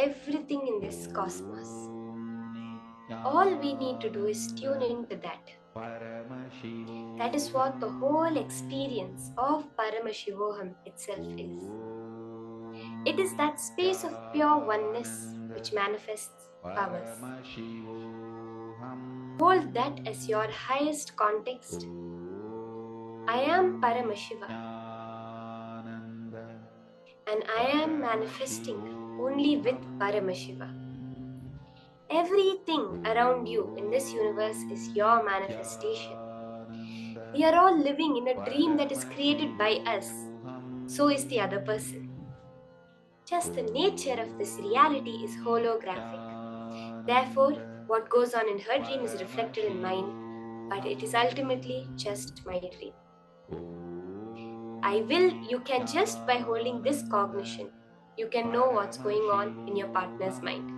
everything in this cosmos. All we need to do is tune into that. That is what the whole experience of Paramashivoham itself is. It is that space of pure oneness which manifests powers. Hold that as your highest context. I am Paramashiva, and I am manifesting only with Paramashiva. Everything around you in this universe is your manifestation. We are all living in a dream that is created by us. So is the other person. Just the nature of this reality is holographic. Therefore, what goes on in her dream is reflected in mine, but it is ultimately just my dream. You can just by holding this cognition, you can know what's going on in your partner's mind.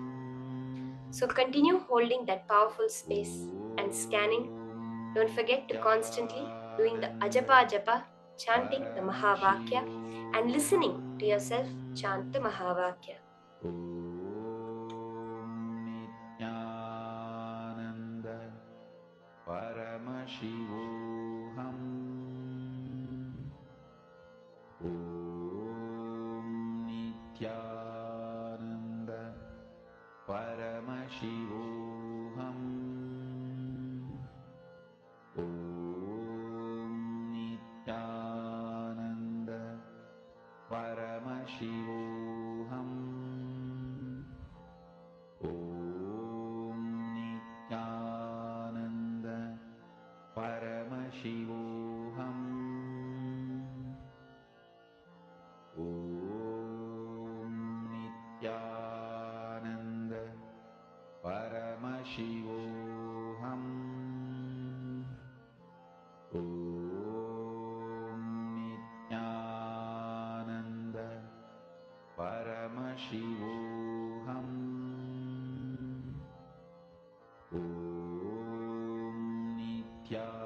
So continue holding that powerful space and scanning. Don't forget to constantly doing the ajapa japa, chanting the Mahavakya, and listening to yourself chant the Mahavakya. Paramashivoham. Om Nityananda Paramashivoham. Om Nityananda Paramashivoham. Om Nityananda Paramashivoham. Om Nityananda Paramashivoham. Om Nityananda Paramashivoham. Om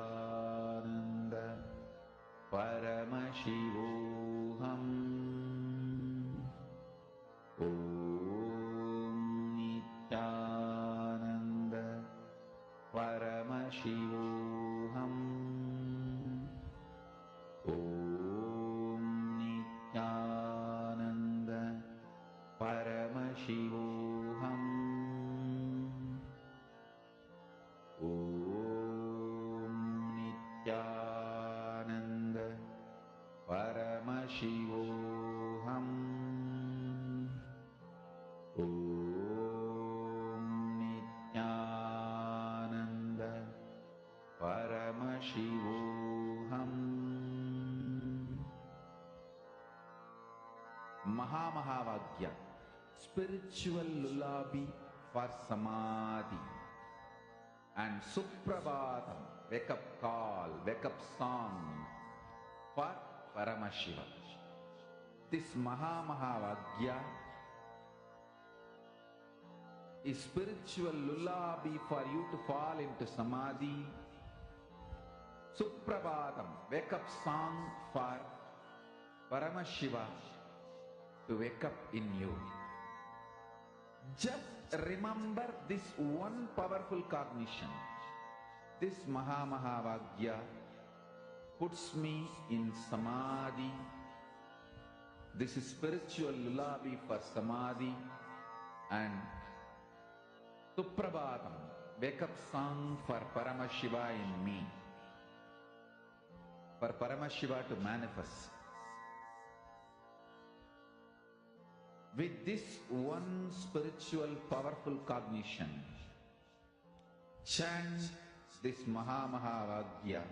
Nityananda Paramashivoham. Om Nityananda Paramashivoham. Om Nityananda Paramashivoham. Om Nityananda Paramashivoham. Om Nityananda Paramashivoham. Mahavagya, spiritual lullaby for samadhi, and Suprabhatam, wake up call, wake up song for Paramashiva. This Mahavagya is spiritual lullaby for you to fall into samadhi. Suprabhatam, wake up song for Paramashiva to wake up in you. Just remember this one powerful cognition. This Mahavagya puts me in samadhi. This is spiritual lullaby for samadhi, and Suprabhatam, wake up song for Paramashiva in me. For Paramashiva to manifest. With this one spiritual powerful cognition, chant this Mahavagya.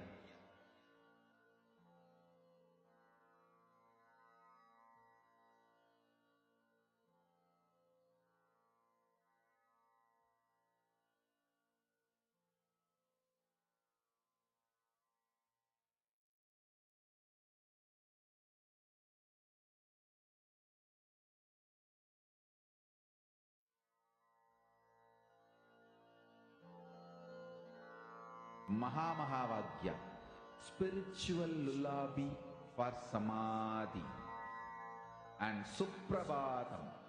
Mahavagya, spiritual lullaby for samadhi, and Suprabhatam,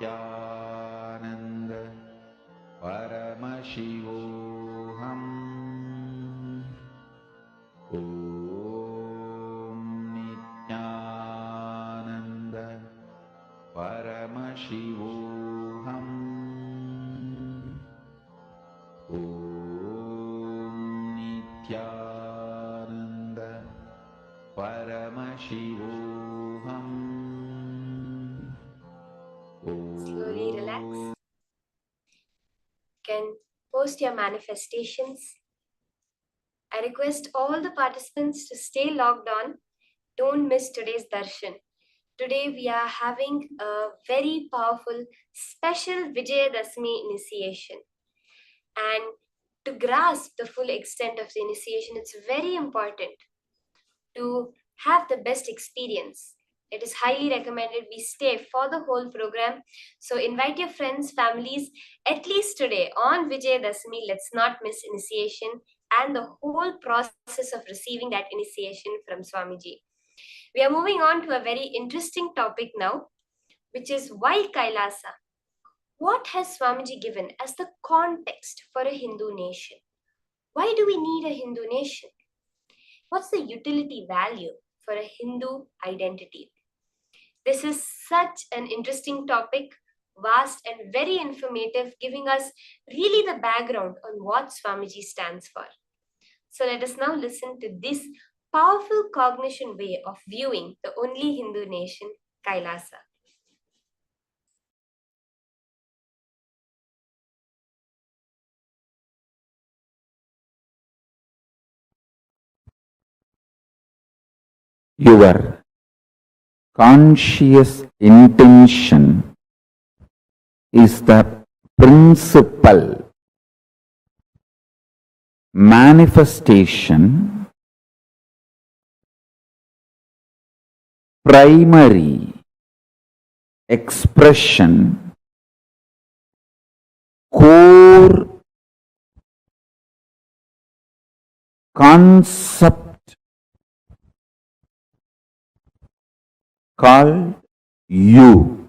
Nityanand Paramashivoham. Om Nityanand Paramashivoham. Om Nityanand Paramashivoham. Slowly relax. You can post your manifestations. I request all the participants to stay logged on. Don't miss today's darshan. Today we are having a very powerful special Vijayadashmi initiation. And to grasp the full extent of the initiation, it's very important to have the best experience. It is highly recommended we stay for the whole program. So invite your friends, families, at least today on Vijayadashmi. Let's not miss initiation and the whole process of receiving that initiation from Swamiji. We are moving on to a very interesting topic now, which is why Kailasa. What has Swamiji given as the context for a Hindu nation? Why do we need a Hindu nation? What's the utility value for a Hindu identity? This is such an interesting topic, vast and very informative, giving us really the background on what Swamiji stands for. So let us now listen to this powerful cognition way of viewing the only Hindu nation, Kailasa. Your conscious intention is the principal manifestation, primary expression, core concept called you.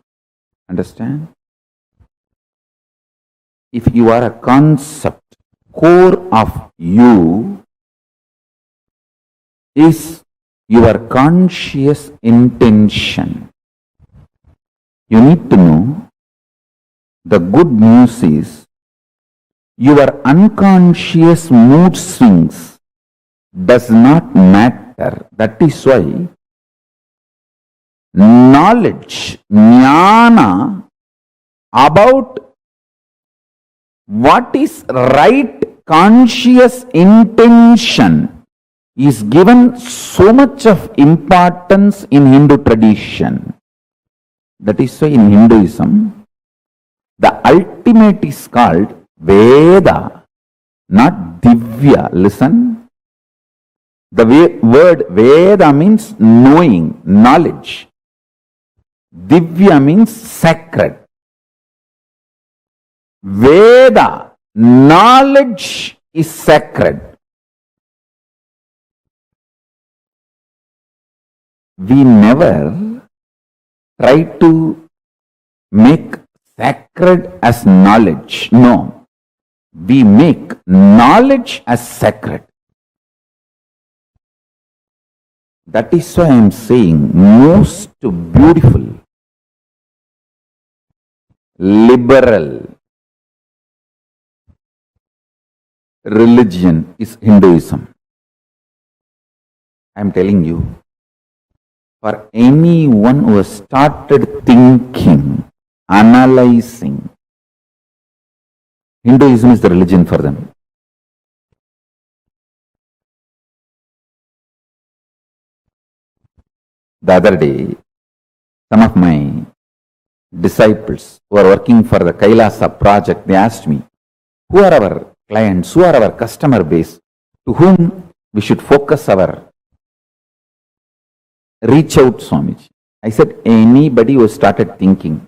Understand? If you are a concept, core of you is your conscious intention. You need to know the good news is your unconscious mood swings does not matter. That is why knowledge, jnana, about what is right conscious intention is given so much of importance in Hindu tradition. That is why in Hinduism, the ultimate is called Veda, not Divya. Listen. The word Veda means knowing, knowledge. Divya means sacred. Veda, knowledge is sacred. We never try to make sacred as knowledge. No. We make knowledge as sacred. That is why I am saying most beautiful, liberal religion is Hinduism. I am telling you, for anyone who has started thinking, analyzing, Hinduism is the religion for them. The other day, some of my disciples who are working for the Kailasa project, they asked me, who are our clients, who are our customer base, to whom we should focus our reach out, Swamiji. I said, anybody who started thinking.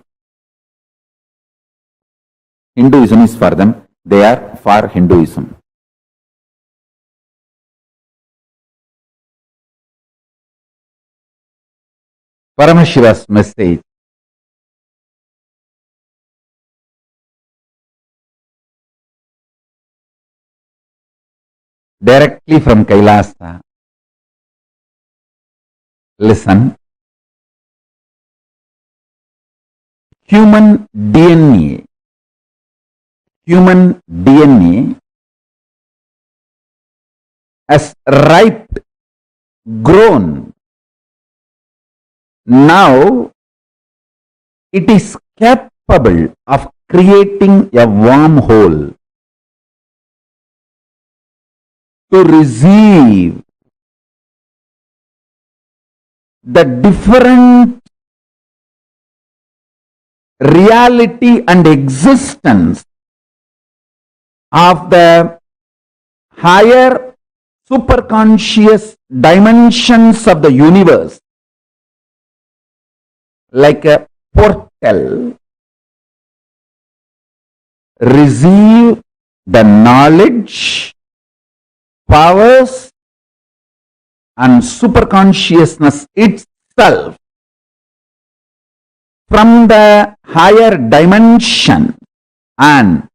Hinduism is for them, they are for Hinduism. Paramashiva's message directly from Kailasa. Listen. Human DNA. Human DNA has ripe, grown. Now it is capable of creating a wormhole to receive the different reality and existence of the higher superconscious dimensions of the universe, like a portal, receive the knowledge, powers, and superconsciousness itself from the higher dimension and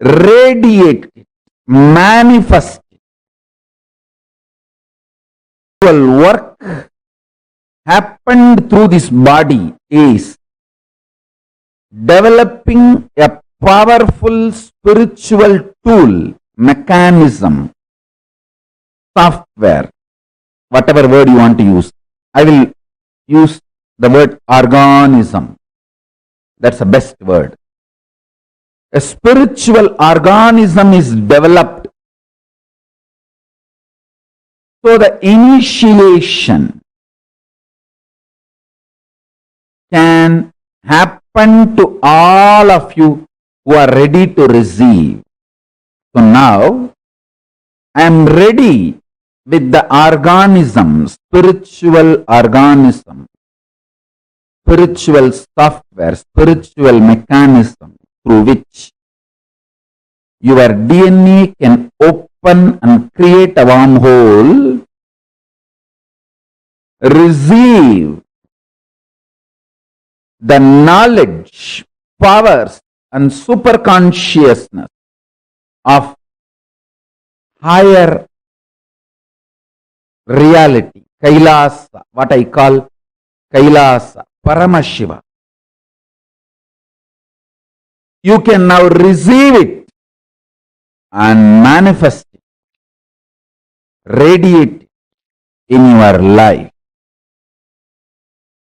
radiate it, manifest it. Work happened through this body is developing a powerful spiritual tool, mechanism, software, whatever word you want to use. I will use the word organism. That's the best word. A spiritual organism is developed. So the initiation can happen to all of you who are ready to receive. So now I am ready with the organism, spiritual organism, spiritual software, spiritual mechanism through which your DNA can open and create a wormhole, receive the knowledge, powers, and superconsciousness of higher reality, Kailasa, what I call Kailasa, Paramashiva. You can now receive it and manifest it, radiate it in your life.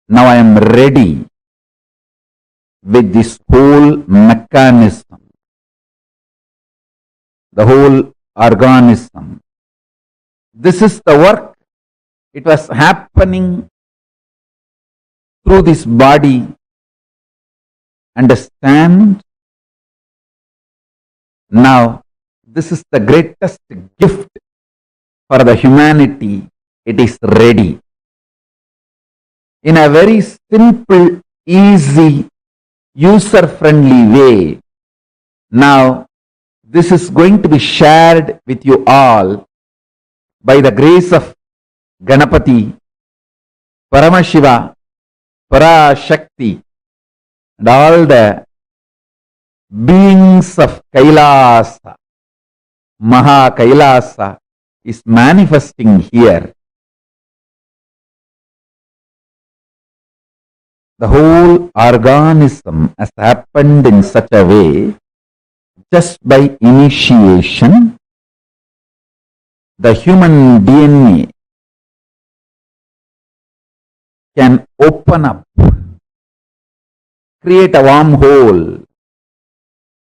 Now I am ready with this whole mechanism, the whole organism. This is the work. It was happening through this body. Understand? Now, this is the greatest gift for the humanity. It is ready. In a very simple, easy, user-friendly way. Now, this is going to be shared with you all by the grace of Ganapati, Paramashiva, Parashakti, and all the beings of Kailasa. Maha Kailasa is manifesting here. The whole organism has happened in such a way, just by initiation, the human DNA can open up, create a wormhole,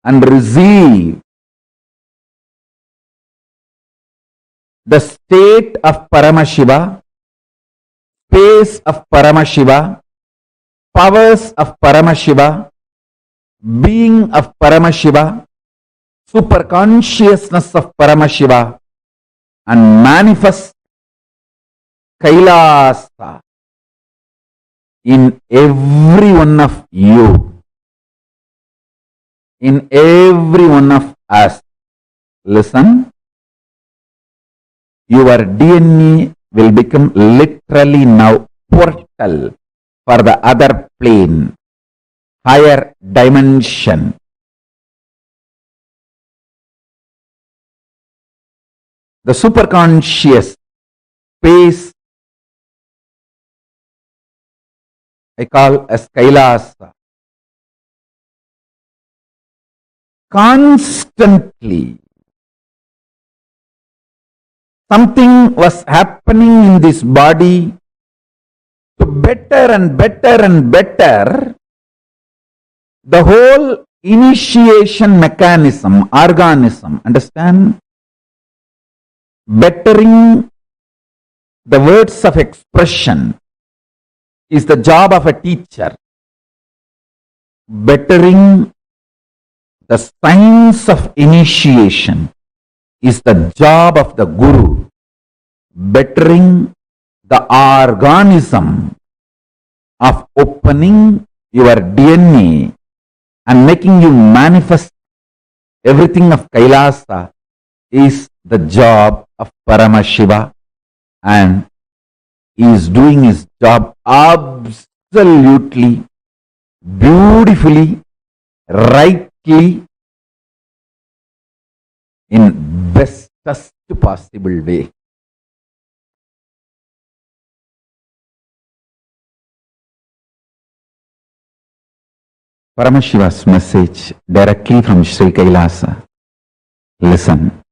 and receive the state of Paramashiva, space of Paramashiva, powers of Paramashiva, being of Paramashiva, superconsciousness of Paramashiva, and manifest Kailasa in every one of you, in every one of us. Listen, your DNA will become literally now portal for the other plane, higher dimension. the superconscious space I call as Kailasa. Constantly, something was happening in this body to better and better and better the whole initiation mechanism, organism. Understand? Bettering the words of expression is the job of a teacher. Bettering the science of initiation is the job of the guru. Bettering the organism of opening your DNA and making you manifest everything of Kailasa is the job of Paramashiva, and he is doing his job absolutely beautifully, rightly, in bestest possible way. Paramashiva's message directly from Sri Kailasa. Listen.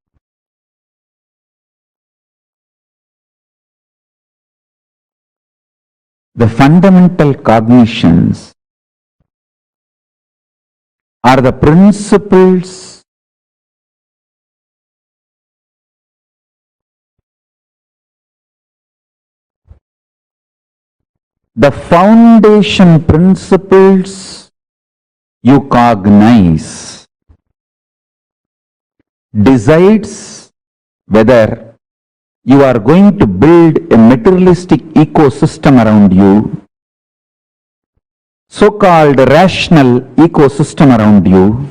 The fundamental cognitions are the principles the foundation principles you cognize decides whether you are going to build a materialistic ecosystem around you, so-called rational ecosystem around you,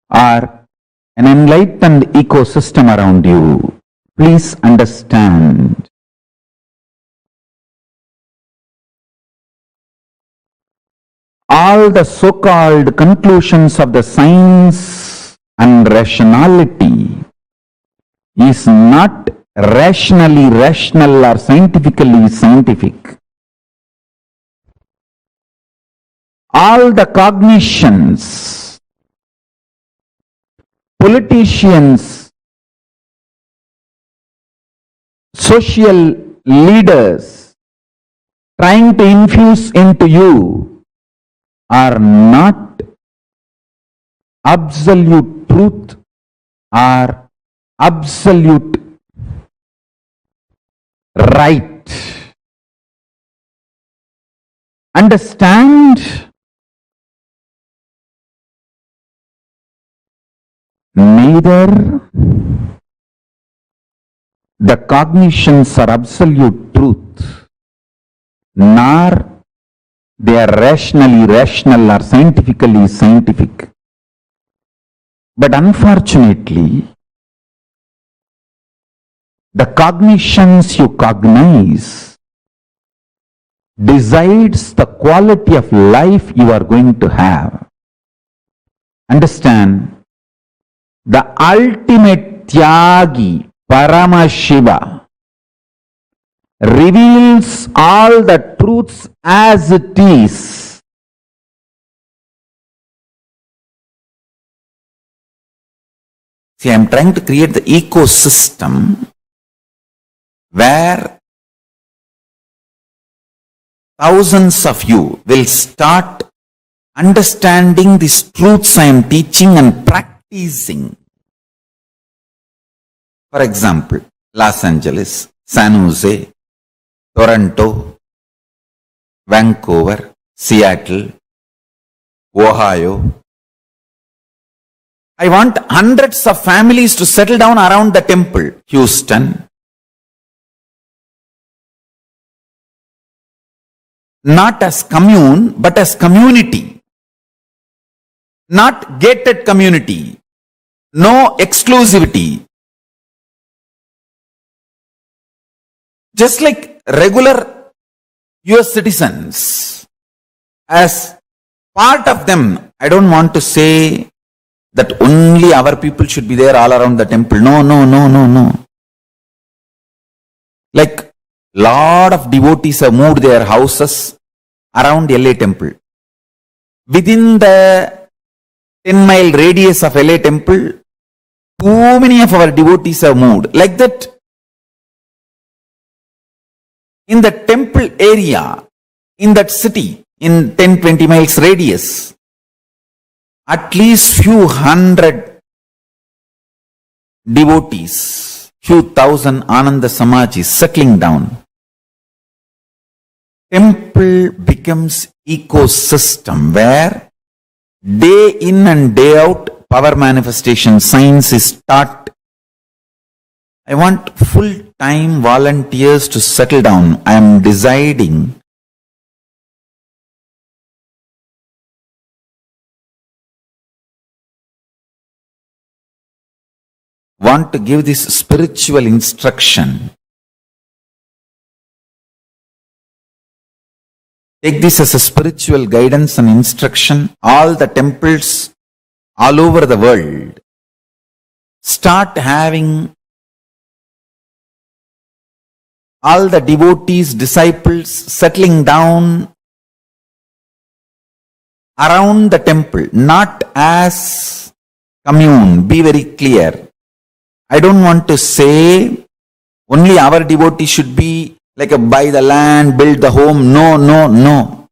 or an enlightened ecosystem around you. Please understand. All the so-called conclusions of the science and rationality is not rationally rational or scientifically scientific. All the cognitions, politicians, social leaders trying to infuse into you are not absolute truth or absolute right. Understand? Neither the cognitions are absolute truth, nor they are rationally rational or scientifically scientific. But unfortunately, the cognitions you cognize decides the quality of life you are going to have. Understand? The ultimate Tyagi, Paramashiva, reveals all the truths as it is. See, I am trying to create the ecosystem where thousands of you will start understanding these truths I am teaching and practicing. For example, Los Angeles, San Jose, Toronto, Vancouver, Seattle, Ohio. I want hundreds of families to settle down around the temple. Houston. Not as commune, but as community. Not gated community. No exclusivity. Just like regular US citizens, as part of them, I don't want to say that only our people should be there all around the temple. No. Like lot of devotees have moved their houses around LA temple. Within the 10-mile radius of LA temple, too many of our devotees have moved. Like that, in the temple area, in that city, in 10-20 miles radius, at least few hundred devotees, few thousand Ananda Samajis settling down. Temple becomes ecosystem where day in and day out power manifestation science is taught. I want full-time volunteers to settle down. I am deciding want to give this spiritual instruction. Take this as a spiritual guidance and instruction. All the temples all over the world start having all the devotees, disciples settling down around the temple, not as commune. Be very clear. I don't want to say only our devotees should be like a buy the land, build the home. No, no, no.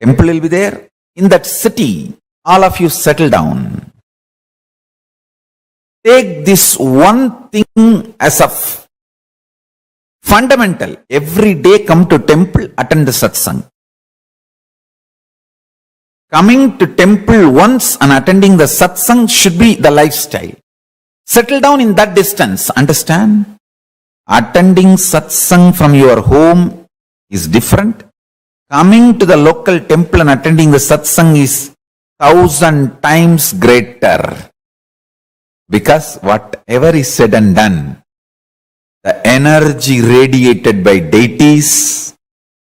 Temple will be there. In that city, all of you settle down. Take this one thing as a fundamental. Every day come to temple, attend the satsang. Coming to temple once and attending the satsang should be the lifestyle. Settle down in that distance. Understand? Attending satsang from your home is different. Coming to the local temple and attending the satsang is 1,000 times greater. Because whatever is said and done, the energy radiated by deities,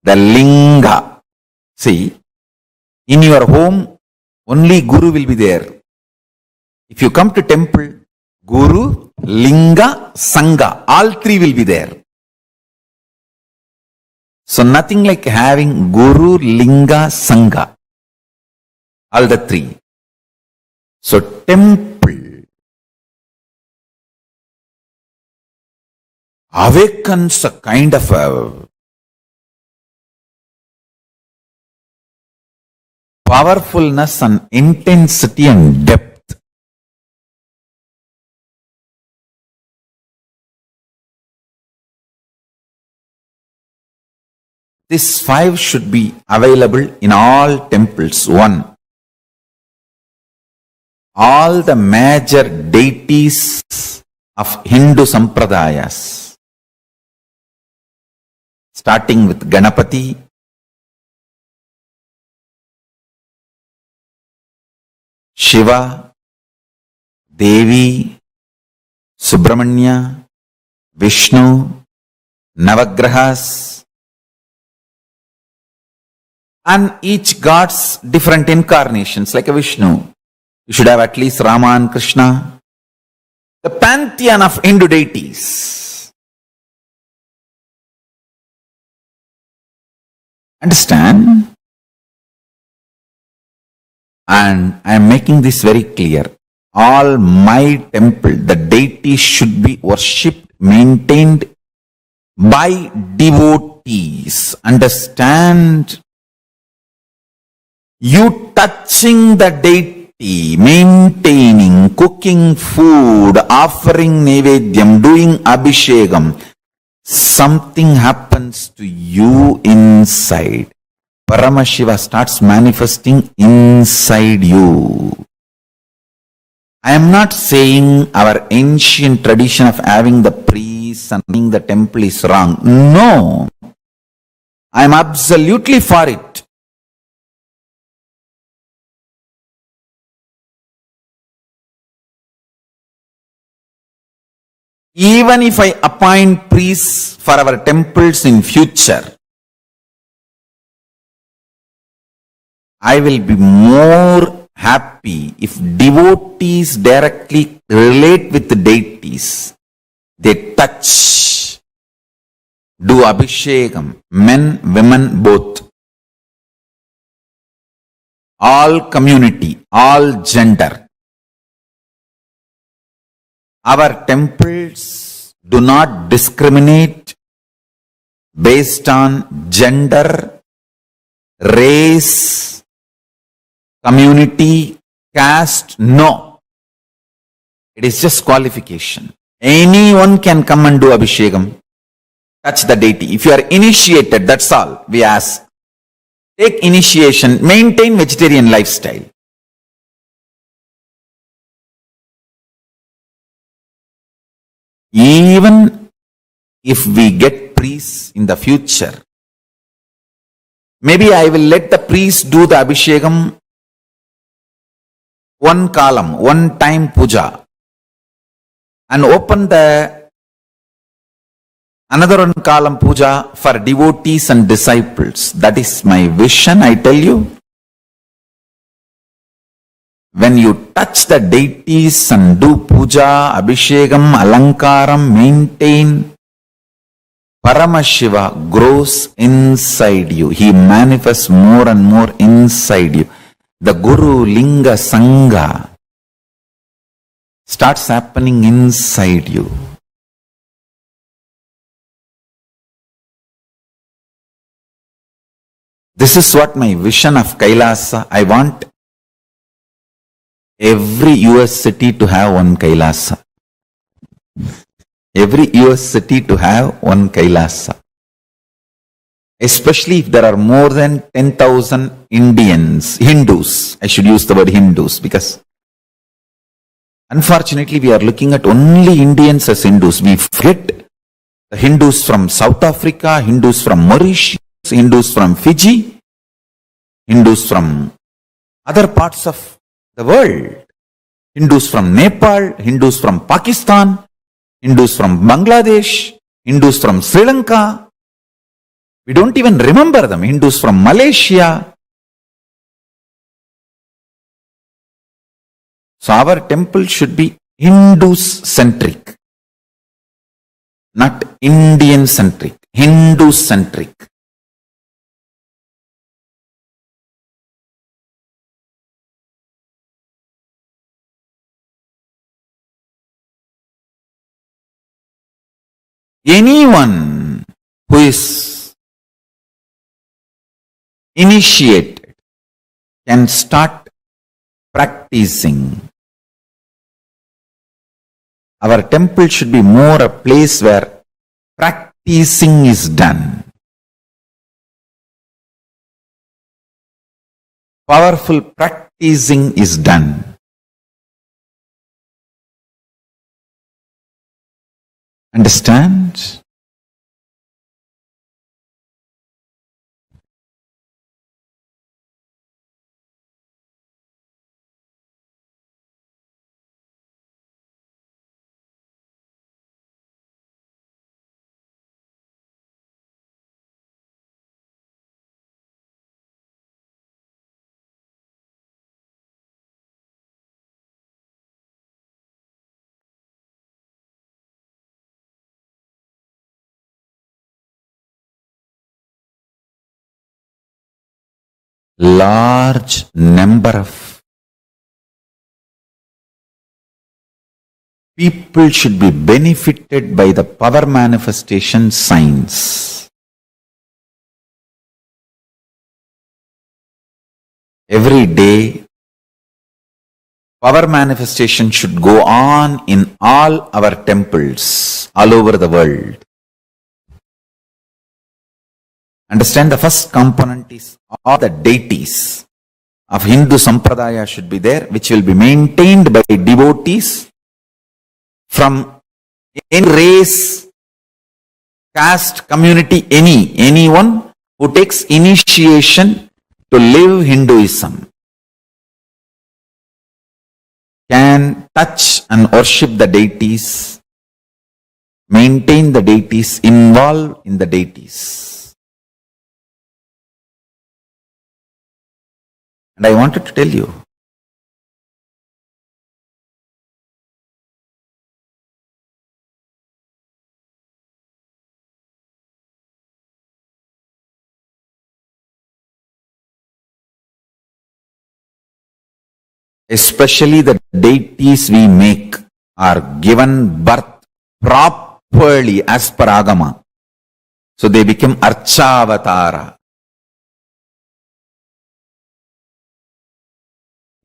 the linga. See, in your home, only Guru will be there. If you come to temple, Guru, Linga, Sangha, all three will be there. So nothing like having Guru, Linga, Sangha. All the three. So temple awakens a kind of a powerfulness and intensity and depth. These 5 should be available in all temples. 1. All the major deities of Hindu sampradayas, starting with Ganapati, Shiva, Devi, Subramanya, Vishnu, Navagrahas, and each god's different incarnations, like a Vishnu. You should have at least Rama and Krishna. The pantheon of Hindu deities. Understand? And I am making this very clear. All my temple, the deities should be worshipped, maintained by devotees. Understand? You touching the deity, maintaining, cooking food, offering nevedyam, doing abhishekam, something happens to you inside. Paramashiva starts manifesting inside you. I am not saying our ancient tradition of having the priests and running the temple is wrong. No. I am absolutely for it. Even if I appoint priests for our temples in future, I will be more happy if devotees directly relate with the deities. They touch, do abhishekam, men, women, both. All community, all gender. Our temples do not discriminate based on gender, race, community, caste. No. It is just qualification. Anyone can come and do abhishekam, touch the deity. If you are initiated, that's all we ask. Take initiation, maintain vegetarian lifestyle. Even if we get priests in the future, maybe I will let the priest do the abhishekam one column, one time puja, and open the another one column puja for devotees and disciples. That is my vision, I tell you. When you touch the deities and do puja, abhishekam, alankaram, maintain, Paramashiva grows inside you. He manifests more and more inside you. The Guru, Linga, Sangha starts happening inside you. This is what my vision of Kailasa. I want every US city to have one Kailasa. Every US city to have one Kailasa. Especially if there are more than 10,000 Indians, Hindus. I should use the word Hindus because unfortunately we are looking at only Indians as Hindus. We forget the Hindus from South Africa, Hindus from Mauritius, Hindus from Fiji, Hindus from other parts of the world, Hindus from Nepal, Hindus from Pakistan, Hindus from Bangladesh, Hindus from Sri Lanka. We don't even remember them. Hindus from Malaysia. So our temple should be Hindu-centric, not Indian-centric, Hindu-centric. Anyone who is initiated can start practicing. Our temple should be more a place where practicing is done. Powerful practicing is done. Understand? Large number of people should be benefited by the power manifestation signs. Every day, power manifestation should go on in all our temples all over the world. Understand, the first component is all the deities of Hindu Sampradaya should be there, which will be maintained by devotees from any race, caste, community, anyone who takes initiation to live Hinduism can touch and worship the deities, maintain the deities, involve in the deities. And I wanted to tell you, especially the deities we make, are given birth properly as per Agama. So they become Archavatara.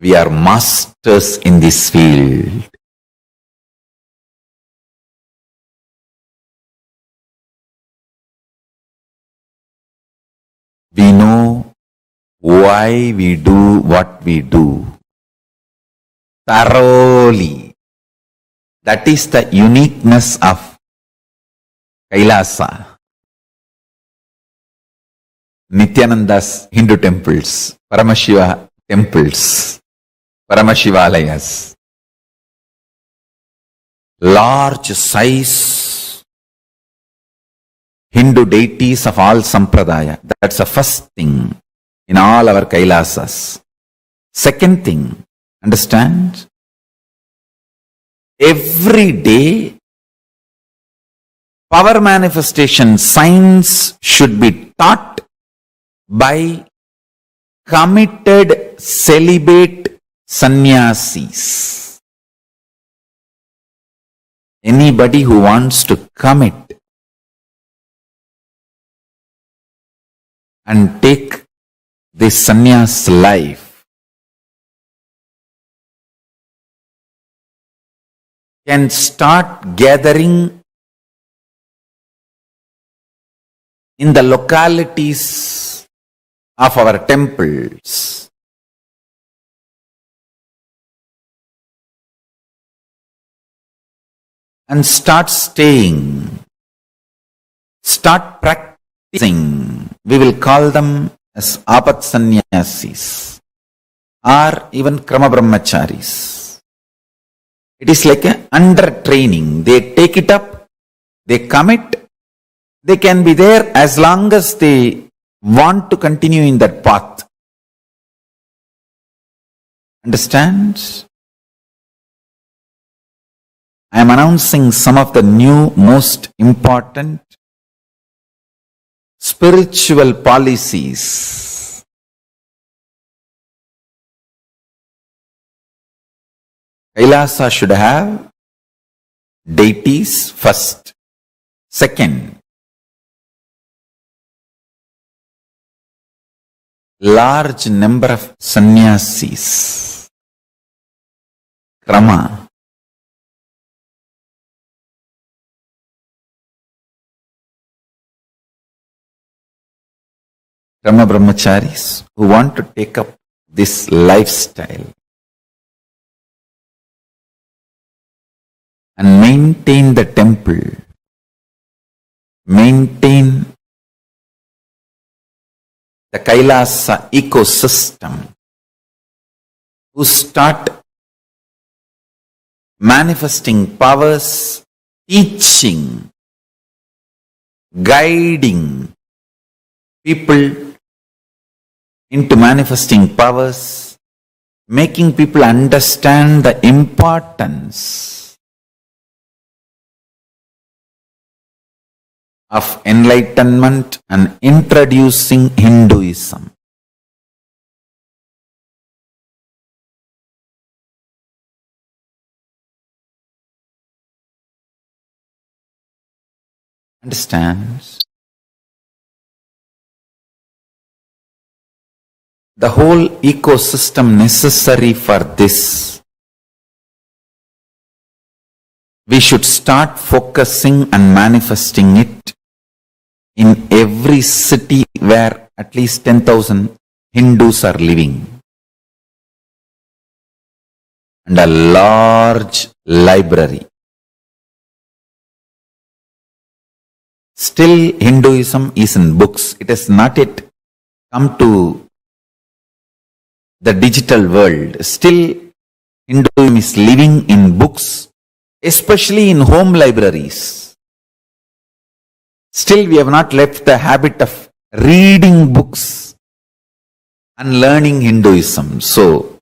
We are masters in this field. We know why we do what we do thoroughly. That is the uniqueness of Kailasa. Nityananda's Hindu temples, Paramashiva temples, Paramashivalayas, large size Hindu deities of all sampradaya. That's the first thing in all our Kailasas. Second thing, understand? Every day, power manifestation science should be taught by committed celibate sannyasis. Anybody who wants to commit and take this sannyas life can start gathering in the localities of our temples. And start staying, start practicing. We will call them as apat sannyasis or even krama brahmacharis. It is like a under training. They take it up, they commit, they can be there as long as they want to continue in that path. Understand? I am announcing some of the new most important spiritual policies. Kailasa should have deities first. Second, large number of sannyasis. Krama. Krama brahmacharis who want to take up this lifestyle and maintain the temple, maintain the Kailasa ecosystem, who start manifesting powers, teaching, guiding people into manifesting powers, making people understand the importance of enlightenment and introducing Hinduism. Understand? The whole ecosystem necessary for this. We should start focusing and manifesting it in every city where at least 10,000 Hindus are living. And a large library. Still Hinduism is in books. It has not yet come to the digital world. Still Hinduism is living in books, especially in home libraries. Still we have not left the habit of reading books and learning Hinduism. So,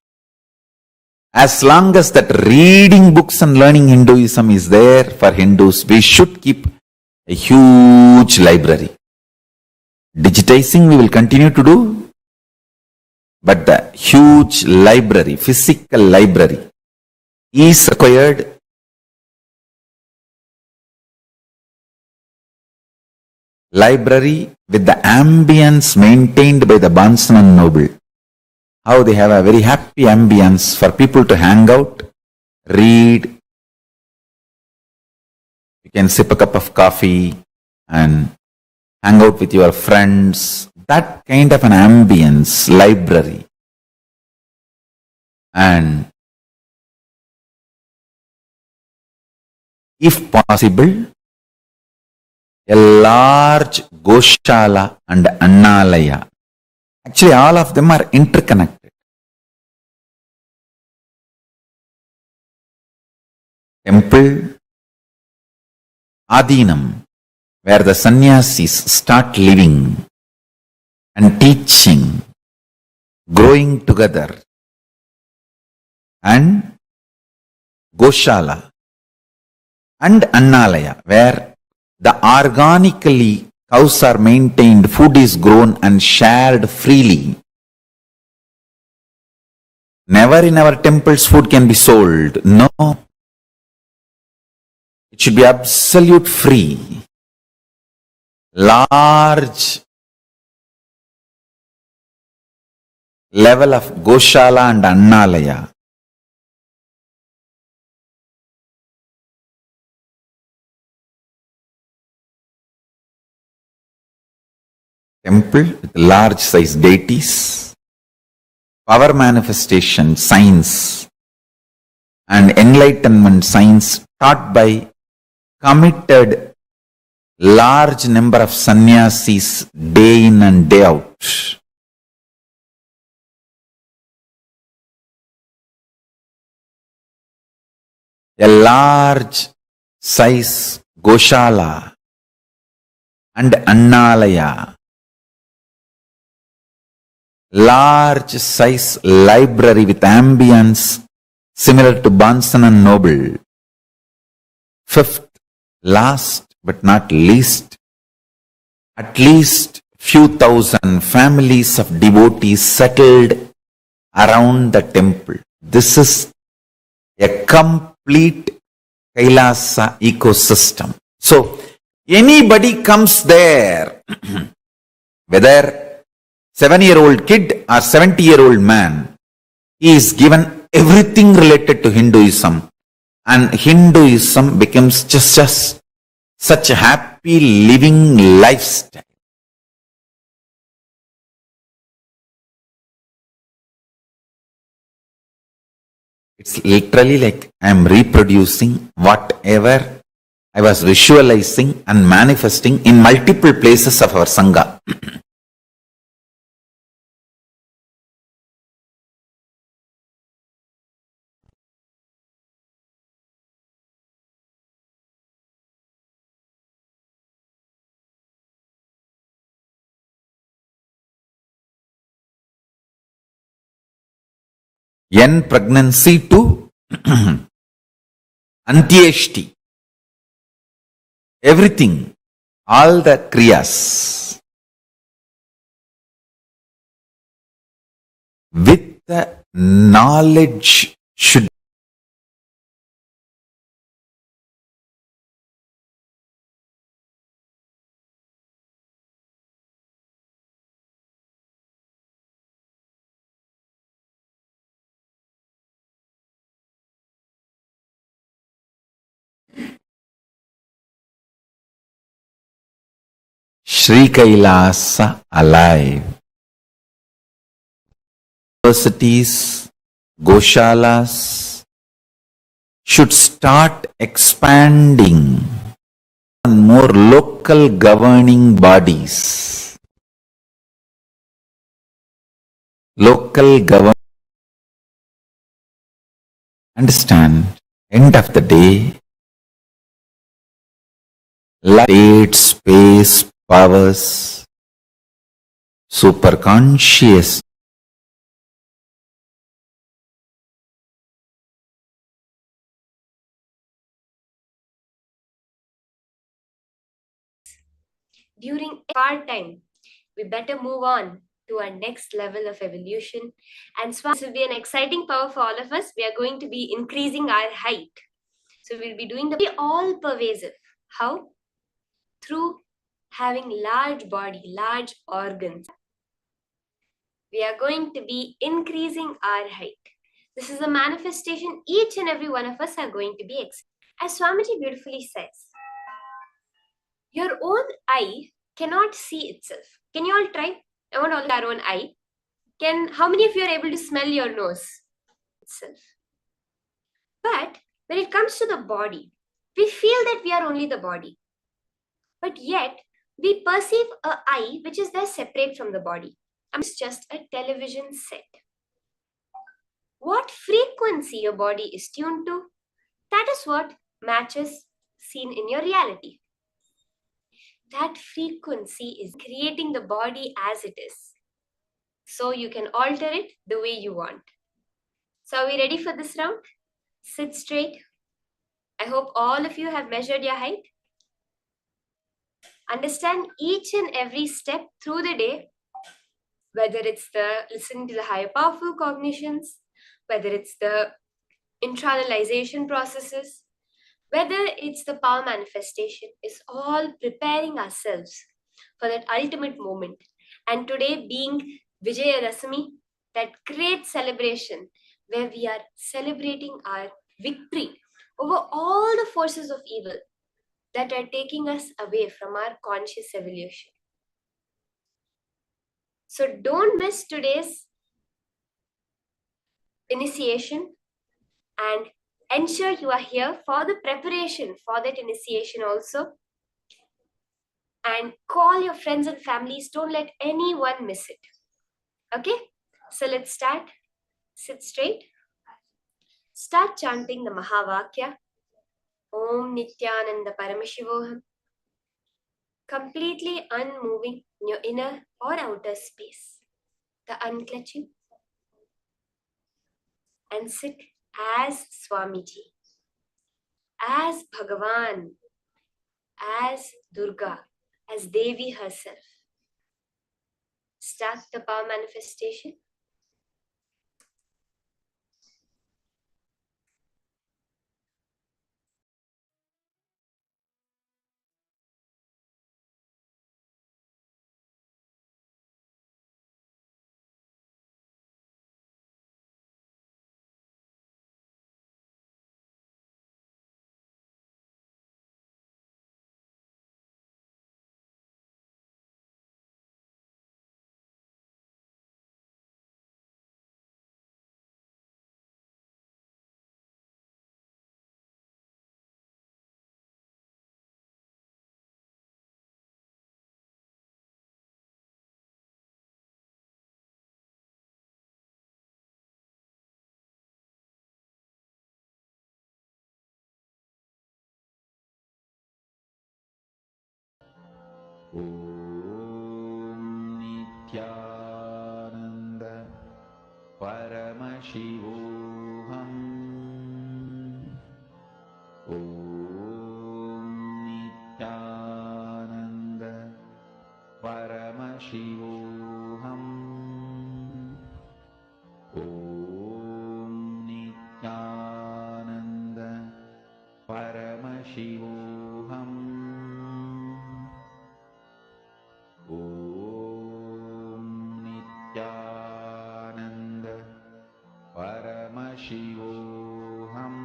as long as that reading books and learning Hinduism is there for Hindus, we should keep a huge library. Digitizing we will continue to do, but the huge library, physical library, is required. Library with the ambience maintained by the Barnes and Noble. How they have a very happy ambience for people to hang out, read. You can sip a cup of coffee and hang out with your friends. That kind of an ambience, library. And if possible, a large Goshala and Annalaya. Actually, all of them are interconnected. Temple, Adinam, where the sannyasis start living and teaching, growing together, and Goshala and Annalaya, where the organically cows are maintained, food is grown and shared freely. Never in our temples food can be sold. No. It should be absolute free. Large level of Goshala and Annalaya. Temple with large size deities, power manifestation, science, and enlightenment science taught by committed large number of sannyasis day in and day out. A large size Goshala and Annalaya, large size library with ambience similar to Barnes and Noble. Fifth, last but not least, at least few thousand families of devotees settled around the temple. This is a complete Kailasa ecosystem. So, anybody comes there, whether 7-year-old kid or 70-year-old man, he is given everything related to Hinduism, and Hinduism becomes just such a happy living lifestyle. It's literally like I am reproducing whatever I was visualizing and manifesting in multiple places of our Sangha. N pregnancy to Antyeshti. Everything, all the kriyas with the knowledge should Sri Kailasa alive. Universities, Goshalas should start expanding on more local governing bodies. Local government. Understand, end of the day, state, space, powers, superconscious. During our time, we better move on. to our next level of evolution. And this will be an exciting power for all of us. We are going to be increasing our height. So we'll be doing the all pervasive. How? Through having large body, large organs. We are going to be increasing our height. This is a manifestation each and every one of us are going to be experiencing. As Swamiji beautifully says, your own eye cannot see itself. Can you all try? I want all our own eye. How many of you are able to smell your nose itself? But when it comes to the body, we feel that we are only the body. But yet, we perceive a eye which is there separate from the body. It's just a television set. What frequency your body is tuned to, that is what matches seen in your reality. That frequency is creating the body as it is. So you can alter it the way you want. So are we ready for this round? Sit straight. I hope all of you have measured your height. Understand each and every step through the day, whether it's the listening to the higher powerful cognitions, whether it's the internalization processes, whether it's the power manifestation, is all preparing ourselves for that ultimate moment. And today being Vijayadashami, that great celebration where we are celebrating our victory over all the forces of evil that are taking us away from our conscious evolution. So don't miss today's initiation and ensure you are here for the preparation for that initiation also. And call your friends and families. Don't let anyone miss it. Okay? So let's start. Sit straight. Start chanting the Mahavakya. Om Nityananda Paramashivoham. Completely unmoving in your inner or outer space. The unclutching. And sit as Swamiji, as Bhagavan, as Durga, as Devi herself. Start the power manifestation. Om Nityananda Paramashivoham. Om Nityananda Paramashivoham. Om Nityananda Paramashivoham. Om Nityananda Paramashivoham.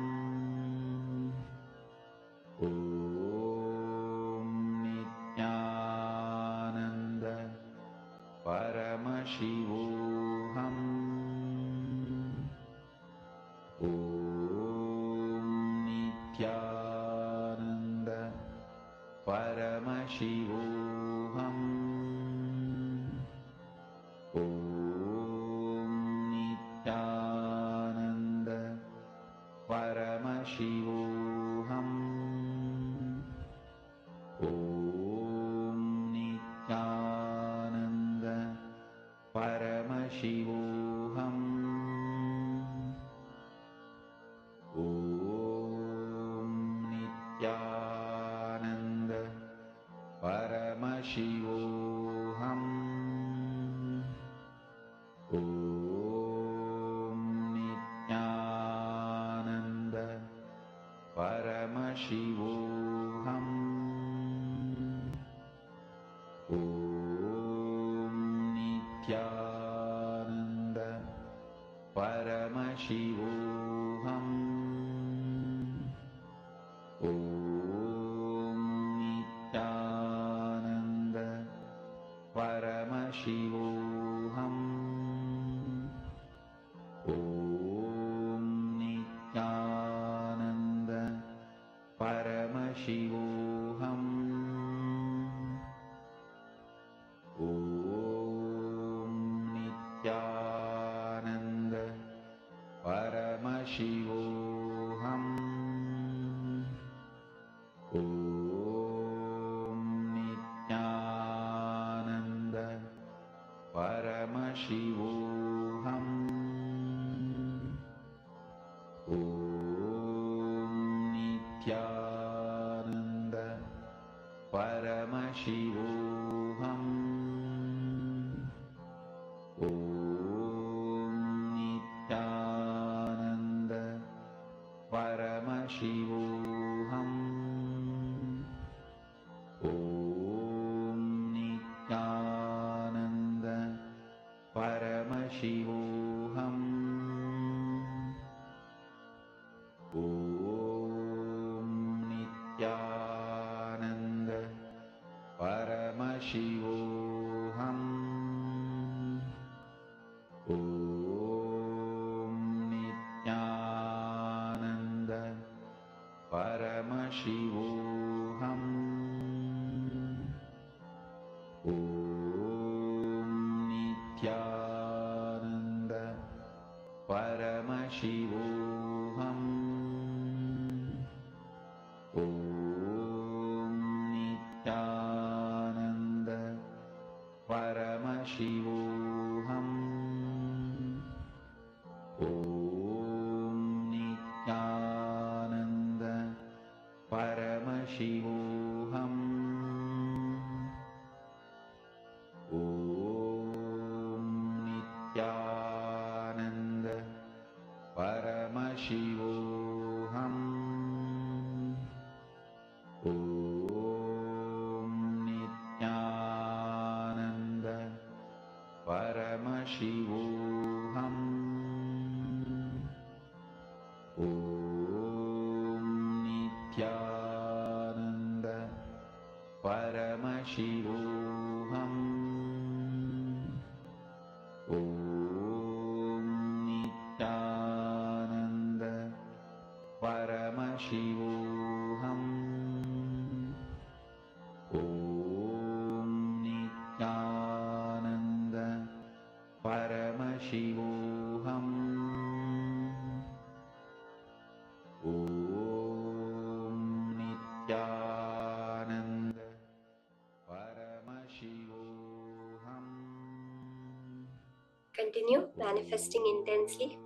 Shivoham. Om Nityananda Paramashivoham. Om Nityananda Paramashivoham. Om Nityananda Paramashivoham. Om Nityananda Paramashivoham. Om Nityananda Paramashivoham. Om Nityananda Paramashivoham. Om Nityananda Paramashivoham. Om Nityananda Paramashivoham. Om Nityananda Paramashivoham. Om Nityananda Paramashivoham. Om Nityananda Paramashivoham. Om Nityananda Paramashivoham. Om Nityananda Paramashivoham. Om Nityananda Paramashivoham. Om Nityananda Paramashivoham. Om Nityananda Paramashivoham. Om Nityananda Paramashivoham. Om Nityananda Paramashivoham. Continue manifesting intensely.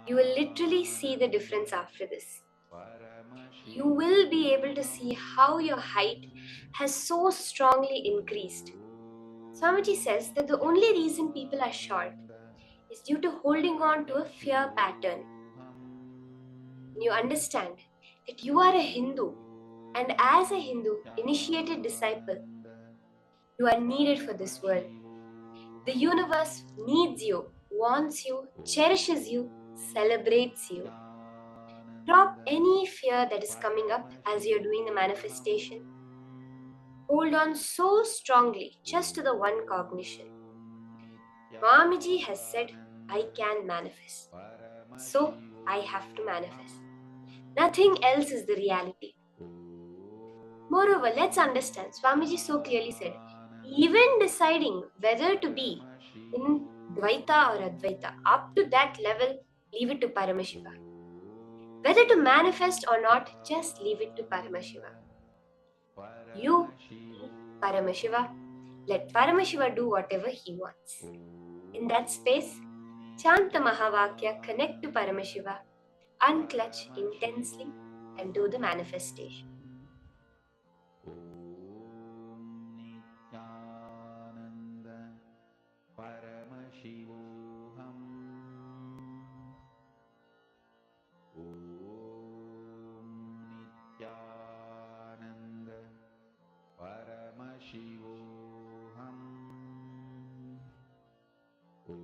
You will literally see the difference after this. You will be able to see how your height has so strongly increased. Swamiji says that the only reason people are short is due to holding on to a fear pattern. When you understand that you are a Hindu, and as a Hindu initiated disciple, you are needed for this world. The universe needs you, wants you, cherishes you, celebrates you. Drop any fear that is coming up as you're doing the manifestation. Hold on so strongly just to the one cognition. Swamiji has said, I can manifest. So I have to manifest. Nothing else is the reality. Moreover, let's understand, Swamiji so clearly said, even deciding whether to be in Dvaita or Advaita, up to that level, leave it to Paramashiva. Whether to manifest or not, just leave it to Paramashiva. You be Paramashiva. Let Paramashiva do whatever he wants. In that space, chant the Mahavakya, connect to Paramashiva, unclutch intensely, and do the manifestation. Om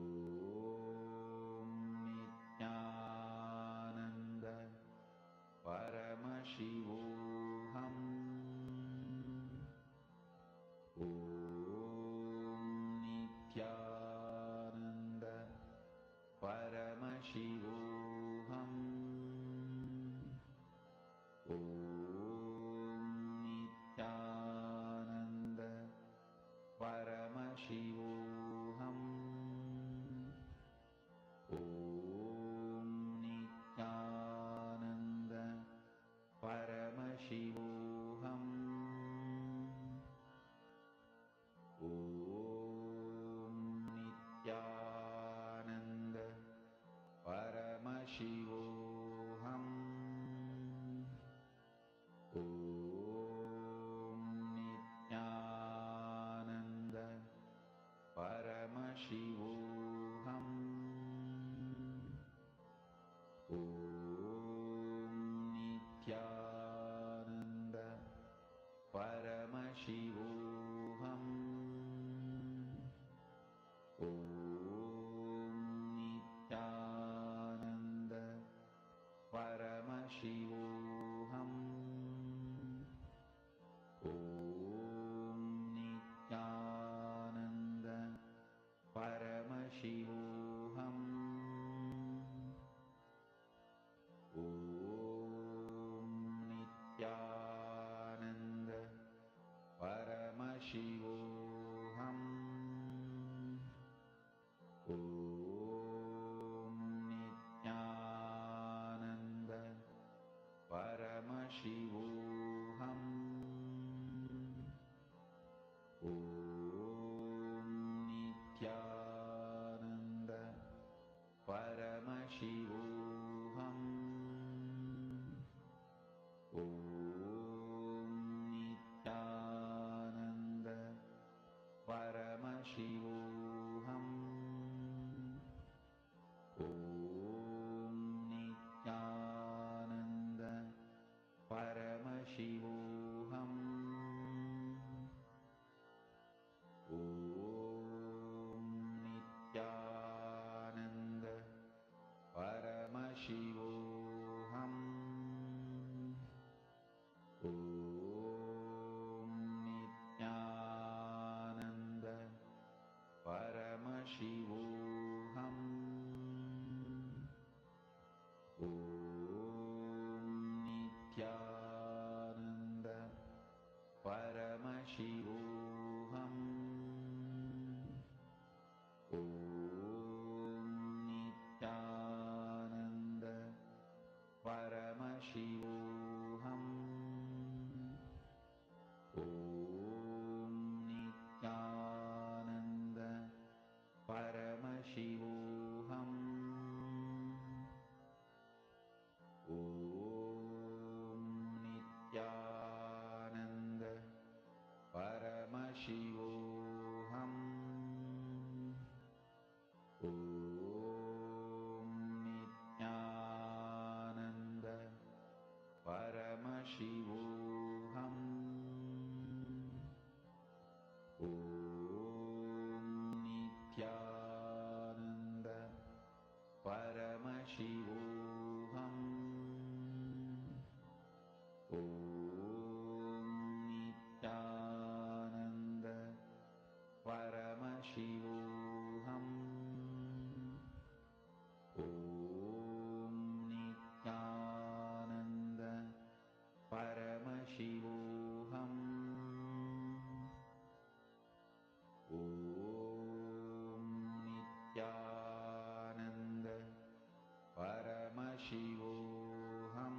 Shivoham.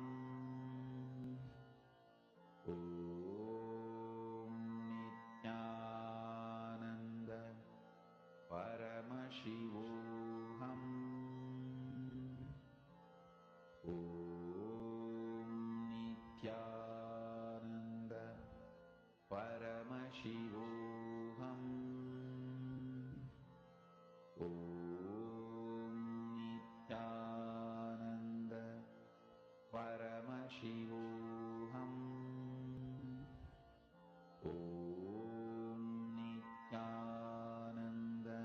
Om Nityananda Paramashivoham. Om Nityananda Paramashivoham. Om Nityananda Paramashivoham. Om Nityananda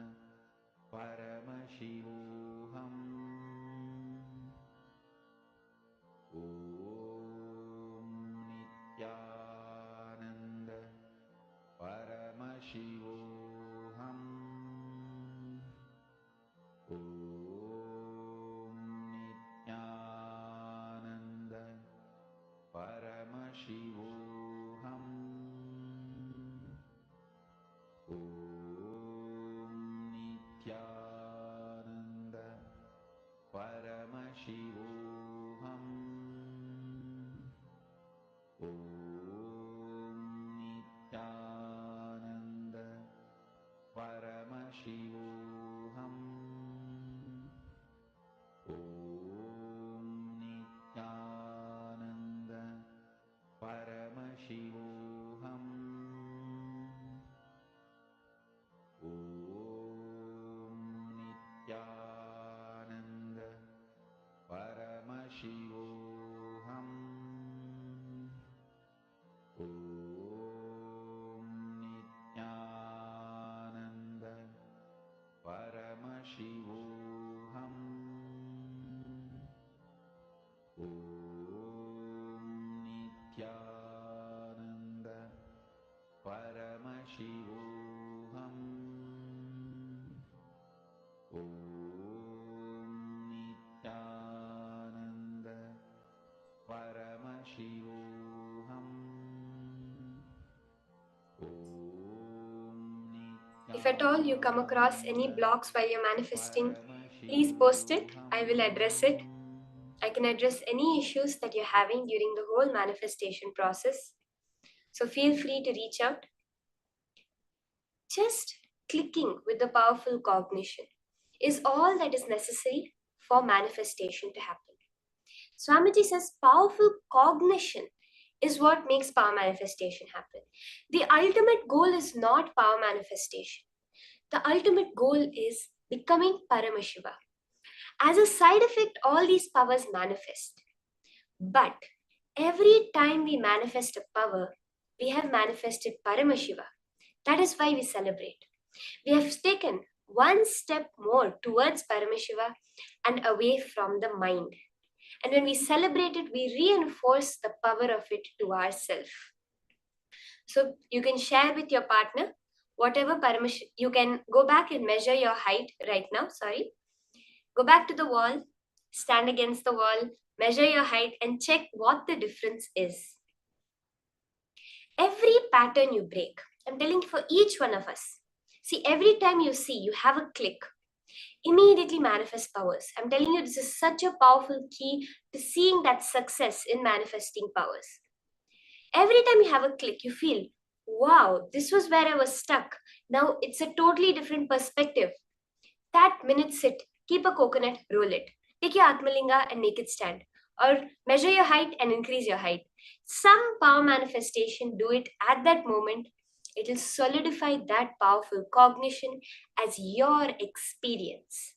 Paramashivoham. Om Nityananda Paramashivoham. Om Nityananda Paramashivoham. Om Nityananda Paramashivoham. Om Nityananda Paramashivoham. Om Nityananda Paramashivoham. Om Nityananda Paramashivoham. Om Nityananda Paramashivoham. Om Nityananda Paramashivoham. Om Nityananda Paramashivoham. Om If at all you come across any blocks while you're manifesting, please post it. I will address it. I can address any issues that you're having during the whole manifestation process. So feel free to reach out. Just clicking with the powerful cognition is all that is necessary for manifestation to happen. Swamiji says powerful cognition is what makes power manifestation happen. The ultimate goal is not power manifestation. The ultimate goal is becoming Paramashiva. As a side effect, all these powers manifest. But every time we manifest a power, we have manifested Paramashiva. That is why we celebrate. We have taken one step more towards Paramashiva and away from the mind. And when we celebrate it, we reinforce the power of it to ourselves. So you can share with your partner whatever Paramashiva. You can go back and measure your height right now. Go back to the wall, stand against the wall, measure your height, and check what the difference is. Every pattern you break, I'm telling you for each one of us. See, every time you see, you have a click, immediately manifest powers. I'm telling you, this is such a powerful key to seeing that success in manifesting powers. Every time you have a click, you feel, wow, this was where I was stuck. Now it's a totally different perspective. That minute sit, keep a coconut, roll it. Take your Atmalinga and make it stand. Or measure your height and increase your height. Some power manifestation, do it at that moment. It will solidify that powerful cognition as your experience.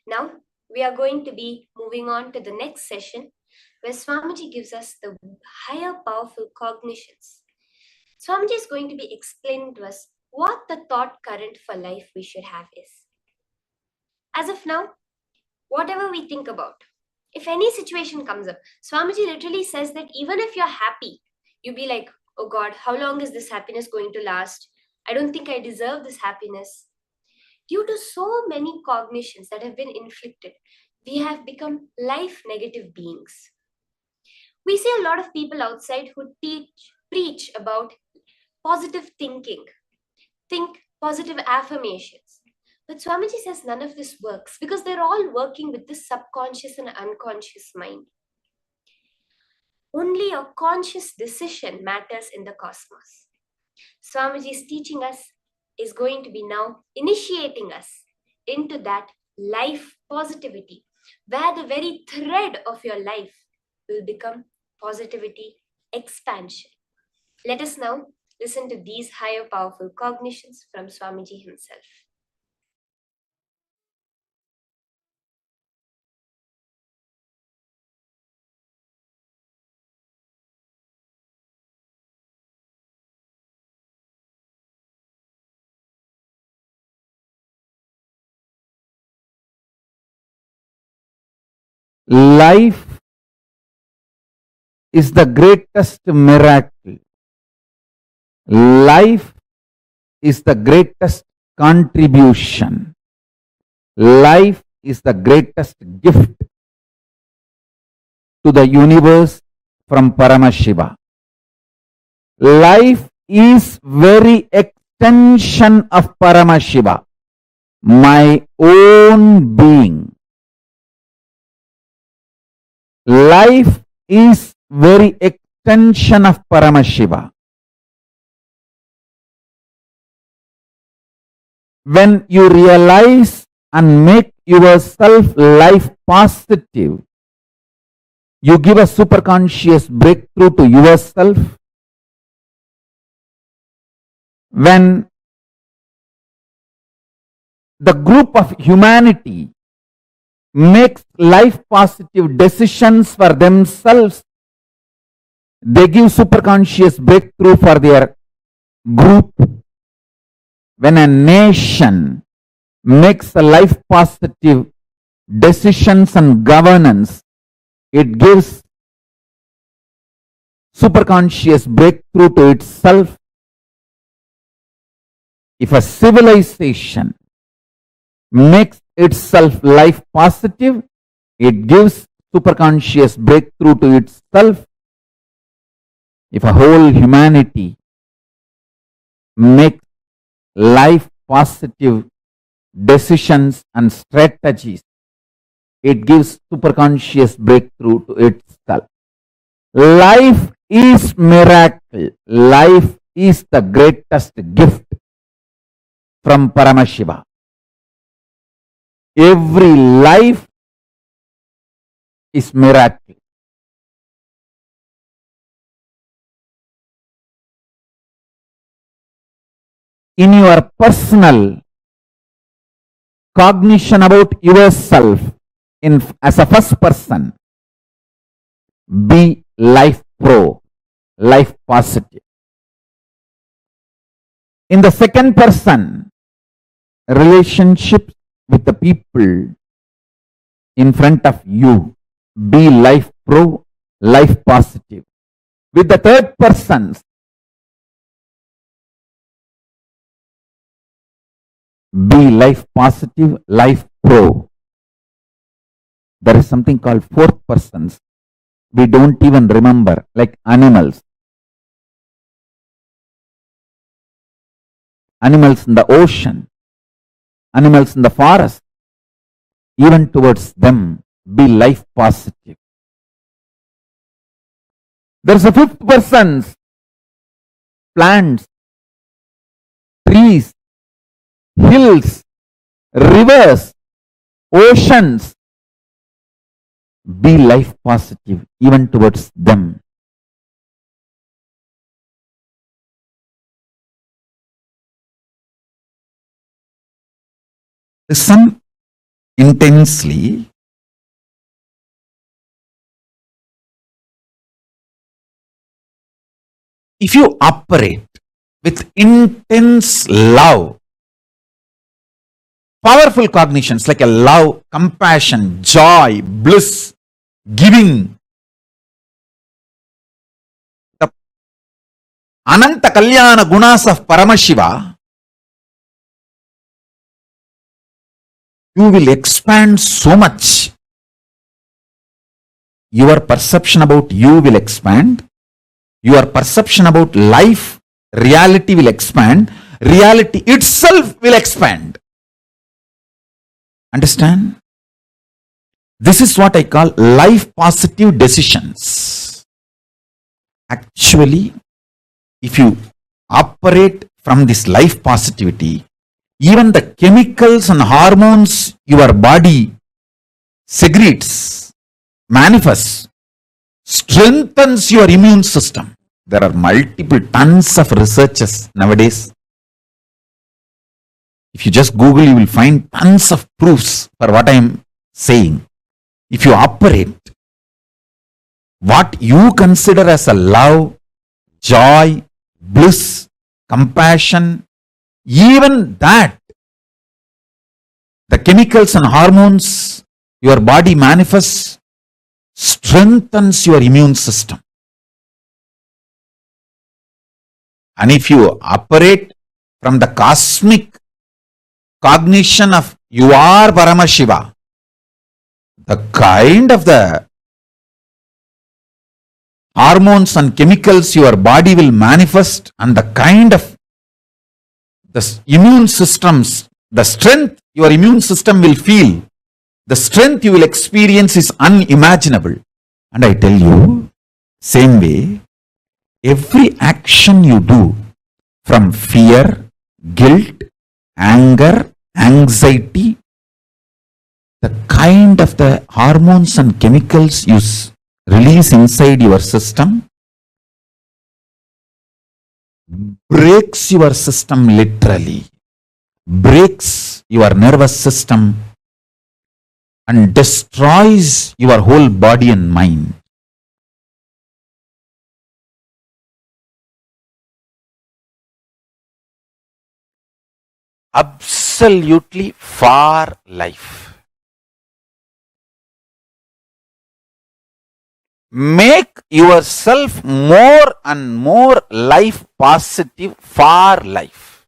Now, we are going to be moving on to the next session where Swamiji gives us the higher powerful cognitions. Swamiji is going to be explaining to us what the thought current for life we should have is. As of now, whatever we think about, if any situation comes up, Swamiji literally says that even if you're happy, you'll be like, oh God, how long is this happiness going to last? I don't think I deserve this happiness. Due to so many cognitions that have been inflicted, we have become life negative beings. We see a lot of people outside who preach about positive thinking, think positive affirmations. But Swamiji says none of this works because they're all working with the subconscious and unconscious mind. Only a conscious decision matters in the cosmos. Swamiji's teaching us is going to be now initiating us into that life positivity, where the very thread of your life will become positivity expansion. Let us now listen to these higher powerful cognitions from Swamiji himself. Life is the greatest miracle. Life is the greatest contribution. Life is the greatest gift to the universe from Paramashiva. Life is very extension of Paramashiva, my own being. Life is very extension of Paramashiva. When you realize and make yourself life positive, you give a superconscious breakthrough to yourself. When the group of humanity makes life positive decisions for themselves, they give superconscious breakthrough for their group. When a nation makes a life positive decisions and governance, it gives superconscious breakthrough to itself. If a civilization makes itself life positive, it gives superconscious breakthrough to itself. If a whole humanity makes life positive decisions and strategies, it gives superconscious breakthrough to itself. Life is miracle. Life is the greatest gift from Paramashiva. Every life is miracle. In your personal cognition about yourself, as a first person, be life pro, life positive. In the second person, relationships with the people in front of you, be life pro, life positive. With the third persons, be life positive, life pro. There is something called fourth persons. We don't even remember, like animals. Animals in the ocean, animals in the forest, even towards them, be life positive. There's a fifth persons, plants, trees, hills, rivers, oceans, be life positive even towards them. Listen intensely. If you operate with intense love, powerful cognitions like a love, compassion, joy, bliss, giving, the Ananta Kalyana gunas of Paramashiva, you will expand so much. Your perception about you will expand. Your perception about life, reality will expand. Reality itself will expand. Understand? This is what I call life positive decisions. Actually, if you operate from this life positivity, even the chemicals and hormones your body secretes, manifests, strengthens your immune system. There are multiple tons of researches nowadays. If you just Google, you will find tons of proofs for what I am saying. If you operate what you consider as a love, joy, bliss, compassion, even that, the chemicals and hormones your body manifests, strengthens your immune system. And if you operate from the cosmic cognition of you are Paramashiva, the kind of the hormones and chemicals your body will manifest and the kind of the immune systems, the strength your immune system will feel, the strength you will experience is unimaginable. And I tell you, same way, every action you do from fear, guilt, anger, anxiety, the kind of the hormones and chemicals you release inside your system breaks your system literally, breaks your nervous system and destroys your whole body and mind. Absolutely for life. Make yourself more and more life positive for life.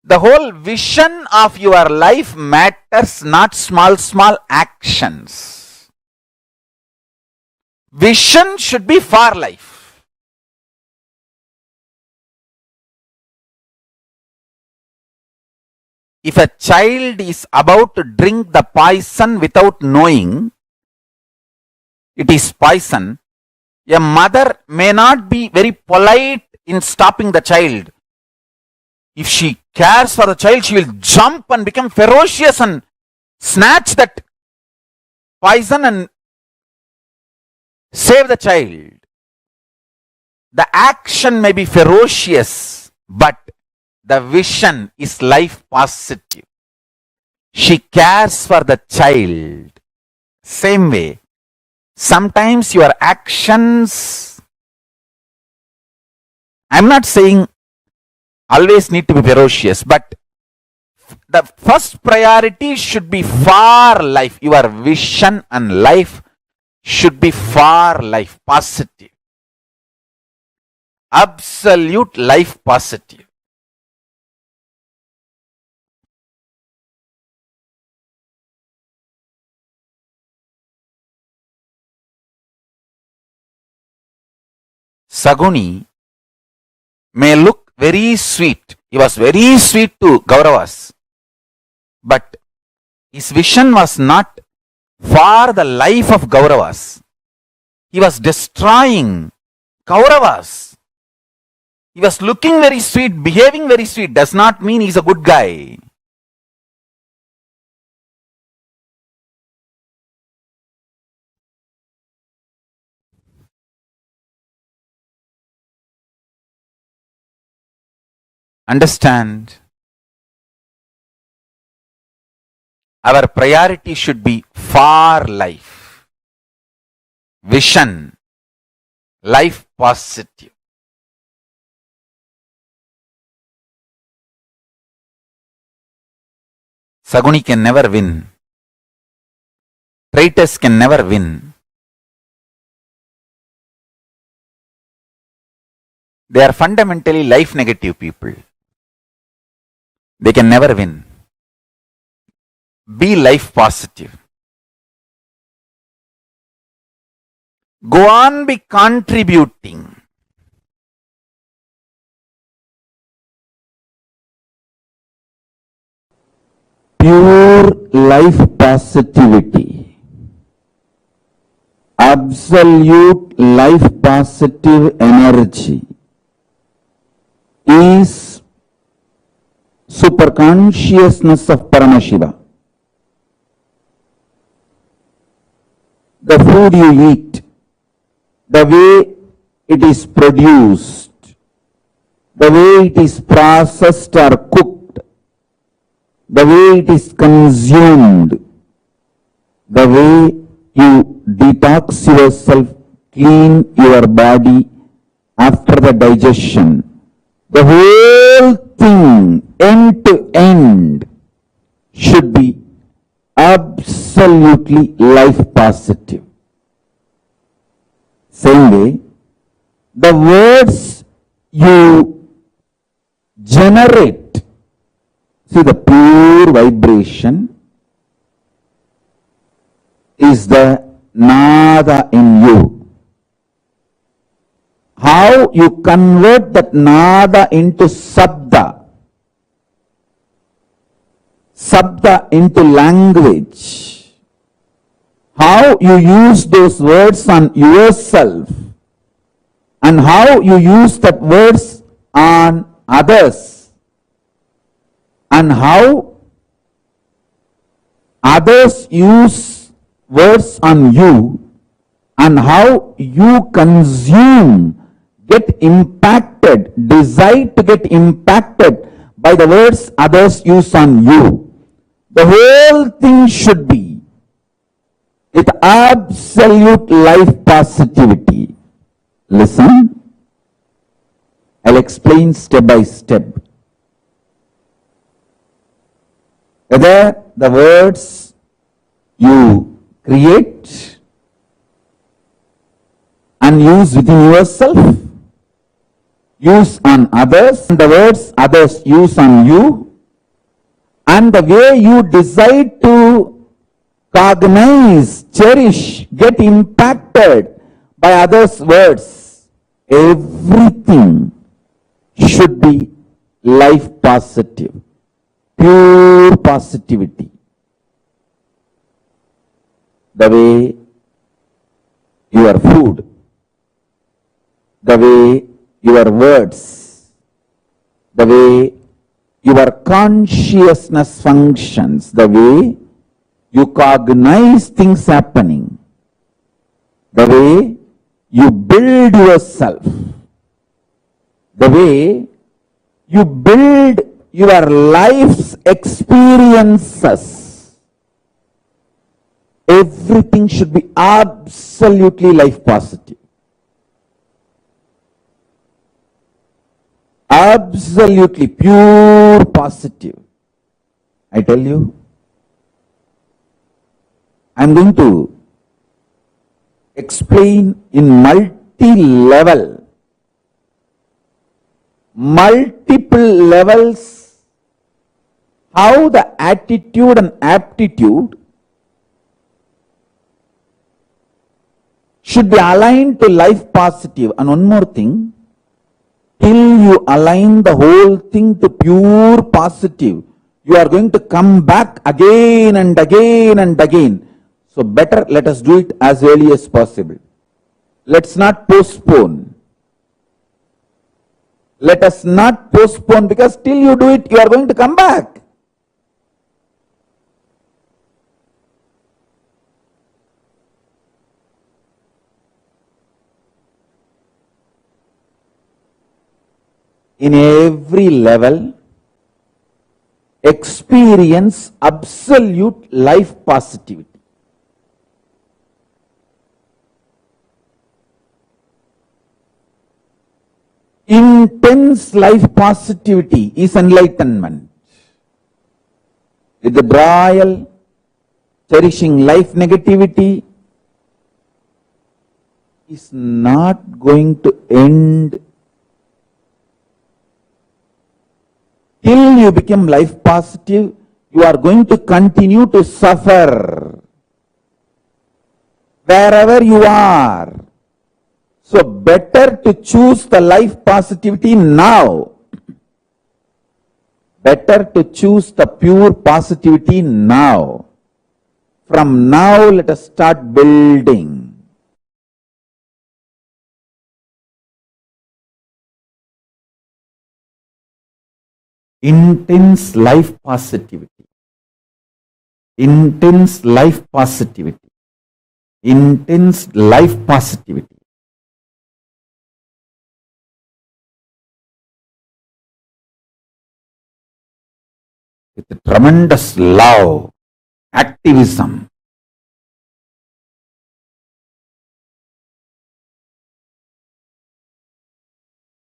The whole vision of your life matters, not small actions. Vision should be for life. If a child is about to drink the poison without knowing it is poison, a mother may not be very polite in stopping the child. If she cares for the child, she will jump and become ferocious and snatch that poison and save the child. The action may be ferocious, but the vision is life positive. She cares for the child. Same way, sometimes your actions, I'm not saying always need to be ferocious, but the first priority should be for life. Your vision and life should be for life, positive. Absolute life positive. Saguni may look very sweet. He was very sweet to Kauravas. But his vision was not for the life of Kauravas. He was destroying Kauravas. He was looking very sweet, behaving very sweet. Does not mean he's a good guy. Understand? Our priority should be for life. Vision. Life positive. Saguni can never win. Traitors can never win. They are fundamentally life negative people. They can never win. Be life positive. Go on be contributing. pure life positivity, absolute life positive energy is superconsciousness of Paramashiva. The food you eat, the way it is produced, the way it is processed or cooked, the way it is consumed, the way you detox yourself, clean your body after the digestion, the whole thing, end to end, should be absolutely life positive. Same way, the words you generate, see, the pure vibration is the nada in you. How you convert that nada into sabda, sabda into language, how you use those words on yourself, and how you use that words on others, and how others use words on you, and how you consume, get impacted, decide to get impacted by the words others use on you. The whole thing should be with absolute life positivity. Listen, I'll explain step by step. Whether the words you create and use within yourself, use on others, and the words others use on you, and the way you decide to cognize, cherish, get impacted by others' words, everything should be life positive, pure positivity. The way your food, the way your words, the way your consciousness functions, the way you cognize things happening, the way you build yourself, the way you build your life's experiences, everything should be absolutely life positive. Absolutely pure positive. I tell you, I'm going to explain in multi-level, multiple levels, how the attitude and aptitude should be aligned to life positive. And one more thing, till you align the whole thing to pure positive, you are going to come back again and again and again. So better let us do it as early as possible. Let's not postpone. Let us not postpone, because till you do it, you are going to come back. In every level, experience absolute life positivity. Intense life positivity is enlightenment. Withdrawal, cherishing life negativity is not going to end till you become life positive. You are going to continue to suffer wherever you are. So better to choose the life positivity now. better to choose the pure positivity now. From now, let us start building. Intense life positivity. Intense life positivity. Intense life positivity. With tremendous love, activism.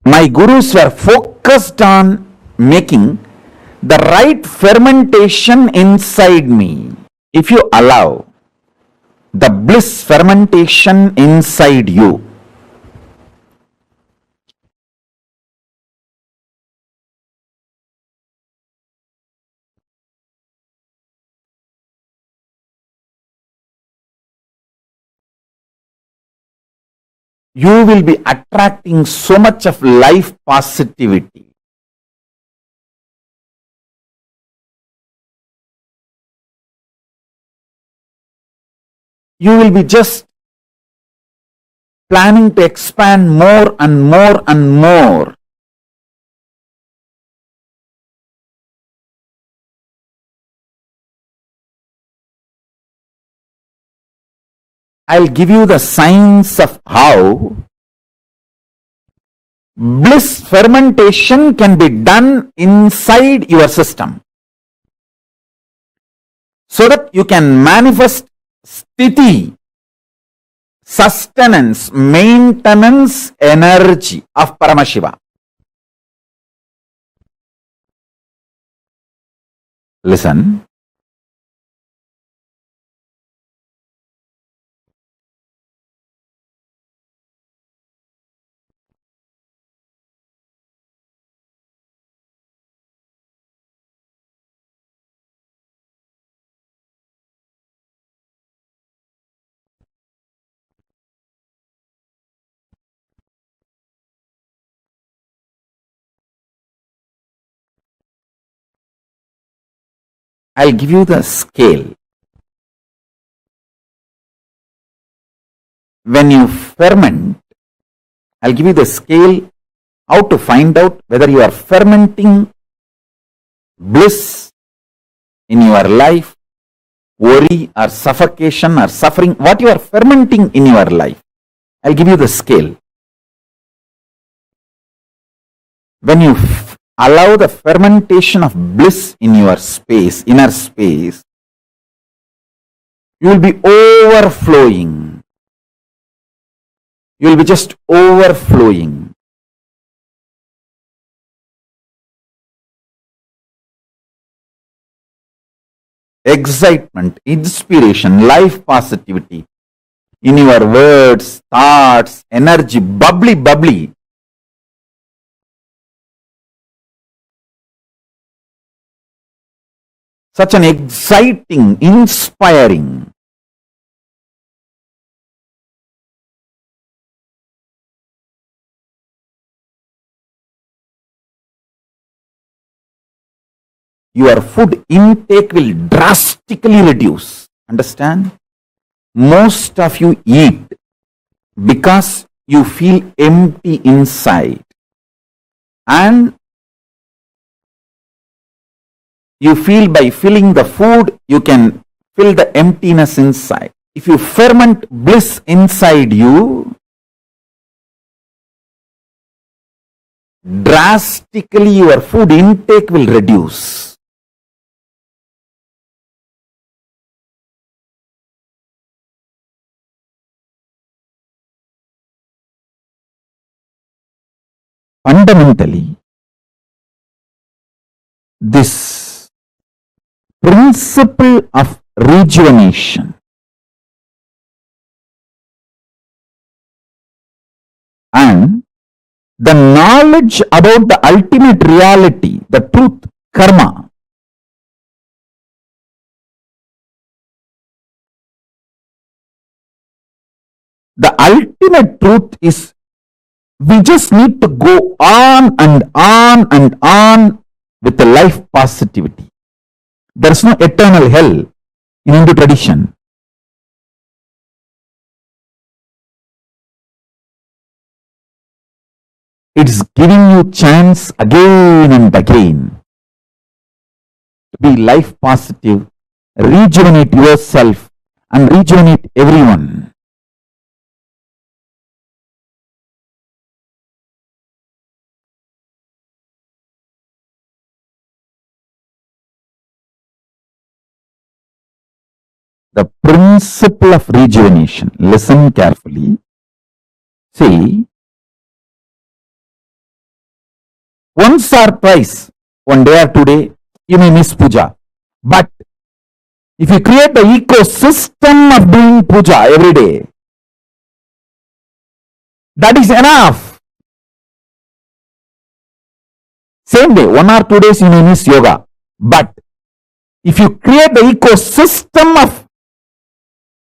My gurus were focused on making the right fermentation inside me. If you allow the bliss fermentation inside you, you will be attracting so much of life positivity. You will be just planning to expand more and more and more. I'll give you the signs of how bliss fermentation can be done inside your system, so that you can manifest sthiti, sustenance, maintenance energy of Paramashiva. Listen. I'll give you the scale. When you ferment, I'll give you the scale how to find out whether you are fermenting bliss in your life, worry or suffocation or suffering, what you are fermenting in your life. I'll give you the scale. When you allow the fermentation of bliss in your space, inner space, you will be overflowing. You will be just overflowing. Excitement, inspiration, life positivity in your words, thoughts, energy, bubbly, bubbly. Such an exciting, inspiring. Your food intake will drastically reduce. Understand? Most of you eat because you feel empty inside. And you feel by filling the food, you can fill the emptiness inside. If you ferment bliss inside you, drastically your food intake will reduce. Fundamentally, this principle of rejuvenation and the knowledge about the ultimate reality, the truth, karma, the ultimate truth is we just need to go on and on and on with the life positivity. There is no eternal hell in Hindu tradition. It's giving you chance again and again to be life positive, rejuvenate yourself and rejuvenate everyone. The principle of rejuvenation. Listen carefully. See, once or twice, one day or 2 days, you may miss puja. But if you create the ecosystem of doing puja every day, that is enough. Same day, 1 or 2 days you may miss yoga. But if you create the ecosystem of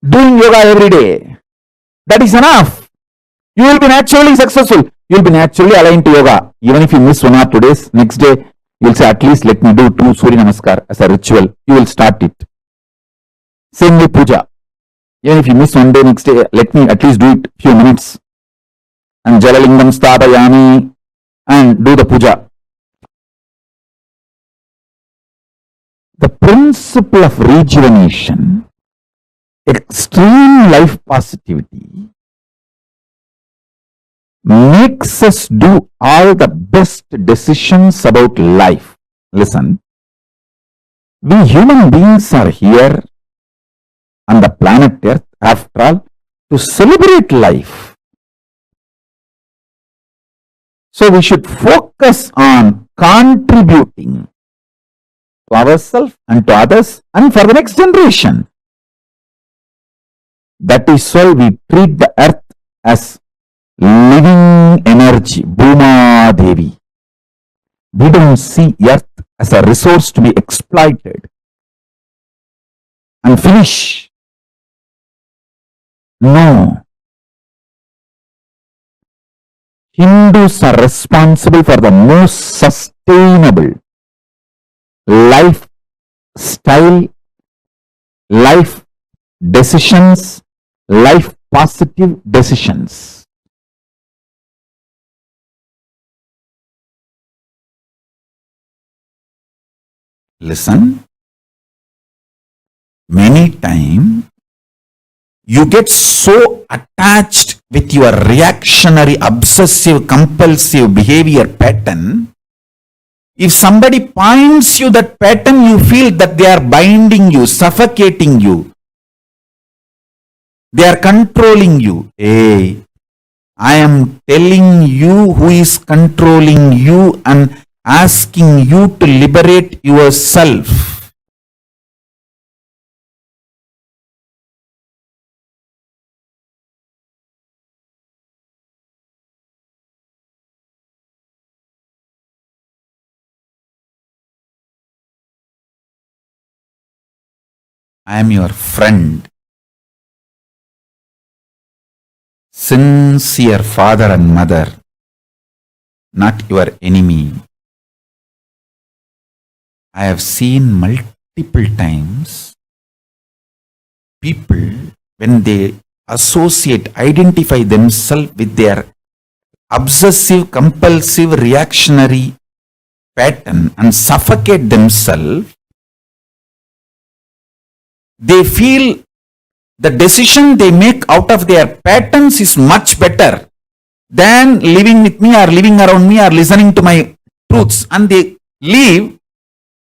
doing yoga every day, that is enough. You will be naturally successful. You will be naturally aligned to yoga. Even if you miss 1 or 2 days, next day you will say, at least let me do 2 Surya Namaskar as a ritual. You will start it. Same with puja. Even if you miss 1 day, next day, let me at least do it few minutes. And Jalalingam Sthabayami and do the puja. The principle of rejuvenation, extreme life positivity, makes us do all the best decisions about life. Listen, we human beings are here on the planet Earth, after all, to celebrate life. So we should focus on contributing to ourselves and to others and for the next generation. That is why we treat the earth as living energy, Bhuma Devi. We don't see earth as a resource to be exploited and finish. No. Hindus are responsible for the most sustainable lifestyle, life decisions, life positive decisions. Listen, many times you get so attached with your reactionary, obsessive, compulsive behavior pattern. If somebody points you that pattern, you feel that they are binding you, suffocating you. They are controlling you. Hey, I am telling you who is controlling you and asking you to liberate yourself. I am your friend, sincere father and mother, not your enemy. I have seen multiple times people, when they associate, identify themselves with their obsessive, compulsive, reactionary pattern and suffocate themselves, they feel the decision they make out of their patterns is much better than living with me or living around me or listening to my truths. And they leave.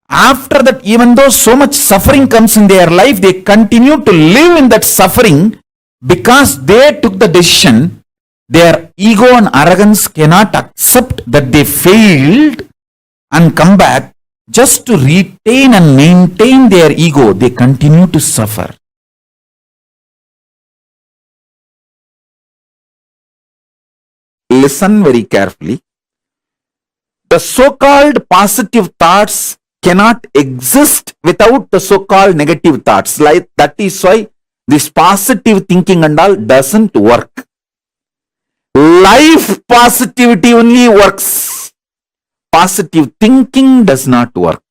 After that, even though so much suffering comes in their life, they continue to live in that suffering because they took the decision. Their ego and arrogance cannot accept that they failed and come back. Just to retain and maintain their ego, they continue to suffer. Listen very carefully. The so-called positive thoughts cannot exist without the so-called negative thoughts. Like that is why this positive thinking and all doesn't work. Life positivity only works. positive thinking does not work.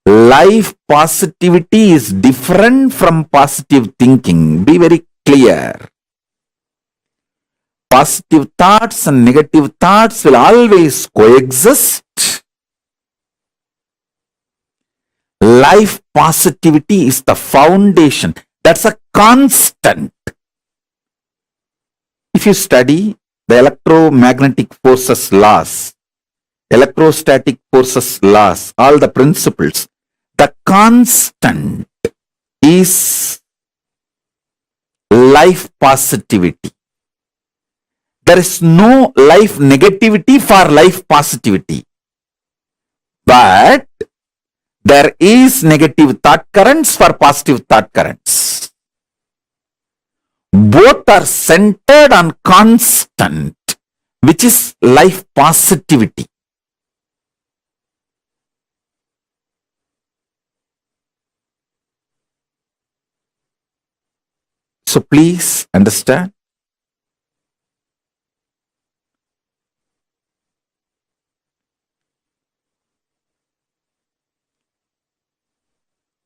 Life positivity is different from positive thinking. Be very clear. Positive thoughts and negative thoughts will always coexist. Life positivity is the foundation. That's a constant. If you study the electromagnetic forces laws, electrostatic forces laws, all the principles, the constant is life positivity. There is no life negativity for life positivity. But there is negative thought currents for positive thought currents. Both are centered on constant, which is life positivity. So please understand.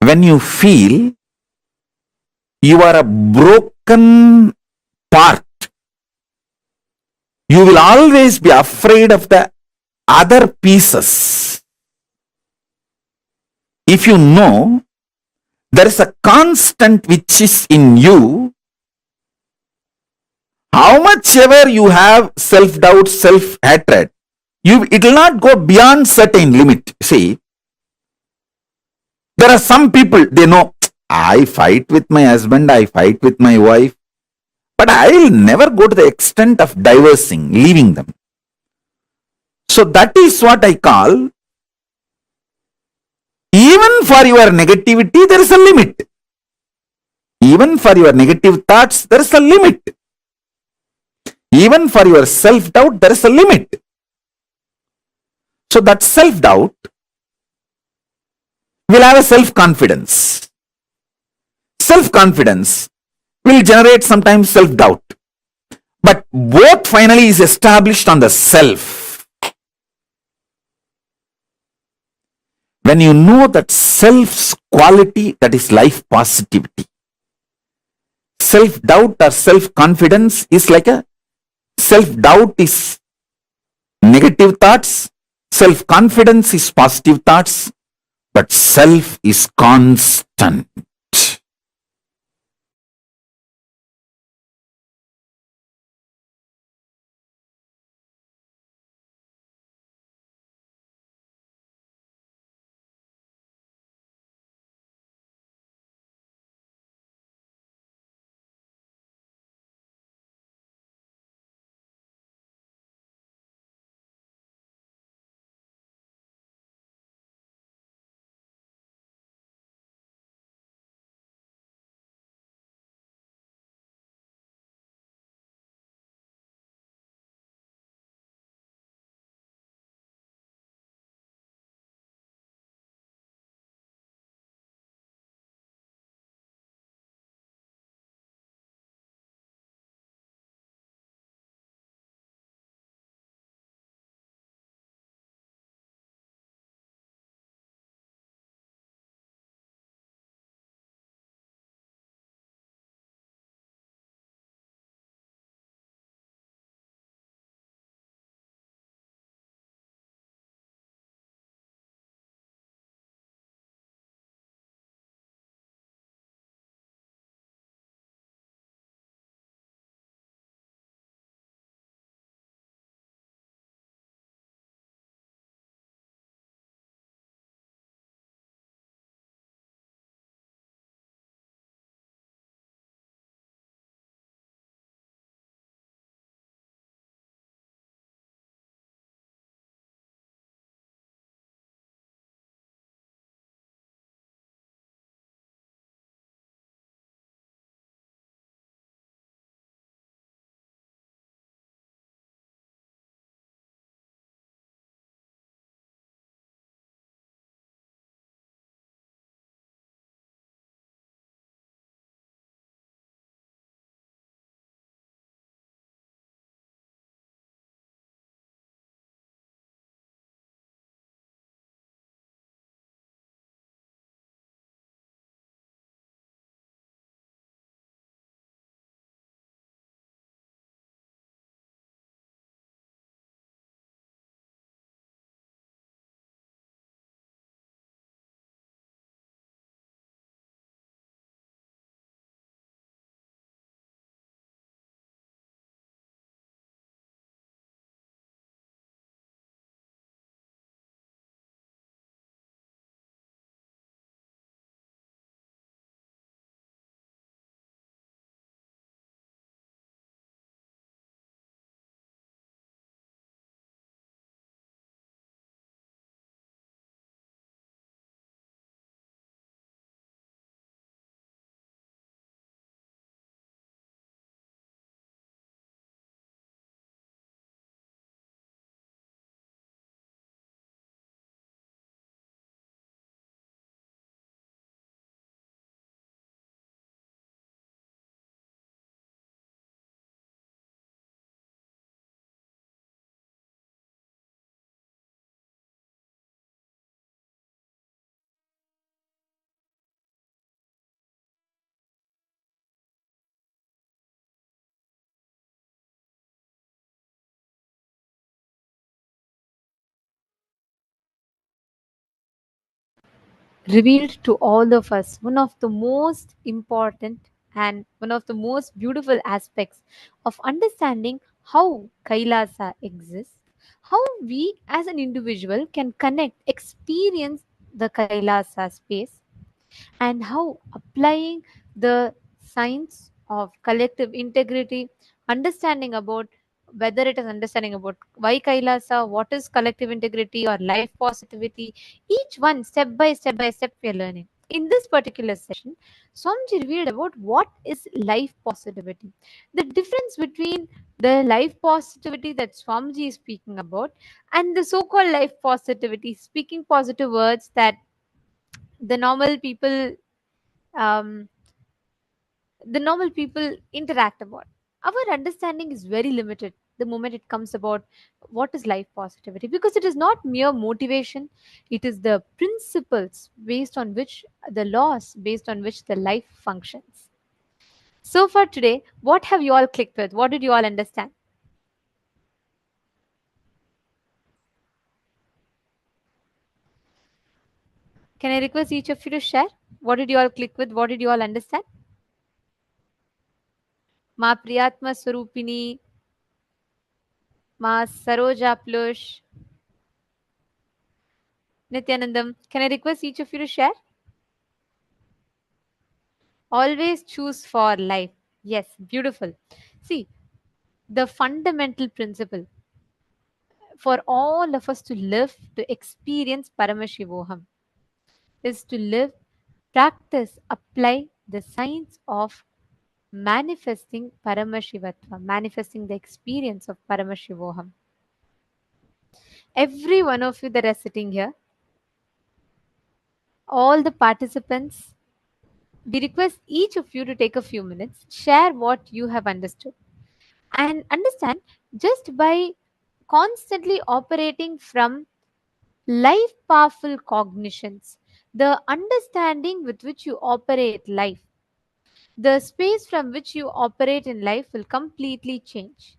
When you feel you are a broken part, you will always be afraid of the other pieces. If you know there is a constant which is in you, how much ever you have self-doubt, self-hatred, it will not go beyond certain limit. See, there are some people, they know, I fight with my husband, I fight with my wife, but I will never go to the extent of divorcing, leaving them. So that is what I call, even for your negativity, there is a limit. Even for your negative thoughts, there is a limit. Even for your self-doubt, there is a limit. So that self-doubt will have a self-confidence. Self-confidence will generate sometimes self-doubt. But both finally is established on the self. When you know that self's quality, that is life positivity. Self-doubt or self-confidence is like a self-doubt is negative thoughts, self-confidence is positive thoughts, but self is constant. revealed to all of us one of the most important and one of the most beautiful aspects of understanding how Kailasa exists, how we as an individual can connect, experience the Kailasa space, and how applying the science of collective integrity, understanding about whether it is understanding about why Kailasa, what is collective integrity or life positivity, each one step by step we are learning. In this particular session, Swamiji revealed about what is life positivity, the difference between the life positivity that Swamiji is speaking about and the so-called life positivity, speaking positive words that the normal people um, the normal people interact about. Our understanding is very limited the moment it comes about what is life positivity, because it is not mere motivation, it is the principles based on which, the laws based on which the life functions. So for today, what have you all clicked with? What did you all understand? Can I request each of you to share? What did you all click with? What did you all understand? Ma Priyatma Swarupini, Ma Saroja Plush, Nityanandam. Can I request each of you to share? Always choose for life. Yes, beautiful. See, the fundamental principle for all of us to live, to experience Paramashivoham, is to live, practice, apply the science of manifesting Paramashivatva, manifesting the experience of Paramashivoham. Every one of you that are sitting here, all the participants, we request each of you to take a few minutes, share what you have understood, and understand, just by constantly operating from life powerful cognitions, the understanding with which you operate life, the space from which you operate in life will completely change.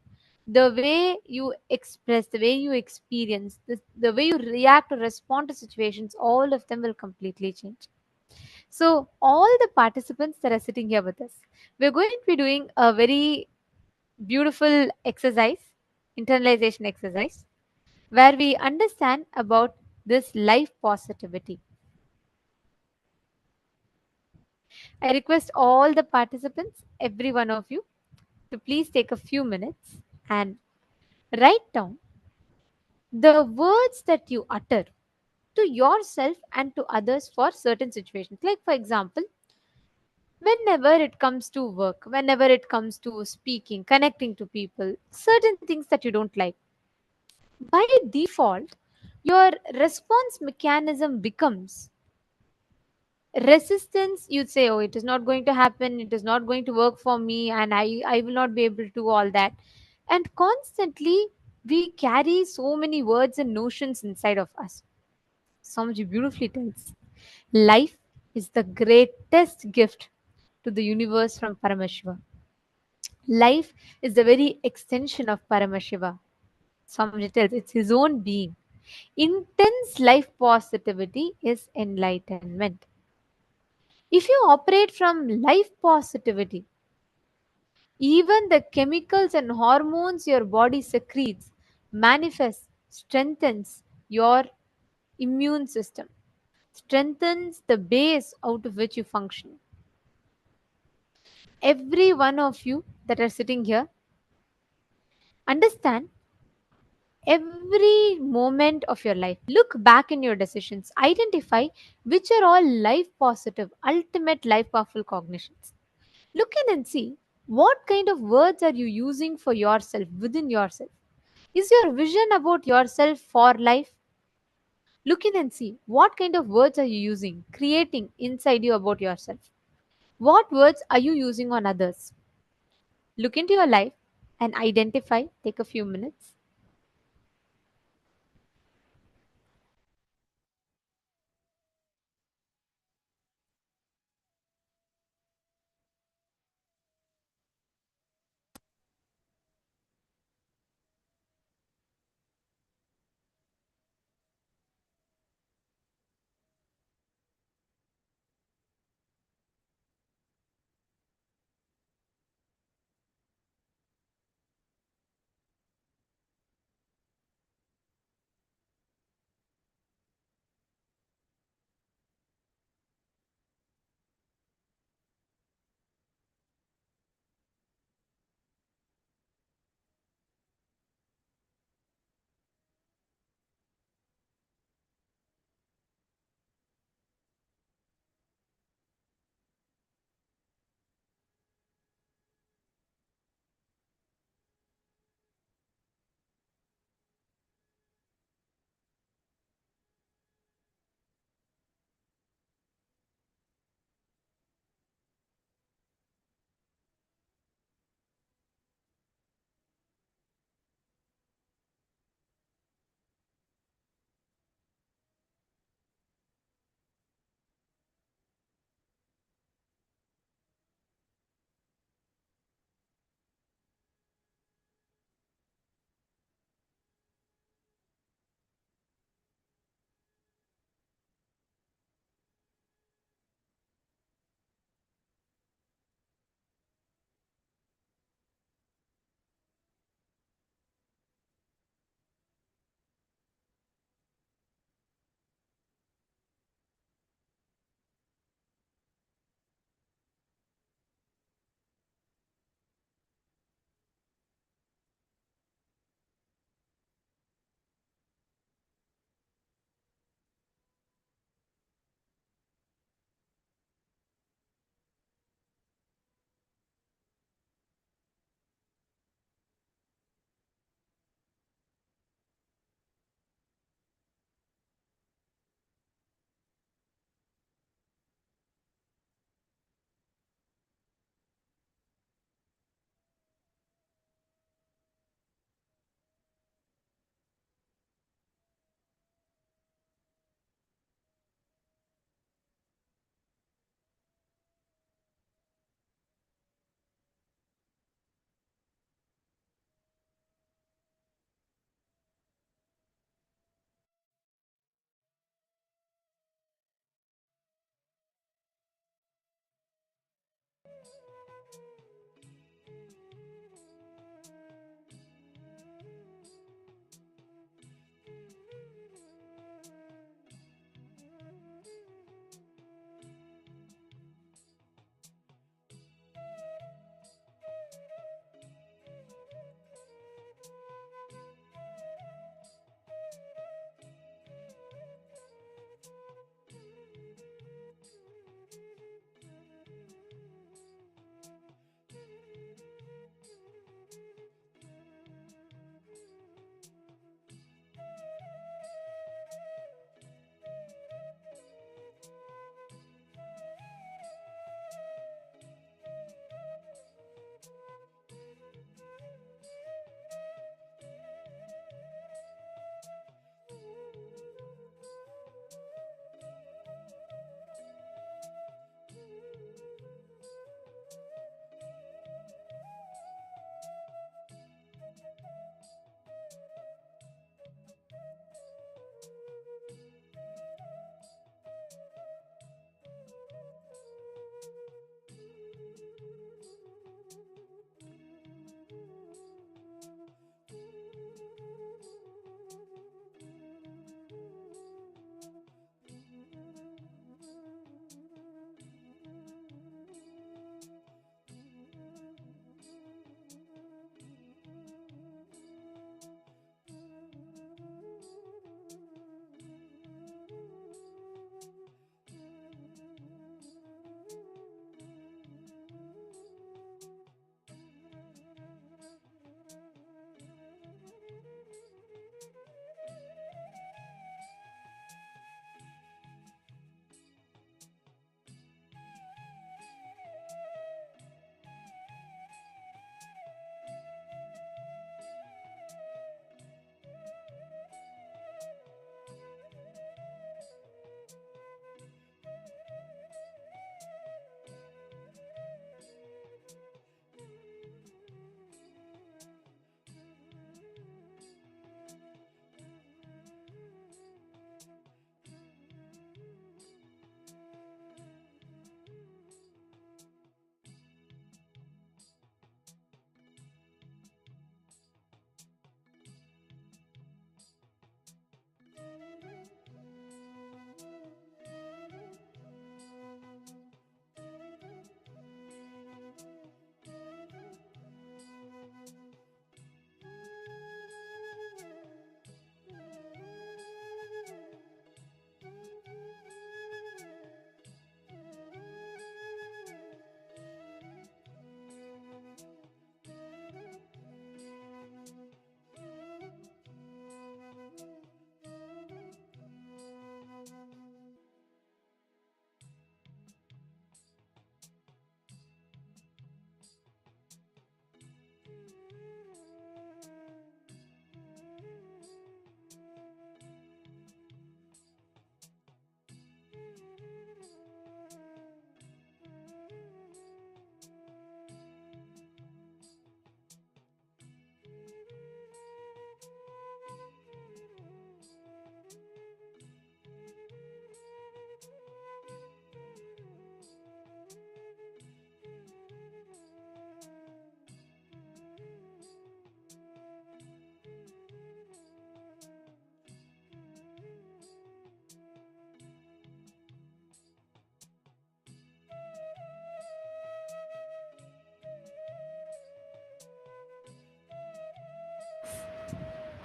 The way you express, the way you experience, the way you react or respond to situations, all of them will completely change. So, all the participants that are sitting here with us, we're going to be doing a very beautiful exercise, internalization exercise, where we understand about this life positivity. I request all the participants, every one of you, to please take a few minutes and write down the words that you utter to yourself and to others for certain situations. Like, for example, whenever it comes to work, whenever it comes to speaking, connecting to people, certain things that you don't like, by default, your response mechanism becomes resistance. You'd say, oh, it is not going to happen, it is not going to work for me, and I will not be able to do all that. And constantly we carry so many words and notions inside of us. Swamiji beautifully tells, life is the greatest gift to the universe from Paramashiva. Life is the very extension of Paramashiva. Swamiji tells it's his own being. Intense life positivity is enlightenment. If you operate from life positivity, even the chemicals and hormones your body secretes manifests, strengthens your immune system, strengthens the base out of which you function. Every one of you that are sitting here, understand, every moment of your life, look back in your decisions, identify which are all life positive, ultimate life powerful cognitions. Look in and see what kind of words are you using for yourself, within yourself. Is your vision about yourself for life? Look in and see what kind of words are you using, creating inside you about yourself. What words are you using on others? Look into your life and identify. Take a few minutes.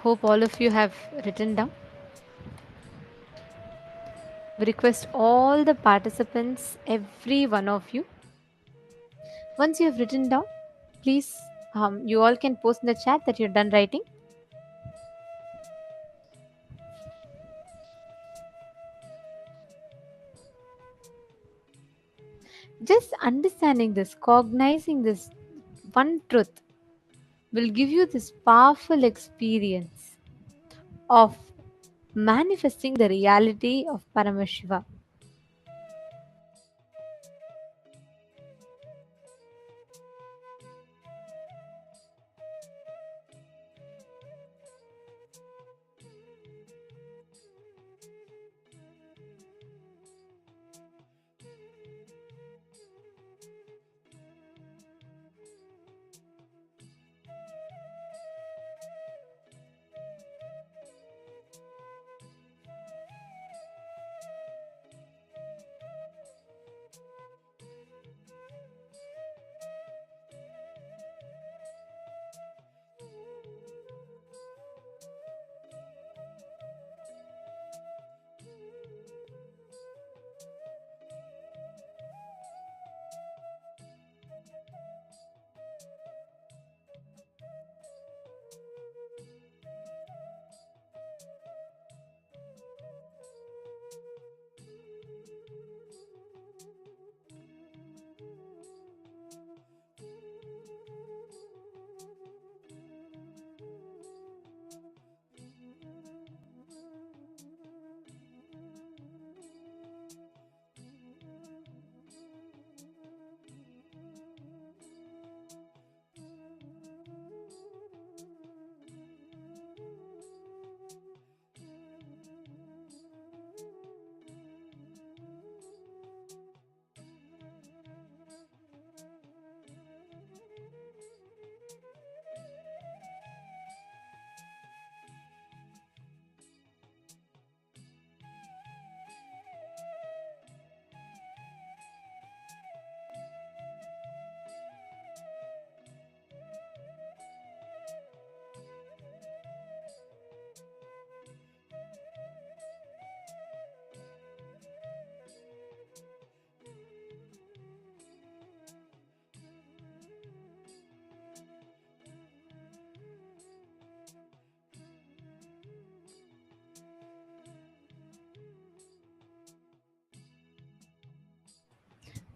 Hope all of you have written down. We request all the participants, every one of you, once you have written down, please, you all can post in the chat that you're done writing. Just understanding this, cognizing this one truth will give you this powerful experience of manifesting the reality of Paramashiva.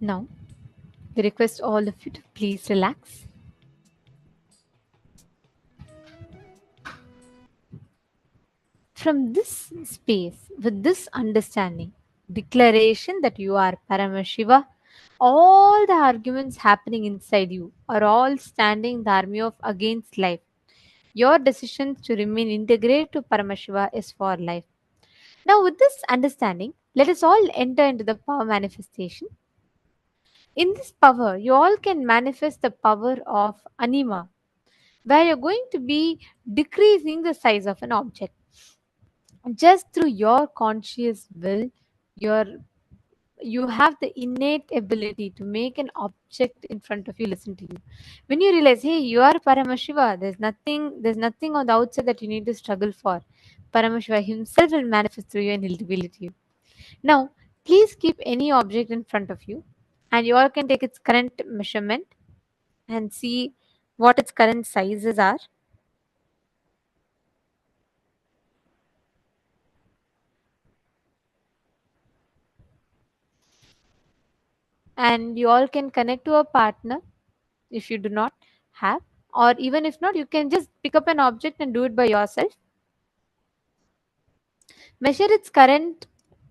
Now, we request all of you to please relax. From this space, with this understanding, declaration that you are Paramashiva, all the arguments happening inside you are all standing the army of against life. Your decision to remain integrated to Paramashiva is for life. Now, with this understanding, let us all enter into the power manifestation. In this power, you all can manifest the power of anima, where you're going to be decreasing the size of an object just through your conscious will. Your you have the innate ability to make an object in front of you listen to you. When you realize, hey, you are Paramashiva, there's nothing on the outside that you need to struggle for. Paramashiva himself will manifest through you and he'll reveal it to you. Now, please keep any object in front of you, and you all can take its current measurement and see what its current sizes are. And you all can connect to a partner if you do not have, or even if not, you can just pick up an object and do it by yourself. Measure its current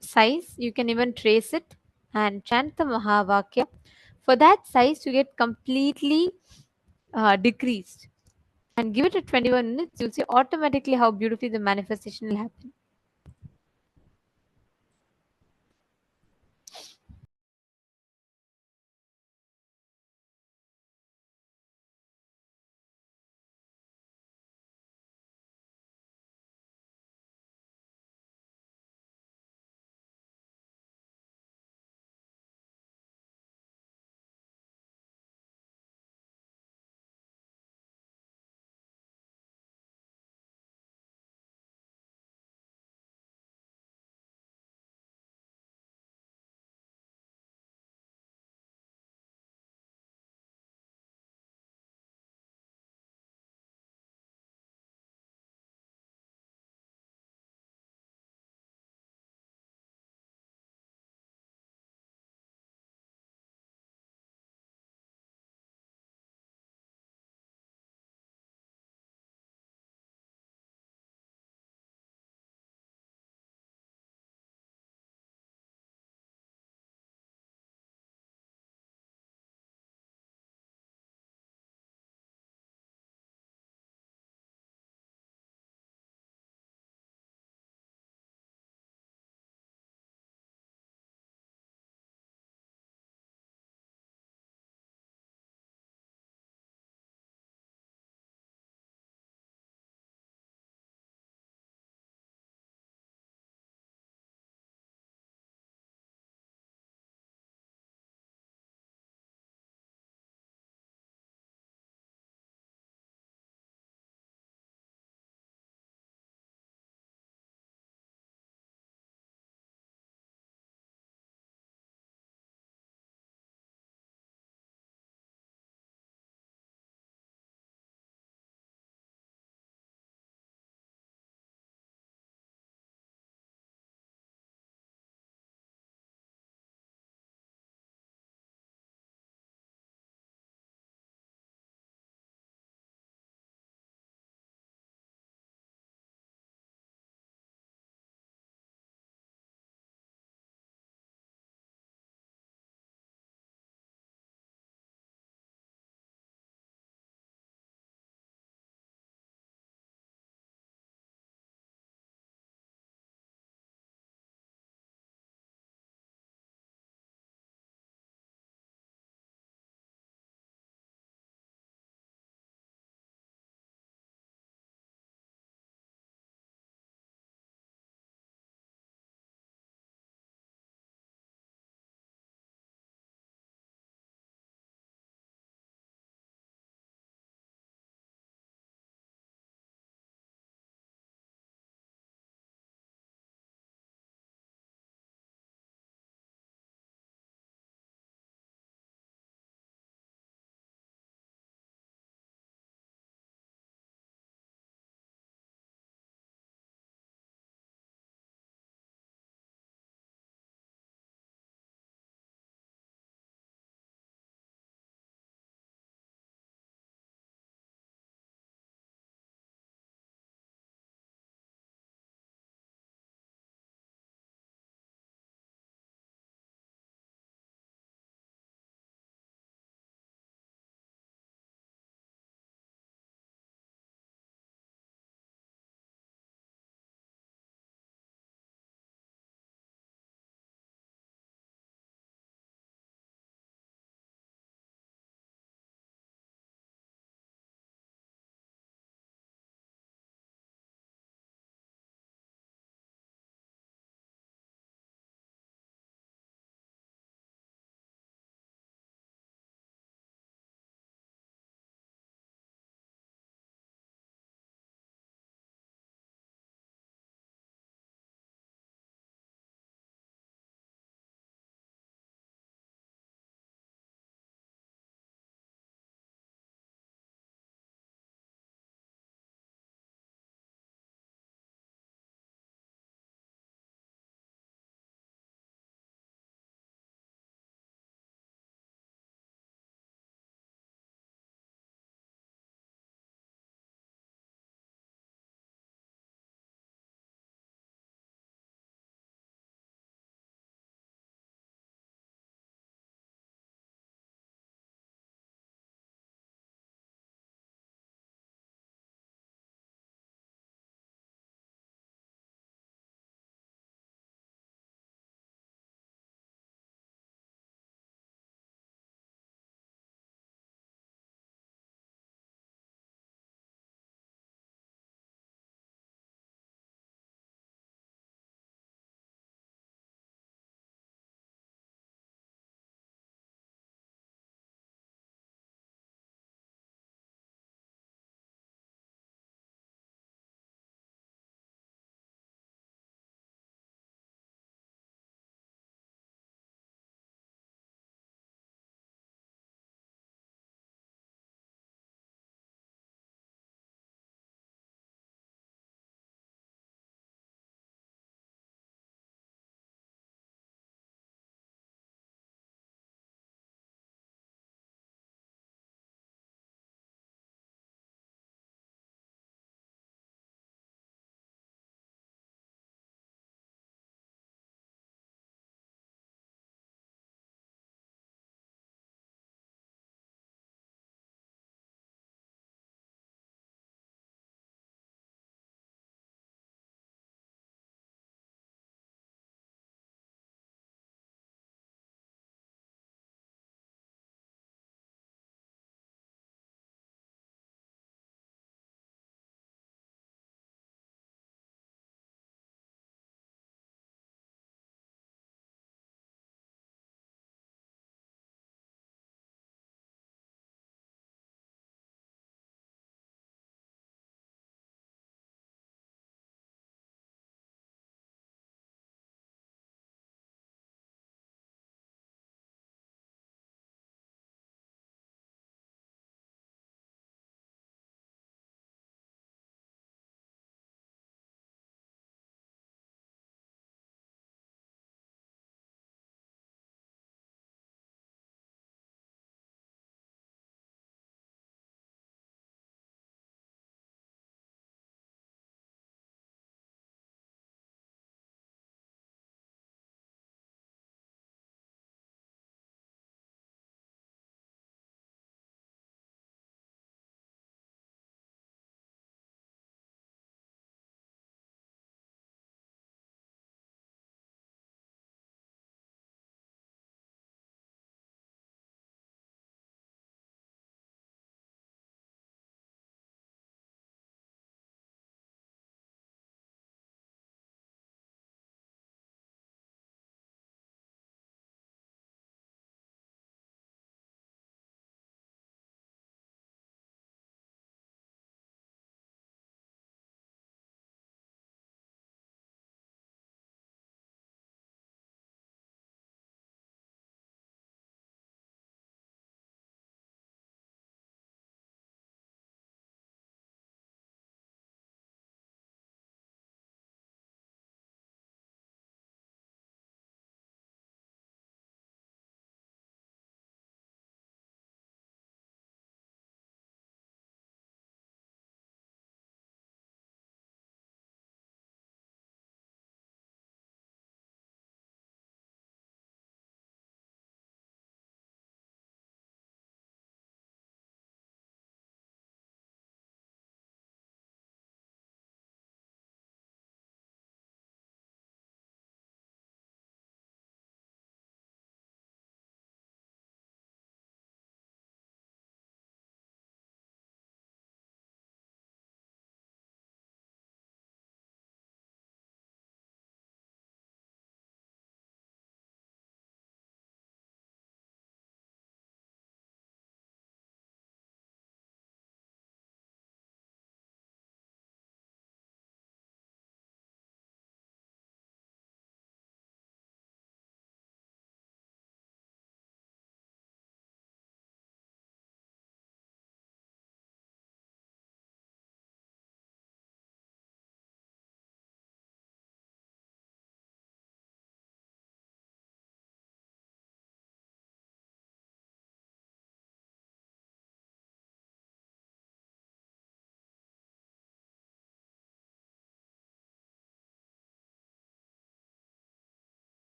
size. You can even trace it and chant the Mahavakya for that size to get completely decreased. And give it a 21 minutes, you'll see automatically how beautifully the manifestation will happen.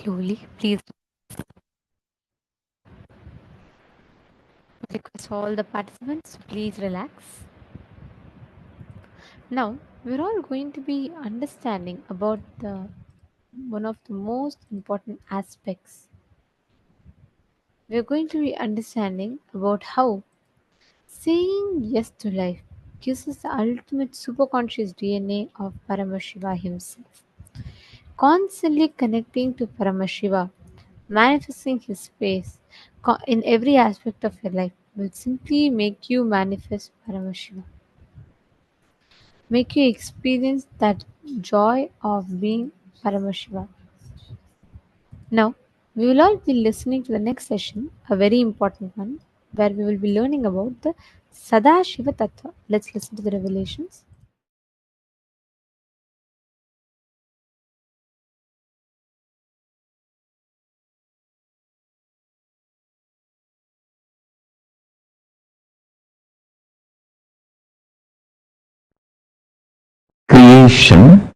slowly. Please request all the participants to please relax. Now, we're all going to be understanding about the one of the most important aspects. We're going to be understanding about how saying yes to life gives us the ultimate superconscious DNA of Paramashiva himself. Constantly connecting to Paramashiva, manifesting his face in every aspect of your life will simply make you manifest Paramashiva. Make you experience that joy of being Paramashiva. Now, we will all be listening to the next session, a very important one, where we will be learning about the Sadashiva Tattva. Let's listen to the revelations. Creation,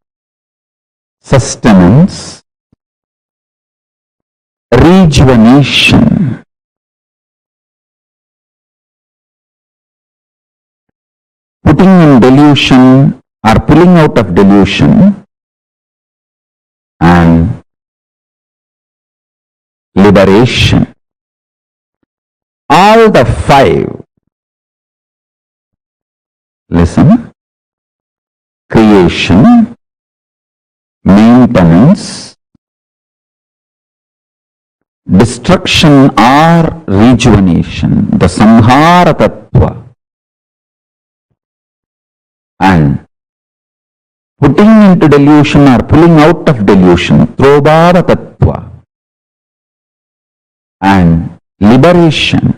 sustenance, rejuvenation, putting in delusion or pulling out of delusion, and liberation. All the five, listen, creation, maintenance, destruction or rejuvenation, the samhara tattva, and putting into delusion or pulling out of delusion, throbhava tattva, and liberation.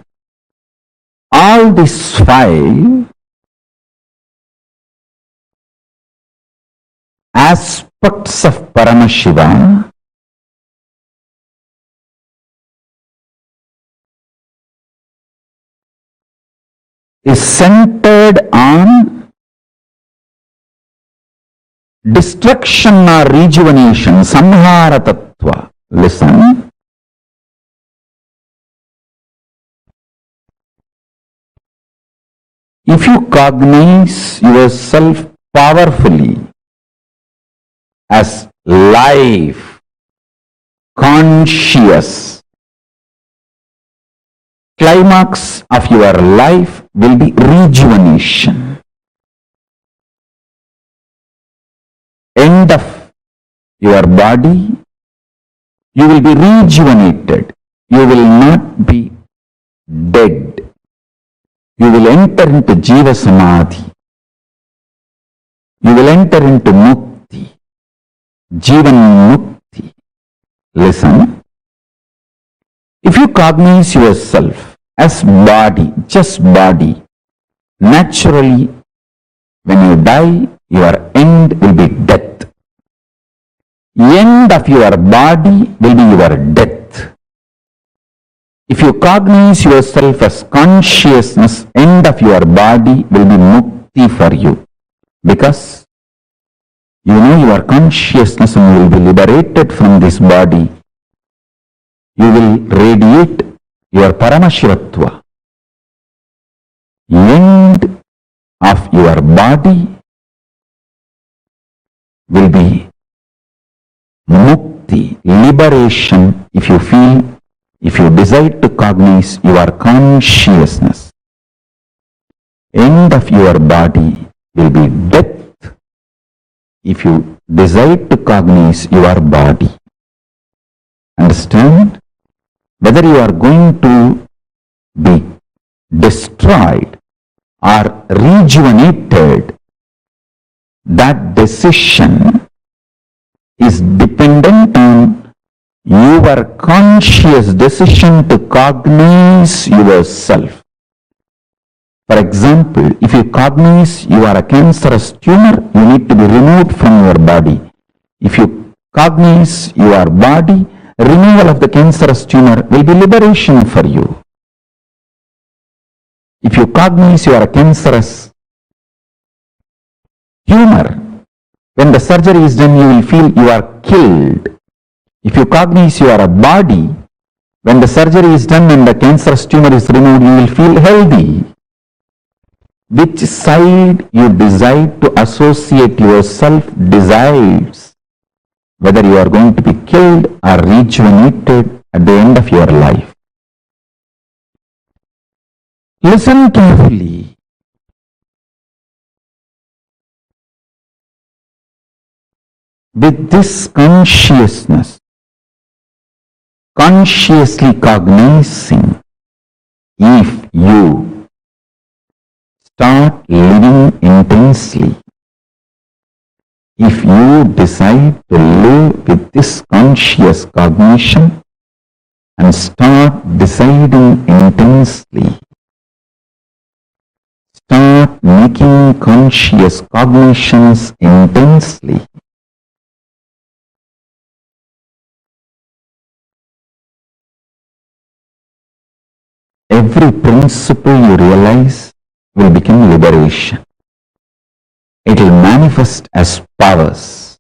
All these five aspects of Paramashiva is centered on destruction or rejuvenation, samhara tattva. Listen. If you cognize yourself powerfully as life, conscious, climax of your life will be rejuvenation. End of your body, you will be rejuvenated. You will not be dead. You will enter into Jiva Samadhi. You will enter into Mukti, Jivan Mukti. Listen, if you cognize yourself as body, just body, naturally, when you die, your end will be death. End of your body will be your death. If you cognize yourself as consciousness, end of your body will be mukti for you. Because you know your consciousness and you will be liberated from this body. You will radiate your Paramashivatva. End of your body will be mukti, liberation, if you feel, if you decide to cognize your consciousness. End of your body will be death if you decide to cognize your body. Understand? Whether you are going to be destroyed or rejuvenated, that decision is dependent on your conscious decision to cognize yourself. For example, if you cognize you are a cancerous tumor, you need to be removed from your body. If you cognize your body, removal of the cancerous tumor will be liberation for you. If you cognize you are a cancerous tumor, when the surgery is done, you will feel you are killed. If you cognize you are a body, when the surgery is done and the cancerous tumor is removed, you will feel healthy. Which side you decide to associate yourself decides whether you are going to be killed or rejuvenated at the end of your life. Listen carefully. With this consciousness, consciously cognizing, if you start living intensely, if you decide to live with this conscious cognition and start deciding intensely, start making conscious cognitions intensely, every principle you realize will become liberation. It will manifest as powers.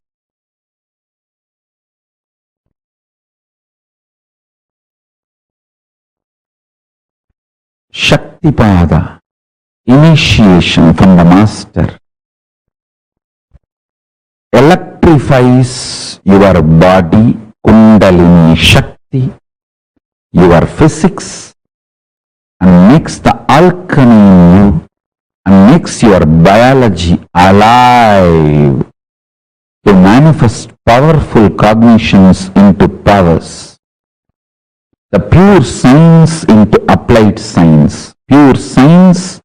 Shaktipada, initiation from the master, electrifies your body, Kundalini Shakti, your physics, and makes the alchemy in you and makes your biology alive to manifest powerful cognitions into powers. The pure science into applied science. Pure science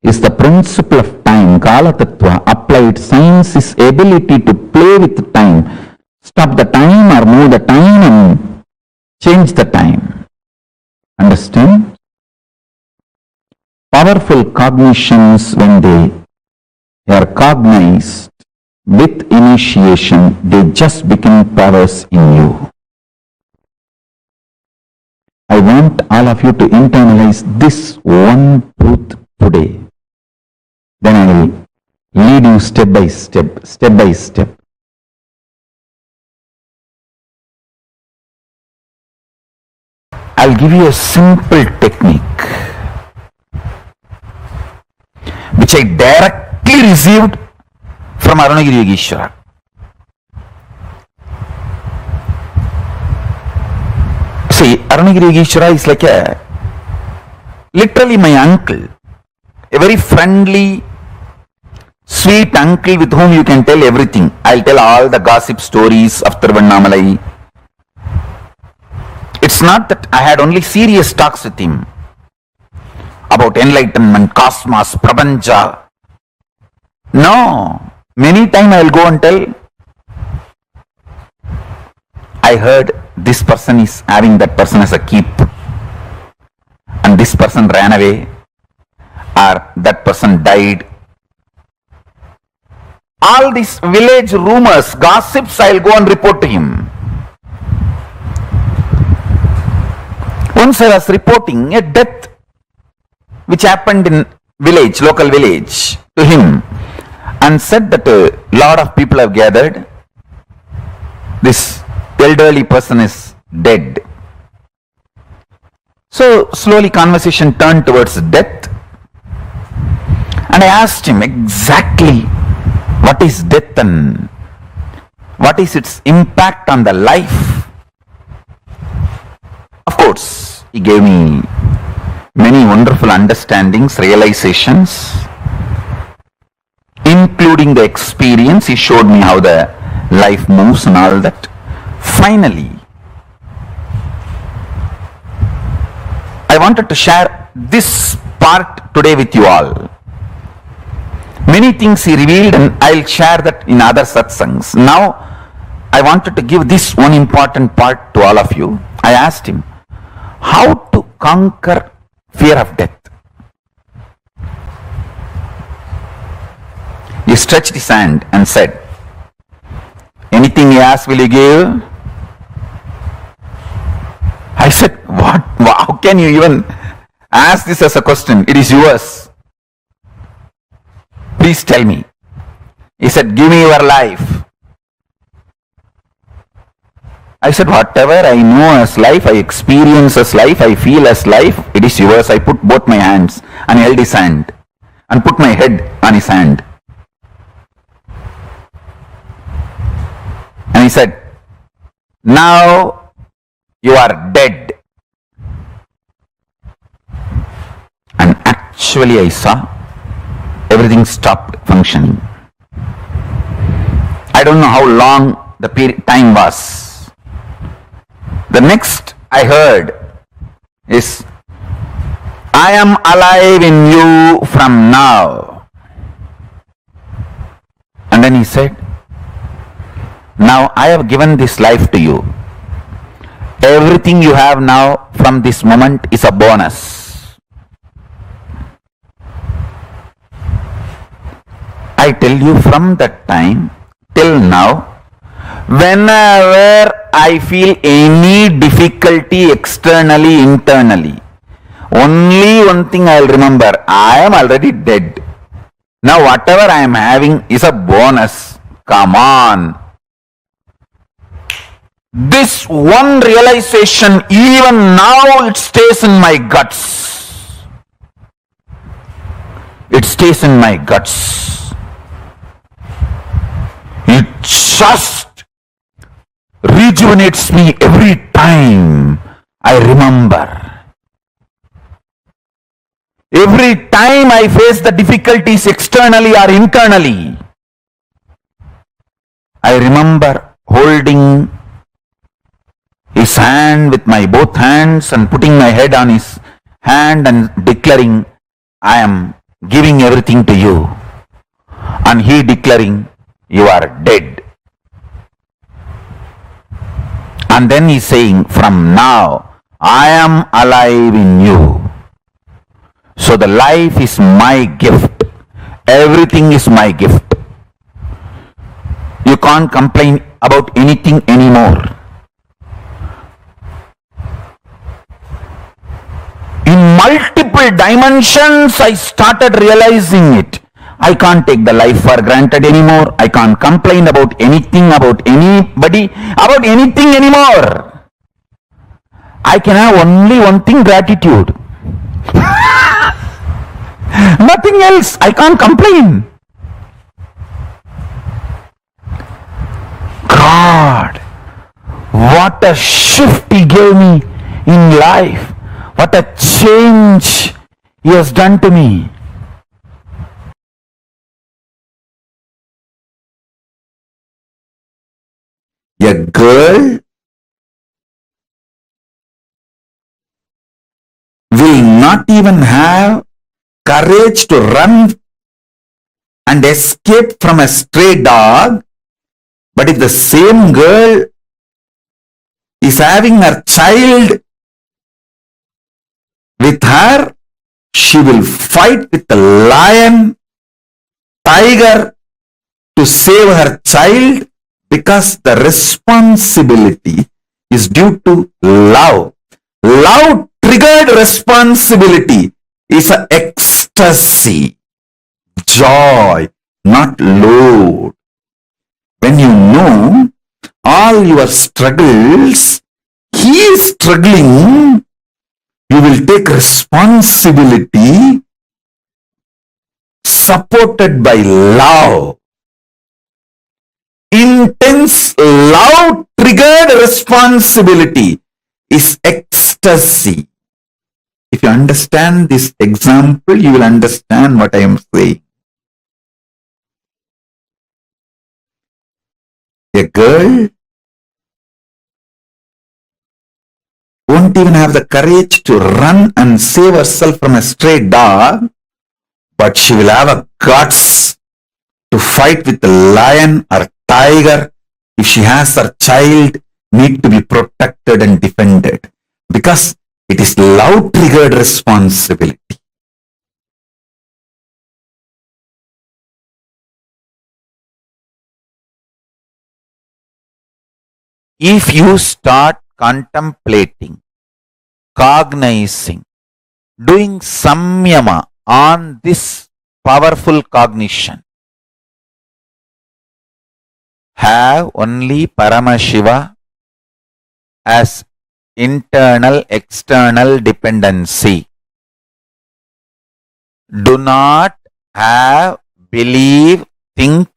is the principle of time, Kala Tattva. Applied science is ability to play with time, stop the time or move the time and change the time. Understand? Powerful cognitions, when they are cognized with initiation, they just become powers in you. I want all of you to internalize this one truth today. Then I will lead you step by step, step by step. I'll give you a simple technique which I directly received from Arunagiri Yogeshwara. See, Arunagiri Yogeshwara is like literally my uncle, a very friendly, sweet uncle with whom you can tell everything. I'll tell all the gossip stories of Tiruvannamalai. It's not that I had only serious talks with him about enlightenment, cosmos, prapancha. No, many times I will go and tell, I heard this person is having that person as a keep and this person ran away or that person died. All these village rumors, gossips, I will go and report to him. Once I was reporting a death which happened in village, local village, to him, and said that a lot of people have gathered. This elderly person is dead. So slowly conversation turned towards death, and I asked him exactly what is death and what is its impact on the life. Of course, he gave me many wonderful understandings, realizations, including the experience. He showed me how the life moves and all that. Finally, I wanted to share this part today with you all. Many things he revealed and I'll share that in other satsangs. Now, I wanted to give this one important part to all of you. I asked him, how to conquer fear of death? He stretched his hand and said, anything you ask, will you give? I said, what? How can you even ask this as a question? It is yours. Please tell me. He said, give me your life. I said, whatever I know as life, I experience as life, I feel as life, it is yours. I put both my hands and held his hand and put my head on his hand. And he said, now you are dead. And actually I saw everything stopped functioning. I don't know how long the time was. The next I heard is, I am alive in you from now. And then he said, now I have given this life to you. Everything you have now from this moment is a bonus. I tell you, from that time till now, whenever I feel any difficulty externally, internally, only one thing I will remember, I am already dead. Now whatever I am having is a bonus. Come on. This one realization, even now it stays in my guts. It stays in my guts. It just rejuvenates me every time I remember. Every time I face the difficulties externally or internally, I remember holding his hand with my both hands and putting my head on his hand and declaring, I am giving everything to you. And he declaring, you are dead. And then he's saying, from now, I am alive in you. So the life is my gift. Everything is my gift. You can't complain about anything anymore. In multiple dimensions, I started realizing it. I can't take the life for granted anymore. I can't complain about anything, about anybody, about anything anymore. I can have only one thing, gratitude. Nothing else. I can't complain. God, what a shift He gave me in life. What a change He has done to me. A girl will not even have courage to run and escape from a stray dog, but if the same girl is having her child with her, she will fight with the lion, tiger to save her child, because the responsibility is due to love. Love triggered responsibility is an ecstasy, joy, not load. When you know all your struggles, He is struggling, you will take responsibility supported by love. Intense love triggered responsibility is ecstasy. If you understand this example, you will understand what I am saying. A girl won't even have the courage to run and save herself from a stray dog, but she will have a guts to fight with the lion or tiger if she has her child need to be protected and defended, because it is love triggered responsibility. If you start contemplating, cognizing, doing samyama on this powerful cognition, have only Paramashiva as internal external dependency. Do not have, believe, think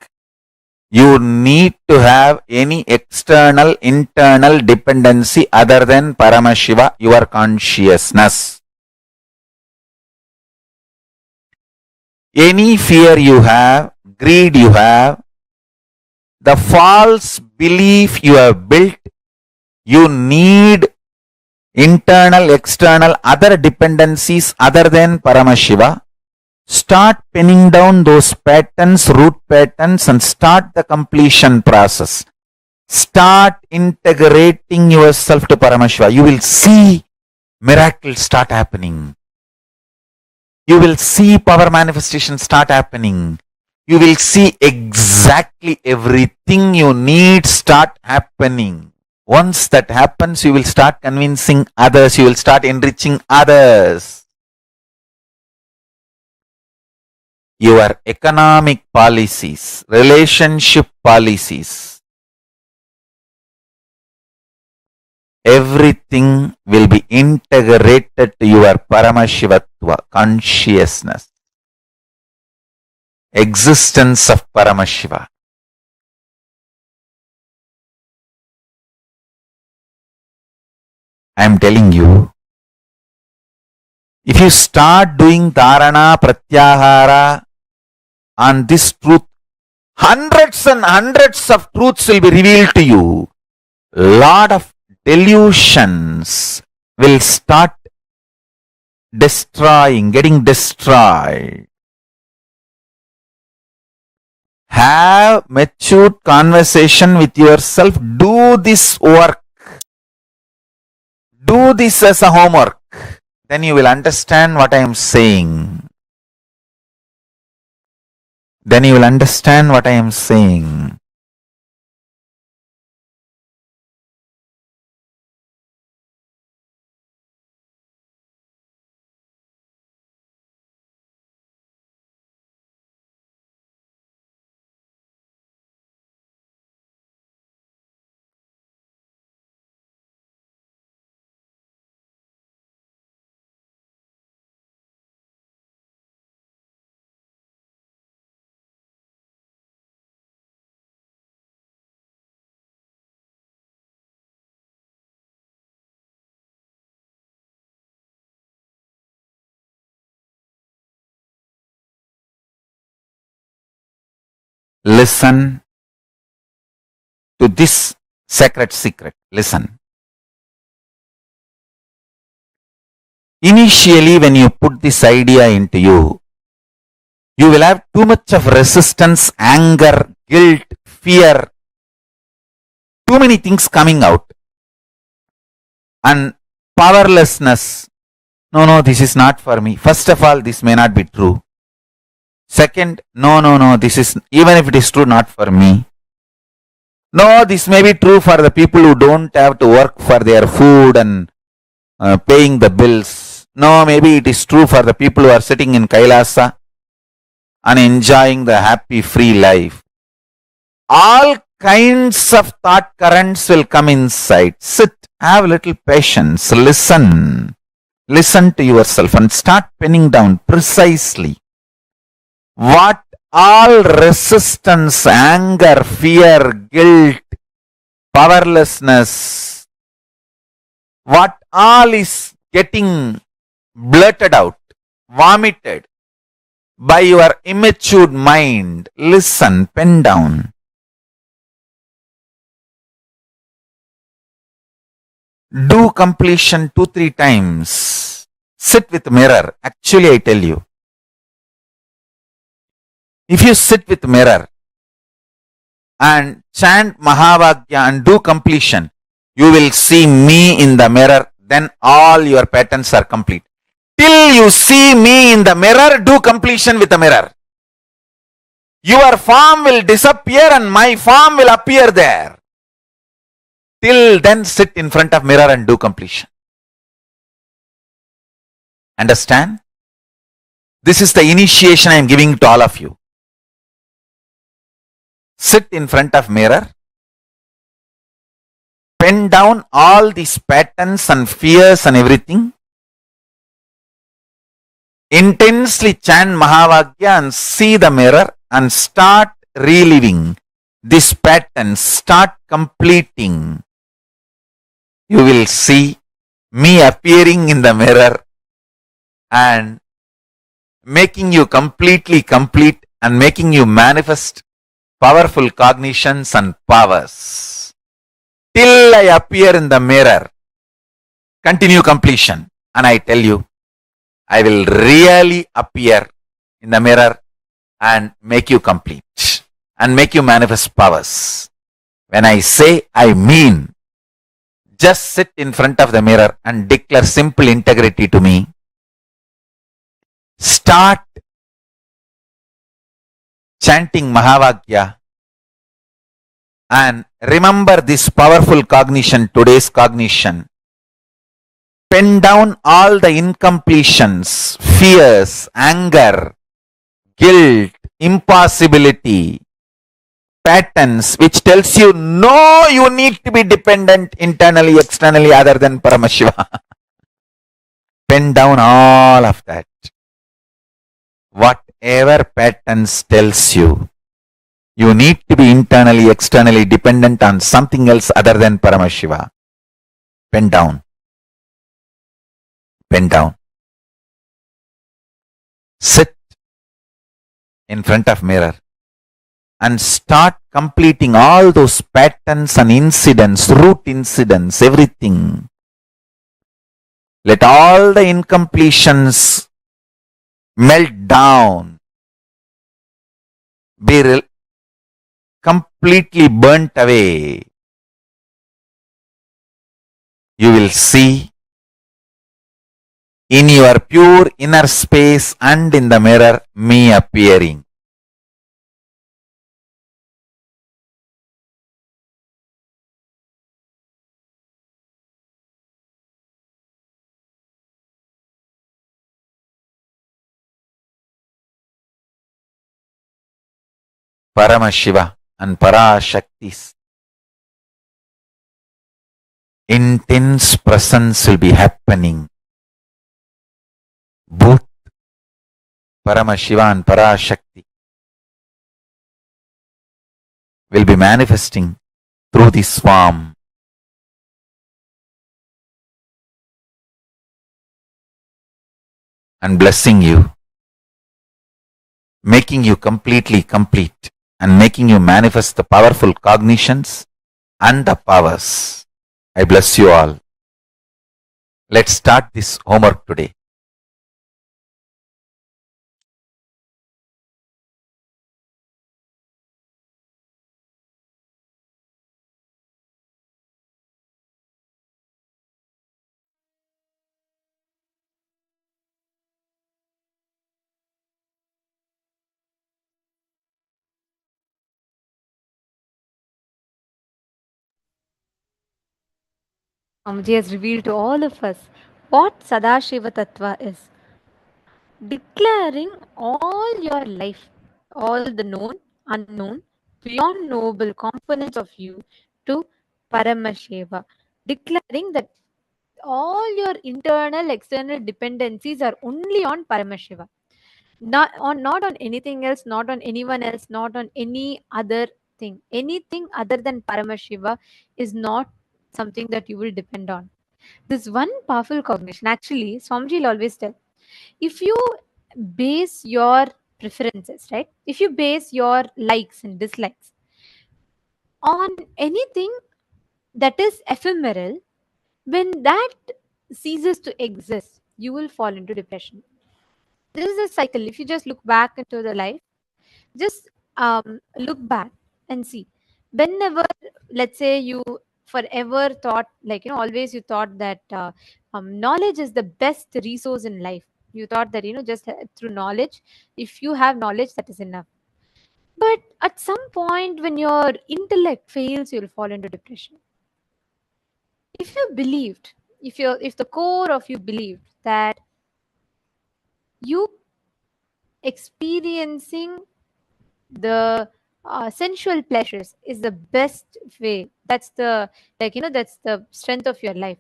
you need to have any external internal dependency other than Paramashiva, your consciousness. Any fear you have, greed you have, the false belief you have built, you need internal, external, other dependencies other than Paramashiva. Start penning down those patterns, root patterns, and start the completion process. Start integrating yourself to Paramashiva. You will see miracles start happening. You will see power manifestation start happening. You will see exactly everything you need start happening. Once that happens, you will start convincing others. You will start enriching others. Your economic policies, relationship policies, everything will be integrated to your Paramashivatva, consciousness, existence of Paramashiva. I am telling you, if you start doing Dharana, Pratyahara on this truth, hundreds and hundreds of truths will be revealed to you. Lot of delusions will start getting destroyed. Have matured conversation with yourself. Do this work. Do this as a homework. Then you will understand what I am saying. Then you will understand what I am saying. Listen to this sacred secret. Listen. Initially, when you put this idea into you, you will have too much of resistance, anger, guilt, fear, too many things coming out. And powerlessness. No, this is not for me. First of all, this may not be true. Second, no, this is, even if it is true, not for me. No, this may be true for the people who don't have to work for their food and paying the bills. No, maybe it is true for the people who are sitting in Kailasa and enjoying the happy, free life. All kinds of thought currents will come inside. Sit, have a little patience, listen. Listen to yourself and start penning down precisely what all resistance, anger, fear, guilt, powerlessness, what all is getting blurted out, vomited by your immature mind. Listen, pen down. Do completion 2-3 times. Sit with mirror. Actually, I tell you, if you sit with mirror and chant Mahavagya and do completion, you will see me in the mirror. Then all your patterns are complete. Till you see me in the mirror, do completion with the mirror. Your form will disappear and my form will appear there. Till then, sit in front of mirror and do completion. Understand? This is the initiation I am giving to all of you. Sit in front of mirror. pen down all these patterns and fears and everything. Intensely chant Mahavagya and see the mirror and start reliving this pattern, start completing. You will see me appearing in the mirror and making you completely complete and making you manifest powerful cognitions and powers. Till I appear in the mirror, continue completion. And I tell you, I will really appear in the mirror and make you complete and make you manifest powers. When I say, I mean, just sit in front of the mirror and declare simple integrity to me. Start chanting Mahavagya and remember this powerful cognition, today's cognition. Pen down all the incompletions, fears, anger, guilt, impossibility, patterns which tells you no, you need to be dependent internally, externally other than Paramashiva. Pen down all of that. Whatever patterns tells you, you need to be internally, externally dependent on something else other than Paramashiva. Pen down. Pen down. Sit in front of mirror and start completing all those patterns and incidents, root incidents, everything. Let all the incompletions melt down, be completely burnt away. You will see in your pure inner space and in the mirror me appearing. Paramashiva and Parashakti's intense presence will be happening. Both Paramashiva and Parashakti will be manifesting through this form. And blessing you, making you completely complete and making you manifest the powerful cognitions and the powers. I bless you all. Let's start this homework today. Swamiji has revealed to all of us what Sadashiva Tattva is. Declaring all your life, all the known, unknown, beyond noble components of you to Paramashiva. Declaring that all your internal, external dependencies are only on Paramashiva. Not on anything else, not on anyone else, not on any other thing. Anything other than Paramashiva is not something that you will depend on. This one powerful cognition, actually, Swamiji will always tell, if you base your preferences, right? If you base your likes and dislikes on anything that is ephemeral, when that ceases to exist, you will fall into depression. This is a cycle. If you just look back into the life, just look back and see. Whenever, let's say, you forever thought, like, always you thought that knowledge is the best resource in life. You thought that, just through knowledge, if you have knowledge, that is enough. But at some point, when your intellect fails, you'll fall into depression. If you believed, if the core of you believed that you experiencing the sensual pleasures is the best way. That's the, that's the strength of your life.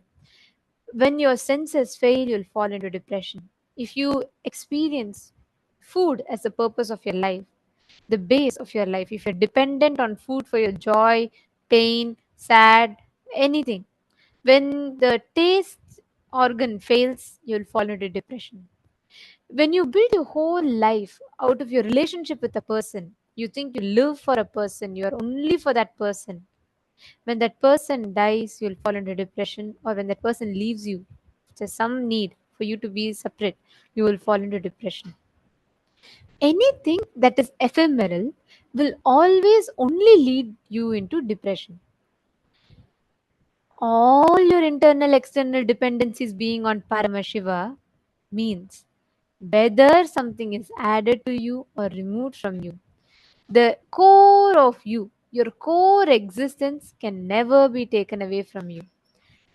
When your senses fail, you'll fall into depression. If you experience food as the purpose of your life, the base of your life, if you're dependent on food for your joy, pain, sad, anything, when the taste organ fails, you'll fall into depression. When you build your whole life out of your relationship with a person, you think you live for a person, you are only for that person. When that person dies, you'll fall into depression, or when that person leaves you, there's some need for you to be separate, you will fall into depression. Anything that is ephemeral will always only lead you into depression. All your internal external dependencies being on Paramashiva means whether something is added to you or removed from you, the core of you, your core existence can never be taken away from you.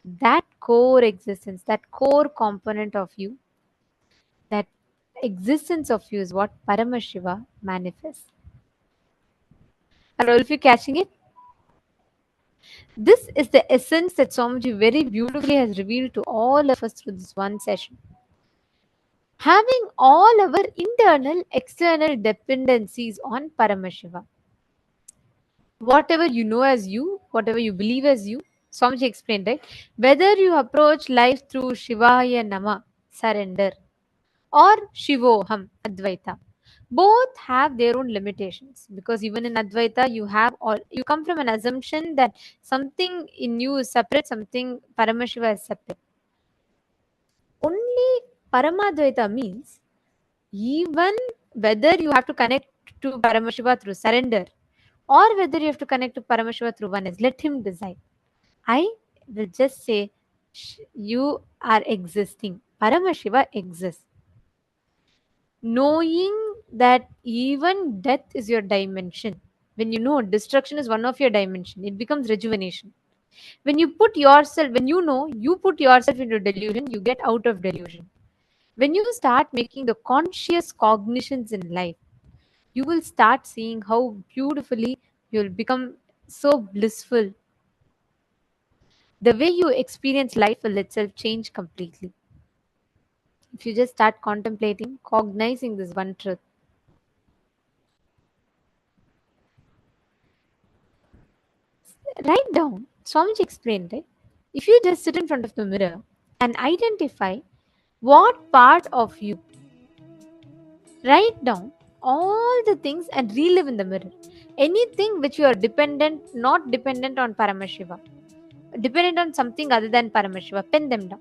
That core existence, that core component of you, that existence of you is what Paramashiva manifests. Are all of you catching it? This is the essence that Swamiji very beautifully has revealed to all of us through this one session. Having all our internal, external dependencies on Paramashiva. Whatever you know as you, whatever you believe as you, Swamiji explained, right? Whether you approach life through Shivaya Nama, surrender, or Shivoham, Advaita, both have their own limitations, because even in Advaita you have all, you come from an assumption that something in you is separate, something Paramashiva is separate. Only Paramadvaita means even whether you have to connect to Paramashiva through surrender or whether you have to connect to Paramashiva through oneness, let him decide. I will just say you are existing. Paramashiva exists. Knowing that even death is your dimension. When you know destruction is one of your dimension, it becomes rejuvenation. When you put yourself, when you know you put yourself into delusion, you get out of delusion. When you start making the conscious cognitions in life, you will start seeing how beautifully you'll become so blissful. The way you experience life will itself change completely. If you just start contemplating, cognizing this one truth. Write down. Swamiji explained, right? If you just sit in front of the mirror and identify what part of you, write down all the things and relive in the mirror. Anything which you are dependent, not dependent on Paramashiva, dependent on something other than Paramashiva, pen them down.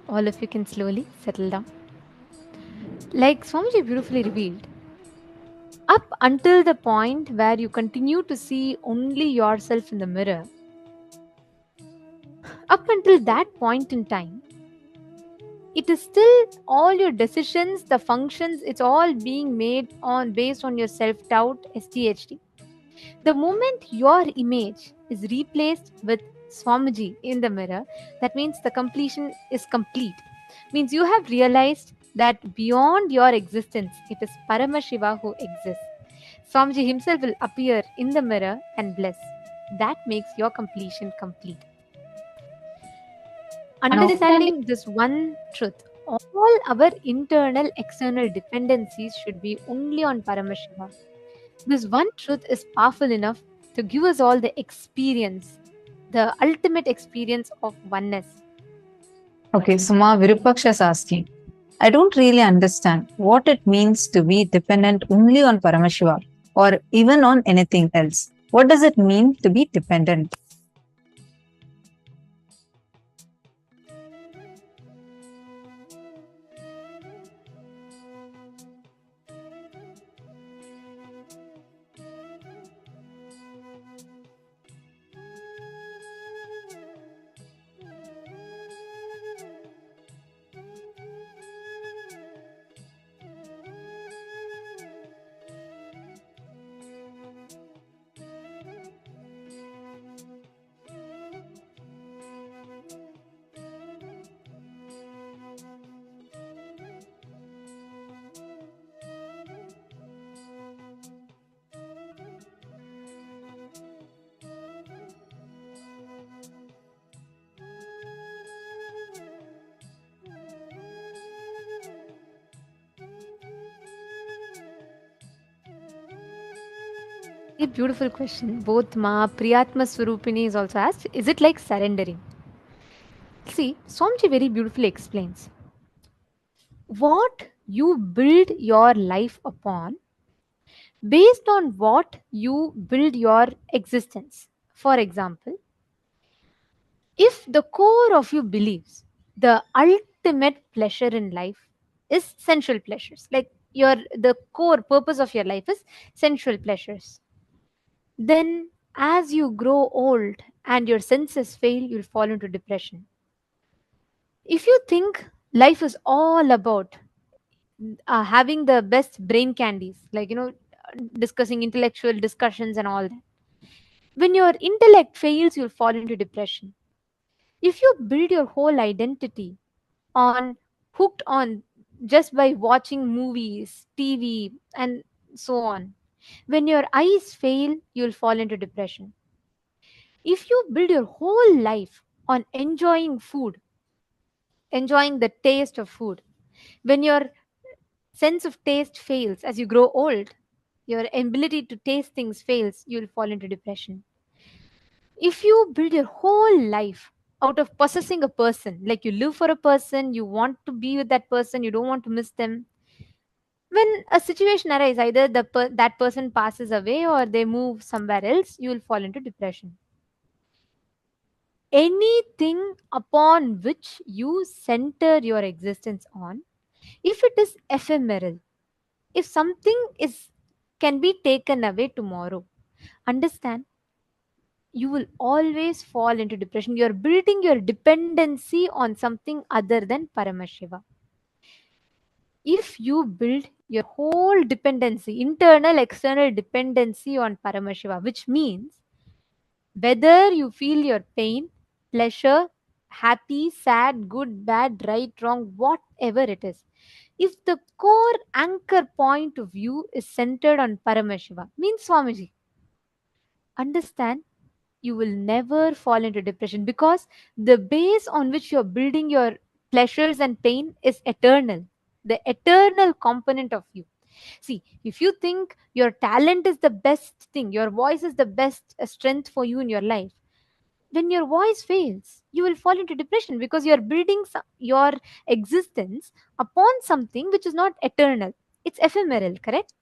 All of you can slowly settle down. Like Swamiji beautifully revealed, up until the point where you continue to see only yourself in the mirror, up until that point in time, it is still all your decisions, the functions, it's all being made on based on your self-doubt, SDHD. The moment your image is replaced with Swamiji in the mirror, that means the completion is complete. Means you have realized that beyond your existence, it is Paramashiva who exists. Swamiji himself will appear in the mirror and bless. That makes your completion complete. Understanding this one truth, all our internal external dependencies should be only on Paramashiva. This one truth is powerful enough to give us all the experience, the ultimate experience of oneness. Okay, so Ma Virupaksha is asking, I don't really understand what it means to be dependent only on Paramashiva or even on anything else. What does it mean to be dependent? A beautiful question. Both Ma Priyatma Swarupini is also asked, is it like surrendering? See, Swamiji very beautifully explains. What you build your life upon, based on what you build your existence. For example, if the core of you believes the ultimate pleasure in life is sensual pleasures, like the core purpose of your life is sensual pleasures, then as you grow old and your senses fail, you'll fall into depression. If you think life is all about having the best brain candies, like discussing intellectual discussions and all that, when your intellect fails, you'll fall into depression. If you build your whole identity on hooked on just by watching movies, TV, and so on, when your eyes fail, you'll fall into depression. If you build your whole life on enjoying food, enjoying the taste of food, when your sense of taste fails as you grow old, your ability to taste things fails, you'll fall into depression. If you build your whole life out of possessing a person, like you live for a person, you want to be with that person, you don't want to miss them, when a situation arises, either that person passes away or they move somewhere else, you will fall into depression. Anything upon which you center your existence on, if it is ephemeral, if something is can be taken away tomorrow, understand, you will always fall into depression. You're building your dependency on something other than Paramashiva. If you build your whole dependency, internal, external dependency on Paramashiva, which means whether you feel your pain, pleasure, happy, sad, good, bad, right, wrong, whatever it is, if the core anchor point of view is centered on Paramashiva, means Swamiji, understand, you will never fall into depression because the base on which you're building your pleasures and pain is eternal, the eternal component of you. See, if you think your talent is the best thing, your voice is the best strength for you in your life, when your voice fails, you will fall into depression because you're building your existence upon something which is not eternal, it's ephemeral, correct?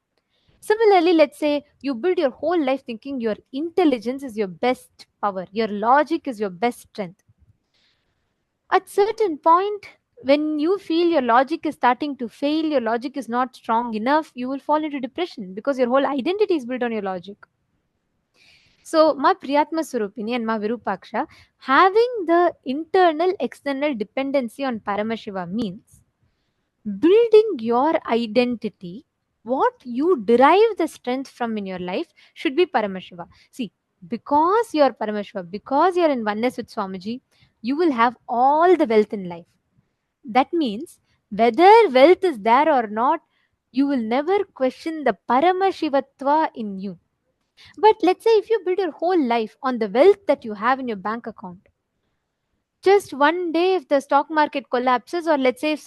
Similarly, let's say you build your whole life thinking your intelligence is your best power, your logic is your best strength. At certain point, When you feel your logic is starting to fail, your logic is not strong enough, you will fall into depression because your whole identity is built on your logic. So, Ma Priyatma Surupini and Ma Virupaksha, having the internal external dependency on Paramashiva means building your identity, what you derive the strength from in your life should be Paramashiva. See, because you are Paramashiva, because you are in oneness with Swamiji, you will have all the wealth in life. That means whether wealth is there or not, you will never question the Paramashivatva in you. But let's say if you build your whole life on the wealth that you have in your bank account, just one day if the stock market collapses, or let's say if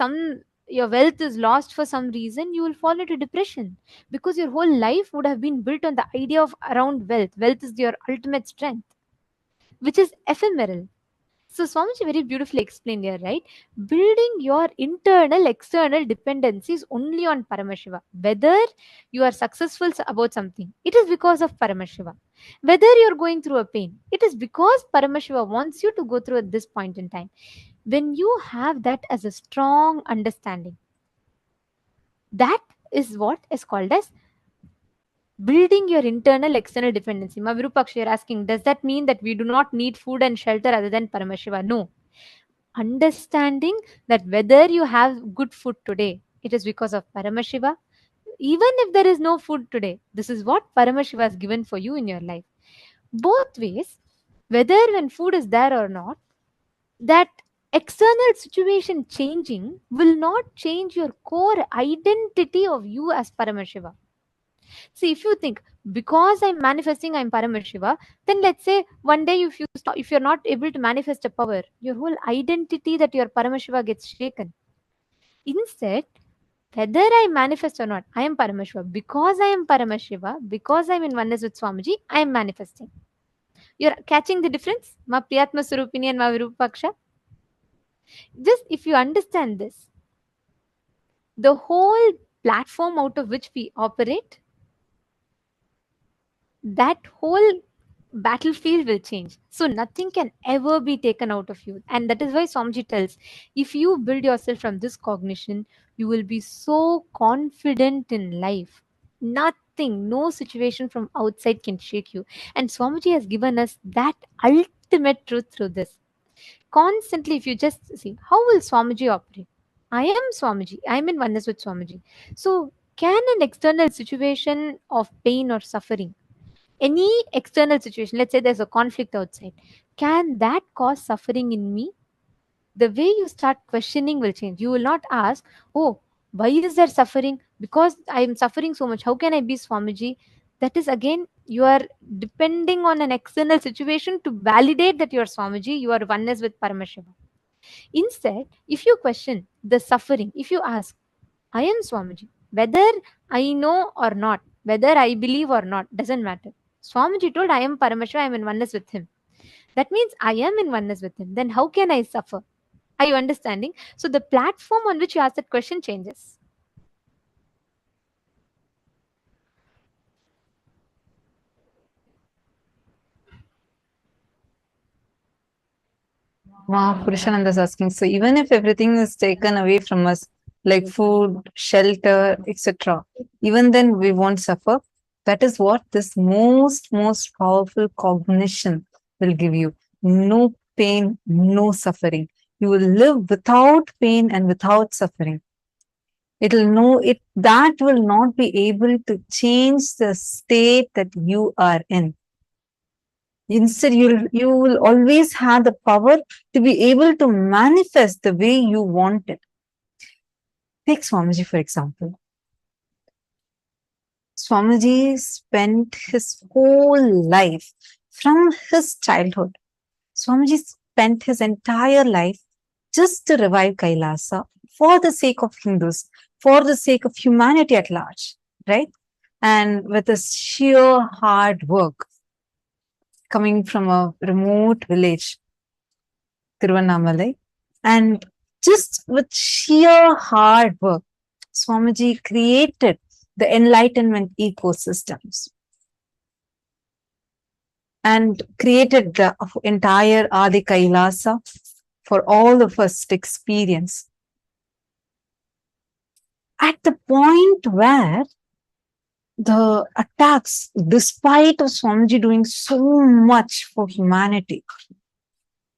your wealth is lost for some reason, you will fall into depression because your whole life would have been built on the idea of around wealth. Wealth is your ultimate strength, which is ephemeral. So Swamiji very beautifully explained here, right? Building your internal, external dependencies only on Paramashiva. Whether you are successful about something, it is because of Paramashiva. Whether you are going through a pain, it is because Paramashiva wants you to go through at this point in time. When you have that as a strong understanding, that is what is called as building your internal external dependency. Ma Virupaksha, you're asking, does that mean that we do not need food and shelter other than Paramashiva? No. Understanding that whether you have good food today, it is because of Paramashiva. Even if there is no food today, this is what Paramashiva has given for you in your life. Both ways, whether when food is there or not, that external situation changing will not change your core identity of you as Paramashiva. See, if you think because I'm manifesting, I'm Paramashiva, then let's say one day if you're not able to manifest a power, your whole identity that you're Paramashiva gets shaken. Instead, whether I manifest or not, I am Paramashiva. Because I am Paramashiva, because I'm in oneness with Swamiji, I am manifesting. You're catching the difference? Ma Priyatma Surupini and Ma Virupaksha. Just if you understand this, the whole platform out of which we operate, that whole battlefield will change. So nothing can ever be taken out of you. And that is why Swamiji tells, if you build yourself from this cognition, you will be so confident in life. Nothing, no situation from outside can shake you. And Swamiji has given us that ultimate truth through this. Constantly, if you just see, how will Swamiji operate? I am Swamiji. I am in oneness with Swamiji. So can an external situation of pain or suffering, any external situation, let's say there's a conflict outside, can that cause suffering in me? The way you start questioning will change. You will not ask, oh, why is there suffering? Because I am suffering so much, how can I be Swamiji? That is again, you are depending on an external situation to validate that you are Swamiji, you are oneness with Paramashiva. Instead, if you question the suffering, if you ask, I am Swamiji. Whether I know or not, whether I believe or not, doesn't matter. Swamiji told, I am Paramashiva, I am in oneness with him. That means I am in oneness with him. Then how can I suffer? Are you understanding? So the platform on which you ask that question changes. Wow, Purushananda is asking. So even if everything is taken away from us, like food, shelter, etc., even then we won't suffer. That is what this most powerful cognition will give you. No pain, no suffering. You will live without pain and without suffering. It'll know it that will not be able to change the state that you are in. Instead, you will always have the power to be able to manifest the way you want it. Take Swamiji, for example. Swamiji spent his whole life from his childhood. Swamiji spent his entire life just to revive Kailasa for the sake of Hindus, for the sake of humanity at large, right? And with his sheer hard work, coming from a remote village, Tiruvannamalai, and just with sheer hard work, Swamiji created the enlightenment ecosystems and created the entire Adi Kailasa for all of us to experience. At the point where the attacks, despite of Swamiji doing so much for humanity,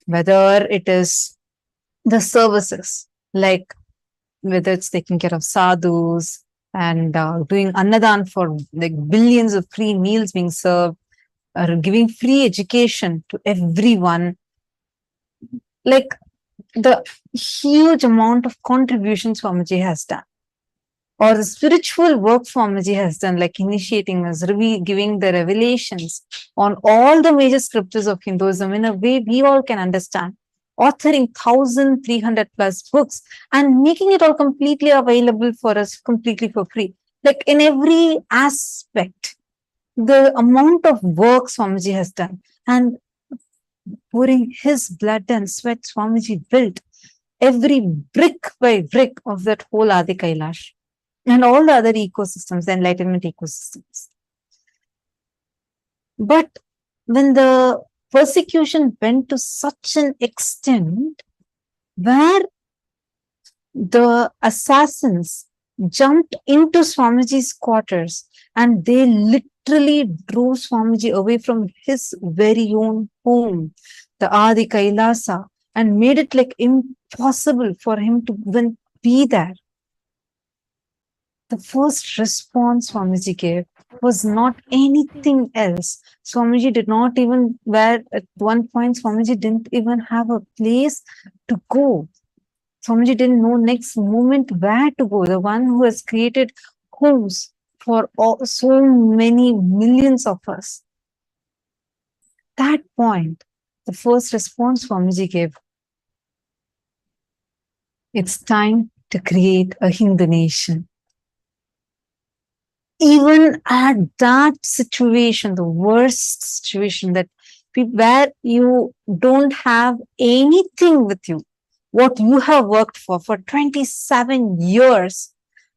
whether it is the services, like whether it's taking care of sadhus and doing annadan for like billions of free meals being served, or giving free education to everyone, like the huge amount of contributions Swamiji has done, or the spiritual work Swamiji has done, like initiating us, giving the revelations on all the major scriptures of Hinduism in a way we all can understand, authoring 1,300 plus books and making it all completely available for us completely for free. Like in every aspect, the amount of work Swamiji has done, and pouring his blood and sweat, Swamiji built every brick by brick of that whole Adi Kailash and all the other ecosystems, the enlightenment ecosystems. But when the persecution went to such an extent where the assassins jumped into Swamiji's quarters and they literally drove Swamiji away from his very own home, the Adi Kailasa, and made it like impossible for him to even be there. The first response Swamiji gave was not anything else. Swamiji did not even, where at one point Swamiji didn't even have a place to go. Swamiji didn't know next moment where to go. The one who has created homes for so many millions of us. That point, the first response Swamiji gave, it's time to create a Hindu nation. Even at that situation, the worst situation, that where you don't have anything with you, what you have worked for 27 years,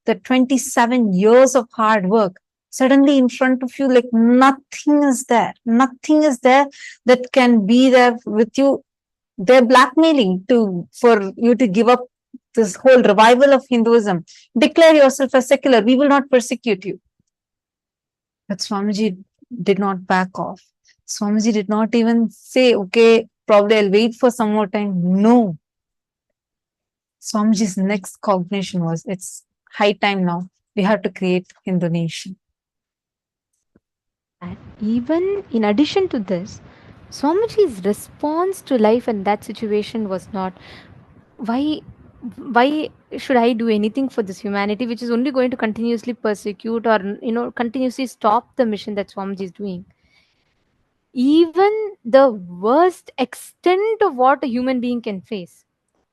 the 27 years of hard work, suddenly in front of you, like nothing is there. Nothing is there that can be there with you. They're blackmailing for you to give up this whole revival of Hinduism. Declare yourself as secular. We will not persecute you. But Swamiji did not back off. Swamiji did not even say, okay, probably I'll wait for some more time. No. Swamiji's next cognition was, it's high time now. We have to create Hindu nation. And even in addition to this, Swamiji's response to life in that situation was not, why why should I do anything for this humanity which is only going to continuously persecute or continuously stop the mission that Swamiji is doing. Even the worst extent of what a human being can face,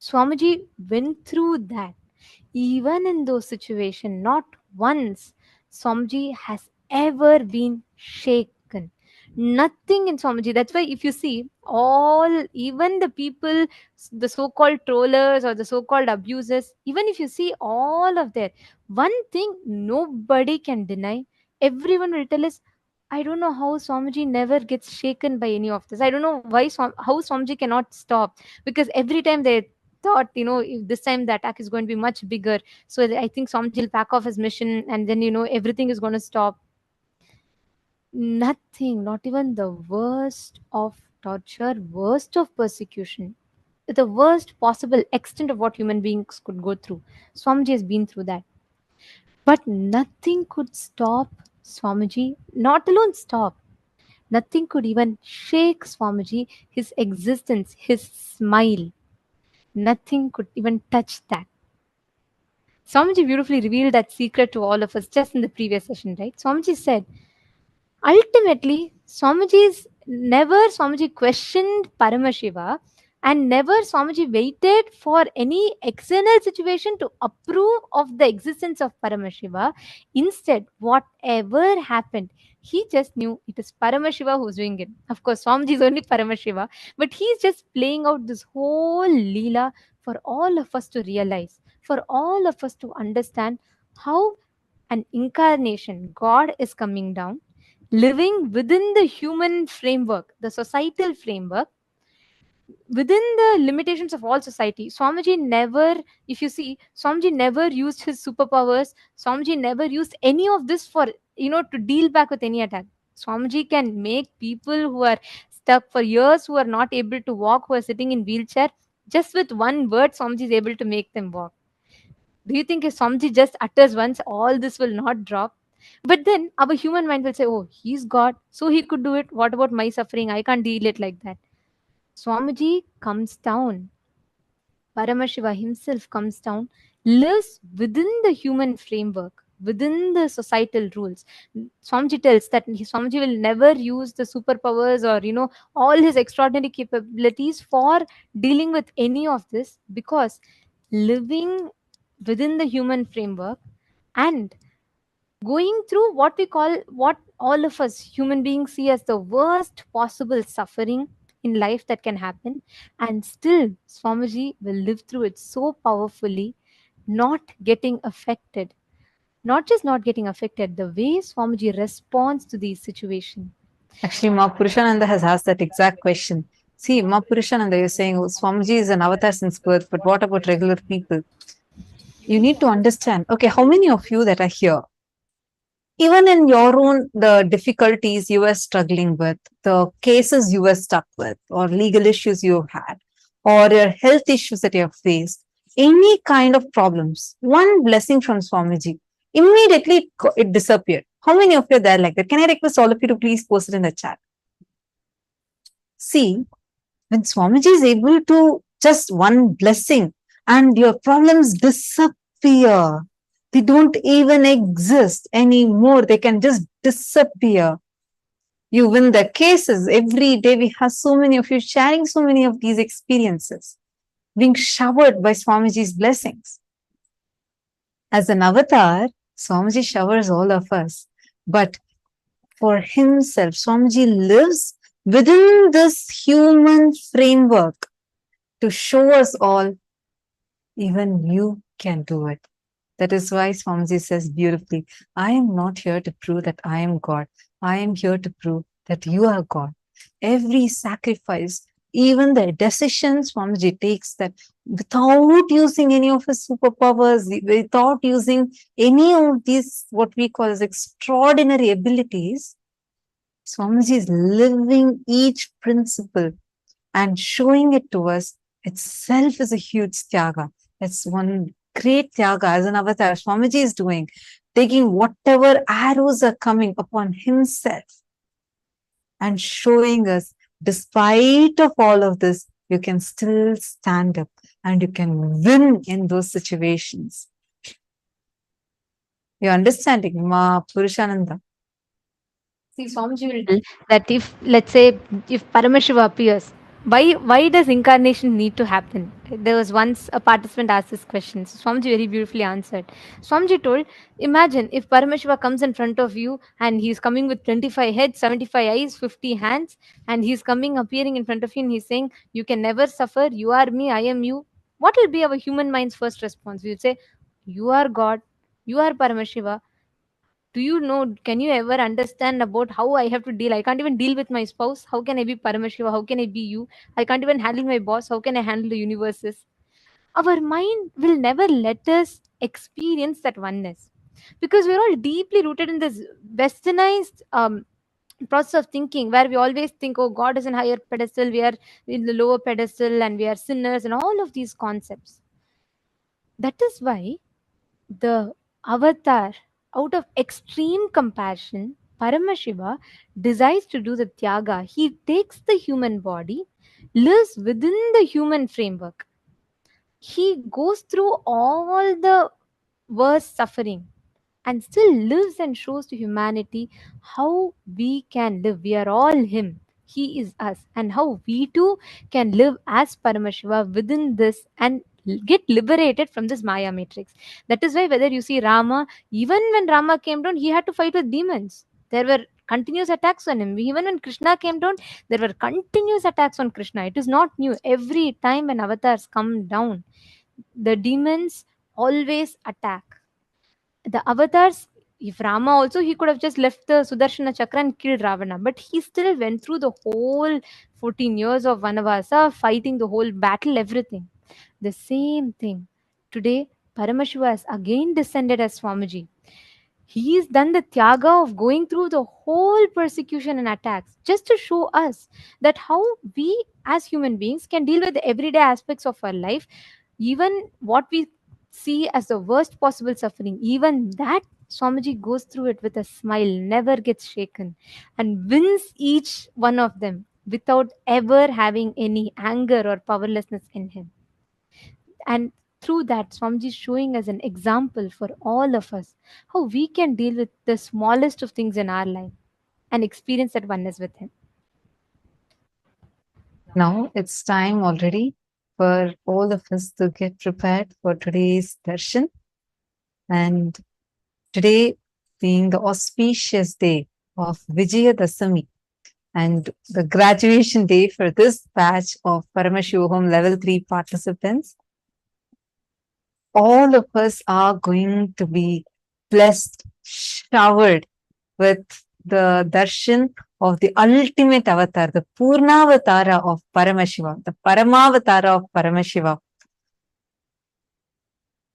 Swamiji went through that. Even in those situations, not once Swamiji has ever been shaken. Nothing in Swamiji. That's why if you see all, even the people, the so-called trollers or the so-called abusers, even if you see all of that, one thing nobody can deny, everyone will tell us, I don't know how Swamiji never gets shaken by any of this. I don't know how Swamiji cannot stop, because every time they thought, if this time the attack is going to be much bigger, so I think Swamiji will back off his mission and then everything is going to stop. Nothing, not even the worst of torture, worst of persecution, the worst possible extent of what human beings could go through, Swamiji has been through that. But nothing could stop Swamiji, not alone stop, nothing could even shake Swamiji, his existence, his smile. Nothing could even touch that. Swamiji beautifully revealed that secret to all of us just in the previous session, right? Swamiji said, ultimately, Swamiji questioned Paramashiva, and never Swamiji waited for any external situation to approve of the existence of Paramashiva. Instead, whatever happened, he just knew it is Paramashiva who's doing it. Of course, Swamiji is only Paramashiva, but he's just playing out this whole Leela for all of us to realize, for all of us to understand how an incarnation, God is coming down, living within the human framework, the societal framework, within the limitations of all society. Swamiji never, if you see, Swamiji never used his superpowers. Swamiji never used any of this for, to deal back with any attack. Swamiji can make people who are stuck for years, who are not able to walk, who are sitting in wheelchair, just with one word, Swamiji is able to make them walk. Do you think if Swamiji just utters once, all this will not drop? But then our human mind will say, oh, he's God, so he could do it. What about my suffering? I can't deal it like that. Swamiji comes down. Paramashiva himself comes down, lives within the human framework, within the societal rules. Swamiji tells that Swamiji will never use the superpowers or, all his extraordinary capabilities for dealing with any of this, because living within the human framework and going through what all of us human beings see as the worst possible suffering in life that can happen, and still Swamiji will live through it so powerfully, not getting affected. Not just not getting affected, the way Swamiji responds to these situations. Actually, Ma Purushananda has asked that exact question. See, Ma Purushananda, you're saying, oh, Swamiji is an avatar since birth, but what about regular people? You need to understand. Okay, how many of you that are here, even in your own, the difficulties you were struggling with, the cases you were stuck with, or legal issues you had, or your health issues that you have faced, any kind of problems, one blessing from Swamiji, immediately it disappeared. How many of you are there like that? Can I request all of you to please post it in the chat? See, when Swamiji is able to just one blessing and your problems disappear, they don't even exist anymore. They can just disappear. You win the cases. Every day we have so many of you sharing so many of these experiences, being showered by Swamiji's blessings. As an avatar, Swamiji showers all of us. But for himself, Swamiji lives within this human framework to show us all, even you can do it. That is why Swamiji says beautifully, I am not here to prove that I am God. I am here to prove that you are God. Every sacrifice, even the decisions Swamiji takes, that without using any of his superpowers, without using any of these, what we call as extraordinary abilities, Swamiji is living each principle and showing it to us itself is a huge tyaga. It's one great tyaga as an avatar Swamiji is doing, taking whatever arrows are coming upon himself and showing us, despite of all of this, you can still stand up and you can win in those situations. You're understanding, Ma Purushananda? See, Swamiji will tell that if, let's say, if Paramashiva appears, why does incarnation need to happen? There was once a participant asked this question. So Swamiji very beautifully answered. Swamiji told, imagine if Paramashiva comes in front of you and he's coming with 25 heads, 75 eyes, 50 hands, and he's coming, appearing in front of you, and he's saying, you can never suffer, you are me, I am you. What will be our human mind's first response? We would say, you are God, you are Paramashiva. Do you know, can you ever understand about how I have to deal? I can't even deal with my spouse. How can I be Paramashiva? How can I be you? I can't even handle my boss. How can I handle the universes? Our mind will never let us experience that oneness, because we're all deeply rooted in this westernized process of thinking, where we always think, oh, God is in higher pedestal, we are in the lower pedestal, and we are sinners, and all of these concepts. That is why the avatar, out of extreme compassion, Paramashiva decides to do the Tyaga. He takes the human body, lives within the human framework. He goes through all the worst suffering and still lives and shows to humanity how we can live. We are all Him. He is us. And how we too can live as Paramashiva within this and get liberated from this Maya matrix. That is why, whether you see Rama, even when Rama came down, he had to fight with demons. There were continuous attacks on him. Even when Krishna came down, there were continuous attacks on Krishna. It is not new. Every time when avatars come down, the demons always attack. The avatars If Rama also, he could have just left the Sudarshana Chakra and killed Ravana, but he still went through the whole 14 years of Vanavasa, fighting the whole battle, everything. The same thing. Today, Paramashiva has again descended as Swamiji. He's done the tyaga of going through the whole persecution and attacks just to show us that how we as human beings can deal with the everyday aspects of our life, even what we see as the worst possible suffering, even that Swamiji goes through it with a smile, never gets shaken, and wins each one of them without ever having any anger or powerlessness in him. And through that, Swamiji is showing us an example for all of us how we can deal with the smallest of things in our life and experience that oneness with him. Now it's time already for all of us to get prepared for today's darshan. And today being the auspicious day of Vijayadasami and the graduation day for this batch of Paramashivaham Level 3 participants, all of us are going to be blessed, showered with the darshan of the ultimate avatar, the Purnavatara of Paramashiva, the Paramavatara of Paramashiva,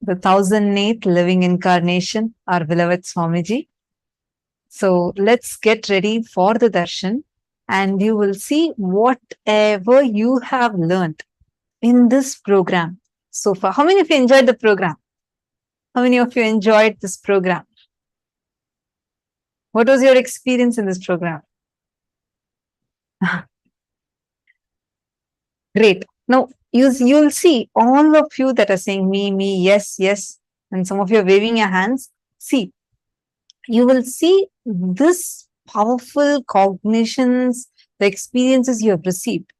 the 1008th living incarnation, our beloved Swamiji. So let's get ready for the darshan, and you will see whatever you have learned in this program so far. How many of you enjoyed the program? How many of you enjoyed this program? What was your experience in this program? Great. Now, you'll see all of you that are saying me, yes, yes, and some of you are waving your hands. See, you will see this powerful cognitions, the experiences you have received.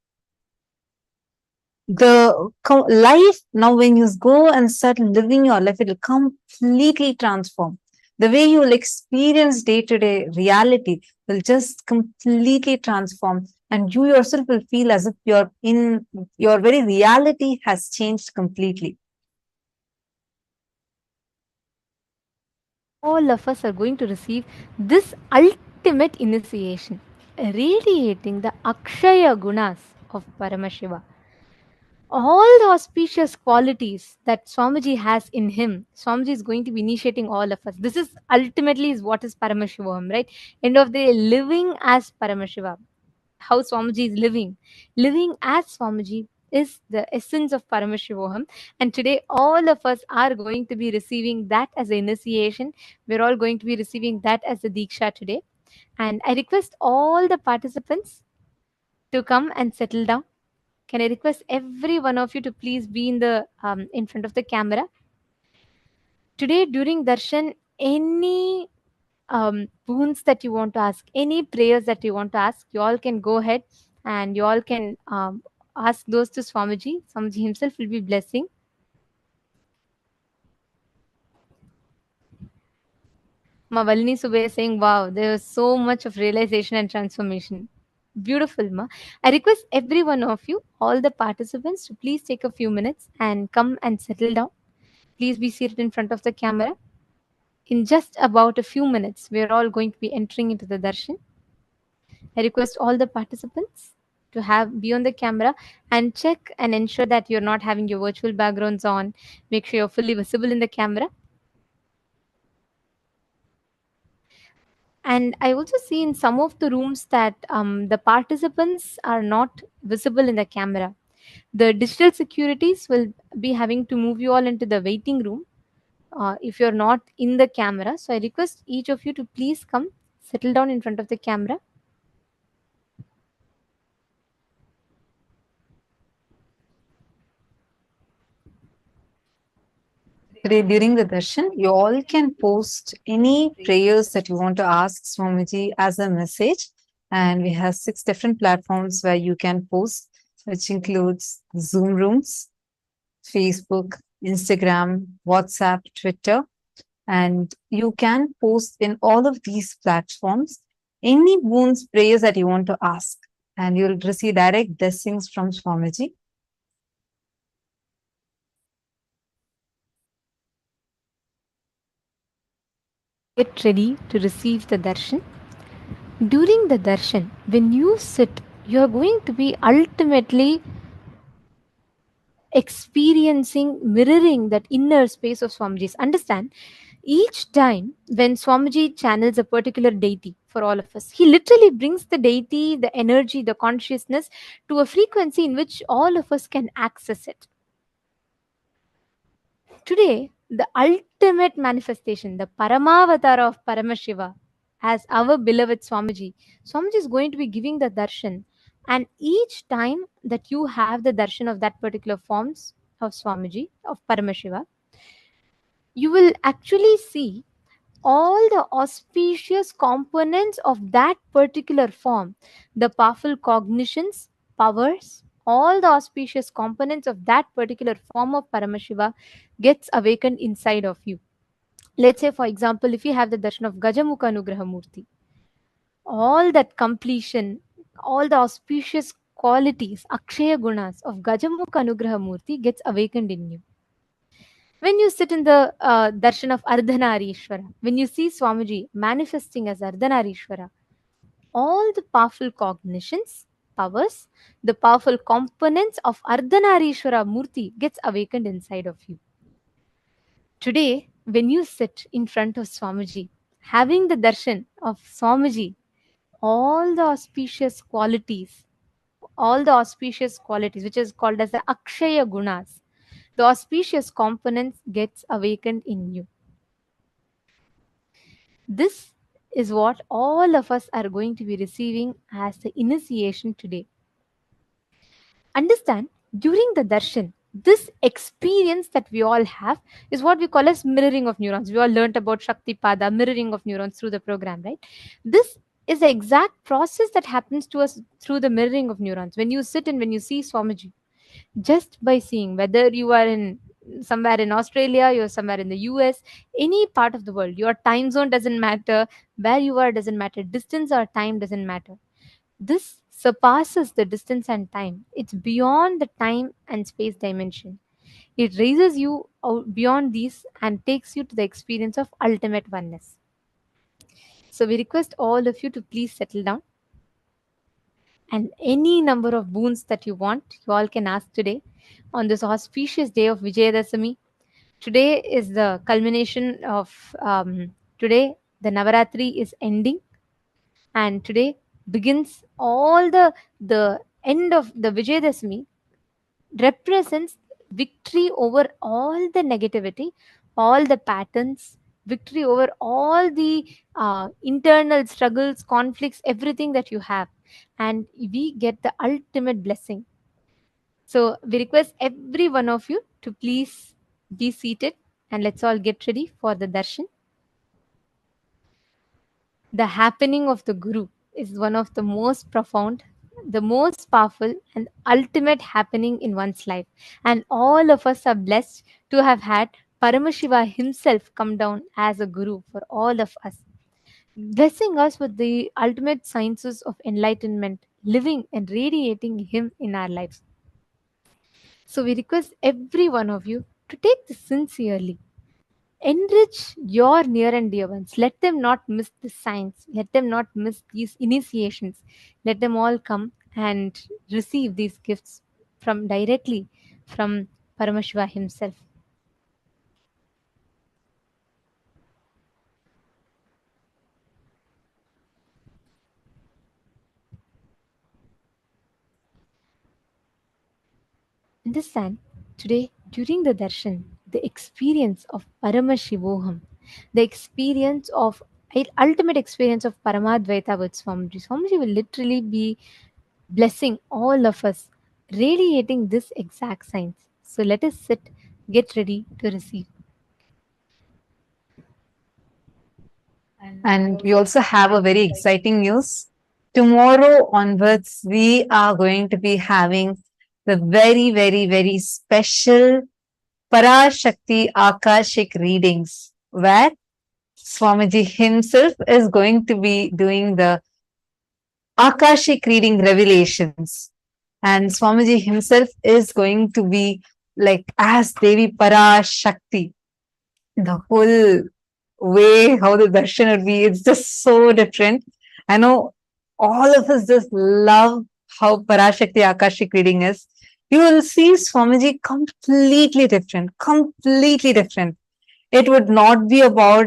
The life now, when you go and start living your life, it will completely transform. The way you will experience day-to-day reality will just completely transform, and you yourself will feel as if your very reality has changed completely. All of us are going to receive this ultimate initiation, radiating the Akshaya Gunas of Paramashiva. All the auspicious qualities that Swamiji has in him, Swamiji is going to be initiating all of us. This is ultimately is what is Paramashivam, right? End of the day, living as Paramashiva. How Swamiji is living as Swamiji is the essence of Paramashivoham. And today, all of us are going to be receiving that as an initiation. We're all going to be receiving that as a Diksha today. And I request all the participants to come and settle down. Can I request every one of you to please be in front of the camera? Today, during Darshan, any boons that you want to ask, any prayers that you want to ask, you all can go ahead and you all can ask those to Swamiji. Swamiji himself will be blessing. Ma Valini Subhay is saying, wow, there was so much of realization and transformation. Beautiful, Ma. I request every one of you, all the participants, to please take a few minutes and come and settle down. Please be seated in front of the camera. In just about a few minutes, we are all going to be entering into the darshan. I request all the participants to be on the camera and check and ensure that you're not having your virtual backgrounds on. Make sure you're fully visible in the camera. And I also see in some of the rooms that the participants are not visible in the camera. The digital securities will be having to move you all into the waiting room if you're not in the camera. So I request each of you to please come settle down in front of the camera. Today, during the darshan, you all can post any prayers that you want to ask Swamiji as a message. And we have 6 different platforms where you can post, which includes Zoom rooms, Facebook, Instagram, WhatsApp, Twitter. And you can post in all of these platforms any boons, prayers that you want to ask. And you'll receive direct blessings from Swamiji. Get ready to receive the darshan. During the darshan, when you sit, you are going to be ultimately experiencing, mirroring that inner space of Swamiji's. Understand, each time when Swamiji channels a particular deity for all of us, he literally brings the deity, the energy, the consciousness to a frequency in which all of us can access it. Today, the ultimate manifestation, the Paramavatara of Paramashiva, as our beloved Swamiji, Swamiji is going to be giving the darshan. And each time that you have the darshan of that particular forms of Swamiji, of Paramashiva, you will actually see all the auspicious components of that particular form, the powerful cognitions, powers, all the auspicious components of that particular form of Paramashiva gets awakened inside of you. Let's say, for example, if you have the darshan of Gajamukha Anugraha Murti, all that completion, all the auspicious qualities, Akshaya Gunas of Gajamukha Anugraha Murti gets awakened in you. When you sit in the darshan of Ardhanarishwara, when you see Swamiji manifesting as Ardhanarishwara, all the powerful cognitions, powers, the powerful components of Ardhanarishwara Murti gets awakened inside of you. Today, when you sit in front of Swamiji, having the darshan of Swamiji, all the auspicious qualities, which is called as the Akshaya Gunas, the auspicious components gets awakened in you. This is what all of us are going to be receiving as the initiation today. Understand, during the darshan, this experience that we all have is what we call as mirroring of neurons. We all learnt about Shakti Pada, mirroring of neurons through the program, right? This is the exact process that happens to us through the mirroring of neurons. When you sit and when you see Swamiji, just by seeing, whether you are in somewhere in Australia, you're somewhere in the US, any part of the world, your time zone doesn't matter, where you are doesn't matter, distance or time doesn't matter. This surpasses the distance and time. It's beyond the time and space dimension. It raises you out beyond these and takes you to the experience of ultimate oneness. So we request all of you to please settle down, and any number of boons that you want, you all can ask today on this auspicious day of Vijayadashami. Today is the culmination of today. The Navaratri is ending, and today begins all the end of the Vijayadashami represents victory over all the negativity, all the patterns, victory over all the internal struggles, conflicts, everything that you have. And we get the ultimate blessing. So we request every one of you to please be seated and let's all get ready for the darshan. The happening of the Guru is one of the most profound, the most powerful, and ultimate happening in one's life. And all of us are blessed to have had Paramashiva himself come down as a Guru for all of us, blessing us with the ultimate sciences of enlightenment, living and radiating Him in our lives. So we request every one of you to take this sincerely. Enrich your near and dear ones. Let them not miss the signs. Let them not miss these initiations. Let them all come and receive these gifts from directly from Paramashiva himself. Understand, today during the darshan, the experience of Paramashivoham, the experience of ultimate experience of Paramadvaita with Swamiji. Swamiji will literally be blessing all of us, radiating this exact science. So let us sit, get ready to receive. And we also have a very exciting news. Tomorrow onwards, we are going to be having the very, very, very special Parashakti Akashik readings, where Swamiji himself is going to be doing the Akashik reading revelations. And Swamiji himself is going to be like as Devi Parashakti, the whole way how the darshan would be. It's just so different. I know all of us just love how Parashakti Akashic reading is. You will see Swamiji completely different, completely different. It would not be about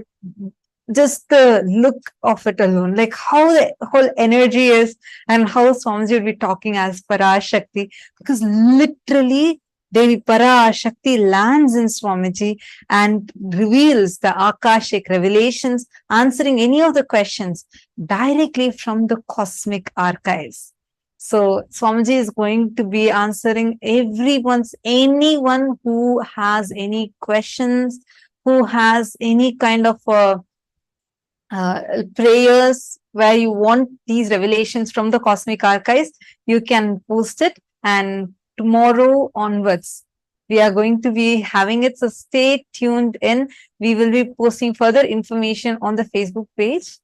just the look of it alone, like how the whole energy is and how Swamiji would be talking as Parashakti, because literally Devi Parashakti lands in Swamiji and reveals the Akashic revelations, answering any of the questions directly from the cosmic archives. So Swamiji is going to be answering anyone who has any questions, who has any kind of prayers where you want these revelations from the cosmic archives, you can post it. And tomorrow onwards, we are going to be having it. So stay tuned in. We will be posting further information on the Facebook page.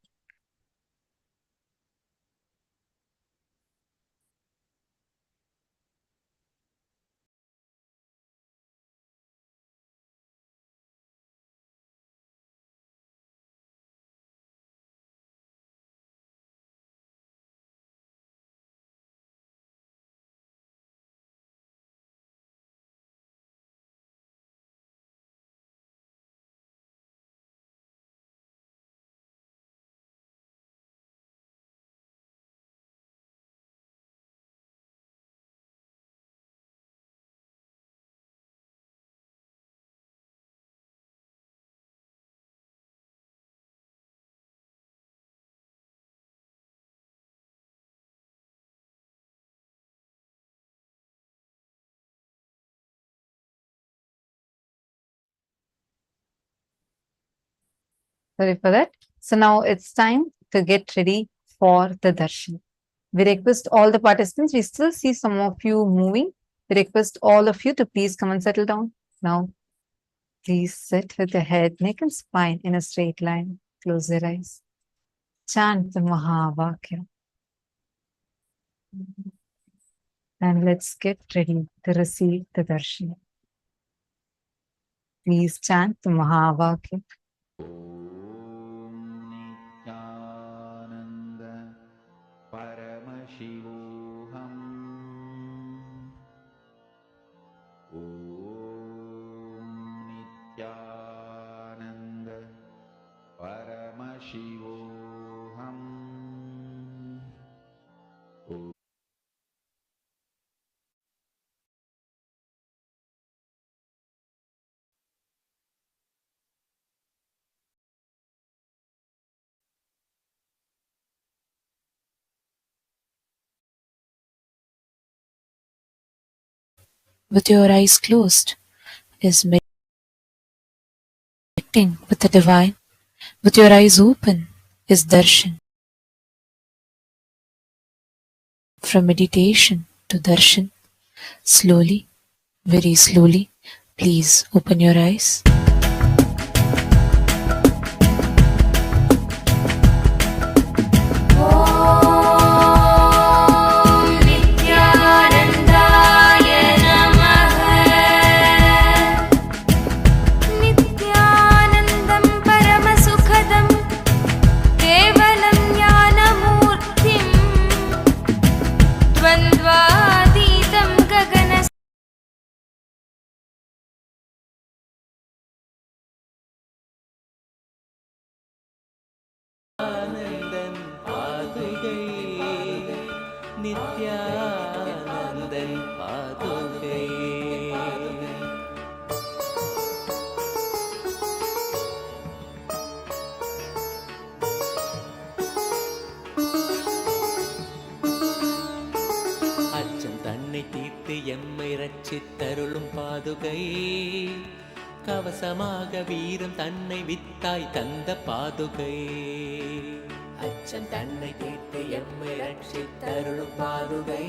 Sorry for that. So now it's time to get ready for the darshan. We request all the participants, we still see some of you moving. We request all of you to please come and settle down. Now, please sit with your head, neck, and spine in a straight line. Close your eyes. Chant the Mahavakya. And let's get ready to receive the darshan. Please chant the Mahavakya. With your eyes closed is meditating with the divine. With your eyes open is darshan. From meditation to darshan, slowly, very slowly, please open your eyes. Anandan പാതുകൈ Nithyanandan പാതുകൈ அச்சம் தன்னை தீர்த்து எம்மை ரட்சித்தருளும் பாதுகை கவசமாக வீரம் தன்னை வித்தாய் தந்த பாதுகை அச்சம் தன்னை தீர்த்து எம்மை ரட்சித்தருளும் பாதுகை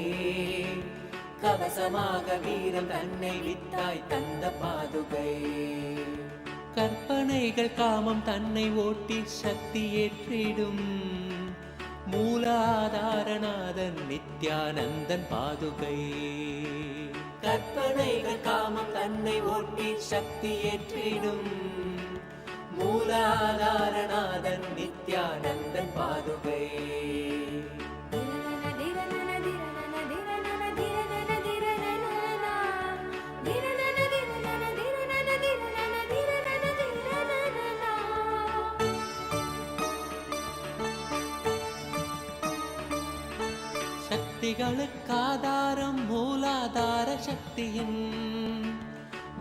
கவசமாக வீரம் தன்னை வித்தாய் தந்த பாதுகை கற்பனைகள் காமம் தன்னை ஓட்டி சக்தி ஏற்றிடும் மூலாதாரநாதன் நித்யானந்தன் பாதுகை கற்பனைகள் காமம் தன்னை ஓட்டி சக்தி ஏற்றிடும் மூலாதாரநாதன் நித்யானந்தன் பாதுகை. சக்திகளுக்காதாரம் மூலாதார சக்தியின்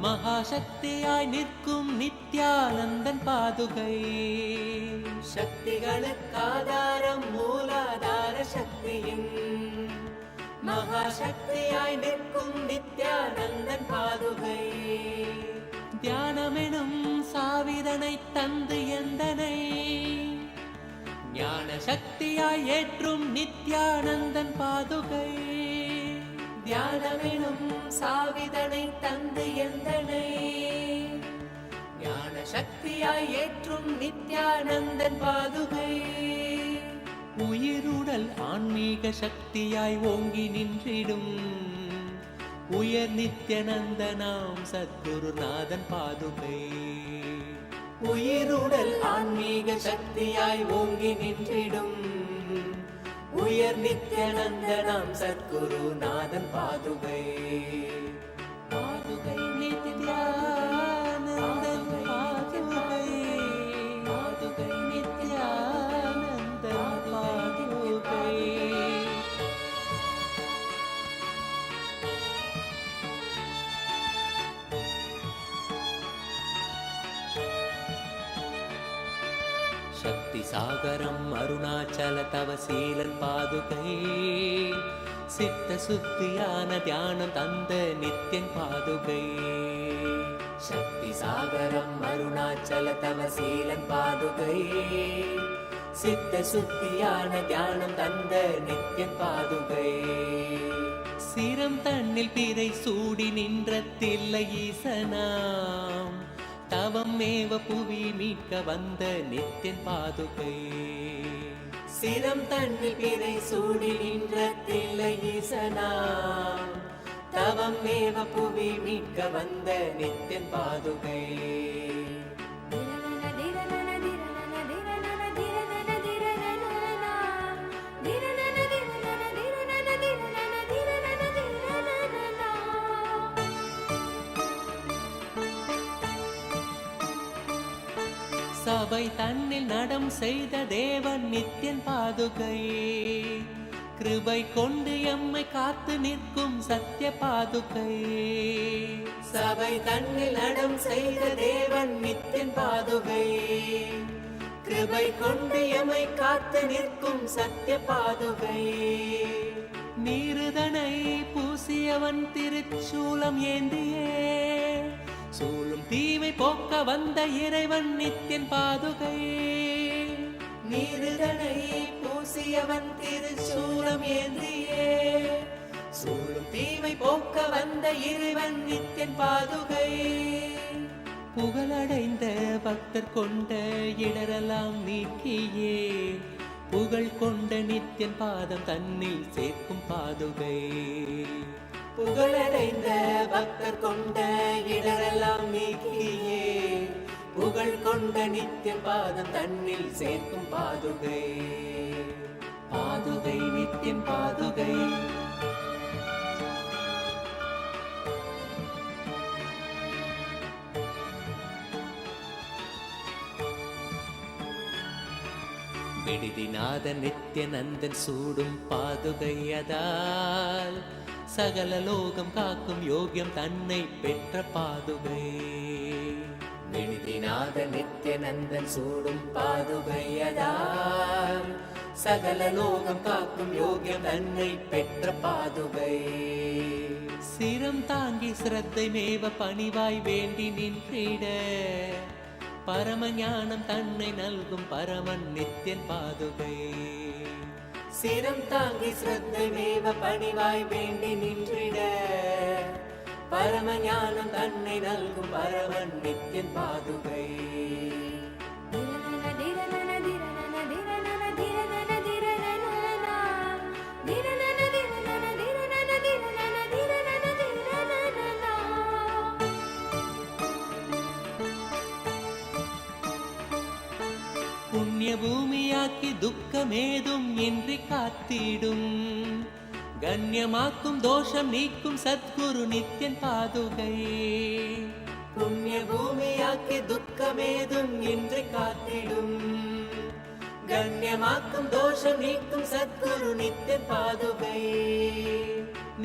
மகாசக்தியாய் நிற்கும் நித்யானந்தன் பாதுகை. சக்திகளுக்காதாரம் மூலாதார சக்தியின் மகாசக்தியாய் நிற்கும் நித்யானந்தன் பாதுகை. தியானமெனும் சாவிதனை தந்து எந்தனை ஞான சக்தியாய் ஏற்றும் நித்யானந்தன் பாதுகை. தியானமெனும் சாவிதனை தந்து எந்தனை ஞான சக்தியாய் ஏற்றும் நித்யானந்தன் பாதுகை. உயிருடல் ஆன்மீக சக்தியாய் ஓங்கி நின்றிடும் உயர் நித்யானந்தனாம் சத்குருநாதன் பாதுகை. உயிருடல் ஆன்மீக சக்தியாய் ஓங்கி நின்றிடும் உயர் நித்யானந்தனாம் சத்குருநாதன் பாதுகை. பாதுகை நித்யானந்தன் பாதுகை. பாதுகை நித்யானந்தன் பாதுகை. சக்தி சாகரம் அருணாச்சல தவசீலன் பாதுகை. சித்த சுத்தியான தியானம் தந்த நித்யன் பாதுகை. சக்தி சாகரம் அருணாச்சல தவசீலன் பாதுகை. சித்த சுத்தியான தியானம் தந்த நித்யன் பாதுகை. சிரம் தன்னில் பிறை சூடி நின்ற தில்லை ஈசனாம் தவம் மேவ புவி மீட்க வந்த நித்யன் பாதுகை. சிரம் தன்னில் பிறை சூடி நின்ற தில்லை ஈசனாம் தவம் மேவ புவி மீட்க வந்த நித்யன் பாதுகை. சபை தன்னில் நடம் செய்த தேவன் நித்யன் பாதுகை. கிருபை கொண்டு எம்மை காத்து நிற்கும் சத்ய பாதுகை. சபை தன்னில் நடம் செய்த தேவன் நித்யன் பாதுகை. கிருபை கொண்டு எம்மை காத்து நிற்கும் சத்ய பாதுகை. நீருதனை பூசியவன் திருச்சூலம் ஏந்தியே சூழும் தீமை போக்க வந்த இறைவன் நித்யன் பாதுகை. நீருதனை பூசியவன் திருச்சூலம் ஏந்தியே சூழும் தீமை போக்க வந்த இறைவன் நித்யன் பாதுகை. புகழடைந்த பக்தர் கொண்ட இடரெல்லாம் நீக்கியே புகழ் கொண்ட நித்யன் பாதம் தன்னில் சேர்க்கும் பாதுகை. புகழடைந்த பக்தர் கொண்ட இடரெல்லாம் நீக்கியே புகழ் கொண்ட நித்யன் பாதம் தன்னில் சேர்க்கும் பாதுகை. பாதுகை நித்யன் பாதுகை. விடுதிநாத நித்யநந்தன் சூடும் பாதுகையதால் சகல லோகம் காக்கும் யோகியம் தன்னை பெற்ற பாதுகை. விடுதிநாத நித்யநந்தன் சூடும் பாதுகையதால் சகல லோகம் காக்கும் யோகியம் தன்னை பெற்ற பாதுகை. சிரம் தாங்கி சிரத்தை மேவ பணிவாய் வேண்டி நின்றிட பரம ஞானம் தன்னை நல்கும் பரமன் நித்யன் பாதுகை. சிரம் தாங்கி சிரத்தை மேவ பணிவாய் வேண்டி நின்றிட பரம ஞானம் தன்னை நல்கும் பரமன் நித்யன் பாதுகை. புண்ணிய பூமியாக்கி துக்கமேதும் இன்றி காத்திடும், கண்ணியமாக்கும் தோஷம் நீக்கும் சத்குரு நித்யன் பாதுகை. புண்ணிய பூமியாக்கி துக்கமேதும் இன்றி காத்திடும், கண்ணியமாக்கும் தோஷம் நீக்கும் சத்குரு நித்யன் பாதுகை.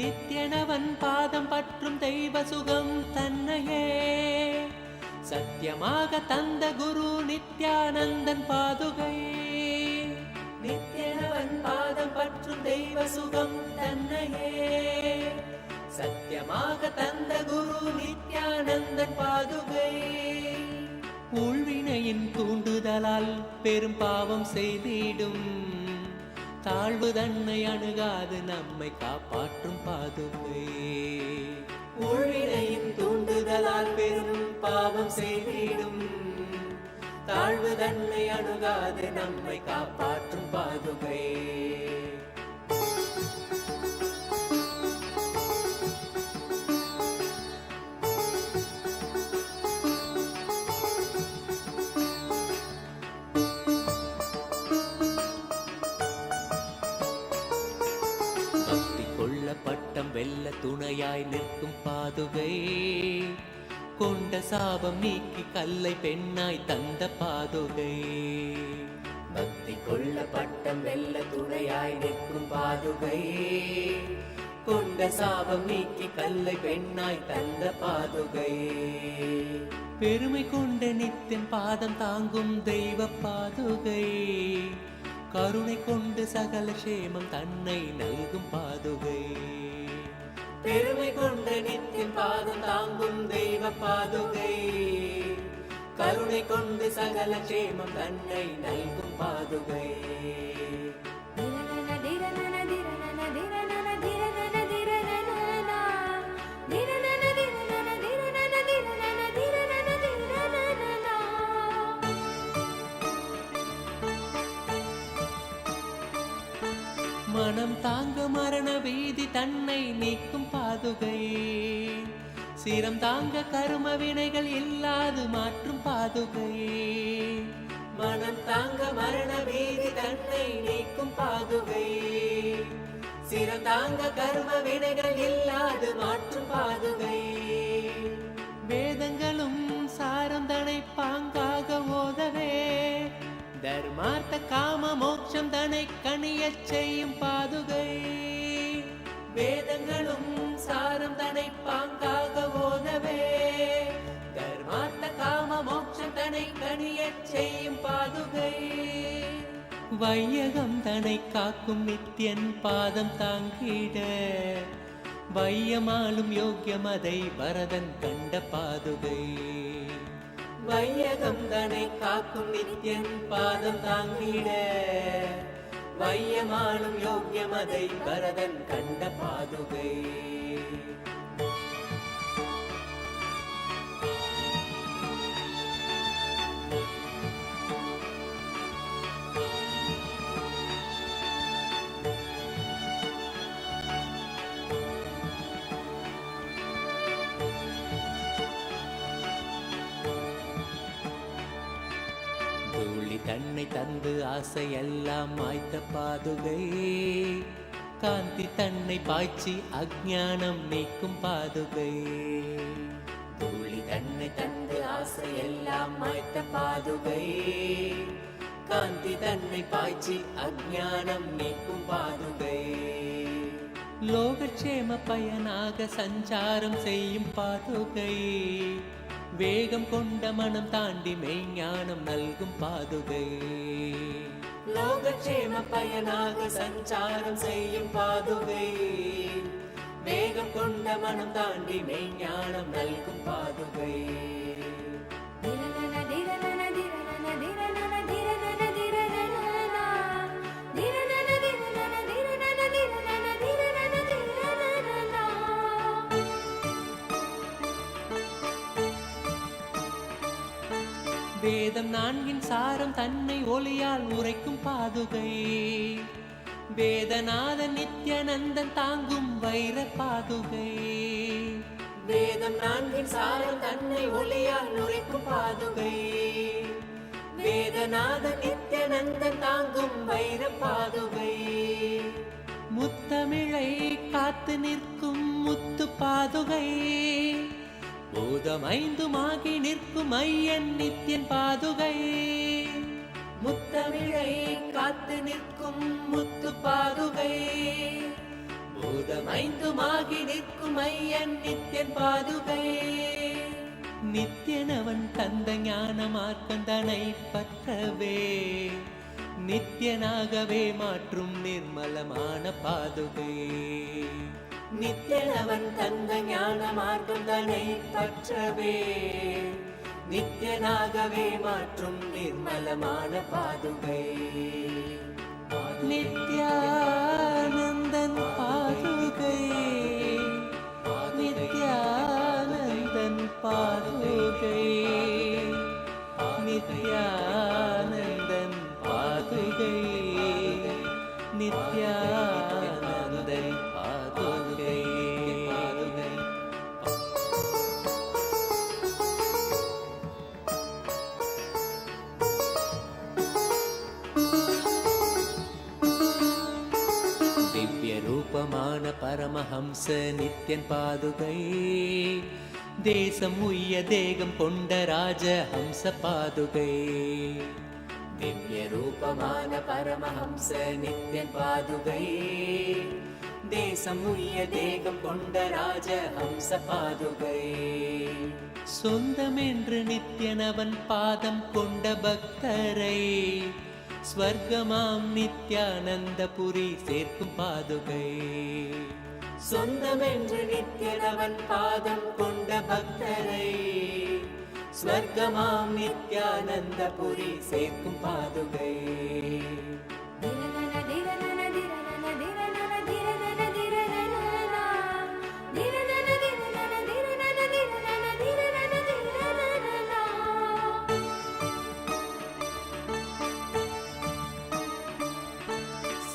நித்யனவன் பாதம் பற்றும் தெய்வ சுகம் தன்னையே சத்தியமாக தந்த குரு நித்யானந்தன் பாதுகை. நித்யனவன் பாதம் பற்றும் தெய்வ சுகம் தன்னையே சத்தியமாக தந்த குரு நித்யானந்தன் பாதுகை. ஊழ்வினையின் தூண்டுதலால் பெரும் பாவம் செய்திடும், தாழ்வு தன்னை அணுகாது நம்மை காப்பாற்றும் பாதுகை. ஊழ்வினையின் தூண்டுதலால் பெரும் பாவம் செய்திடும், தாழ்வு தன்னை அணுகாது நம்மை காப்பாற்றும் பாதுகை. பட்டம் வெல்ல துணையாய் நிற்கும் பாதுகை, கொண்ட சாபம் நீக்கி கல்லை பெண்ணாய் தந்த பாதுகை. பக்தி கொள்ள பட்டம் வெல்ல துணையாய் நிற்கும் பாதுகை, கொண்ட சாபம் நீக்கி கல்லை பெண்ணாய் தந்த பாதுகை. பெருமை கொண்ட நித்தின் பாதம் தாங்கும் தெய்வ பாதுகை, கருணை கொண்டு சகல சேமம் தன்னை நல்கும் பாதுகை. பெருமை கொண்ட நித்தின் பாதம் தாங்கும் தெய்வ பாதுகை, கருணை கொண்டு சகல சேமம் தன்னை நல்கும் பாதுகை. மனம் தாங்க மரண பீதி தன்னை நீக்கும் பாதுகை, சிரம் தாங்க கரும வினைகள் இல்லாது மாற்றும் பாதுகை. மனம் தாங்க மரண பீதி தன்னை நீக்கும் பாதுகை, சிரம் தாங்க கரும வினைகள் இல்லாது மாற்றும் பாதுகை. வேதங்களும் சாரம் தனை பாங்காக ஓதவே, தர்மார்த்த காம மோட்சம் தனை கணியச் செய்யும் பாதுகை. வேதங்களும் சாரம் தனை பாங்காக ஓதவே, தர்மார்த்த காம மோட்சம் தனை கணியச் செய்யும் பாதுகை. வையகம் தனை காக்கும் நித்யன் பாதம் தாங்கிட, வையமாலும் யோக்கியம் அதை வரதன் கண்ட பாதுகை. வையகம் தனை காக்கும் நித்யன் பாதம் தாங்கிட, வையமாலும் யோக்கியம் அதை வரதன் கண்ட பாதுகை. தன்னை தந்து ஆசையெல்லாம் மாய்த்த பாதுகை, காந்தி தன்னை பாய்ச்சி அஞ்ஞானம் நீக்கும் பாதுகை. தூளி தன்னை தந்து ஆசையெல்லாம் மாய்த்த பாதுகை, காந்தி தன்னை பாய்ச்சி அஞ்ஞானம் நீக்கும் பாதுகை. லோகக்ஷேம பயனாக சஞ்சாரம் செய்யும் பாதுகை, வேகம் கொண்ட மனம் தாண்டி மெய்ஞானம் நல்கும் பாதுகை. லோகக்ஷேம பயனாக சஞ்சாரம் செய்யும் பாதுகை, வேகம் கொண்ட மனம் தாண்டி மெய்ஞானம் நல்கும் பாதுகை. வேதம் நான்கின் சாரம் தன்னை ஒளியால் உரைக்கும் பாதுகை, வேதநாதன் நித்யானந்தன் தாங்கும் வைர பாதுகை. வேதம் நான்கின் சாரம் தன்னை ஒளியால் உரைக்கும் பாதுகை, வேதநாத நித்யநந்தன் தாங்கும் வைர பாதுகை. முத்தமிழை காத்து நிற்கும் முத்து பாதுகை. பூதமைந்துமாகி நிற்கும் ஐயன் நித்யன் பாதுகை. முத்தமிழை காத்து நிற்கும் முத்து பாதுகை. பூதமைந்துமாகி நிற்கும் ஐயன் நித்யன் பாதுகை. நித்யனவன் தந்த ஞான மார்க்கந்தனை பற்றவே நித்யனாகவே மாற்றும் நிர்மலமான பாதுகை. நித்யனவன் தந்த ஞான மார்க்கந்தனை பற்றவே நித்யனாகவே மாற்றும் நிர்மலமான பாதுகை. நித்யானந்தன் பாதுகை. நித்யானந்தன் பாதுகை. நித்யானந்தன் பாதுகை. நித்யானந்தன் பாதுகை. திவ்ய ரூபமான பரமஹம்ச நித்யன் பாதுகை. தேசம் உய்ய தேகம் கொண்ட ராஜ ஹம்ச பாதுகை. திவ்ய ரூபமான பரமஹம்ச நித்யன் பாதுகை. தேசம் உய்ய தேகம் கொண்ட ராஜ ஹம்ச பாதுகை. சொந்தமென்று நித்யனவன் பாதம் கொண்ட பக்தரை ஸ்வர்க்கமாம் நித்யானந்தபுரி சேர்க்கும் பாதுகை. சொந்தமென்று நித்யனவன் பாதம் கொண்ட பக்தரை ஸ்வர்க்கமாம் நித்யானந்தபுரி சேர்க்கும் பாதுகை.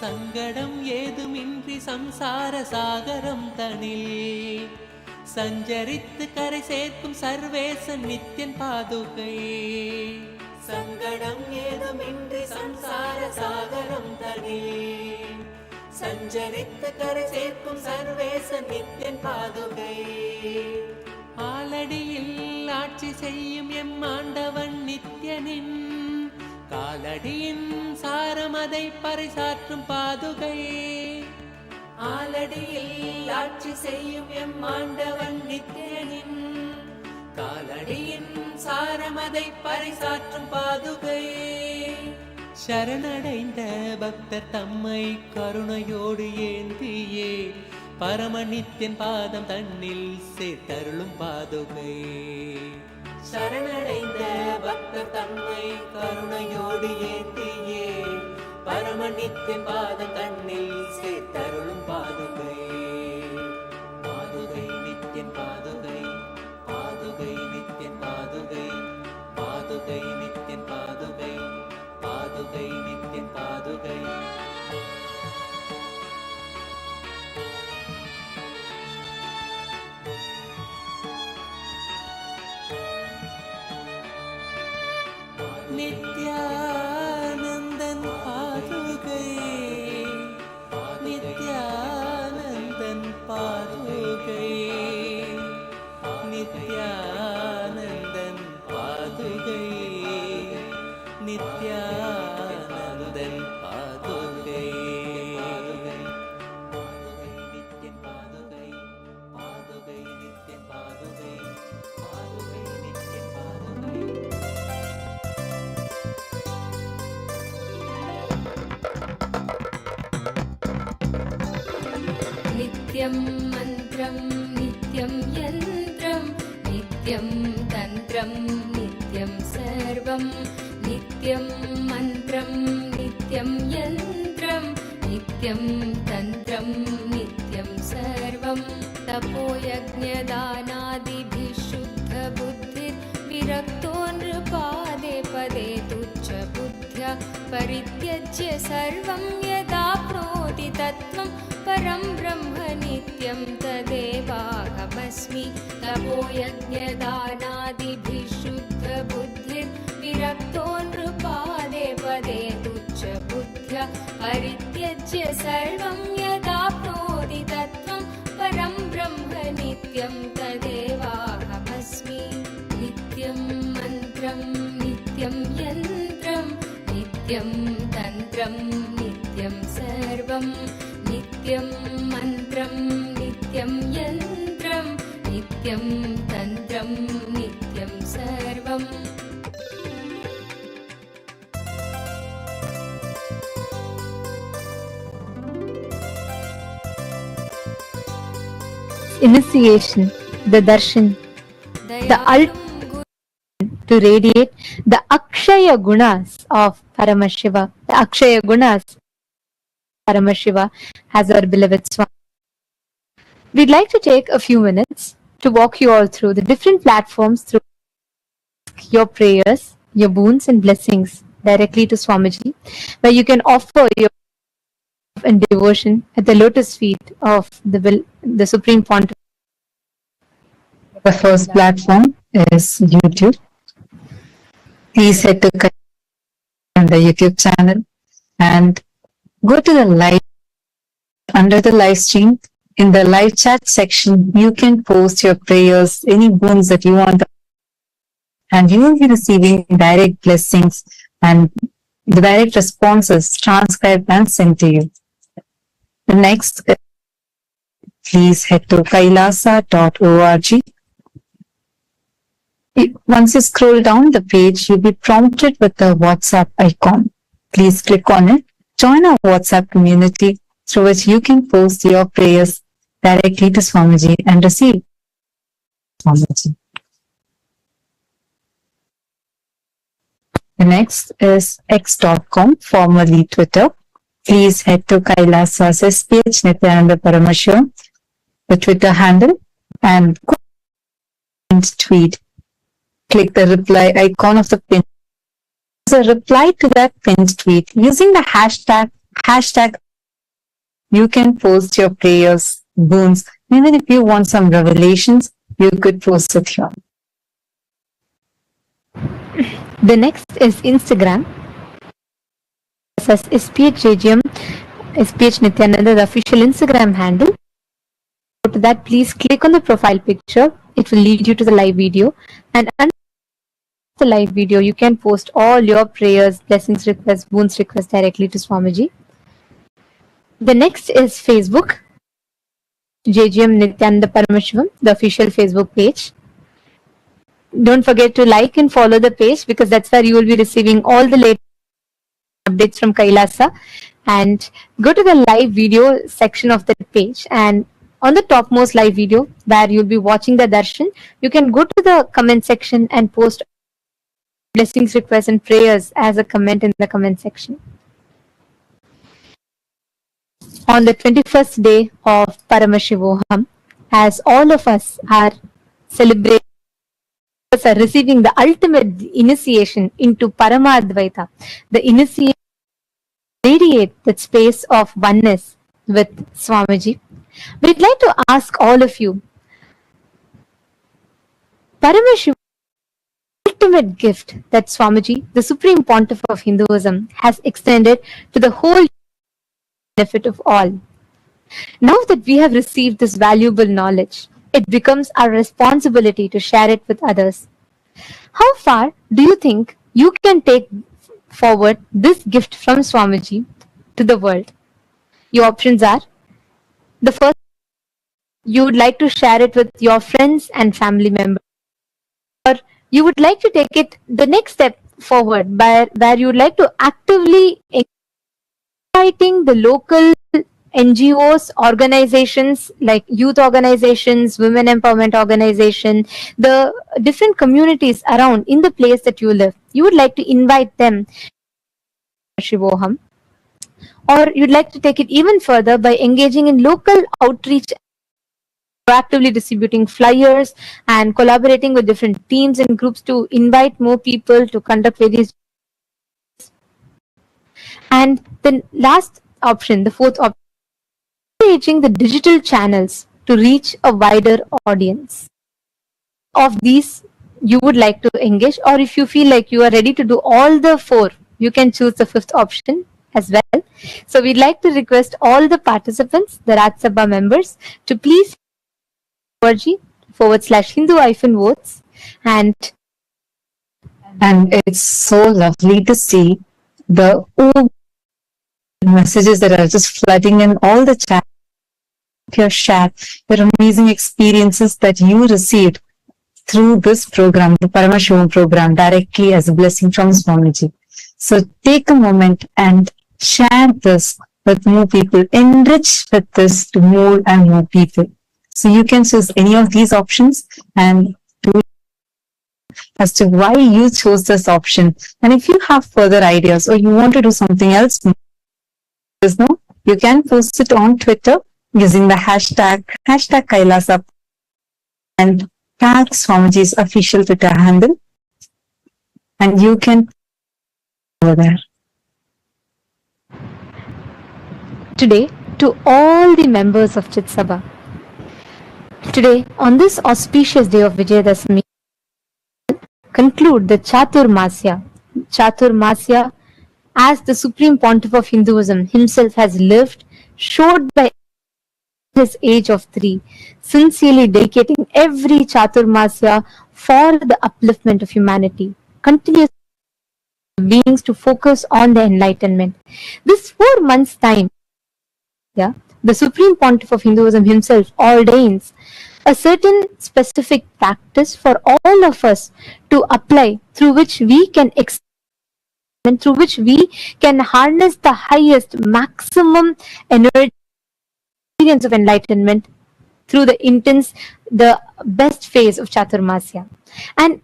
சங்கடம் ஏதுமின்றி சம்சார சாகரம் தனில் சஞ்சரித்து கரை சேர்க்கும் சர்வேசன் நித்யன் பாதுகை. சங்கடம் ஏதுமின்றி சம்சார சாகரம் தனில் சஞ்சரித்து கரை சேர்க்கும் சர்வேசன் நித்யன் பாதுகை. ஆலடியில் ஆட்சி செய்யும் எம் ஆண்டவன் நித்யனின் காலடியின் சாரமதை பறைசாற்றும் பாதுகை. ஆலடியில் ஆட்சி செய்யும் எம் ஆண்டவன் நித்யனின் காலடியின் சாரமதை பறைசாற்றும் பாதுகை. சரணடைந்த பக்தர் தம்மை கருணையோடு ஏந்தியே பரம நித்யன் பாதம் தன்னில் சேர்த்தருளும் பாதுகை. சரணடைந்த பக்தர் தம்மை கருணையோடு ஏந்தியே பரம நித்யன் பாதம் தன்னில் சேர்த்தருளும் பாதுகை. பாதுகை நித்யன் பாதுகை. பாதுகை நித்யன் பாதுகை. பாதுகை நித்யன் பாதுகை. பாதுகை நித்யன் பாதுகை. நித்யானந்தன் பாதுகை. நித்யானந்தன் பாதுகை. நித்யானந்தன் பாதுகை. நித்யானந்தன் பாதுகை. பாதுகை நித்யன் பாதுகை. பாதுகை நித்யன் பாதுகை. பாதுகை நித்யன் பாதுகை. नित्यं मन्त्रं नित्यं यन्त्रं नित्यं तन्त्रं नित्यं सर्वं नित्यं मन्त्रं नित्यं यन्त्रं नित्यं तन्त्रं नित्यं सर्वं तपोयज्ञदानादिभिः शुद्धबुद्धिर्विरक्तो नृपादे पदे तुच्छबुद्ध्या परित्यज्य सर्वं यदाप्नोति तत्त्वं परं ब्रह्म नित्यं तदेवाहमस्मि तपोयज्ञदानादिभिः शुद्धबुद्धिर्विरक्तो विरक्तो नृपादे पदे तुच्छबुद्ध्या परित्यज्य सर्वं यदाप्नोति तत्त्वं परं ब्रह्म नित्यं तदेवाहमस्मि नित्यं मन्त्रं नित्यं यन्त्रं नित्यं तन्त्रं नित्यं सर्वं नित्यं मन्त्रं नित्यं यन्त्रं नित्यं तन्त्रं नित्यं सर्वम् Initiation, the darshan, the ultimate to radiate the Akshaya Gunas of Paramashiva. The Akshaya Gunas of Paramashiva as our beloved Swami. We'd like to take a few minutes to walk you all through the different platforms through your prayers, your boons and blessings directly to Swamiji, where you can offer your and devotion at the lotus feet of the Supreme Pontiff. The first platform is YouTube. Please head to the YouTube channel and go to the live under the live stream. In the live chat section, you can post your prayers, any boons that you want, and you will be receiving direct blessings and the direct responses transcribed and sent to you. The next, please head to kailasa.org. Once you scroll down the page, you'll be prompted with the WhatsApp icon. Please click on it. Join our WhatsApp community through which you can post your prayers directly to Swamiji and receive Swamiji. The next is x.com, formerly Twitter. Please head to Kailasa's SPH Nityananda Paramashiva, the Twitter handle, and go and tweet. Click the reply icon of the pin. As a reply to that pinned tweet, using the hashtag, you can post your prayers, boons. Even if you want some revelations, you could post it here. The next is Instagram. As SPH Nityananda, the official Instagram handle. Go to that, please click on the profile picture. It will lead you to the live video, and under the live video, you can post all your prayers, blessings requests, boons requests directly to Swamiji. The next is Facebook. JGM Nityananda Paramashivam, the official Facebook page. Don't forget to like and follow the page, because that's where you will be receiving all the latest updates from Kailasa. And go to the live video section of the page, and on the topmost live video where you'll be watching the darshan, you can go to the comment section and post blessings, requests and prayers as a comment in the comment section. On the 21st day of Paramashivoham, as all of us are celebrating, are receiving the ultimate initiation into Paramadvaita, the initiation radiate that space of oneness with Swamiji. We'd like to ask all of you, Paramashiva, ultimate gift that Swamiji, the Supreme Pontiff of Hinduism, has extended to the whole benefit of all. Now that we have received this valuable knowledge, it becomes our responsibility to share it with others. How far do you think you can take forward this gift from Swamiji to the world? Your options are: the first, you would like to share it with your friends and family members, or you would like to take it the next step forward where you would like to actively inviting the local NGOs, organizations like youth organizations, women empowerment organization, the different communities around in the place that you live. You would like to invite them to Shivoham, or you'd like to take it even further by engaging in local outreach, proactively distributing flyers and collaborating with different teams and groups to invite more people to conduct various. And the last option, the fourth option, engaging the digital channels to reach a wider audience. Of these you would like to engage, or if you feel like you are ready to do all the four, you can choose the fifth option as well. So we'd like to request all the participants, the Raj Sabha members, to please org/Hindu-votes and And it's so lovely to see the messages that are just flooding in all the chat, your share, your amazing experiences that you received through this program, the Paramashivam program, directly as a blessing from Swamiji. So take a moment and share this with more people, enrich with this to more and more people. So you can choose any of these options and do as to why you chose this option. And if you have further ideas or you want to do something else, let us know. You can post it on Twitter using the hashtag Kailasa and tag Swamiji's official Twitter handle. And you can over there. today to all the members of Chit Sabha. Today, on this auspicious day of Vijayadashmi, conclude the Chaturmasya. Chaturmasya, as the Supreme Pontiff of Hinduism himself has lived, showed by his age of 3, sincerely dedicating every Chaturmasya for the upliftment of humanity, continuous beings to focus on the enlightenment. This 4 months' time, the Supreme Pontiff of Hinduism himself ordains a certain specific practice for all of us to apply, through which we can and through which we can harness the highest maximum energy experience of enlightenment through the best phase of Chaturmasya. And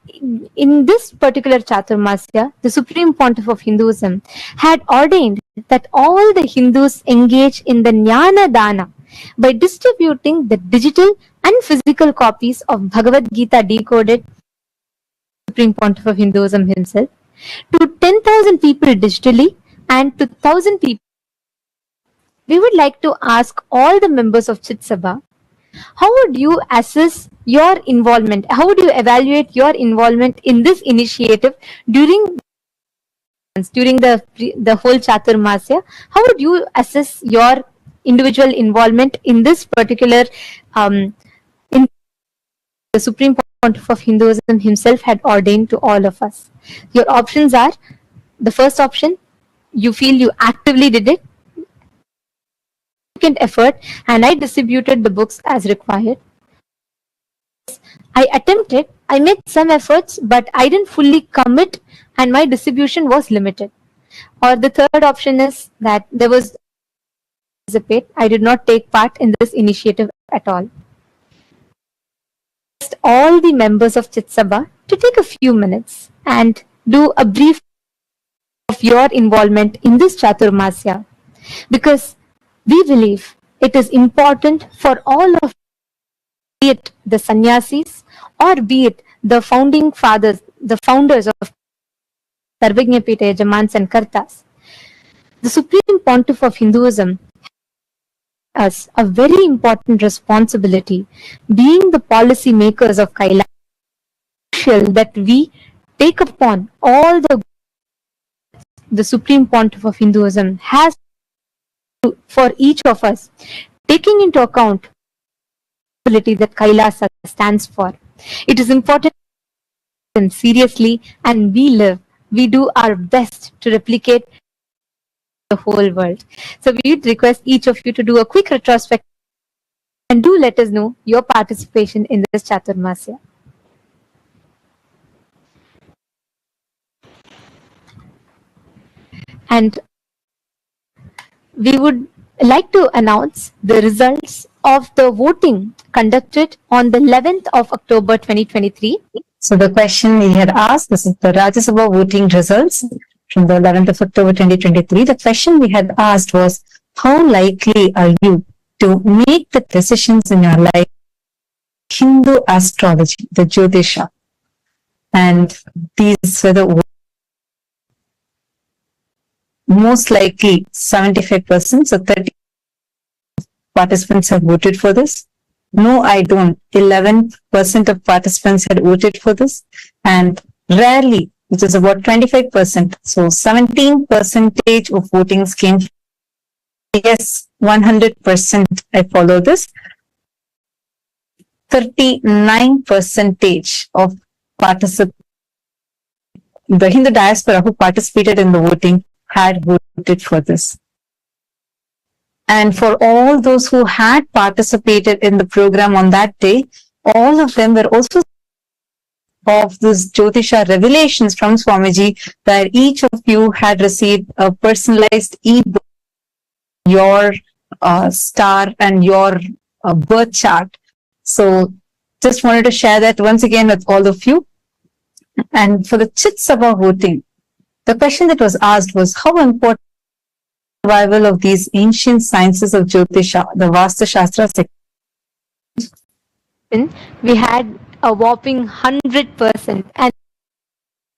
in this particular Chaturmasya, the Supreme Pontiff of Hinduism had ordained that all the Hindus engage in the Jnana Dana by distributing the digital and physical copies of Bhagavad Gita decoded, Supreme Pontiff of Hinduism himself, to 10,000 people digitally and to 1,000 people. We would like to ask all the members of Chit Sabha, how would you assess your involvement? How would you evaluate your involvement in this initiative during the whole Chaturmasya? How would you assess your individual involvement in this particular in the Supreme Pontiff of Hinduism himself had ordained to all of us? Your options are: the first option, you feel you actively did it, effort, and I distributed the books as required. I attempted, I made some efforts, but I didn't fully commit and my distribution was limited. Or the third option is that there was I did not take part in this initiative at all. All the members of Chit Sabha to take a few minutes and do a brief of your involvement in this Chaturmasya, because we believe it is important for all of, be it the sannyasis or be it the founding fathers, the founders of Sarvajñapita Yajamans and Kartas. The Supreme Pontiff of Hinduism has a very important responsibility, being the policy makers of Kailash, crucial that we take upon all the Supreme Pontiff of Hinduism has for each of us, taking into account the that Kailasa stands for. It is important seriously, and we do our best to replicate the whole world. So we would request each of you to do a quick retrospective and do let us know your participation in this Chaturmasya. And we would like to announce the results of the voting conducted on the 11th of October 2023. So the question we had asked, this is the Rajya Sabha voting results from the 11th of October 2023. The question we had asked was, how likely are you to make the decisions in your life Hindu astrology, the Jyotisha? And these were the most likely 75%, so 30 participants have voted for this. No, I don't. 11% of participants had voted for this, and rarely, which is about 25%. So 17% of votings came. Yes, 100% I follow this. 39% of participants, the Hindu diaspora who participated in the voting had voted for this. And for all those who had participated in the program on that day, all of them were also of this Jyotisha revelations from Swamiji, where each of you had received a personalized e-book, your star and your birth chart. So just wanted to share that once again with all of you. And for the Chit Sabha voting, the question that was asked was how important survival of these ancient sciences of Jyotisha, the Vastu Shastra. We had a whopping 100% and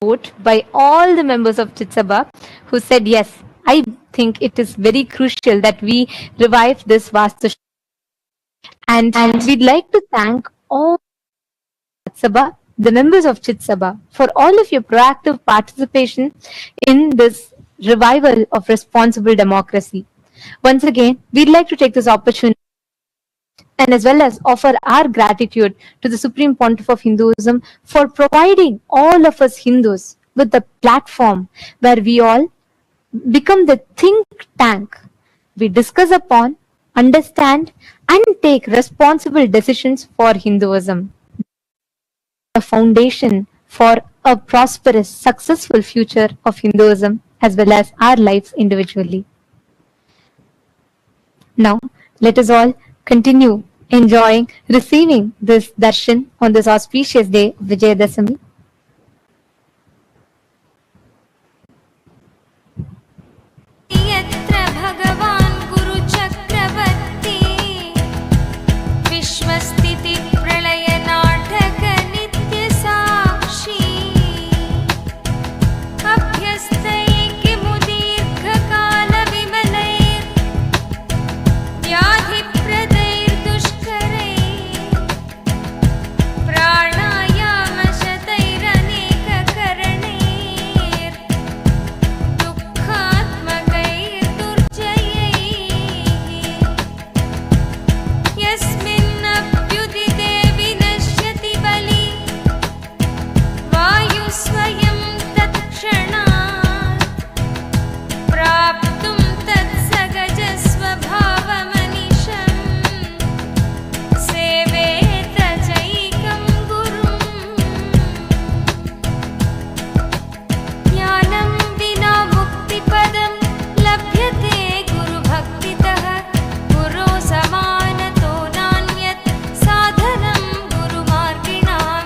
vote by all the members of Chitsabha who said yes. I think it is very crucial that we revive this Vastu. And we'd like to thank all Chitsabha, the members of Chitsabha, for all of your proactive participation in this revival of responsible democracy. Once again, we'd like to take this opportunity and as well as offer our gratitude to the Supreme Pontiff of Hinduism for providing all of us Hindus with the platform where we all become the think tank. We discuss upon, understand, and take responsible decisions for Hinduism. A foundation for a prosperous, successful future of Hinduism as well as our lives individually. Now, let us all continue enjoying, receiving this darshan on this auspicious day of Vijayadashami. यत्र भगवान् गुरुचक्रवर्ती विश्वस्थिति प्रलय नाटक नित्यसाक्षी अभ्यस्तैकिमुदीर्घकाल विमलैर् व्याधिप्रदैर्दुष्करैः प्राणायामशतैरनेककरणैर् दुःखात्मकैर्दुर्जयैः यस्मिन्नभ्युदिते विनश्यति बली वायुस्वयं तत्क्षणात् प्राप्तुं तत्सगजस्वभावमनिशम् सेवेत चैकं गुरुम् ज्ञानं विना मुक्तिपदं लभ्यते गुरुभक्तितः गुरो समानतो नान्यत् साधनं गुरुमार्गिणां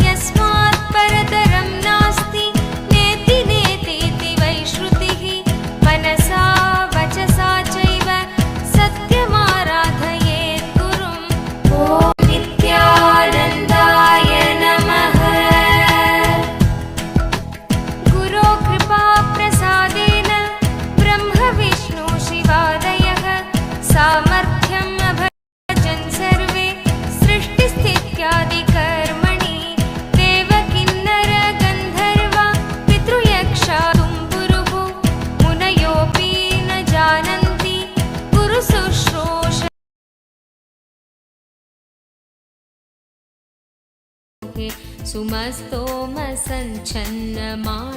यस्मात् परतरं नास्ति नेति नेतीति वै श्रुतिः मनसा वचसा चैव सत्यमाराधयेत् गुरुम् ॐ नित्यानन्दाय नमः गुरो कृपाप्रसादेन ब्रह्म विष्णु शिवादयः सामर्थ्यम् अभजन् सर्वे सृष्टिस्थित्यादिकर्मणि देवकिन्नर गन्धर्वा पितृयक्षा तुम्बुरुः मुनयोऽपि न जानन्ति गुरुशुश्रूष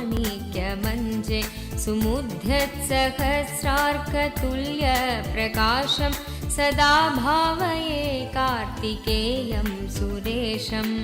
सुमस्तोमसञ्छन्नमाणिक्यमञ्जे सुमुद्यत्सहस्रार्कतुल्यप्रकाशं सदा भावये कार्तिकेयं सुरेशम्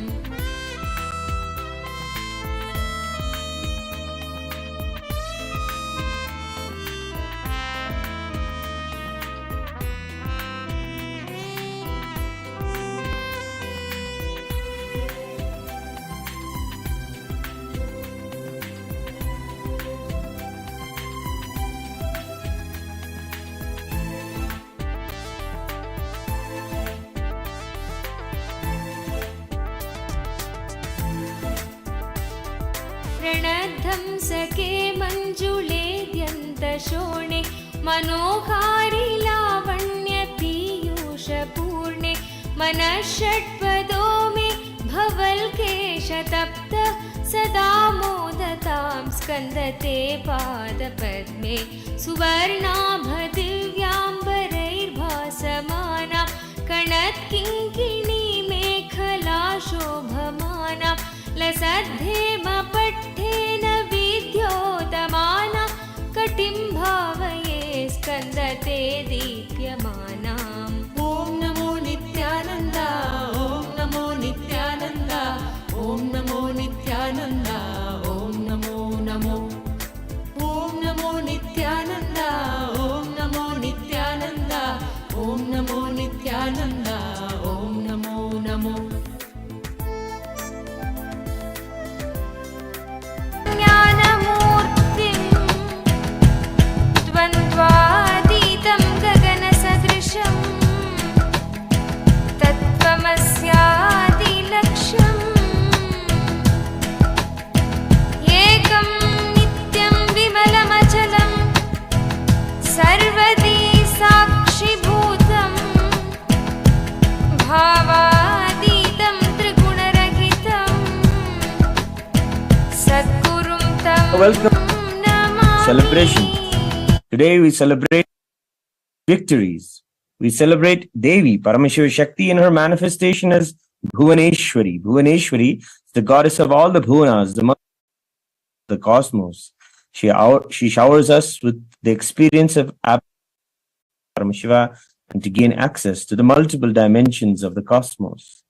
रणद्धं सखे मञ्जुलेद्यन्तशोणे मनोहारि लावण्य पीयूषपूर्णे मनः षट्पदो मे भवल्केशतप्त सदा मोदतां स्कन्दते पादपद्मे सुवर्णाभदिव्याम्बरैर्भासमाना कणत्किङ्किणी मेखला शोभमाना लसद्धेमपट्टेन विद्योतमाना कटिं भावये स्कन्दते दीप्यमानाम् ॐ नमो नित्यानन्द ॐ नमो नित्यानन्द ॐ नमो नित्यानन्द ॐ नमो नमो ॐ नमो नित्यानन्द ॐ नमो नित्यानन्द ॐ नमो नित्यानन्द ॐ नमो नमो ज्ञानमूर्तिं द्वन्द्वातीतं गगनसदृशं तत्त्वमस्यादिलक्ष्यम् एकं नित्यं विमलमचलं सर्वदी साक्षिभूतं भावातीतं त्रिगुणरहितं सद्गुरुं तं Welcome. Celebration. Namami. Today we celebrate victories. We celebrate Devi, Parameshwari Shakti, in her manifestation as Bhuvaneshwari. Bhuvaneshwari is the goddess of all the Bhuvanas, the mother of the cosmos. She showers us with the experience of Parameshiva and to gain access to the multiple dimensions of the cosmos.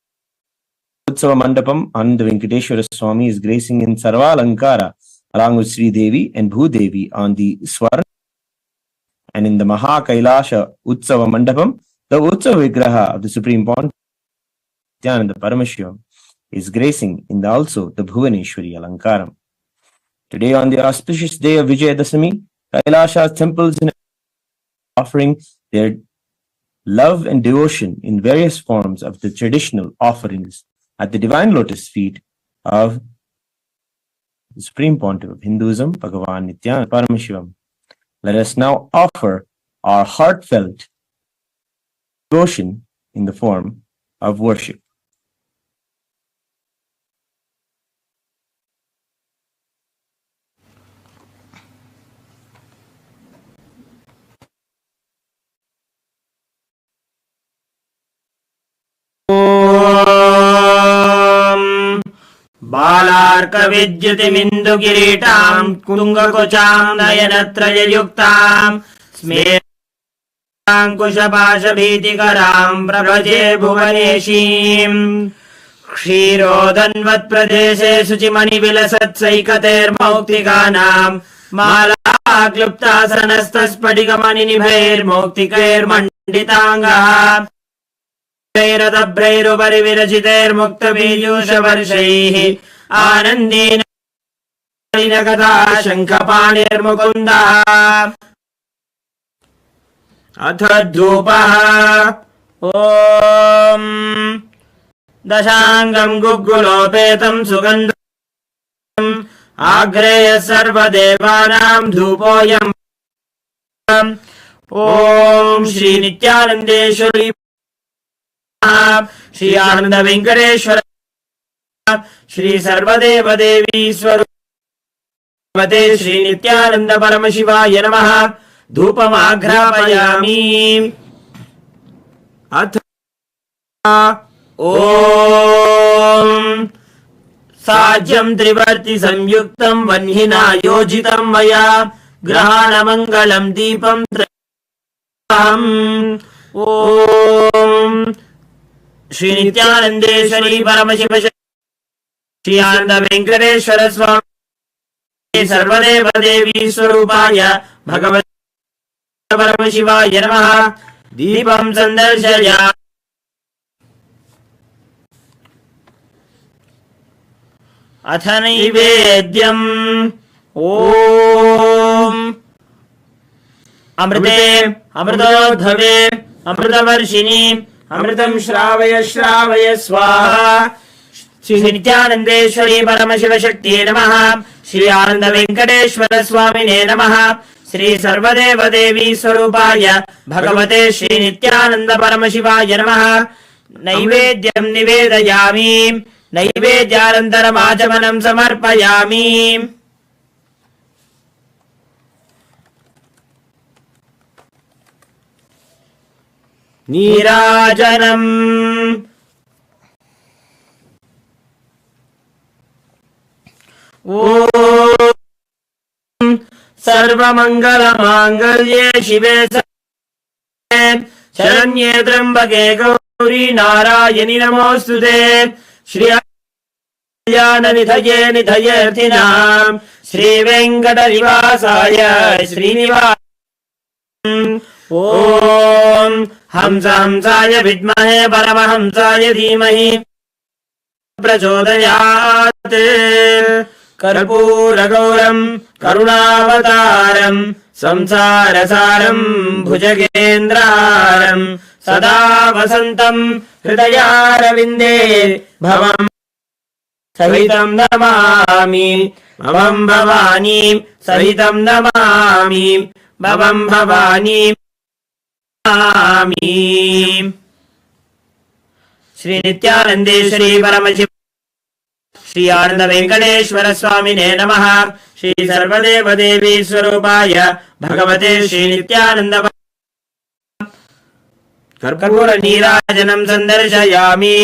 Utsava Mandapam, Ananda Venkateshwara Swami is gracing in Sarva Alankara along with Sri Devi and Bhudevi on the Swarna. And in the Maha Kailasha Utsava Mandapam, the Utsava Vigraha of the Supreme Pontiff Nityananda Paramashivam is gracing in also the Bhuvaneshwari Alankaram. Today, on the auspicious day of Vijayadasami, Kailasha's temples are offering their love and devotion in various forms of the traditional offerings at the divine lotus feet of the Supreme Pontiff of Hinduism, Bhagavan Nityananda Paramashivam. Let us now offer our heartfelt devotion in the form of worship. बालार्कविद्युतिमिन्दुकिरीटां कुङ्गकुचां नयनत्रययुक्तां स्मेराङ्कुशपाशभीतिकरां प्रभजे भुवनेशीम् क्षीरोदन्वत्प्रदेशे शुचिमणिविलसत्सैकतेर्मौक्तिकानां मालाक्लुप्तासनस्तस्फटिकमणिनिभैर्मौक्तिकैर्मण्डिताङ्गः रथभ्रैरुपरि विरचितैर्मुक्तपीयूषवर्षैः आनन्देन कथा शङ्खपाणिर्मुकुन्दः अथ धूपः ॐ दशाङ्गं गुग्गुलोपेतं सुगन्धम् आग्रेय सर्वदेवानां धूपोऽयम् ॐ श्रीनित्यानन्देश्वरी श्री आनंद वेंकटेश्वर श्री सर्वदेव देवी स्वरूपते श्री नित्यानंद परमशिवाय नमः धूपमाघ्रापयामि अथ ॐ साज्यं त्रिवर्ति संयुक्तं वह्निना योजितं मया ग्रहाणमङ्गलं दीपं ॐ श्री नित्यानंदेश्वरी परमशिव श्री आनंद वेंकटेश्वर स्वामी सर्वदेव देवी स्वरूपाय भगवते परमशिवाय नमः दीपं संदर्शयामि अथ नैवेद्यम् ॐ अमृते अमृतोद्धवे अमृतवर्षिणी अमृतं श्रावय श्रावय स्वाहा श्री नित्यानंदेश्वरी परमशिव शक्तिये नमः श्री आनंद वेंकटेश्वर स्वामिने नमः श्री सर्वदेव देवी स्वरूपाय भगवते श्री नित्यानंद परमशिवाय नमः नैवेद्यं निवेदयामि नैवेद्यानन्तरमाचमनं समर्पयामि नीराजनम् ॐ सर्वमङ्गलमाङ्गल्ये शिवे शरण्ये त्र्यम्बके गौरी नारायणि नमोऽस्तुते श्री निधये निधयेऽर्थिनाम् श्रीवेङ्कटनिवासाय श्रीनिवास ॐ हंसाय विद्महे परमहंसाय धीमहि प्रचोदयात् कर्पूरगौरम् करुणावतारम् संसारसारम् भुजगेन्द्रहारम् सदा वसन्तम् हृदयारविन्दे भवम् सहितं नमामि भवं भवानी सहितं नमामि भवं भवानी नमामि। श्री नित्यानन्देश्वरी परमशिव श्री आनंद वेंकटेश्वर स्वामिने नमः। श्री सर्वदेवदेवी स्वरूपाय भगवते श्री नित्यानंद कर्पूर नीराजनं संदर्शयामि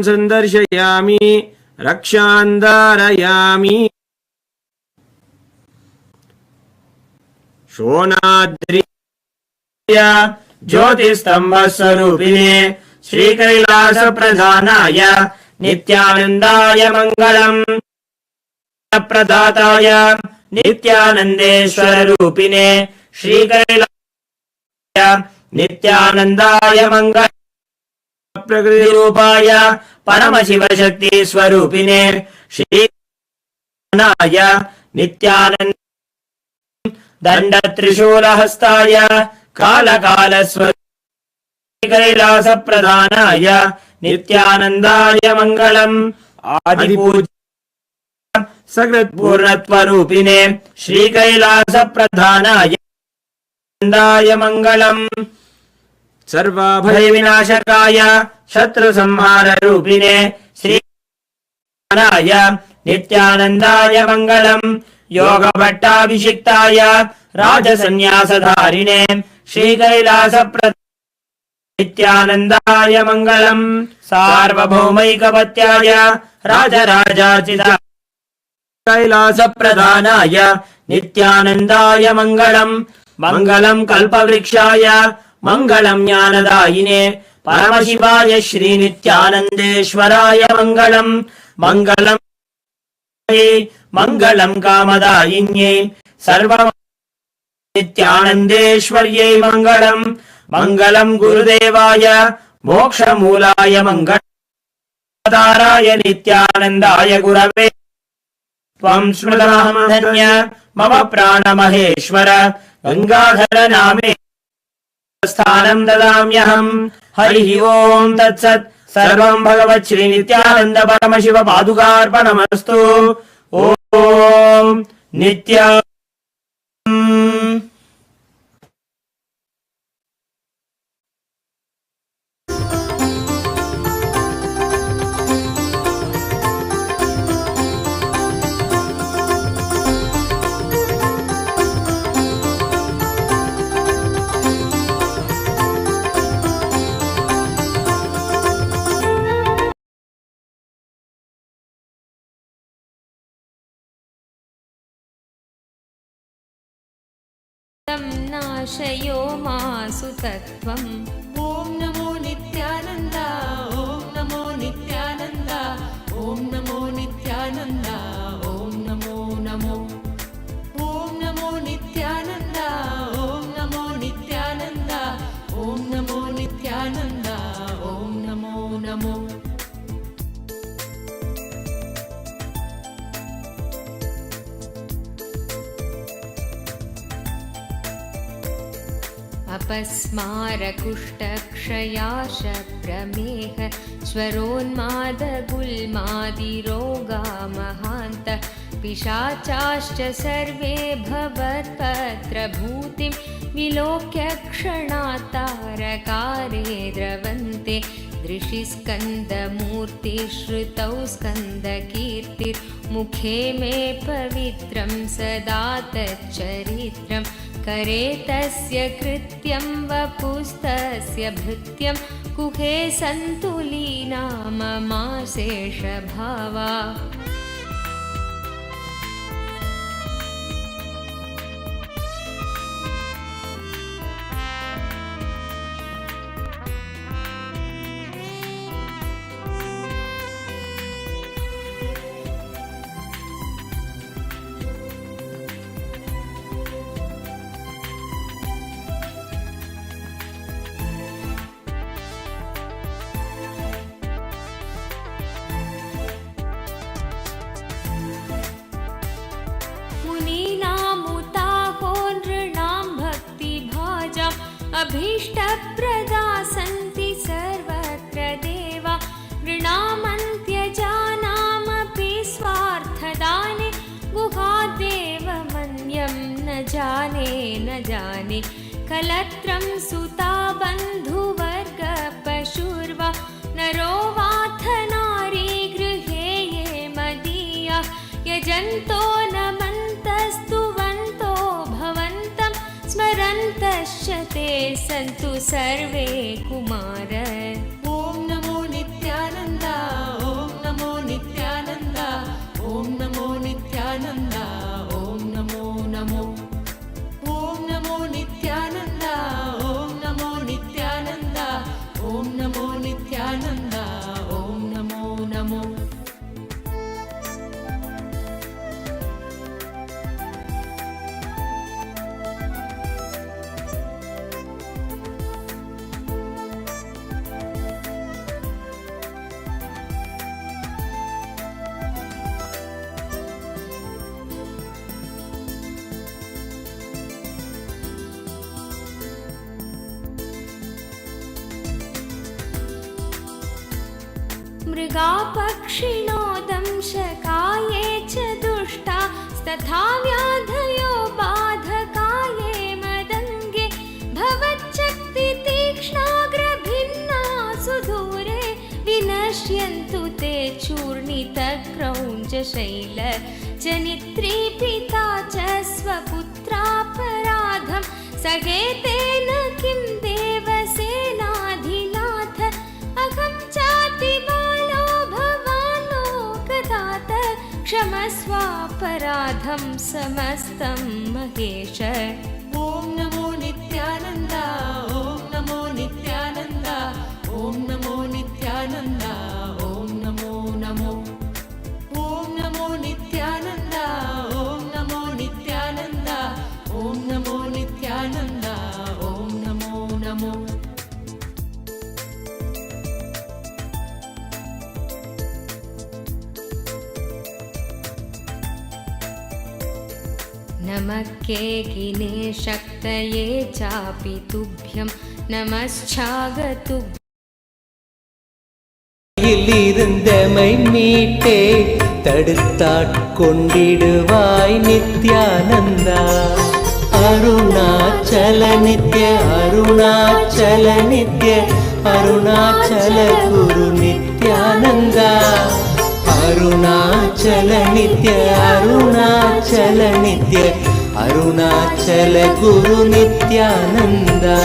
संदर्शयामि रक्षान्धारयामि शोणाद्रि ज्योतिस्तंभस्वरूपिणे श्रीकैलास प्रधानाय नित्यानन्दाय मङ्गलम् प्रदाताय नित्यानन्देश्वर रूपिणे श्रीकैलासाय नित्यानन्दाय मङ्गलम् प्रकृति रूपाय परमशिव शक्ति स्वरूपिणे श्रीनाय नित्यानन्द दंड त्रिशूलहस्ताय कालकाल कैलास प्रधानाय नित्यानन्दाय मङ्गलम् आदिपूज्य सकृत्पूर्णत्वरूपिणे श्रीकैलास प्रधानाय नन्दाय मङ्गलम् सर्वाभय विनाशकाय शत्रु संहार रूपिणे श्रीनाय नित्यानन्दाय मङ्गलम् योग भट्टाभिषिक्ताय राजसन्न्यासधारिणे श्रीकैलास नित्यानन्दाय मङ्गलम् सार्वभौमैकपत्याय राजराजार्चिता कैलास प्रधानाय नित्यानन्दाय मङ्गलम् मङ्गलम् कल्पवृक्षाय मङ्गलम् ज्ञानदायिने परमशिवाय श्रीनित्यानन्देश्वराय मङ्गलम् मङ्गलम् मङ्गलम् कामदायिन्यै सर्व नित्यानन्देश्वर्यै मङ्गलम् मङ्गलम् गुरुदेवाय मोक्षमूलाय मङ्गलम् नित्यानन्दाय गुरवे त्वं स्मृतमहमधन्य मम प्राणमहेश्वर गङ्गाधर नामे स्थानं ददाम्यहम्। हरिः ओम् तत्सत्। सर्वं भगवत् श्री नित्यानन्द परमशिव पादुकार्पणमस्तु। ॐ नित्या नाशयो मासु तत्त्वम्। ॐ नमो नित्यानन्द ॐ नमो नित्यानन्द ॐ नमो नित्यानन्द ॐ नमो नमो ॐ नमो नित्यानन्द ॐ नमो नित्यानन्द ॐ नमो नित्यानन्द ॐ नमो नमो। अपस्मारकुष्ठक्षयाश प्रमेह स्वरोन्मादगुल्मादिरोगा महान्त पिशाचाश्च सर्वे भवत्पत्रभूतिं विलोक्य क्षणात् तारकारे द्रवन्ते दृशिस्कन्दमूर्तिश्रुतौ स्कन्दकीर्तिर्मुखे मे पवित्रं सदा तच्चरित्रं करे तस्य कृत्यं वपुस्तस्य भृत्यं कुहे सन्तुलीना ममाशेषभावा अभीष्टप्रदा सन्ति सर्वत्र देवा नृणामन्त्यजानामपि स्वार्थदाने गुहादेव मन्यं न जाने कलत्रं सुता बन्धुवर्गपशुर्वा नरो वाथ नारी गृहे ये मदीया यजन्तो नमन्तस्तुवन्तो भवन्तं स्मरन्तश्च ते सन्तु सर्वे कुमार ॐ नमो नित्यानन्द ॐ नमो नित्यानन्द ॐ नमो नित्यानन्द ॐ नमो नमो ॐ नमो नित्यानन्द ॐ नमो नित्यानन्द ॐ नमो नित्यानन्द ॐ नमो नमो मृगापक्षिणो दंशकाये च दुष्टा तथा व्याधयो बाधकाये मदङ्गे भवच्चक्तितीक्ष्णाग्रभिन्ना सुदूरे विनश्यन्तु ते चूर्णितक्रौञ्चशैल जनित्रीपिता च स्वपुत्रापराधं सगेतेन किं देवसेनाधिनाथ अहं चातिबालो भवान् लोकदात क्षमस्वापराधं समस्तं महेश ॐ नमो नित्यानन्द ॐ नमो नित्यानन्द ॐ नमो नित्यानन्द ॐ नमो नमो ॐ नमो नित्यानन्द ॐ नमो नित्यानन्द ॐ नमो नित्यानन्द ॐ नमो नमो नमः केकिने शक्तये चापि तुभ्यं नमश्चागतु இருந்தமை மீட்டே தடுத்தாட்கொண்டிடுவாய் நித்யானந்தா அருணாச்சல நித்ய அருணாச்சல நித்ய அருணாச்சல குரு நித்யானந்தா அருணாச்சல நித்ய அருணாச்சல நித்ய அருணாச்சல குரு நித்யானந்தா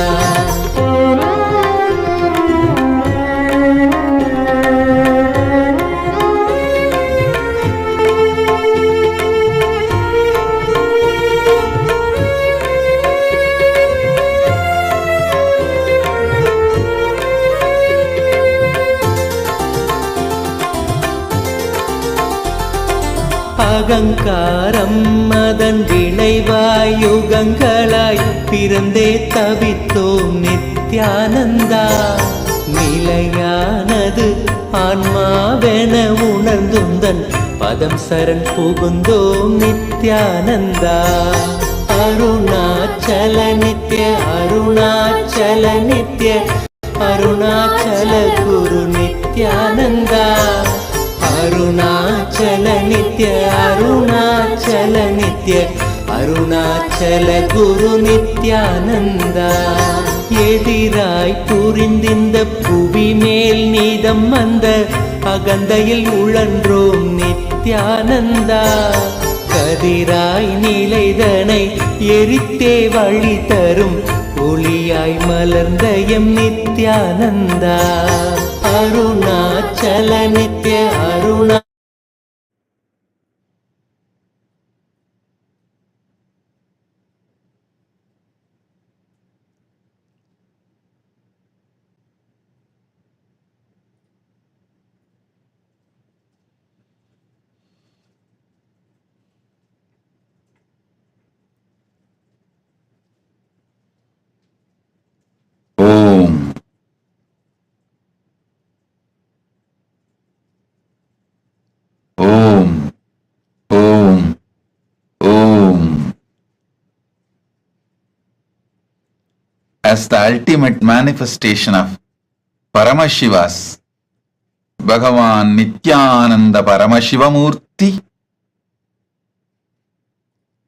அகங்காரம் அதன் விளைவாய் யுகங்களாய் பிறந்தே தவித்தோம் நித்யானந்தா நிலையானது ஆன்மாவென உணர்ந்துந்தன் பதம் சரண் புகுந்தோம் நித்யானந்தா அருணாச்சல நித்ய அருணாச்சல நித்ய அருணாச்சல குரு நித்யானந்தா அருணாச்சல நித்ய அருணா அருணாச்சல நித்ய அருணாச்சல குரு நித்யானந்தா. எதிராய் புரிந்திந்த புவி மேல் நீதம் வந்த அகந்தையில் உழன்றோம் நித்யானந்தா. கதிராய் நிலைதனை எரித்தே வழி தரும் ஒளியாய் மலர்ந்த M Nithyananda. Arunachal Nitya Aruna Om. Om. Om. Om. As the ultimate manifestation of Paramashivas, Bhagavan Nityananda Paramashivamurti,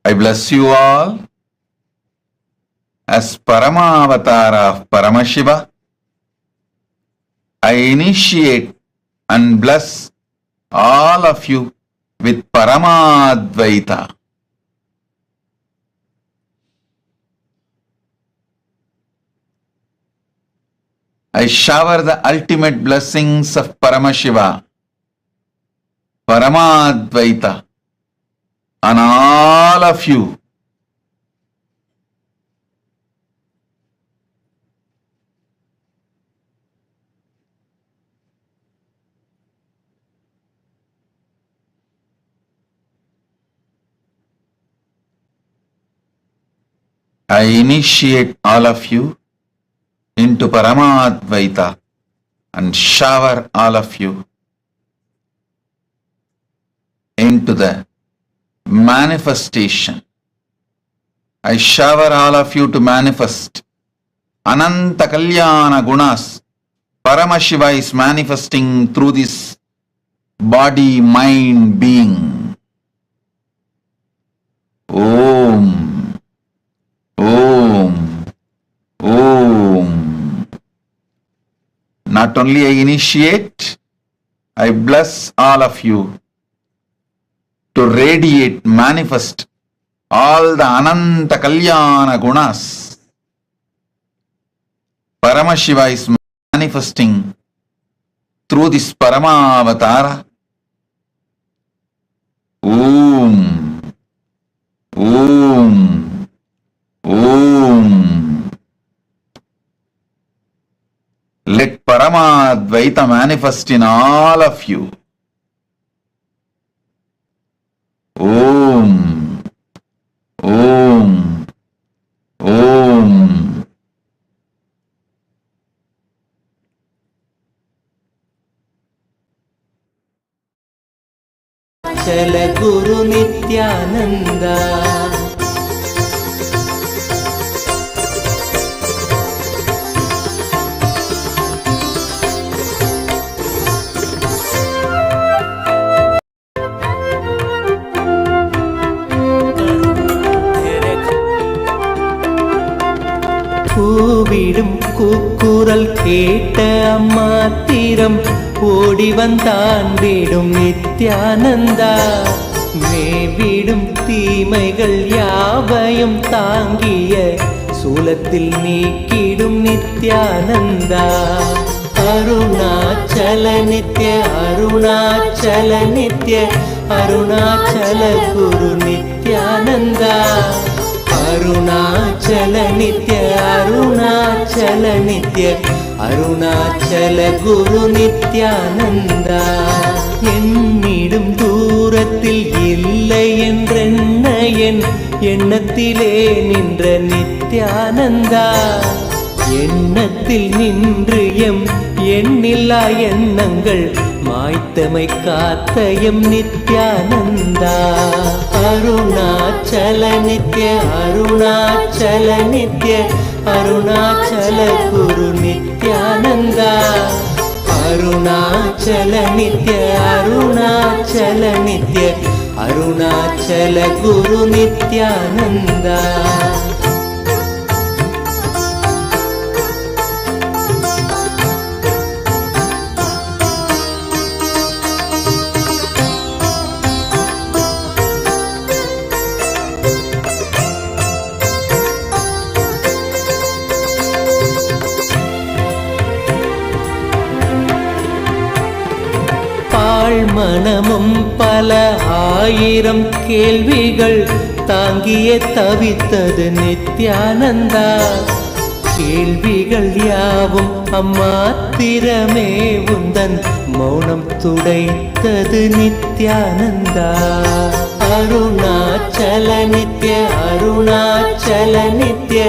I bless you all. As Paramavatara of Paramashiva, I initiate and bless all of you with Paramadvaita. I shower the ultimate blessings of Paramashiva, Paramadvaita, on all of you. I initiate all of you into Paramadvaita and shower all of you into the manifestation. I shower all of you to manifest Ananta Kalyana Gunas. Paramashiva is manifesting through this body, mind, being. Om. Om. Om. Not only I initiate, I bless all of you to radiate, manifest all the Ananta Kalyana Gunas. Paramashiva is manifesting through this Paramavatara. Om. Om. Om. Let Paramadvaita manifest in all of you. Om. Om. Om. चल गुरु नित्यानंदा. கூவிடும் கூக்குரல் கேட்ட அம்மாத்திரம் ஓடி வந்தாண்டிடும் நித்யானந்தா. மேவிடும் தீமைகள் யாவையும் தாங்கிய சூலத்தில் நீக்கிடும் நித்யானந்தா. அருணாச்சல நித்ய அருணாச்சல நித்ய அருணாச்சல குரு நித்யானந்தா. அருணாச்சல நித்ய அருணாச்சல நித்ய அருணாச்சல குரு நித்யானந்தா. என்னிடும் தூரத்தில் இல்லை என்றென்ன என் எண்ணத்திலே நின்ற நித்யானந்தா. எண்ணத்தில் நின்று எம் எண்ணில்லா எண்ணங்கள் மாய்த்தமை காத்த எம் நித்யானந்தா. அருணாச்சல நித்ய அருணாச்சல நித்ய அருணாச்சல குரு நித்யானந்தா. அருணாச்சல நித்ய அருணாச்சல நித்ய அருணாச்சல குரு நித்யானந்தா. மனமும் பல ஆயிரம் கேள்விகள் தாங்கிய தவித்தது நித்யானந்தா. கேள்விகள் யாவும் அம்மாத்திரமே உந்தன் மௌனம் துடைத்தது நித்யானந்தா. அருணாச்சல நித்ய அருணாச்சல நித்ய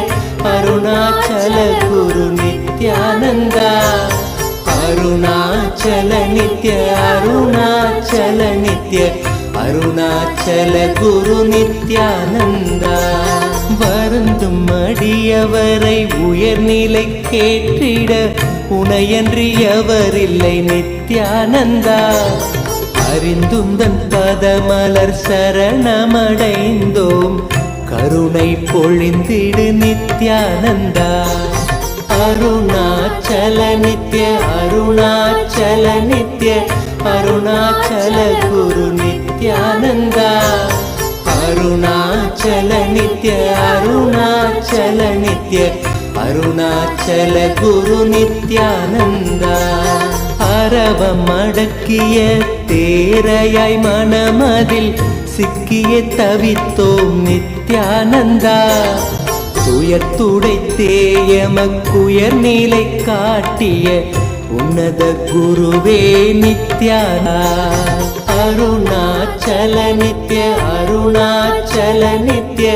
அருணாச்சல குரு நித்யானந்தா. அருணாச்சல நித்ய அருணாச்சல நித்ய அருணாச்சல குரு நித்யானந்தா. வருந்தும் அடியவரை உயர்நிலை கேட்டிட உனையன்றி எவரில்லை நித்யானந்தா. அறிந்துந்தன் பதமலர் சரணமடைந்தோம் கருணை பொழிந்திடு நித்யானந்தா. அருணாச்சல நித்ய அருணாச்சல நித்ய அருணாச்சல குரு நித்யானந்தா. அருணாச்சல நித்ய அருணாச்சல நித்ய அருணாச்சல குரு நித்யானந்தா. அரவம் அடக்கிய தேரையாய் மனமதில் சிக்கிய தவித்தோம் நித்யானந்தா. துயத்துடைத்தேயமக்குயர் நிலை காட்டிய உன்னத குருவே நித்யானா. அருணாச்சல நித்ய அருணாச்சல நித்ய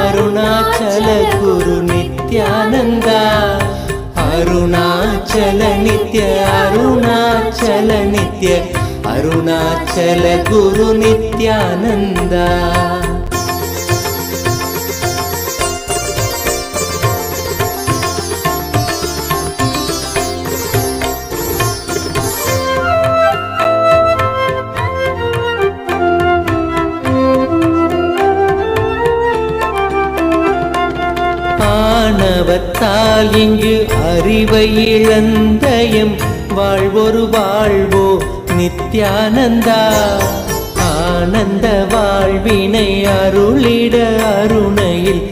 அருணாச்சல குரு நித்யானந்தா. அருணாச்சல நித்ய அருணாச்சல நித்ய அருணாச்சல குரு நித்யானந்தா. ஆணவத்தால் இங்கு அறிவை இழந்தயம் வாழ்வொரு வாழ்வோ நித்யானந்தா. ஆனந்த வாழ்வினை அருளிட அருணையில்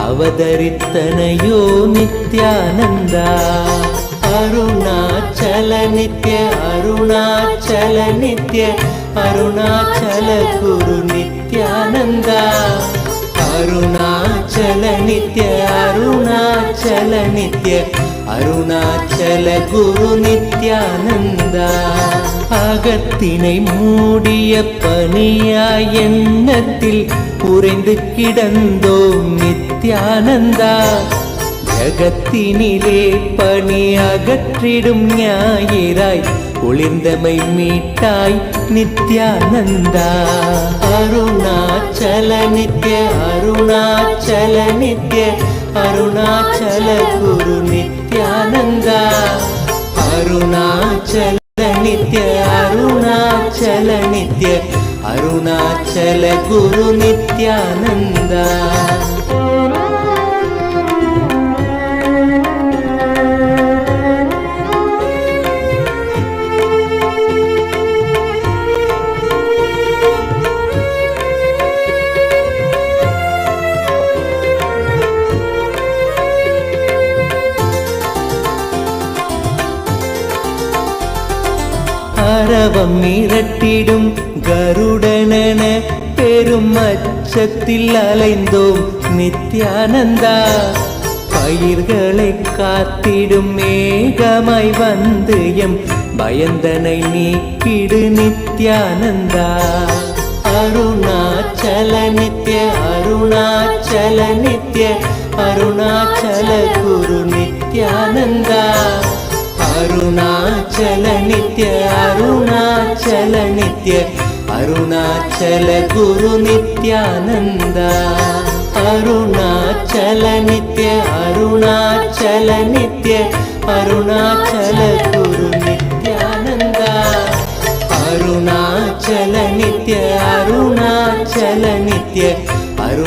அவதரித்தனையோ நித்யானந்தா. அருணாச்சல நித்ய அருணாச்சல நித்ய அருணாச்சல குரு நித்யானந்தா. அருணாச்சல நித்ய அருணாச்சல நித்ய அருணாச்சல குரு நித்யானந்தா. அகத்தினை மூடிய பனியாய் எண்ணத்தில் உறைந்து கிடந்தோம் நித்யானந்தா. ஜகத்தினிலே பனி அகற்றிடும் ஞாயிறாய் ஒளிர்ந்தமை மீட்டாய் நித்யானந்தா. அருணாச்சல நித்ய அருணாச்சல நித்ய அருணாச்சல குரு நித்யானந்தா. அருணாச்சல நித்ய அருணாச்சல நித்ய அருணாச்சல குரு நித்யானந்தா. அரவம் மிரட்டிடும் கருடனென பெரும் அச்சத்தில் அலைந்தோம் நித்யானந்தா. பயிர்களை காத்திடும் மேகமாய் வந்து எம் பயந்தனை நீக்கிடு நித்யானந்தா. அருணாச்சல நித்ய அருணாச்சல நித்ய அருணாச்சல குரு நித்யானந்தா. அருணாச்சல நித்ய அருணாச்சல நித்ய அருணாச்சல குரு நித்யானந்தா. அருணாச்சல நித்ய அருணாச்சல நித்ய அருணாச்சல குரு நித்யானந்தா. அருணாச்சல நித்ய அருணாச்சல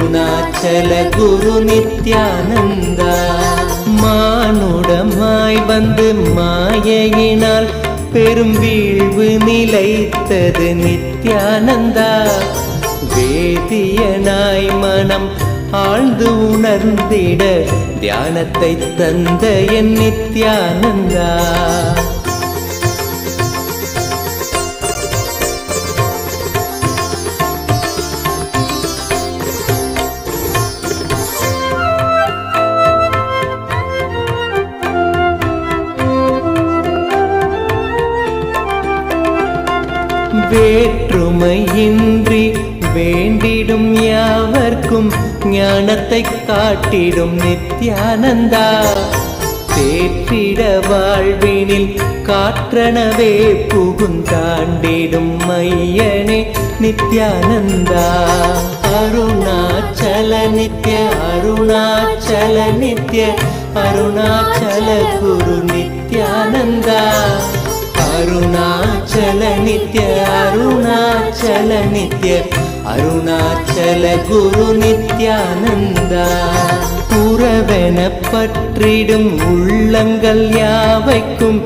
அருணாச்சல குரு நித்யானந்தா. மானுடமாய் வந்து மாயையினால் பெரும் வீழ்வு நிலைத்தது நித்யானந்தா. வேதியனாய் மனம் ஆழ்ந்து உணர்ந்திட தியானத்தை தந்த என் நித்யானந்தா. வேற்றுமையின்றி வேண்டிடும் யாவர்க்கும் ஞானத்தை காட்டிடும் நித்யானந்தா. தேற்றிட வாழ்வினில் காற்றனவே புகுந்தாண்டிடும் மையனே நித்யானந்தா. அருணாச்சல நித்ய அருணாச்சல நித்ய அருணாச்சல குரு நித்யானந்தா. அருணாச்சல நித்ய அருணாச்சல நித்ய அருணாச்சல குரு நித்யானந்தா. உறவென பற்றிடும் உள்ளங்கள் யாவைக்கும்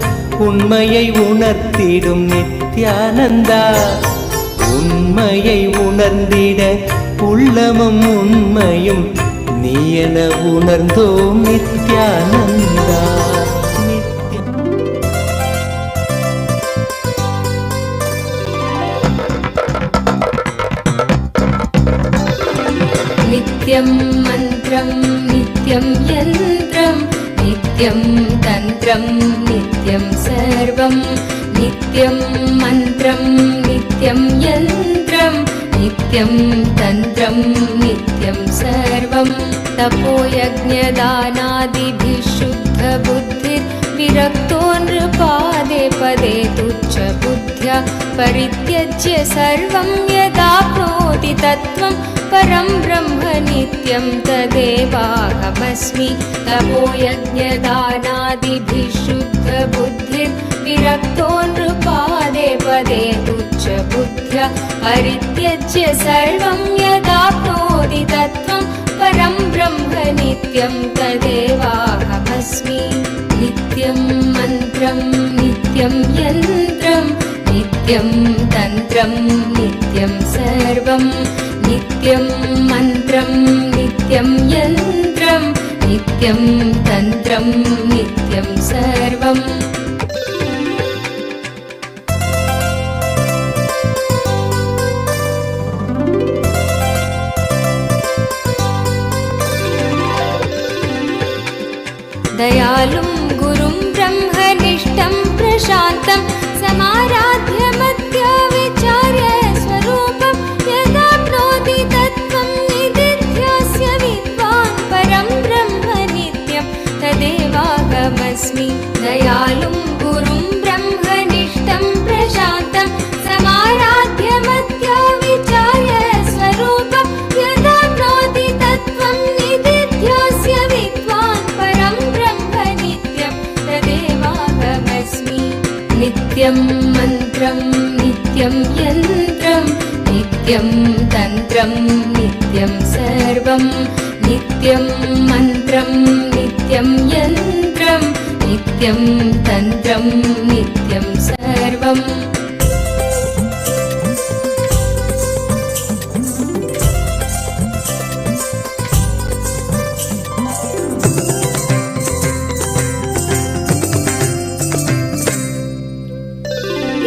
உண்மையை உணர்த்திடும் நித்யானந்தா. உண்மையை உணர்ந்திட உள்ளமும் உண்மையும் நீ என உணர்ந்தோம் நித்யானந்தா. नित्यं मन्त्रं नित्यं यन्त्रं नित्यं तन्त्रं नित्यं सर्वं नित्यं मन्त्रं नित्यं यन्त्रं नित्यं तन्त्रं नित्यं सर्वं तपोयज्ञदानादिभिः शुद्धबुद्धिर्विरक्तो नृपादे पदे तुच्छबुद्ध्या परित्यज्य सर्वं यदाप्नोति तत्त्वं परं ब्रह्म नित्यं तदेवाहमस्मि. तपोयज्ञदानादिभिः शुद्धबुद्धिर्विरक्तो नृपादे पदे तुच्छबुद्ध्या परित्यज्य सर्वं यदाप्नोति तत्त्वं परं ब्रह्म नित्यं तदेवाहमस्मि. नित्यं मन्त्रं नित्यं यन्त्रं नित्यं तन्त्रं नित्यं सर्वं नित्यं मन्त्रं नित्यं यन्त्रं नित्यं तन्त्रं नित्यं सर्वम्. दयालुं गुरुं ब्रह्मनिष्ठं प्रशान्तं समाराध्य मध्या विचार्य स्वरूपं यदाप्नोति तत्त्वं निदिध्यास्य विद्वान् परं ब्रह्म नित्यं तदेवाहमस्मि. दयालुं गुरुं ब्रह्मनिष्ठं प्रशान्तं समाराध्य मध्या विचार्य स्वरूपं यदाप्नोति तत्त्वं निदिध्यास्य विद्वान् परं ब्रह्म नित्यं तदेवाहमस्मि. नित्यं मन्त्रं नित्यं यन्त्रं नित्यं तन्त्रं नित्यं सर्वं नित्यं मन्त्रं नित्यं यन्त्रं नित्यं तन्त्रं नित्यं सर्वम्.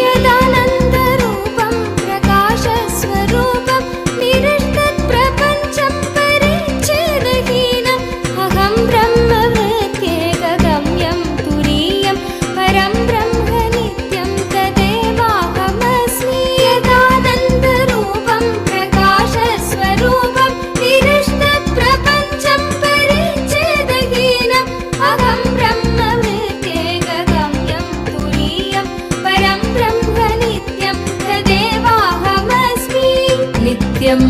यदानन्दरूपं प्रकाशस्वरूपं निरस्तप्रपञ्चं परिच्छेदहीनम् अहं ब्रह्मवृत्त्येकगम्यं तुरीयं परं ब्रह्म नित्यं तदेवाहमस्मि. यदानन्दरूपं प्रकाशस्वरूपं निरस्तप्रपञ्चं परिच्छेदहीनम् अहं ब्रह्मवृत्त्येकगम्यं तुरीयं परं ब्रह्म नित्यं तदेवाहमस्मि. नित्यं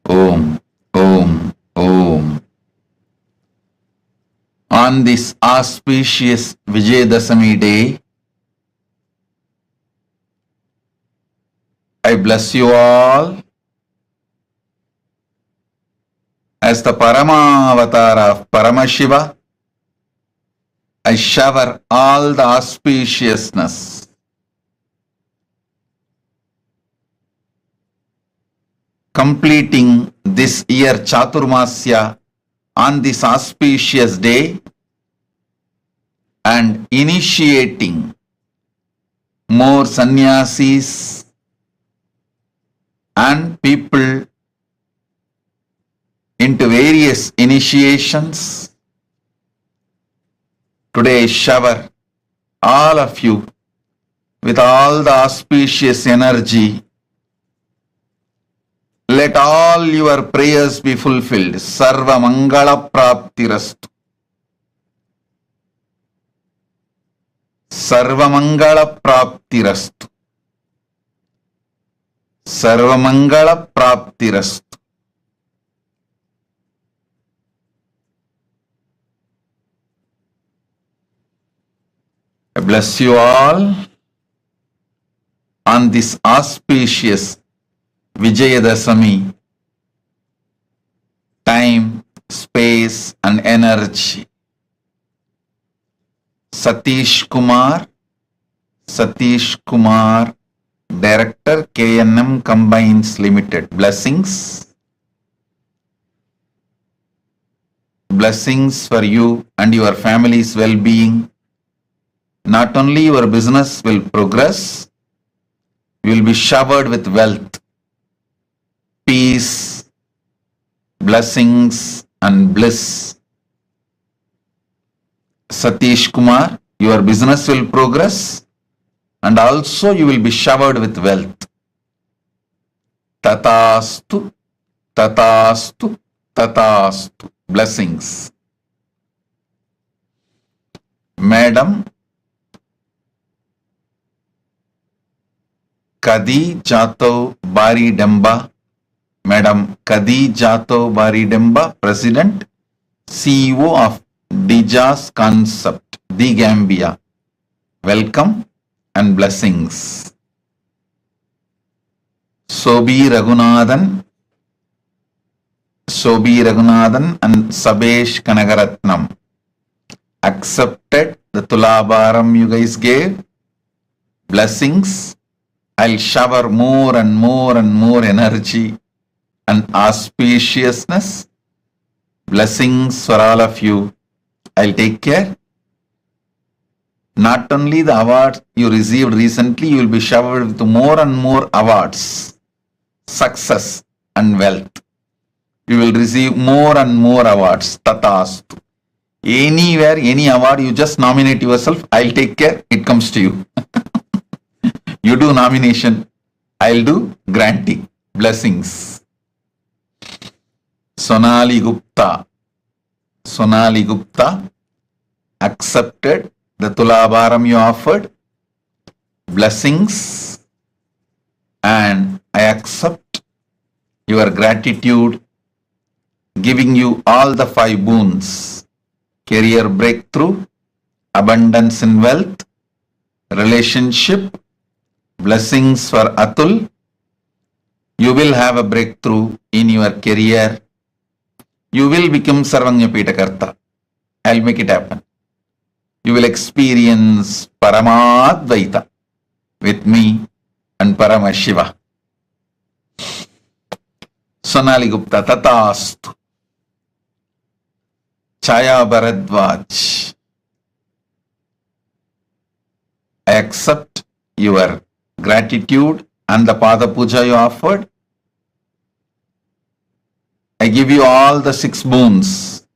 Om, Om, Om. On this auspicious Vijayadashami day, I bless you all as the Paramavatar of Paramashiva. I shower all the auspiciousness, completing this year Chaturmasya on this auspicious day and initiating more sannyasis and people into various initiations. Today I shower all of you with all the auspicious energy. Let all your prayers be fulfilled. Sarva Mangala Praptirastu. Sarva Mangala Praptirastu. Sarva Mangala Praptirastu. I bless you all on this auspicious Vijayadasami. Time, space and energy. Satish Kumar, Director KNM Combines Limited. Blessings. Blessings for you and your family's well-being. Not only your business will progress, you will be showered with wealth, peace, blessings and bliss. Satish Kumar, your business will progress and also you will be showered with wealth. Tatastu, Tatastu, Tatastu. Blessings. Madam Kadi Jato Bari Demba, Madam Kadi Jato Bari Demba, President, CEO of Dijas Concept, The Gambia. Welcome and blessings. Sobi Raghunathan and Sabesh Kanagaratnam accepted the Tulabharam you guys gave. Blessings. I'll shower more and more energy and auspiciousness. Blessings for all of you. I'll take care. Not only the awards you received recently, you will be showered with more and more awards, success and wealth. You will receive more and more awards. Tatastu. Anywhere, any award, you just nominate yourself. I'll take care. It comes to you. You do nomination, I'll do granting. Blessings. Sonali Gupta accepted the Tulabharam you offered. Blessings. And I accept your gratitude, giving you all the 5 boons: career breakthrough, abundance in wealth, relationship. Blessings for Atul. You will have a breakthrough in your career. You will become Sarvanya Pitakarta. I'll make it happen. You will experience Paramadvaita with me and Paramashiva. Sonali Gupta, Tatastu. Chaya Bharadwaj. I accept your gratitude and the Pada Puja you offered. I give you all the 6 boons.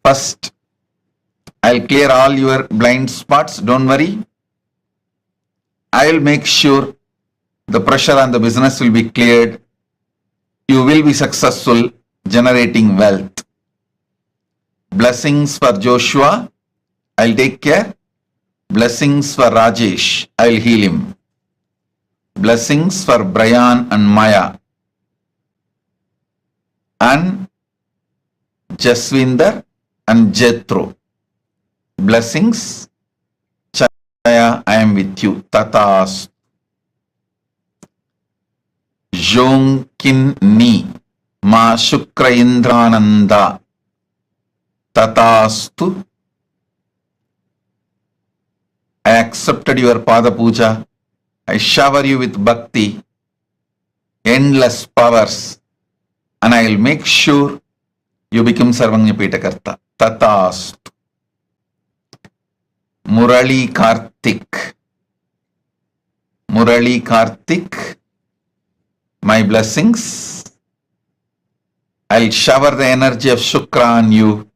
First, I'll clear all your blind spots. Don't worry. I'll make sure the pressure on the business will be cleared. You will be successful generating wealth. Blessings for Joshua. I'll take care. Blessings for Rajesh. I'll heal him. Blessings for Brian and Maya. And Jaswinder and Jethro. Blessings. Chaya, I am with you. Tatas. Jonkinni Ma Shukra Indrananda Tatastu. I accepted your Pada Puja. I shower you with bhakti, endless powers, and I will make sure you become Sarvanyapitakarta. Tatastu. Murali Kartik. Murali Kartik, my blessings. I'll shower the energy of Shukra on you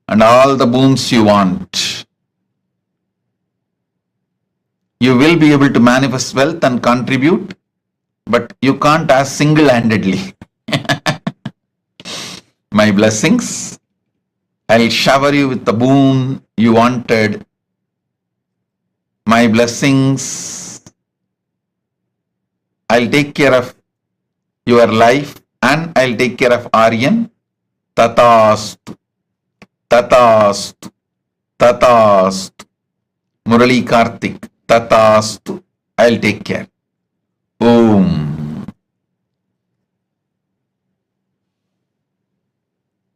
and all the boons you want. You will be able to manifest wealth and contribute, but you can't ask single-handedly. My blessings, I'll shower you with the boon you wanted. My blessings, I'll take care of your life and I'll take care of Aryan. Tatastu, Tatastu, Tatastu. Murali Kartik, Tatastu, I'll take care. Om.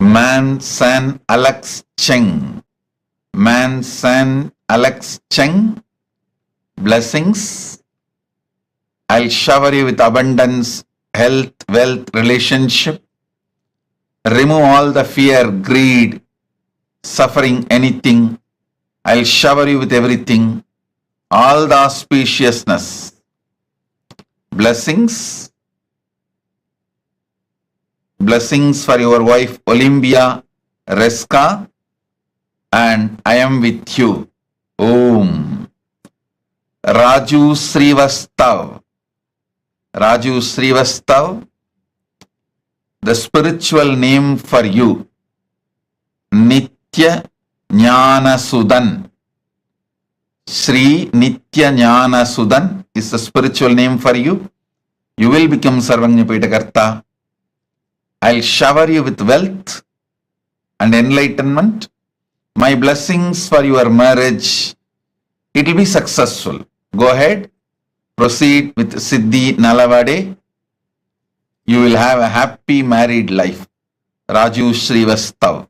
Man San Alex Cheng. Man San Alex Cheng. Blessings. I'll shower you with abundance, health, wealth, relationship. Remove all the fear, greed, suffering, anything. I'll shower you with everything. All the auspiciousness. Blessings. Blessings for your wife Olympia Reska, and I am with you. Om. Raju Srivastav. Raju Srivastav, the spiritual name for you, Nitya Jnana Sudan. Sri Nitya Jnana Sudan is the spiritual name for you. You will become Sarvanyapitakarta. I'll shower you with wealth and enlightenment. My blessings for your marriage. It will be successful. Go ahead. Proceed with Siddhi Nalavade. You will have a happy married life. Raju Srivastav.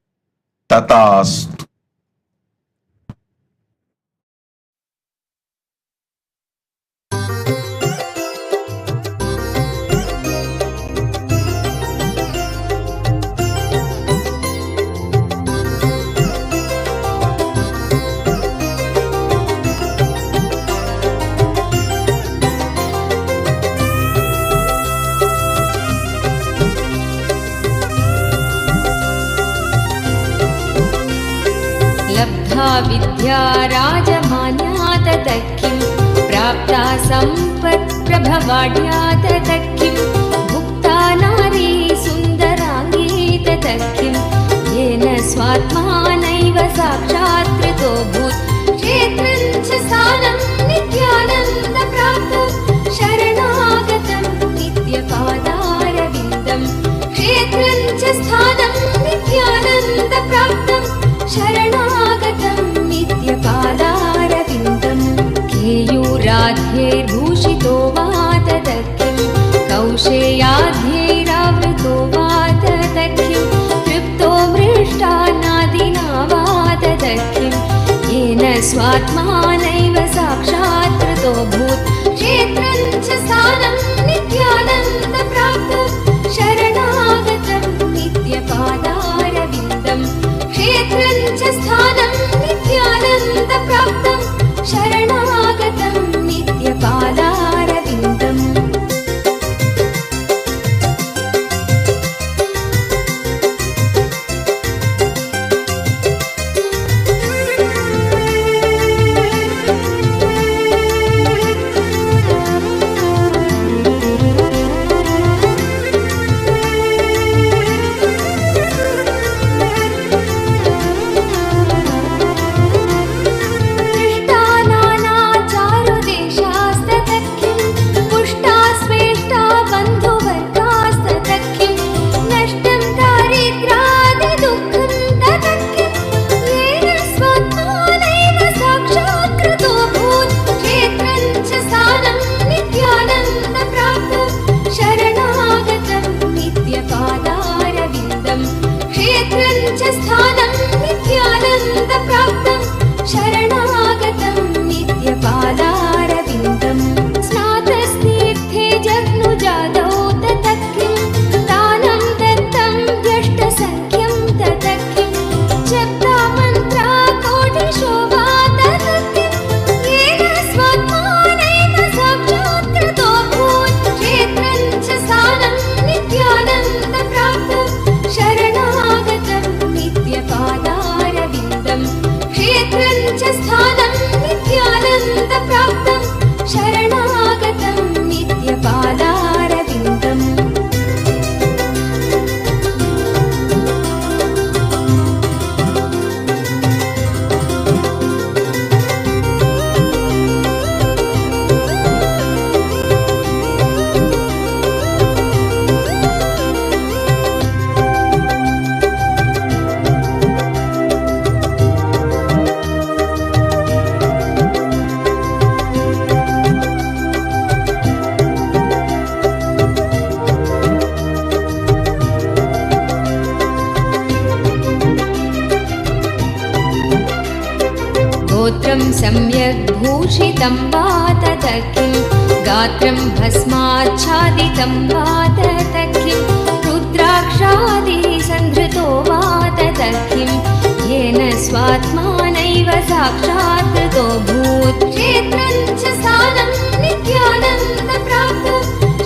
Tatastu. लब्धा विद्या राजमान्या ततः किं प्राप्ता सम्पत् प्रभवाढ्या ततः किं भुक्ता नारी सुन्दराङ्गी ततः किं येन स्वात्मानैव साक्षात्कृतो भूत् क्षेत्रं च स्थानं नित्यानन्दप्राप्तं शरणागतं नित्यपादारविन्दं क्षेत्रं च स्थानं नित्यानन्दप्राप्तं शरणागतं नित्यपादारविन्दं केयूराध्यैर्भूषितो वा ततः किं कौशेयाध्यैरावृतो वा ततः किं तृप्तो मृष्टान्नादिना वा ततः किं येन स्वात्मानैव साक्षात्कृतो भूत् क्षेत्रं च स्थानं नित्यानन्दप्राप्तं शरणागतं नित्यपादारविन्दं क्षेत्रं च स्थानं नित्यानन्दप्राप्तं शरणागतं नित्यपादारविन्दम् वस्त्रं सम्यग् भूषितं वा तत किं गात्रं भस्माच्छादितं वा तत किं रुद्राक्षादिसन्धृतो वा तत किं येन स्वात्मानैव साक्षात् कृतो भूत् क्षेत्रं च स्थानं नित्यानन्दप्राप्तं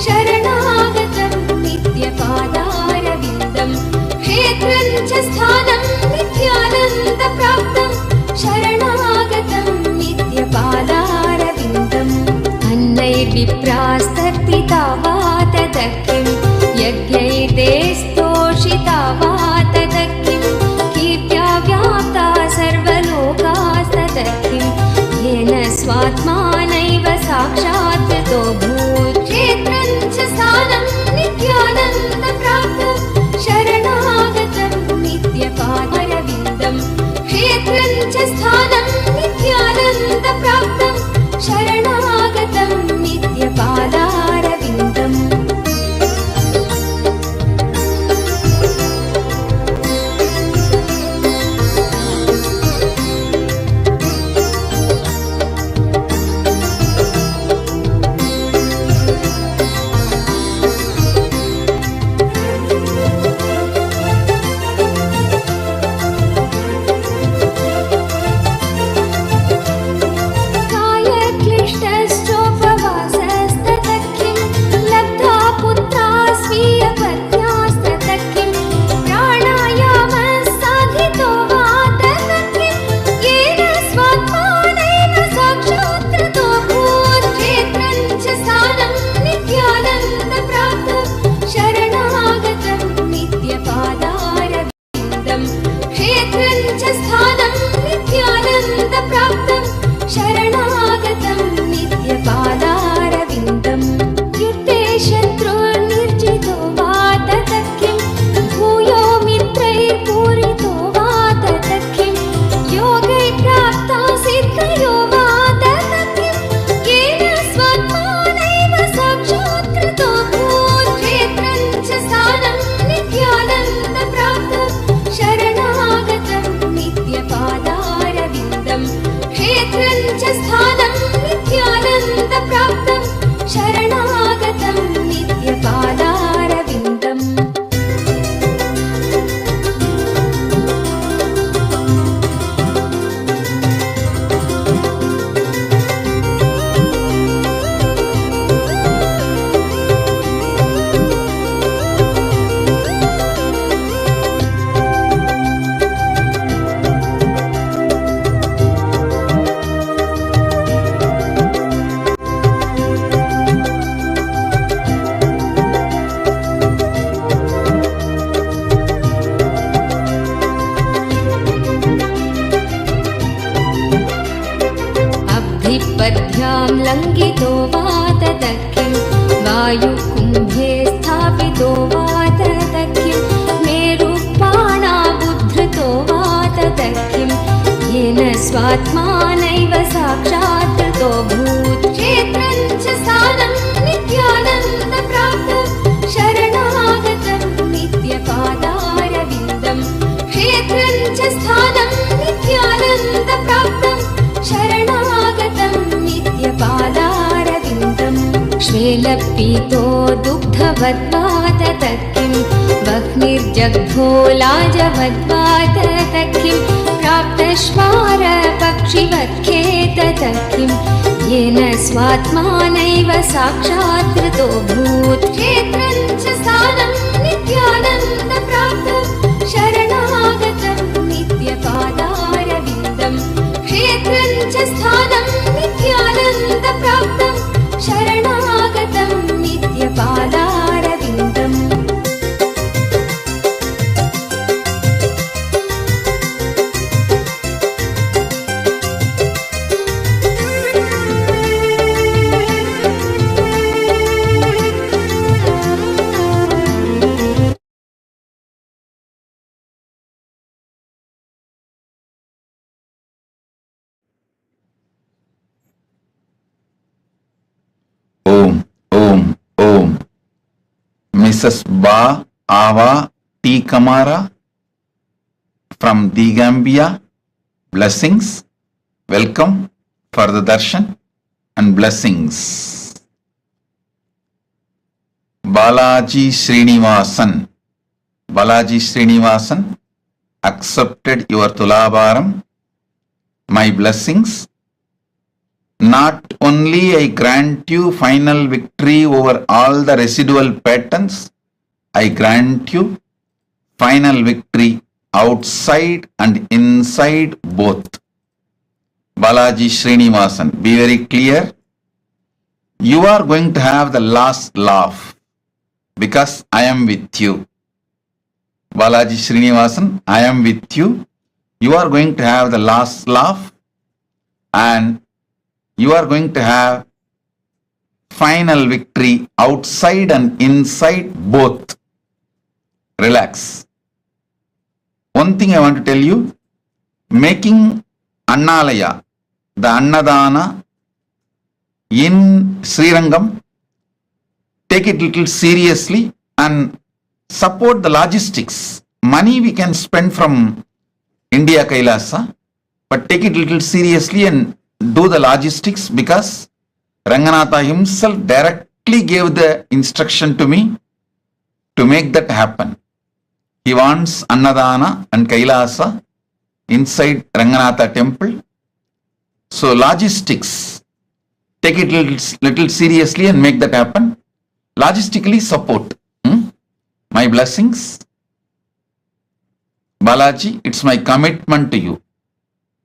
शरणागतं नित्यपादारविन्दं क्षेत्रं च स्थानं नित्यानन्दप्राप्तं शरणागतं नित्यपादारविन्दम् अन्नैर्विप्रास्तर्पिता वा तत किं यज्ञैर्ते स्तोषिता वा तत किं कीर्त्या व्याप्ता सर्वलोकास्तत किं येन स्वात्मानैव साक्षात् कृतो भूत् क्षेत्रं च स्थानं नित्यानन्दप्राप्तं शरणागतं नित्यपादारविन्दं क्षेत्रं च स्थानं नित्यानन्दप्राप्तं शरणागतं नित्यपादारविन्दम् पद्भ्यां लङ्घितो वा तत किं वायुकुम्भे स्थापितो वा तत किं मेरुपाणाबुद्धृतो वा तत किं येन स्वात्मानैव साक्षात् कृतो भूत् क्षेत्रं च स्थानं नित्यानन्दप्राप्तं शरणागतं नित्यपादारविन्दं क्षेत्रं च स्थानं नित्यानन्दप्राप्तं शरणागतं नित्यपादारविन्दम् श्वेलपीतो दुग्धवद्वा तत किं वह्निर्जग्धो लाजवद्वा तत किं प्राप्तश्वारपक्षिवत्खे तत किं येन स्वात्मानैव साक्षात् कृतो भूत् क्षेत्रं च स्थानं नित्यानन्दप्राप्तं शरणागतं नित्यपादारविन्दं क्षेत्रं च स्थानं नित्यानन्दप्राप्तं शरणागतं नित्यपादारविन्दम् Om, Om, Om. Mrs. Ba Ava T. Kamara from the Gambia. Blessings. Welcome for the darshan and blessings. Balaji Srinivasan. Balaji Srinivasan accepted your Tulabharam. My blessings. Not only I grant you final victory over all the residual patterns, I grant you final victory outside and inside both. Balaji Srinivasan, be very clear. You are going to have the last laugh because I am with you. Balaji Srinivasan, I am with you. You are going to have the last laugh and you are going to have final victory outside and inside both. Relax. One thing I want to tell you, making Annalaya, the Annadana in Srirangam, take it little seriously and support the logistics. Money we can spend from India Kailasa, but take it little seriously and do the logistics because Ranganatha himself directly gave the instruction to me to make that happen. He wants Annadana and Kailasa inside Ranganatha temple. So logistics, take it little seriously and make that happen. Logistically support. My blessings. Balaji, it's my commitment to you.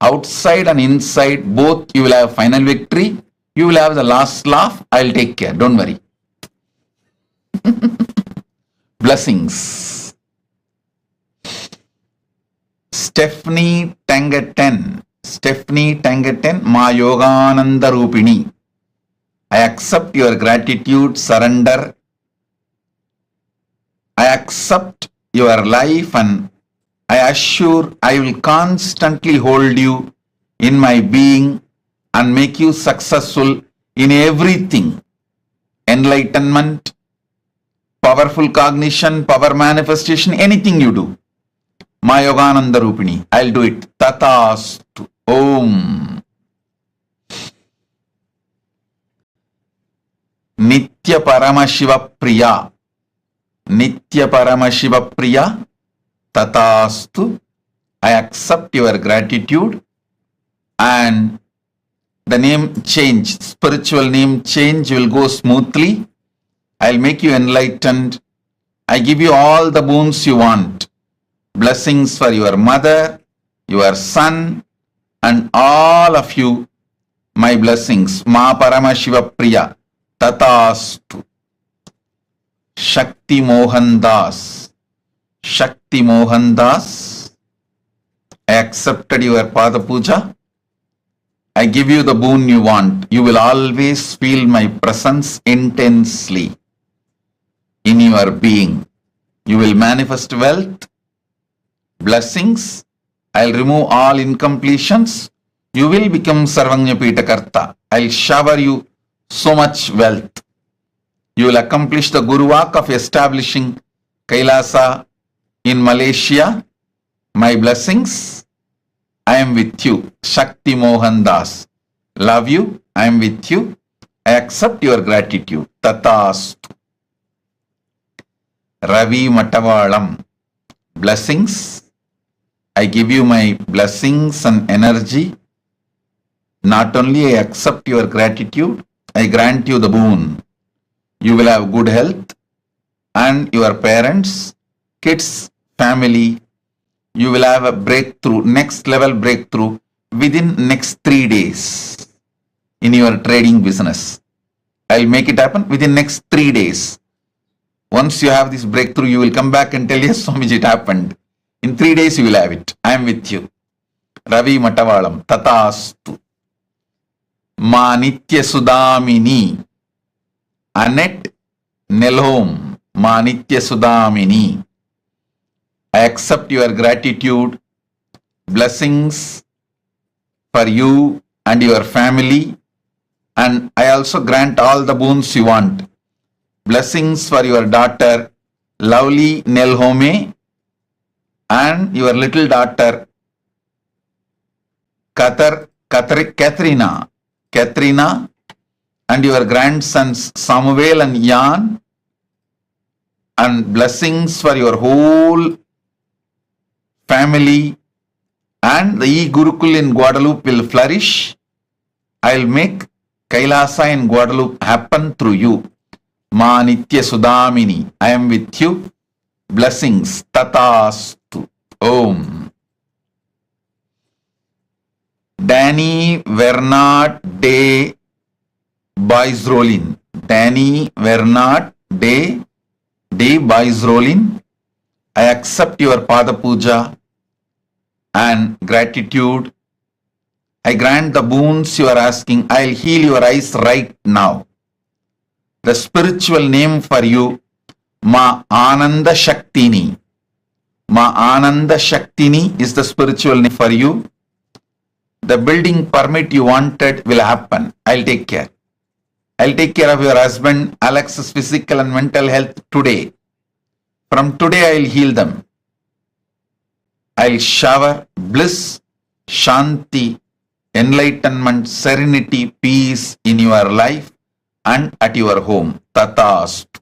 Outside and inside, both you will have final victory. You will have the last laugh. I'll take care. Don't worry. Blessings. Stephanie Tangaten. Stephanie Tangaten, Ma Yogananda Rupini. I accept your gratitude, surrender. I accept your life and I assure I will constantly hold you in my being and make you successful in everything. Enlightenment, powerful cognition, power manifestation, anything you do. Ma Yogananda Rupini, I'll do it. Tatastu. Om. Nitya Paramashiva Priya. Nitya Paramashiva Priya. Tatastu. I accept your gratitude and the name change, spiritual name change will go smoothly. I'll make you enlightened. I give you all the boons you want. Blessings for your mother, your son, and all of you. My blessings. Ma Paramashiva Priya. Tatastu. Shakti Mohan Das. Shakti Mohan Das. I accepted your Pada Puja. I give you the boon you want. You will always feel my presence intensely in your being. You will manifest wealth, blessings. I'll remove all incompletions. You will become Sarvanya Pitakarta. I'll shower you so much wealth. You will accomplish the Guru work of establishing Kailasa in Malaysia. My blessings. I am with you. Shakti Mohan Das. Love you. I am with you. I accept your gratitude. Tatastu. Ravi Matavalam. Blessings. I give you my blessings and energy. Not only I accept your gratitude, I grant you the boon. You will have good health and your parents, kids, family. You will have a breakthrough, next level breakthrough within next 3 days in your trading business. I'll make it happen within next 3 days. Once you have this breakthrough, you will come back and tell, yes, Swamiji, it happened. In 3 days, you will have it. I am with you. Ravi Matavalam. Tatastu. Ma Nitya Sudamini. Annette Nelhom. Ma Nitya Sudamini. I accept your gratitude, blessings for you and your family, and I also grant all the boons you want. Blessings for your daughter, lovely Nelhome, and your little daughter, Qatar Katrina, and your grandsons Samuel and Jan, and blessings for your whole family, and the e-Gurukul in Guadeloupe will flourish. I'll make Kailasa in Guadeloupe happen through you. Ma Nitya Sudamini, I am with you. Blessings. Tatastu. Om. Danny Vernat de Boisrolin. Danny Vernat de Boisrolin. I accept your Pada Puja and gratitude. I grant the boons you are asking. I'll heal your eyes right now. The spiritual name for you, Ma Ananda Shaktini. Ma Ananda Shaktini is the spiritual name for you. The building permit you wanted will happen. I'll take care. I'll take care of your husband Alex's physical and mental health today. From today I'll heal them. I'll shower bliss, shanti, enlightenment, serenity, peace in your life and at your home. Tatastu.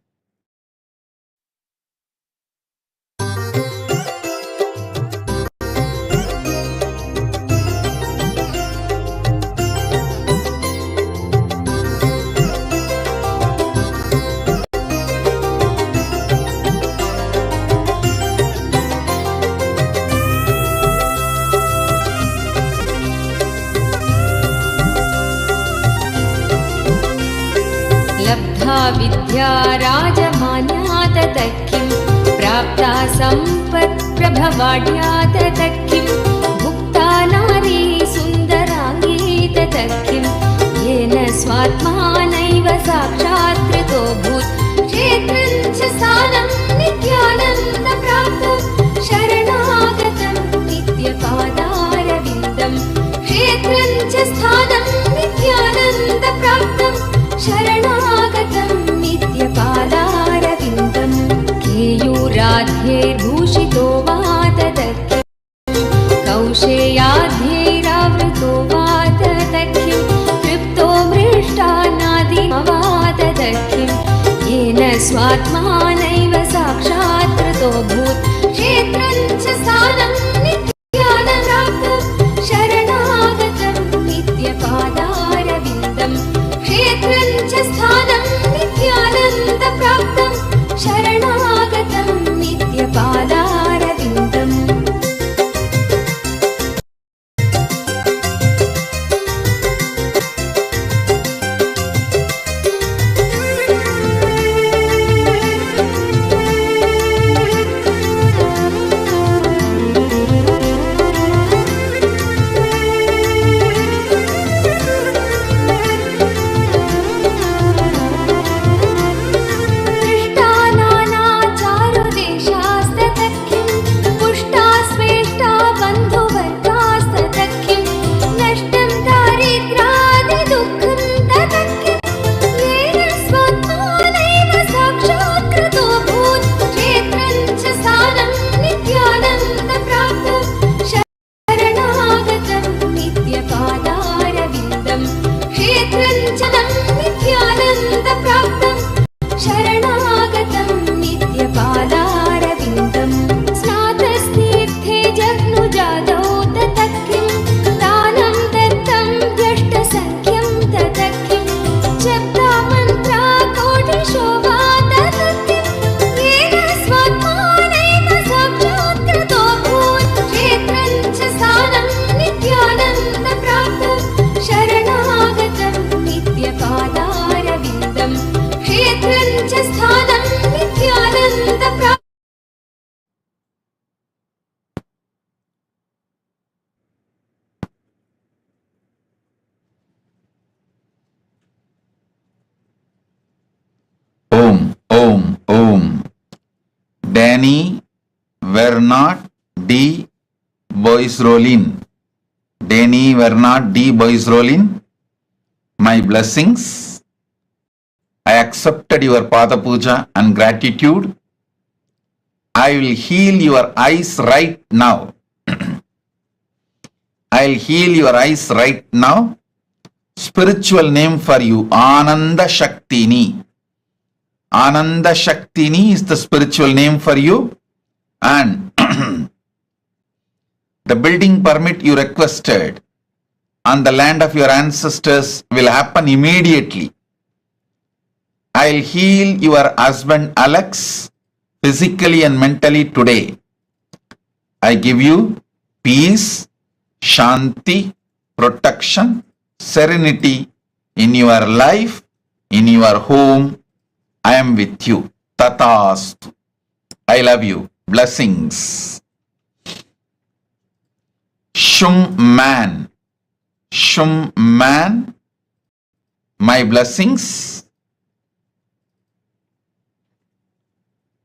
लब्धा विद्या राजमान्या ततः किं प्राप्ता सम्पत् प्रभवाढ्या ततः किं भुक्ता नारी सुन्दराङ्गी ततः किं येन स्वात्मानैव साक्षात्कृतो भूत् क्षेत्रं च स्थानं नित्यानन्दप्राप्तं शरणागतं नित्यपादारविन्दं क्षेत्रं च स्थानं नित्यानन्दप्राप्तं शरणागतं नित्यपादारविन्दं केयूराध्यैर्भूषितो वा ततः किं कौशेयाध्यैरावृतो वा ततः किं तृप्तो मृष्टान्नादिमा वा ततः किं येन स्वात्मानैव साक्षात्कृतो भूत् क्षेत्रं च स्थानं नित्यानन्दप्राप्तं शरणागतं नित्यपादारविन्दं क्षेत्रं च स्थानं नित्यानन्दप्राप्तं शरणागतं नित्यपादारविन्दम् Om, Om, Om. Danny Vernat D. Boisrolin. Danny Vernat D. Boisrolin. My blessings. I accepted your Pada Puja and gratitude. I will heal your eyes right now. I'll heal your eyes right now. Spiritual name for you, Ananda Shaktini. Ananda Shaktini is the spiritual name for you, and the building permit you requested on the land of your ancestors will happen immediately. I'll heal your husband Alex physically and mentally today. I give you peace, shanti, protection, serenity in your life, in your home. I am with you. Tatastu. I love you. Blessings. Shum man. Shum man. My blessings.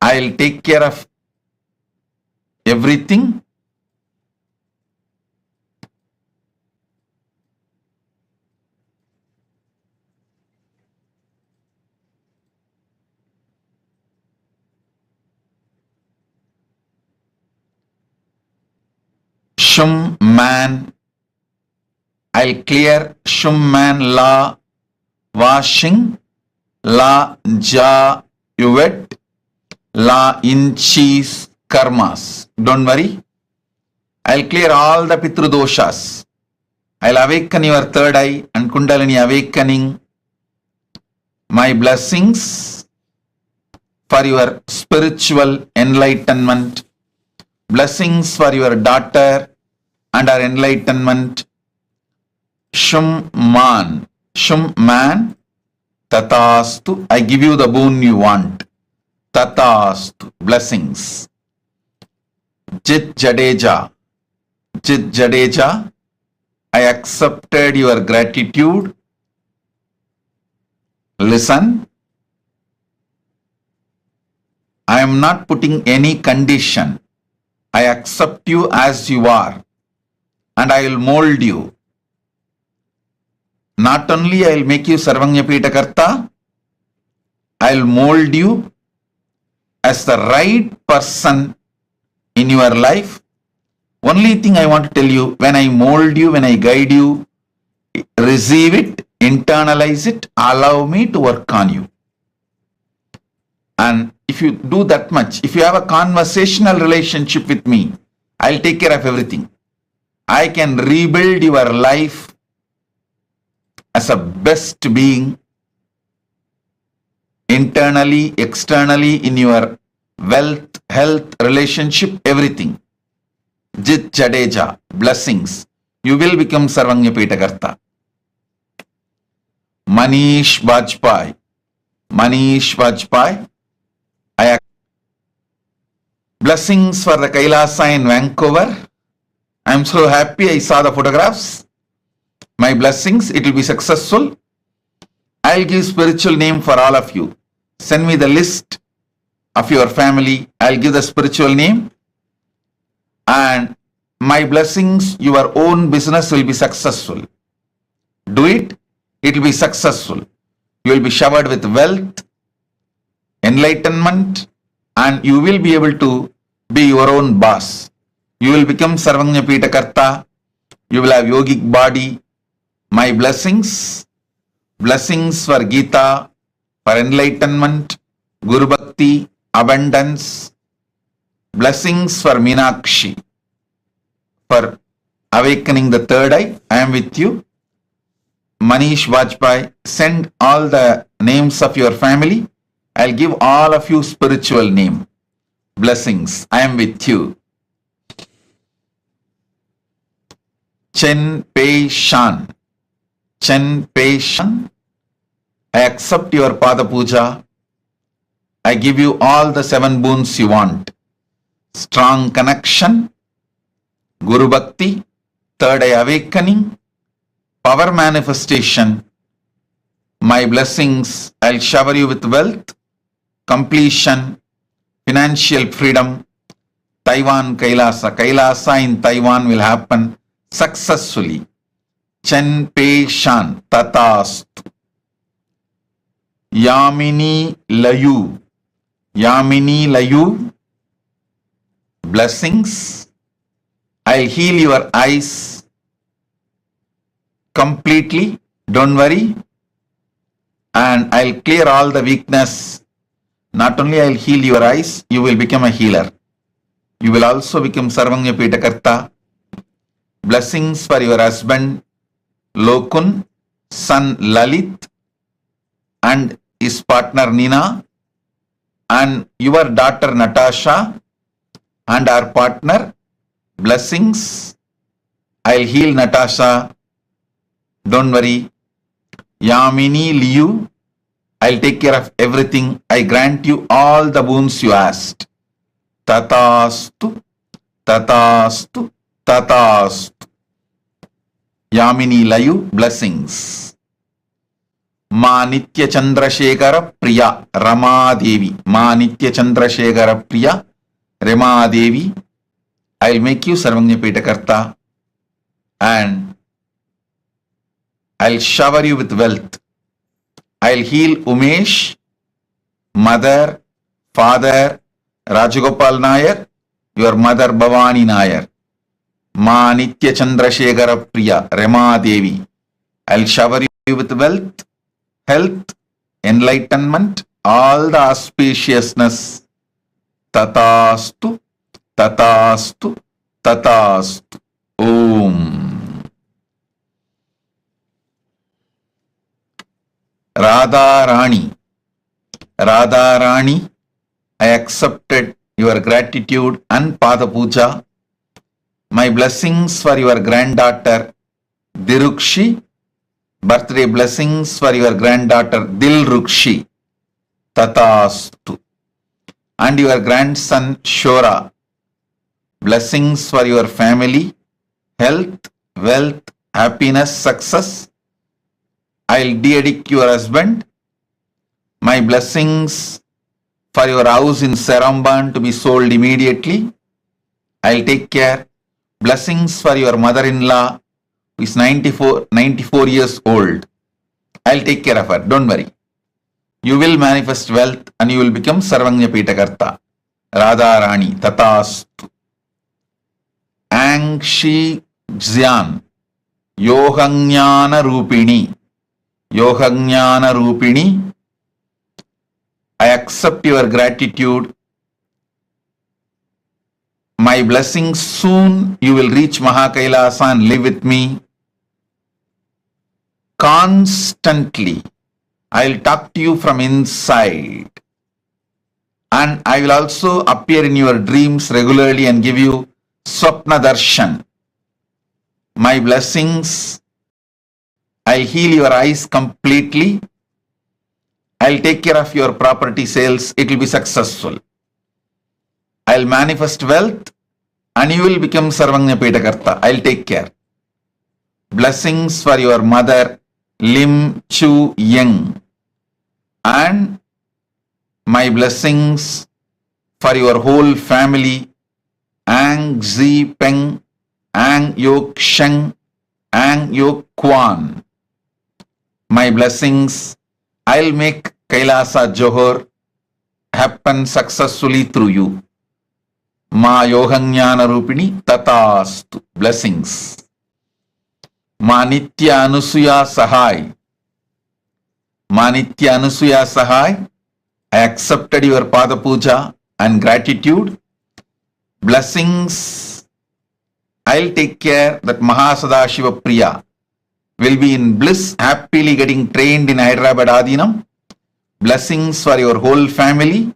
I'll take care of everything. Shum man. I'll clear Shum man la washing, la ja yuvet, la inchis karmas. Don't worry. I'll clear all the Pitru doshas. I'll awaken your third eye and Kundalini awakening. My blessings for your spiritual enlightenment. Blessings for your daughter and her enlightenment. Shum man. Shum man. Tatastu. I give you the boon you want. Tatastu. Blessings. Jit Jadeja. Jit Jadeja. I accepted your gratitude. Listen. I am not putting any condition. I accept you as you are, and I will mold you. Not only I will make you Sarvanyapita Karta, I will mold you as the right person in your life. Only thing I want to tell you, when I mold you, when I guide you, receive it, internalize it, allow me to work on you. And if you do that much, if you have a conversational relationship with me, I'll take care of everything. I can rebuild your life as a best being, internally, externally, in your wealth, health, relationship, everything. Jit Jadeja, blessings. You will become Sarvanyapita Karta. Manish Bajpai. Manish Bajpai. Blessings for the Kailasa in Vancouver. I am so happy I saw the photographs. My blessings, it will be successful. I'll give spiritual name for all of you. Send me the list of your family. I'll give the spiritual name. And my blessings, your own business will be successful. Do it, it will be successful. You will be showered with wealth, enlightenment, and you will be able to be your own boss. You will become Sarvanyapita Karta. You will have yogic body. My blessings, blessings for Gita, for enlightenment, Guru Bhakti, abundance. Blessings for Meenakshi, for awakening the third eye. I am with you. Manish Vajpayee, send all the names of your family. I'll give all of you spiritual name. Blessings. I am with you. Chen Pei Shan. Chen Pei Shan. I accept your Pada Puja. I give you all the 7 boons you want. Strong connection, Guru Bhakti, third eye awakening, power manifestation. My blessings, I'll shower you with wealth, completion, financial freedom. Taiwan Kailasa. Kailasa in Taiwan will happen successfully. Chen Pei Shan. Tatastu. Yamini Layu. Yamini Layu. Blessings. I'll heal your eyes completely. Don't worry. And I'll clear all the weakness. Not only I'll heal your eyes, you will become a healer. You will also become Sarvanya Pitakarta. Blessings for your husband Lokun, son Lalit, and his partner Nina, and your daughter Natasha, and our partner. Blessings. I'll heal Natasha. Don't worry. Yamini Liu, I'll take care of everything. I grant you all the boons you asked. Tatastu, tatastu, tatastu. Yamini Layu, blessings. Ma Nitya Chandrasekhara Priya Rama Devi. Ma Nitya Chandrasekhara Priya Rama Devi. I'll make you Sarvanya Pitakarta and I'll shower you with wealth. I'll heal Umesh, mother, father, Rajagopal Nair, your mother Bhavani Nair. Ma Nitya Chandrasekhara Priya Rama Devi. I'll shower you with wealth, health, enlightenment, all the auspiciousness. Tatastu, tatastu, tatastu. Om. Radha Rani. Radha Rani, I accepted your gratitude and Pada Puja. My blessings for your granddaughter Dirukshi. Birthday blessings for your granddaughter Dilrukshi. Tatastu. And your grandson Shora. Blessings for your family, health, wealth, happiness, success. I'll de-addict your husband. My blessings for your house in Saramban to be sold immediately. I'll take care. Blessings for your mother-in-law who is 94 years old. I'll take care of her. Don't worry. You will manifest wealth and you will become Sarvanya Pitakarta. Radha Rani. Tatastu. Angshi Xian. Yohanyana Rupini. Yohanyana Rupini. I accept your gratitude. My blessings, soon you will reach Mahakailasa and live with me. Constantly, I'll talk to you from inside. And I will also appear in your dreams regularly and give you Swapna Darshan. My blessings, I'll heal your eyes completely. I'll take care of your property sales. It will be successful. I'll manifest wealth and you will become Sarvanya Pitakarta. I'll take care. Blessings for your mother, Lim Chu Yeng. And my blessings for your whole family, Ang Zi Peng, Ang Yok Sheng, Ang Yok Kwan. My blessings, I'll make Kailasa Johor happen successfully through you. Ma Yohanyana Rupini Tatastu. Blessings. Ma Nitya Anusuya Sahai. Ma Nitya Anusuya Sahai. I accepted your Pada Puja and gratitude. Blessings. I'll take care that Mahasada Shiva Priya will be in bliss, happily getting trained in Hyderabad Adinam. Blessings for your whole family.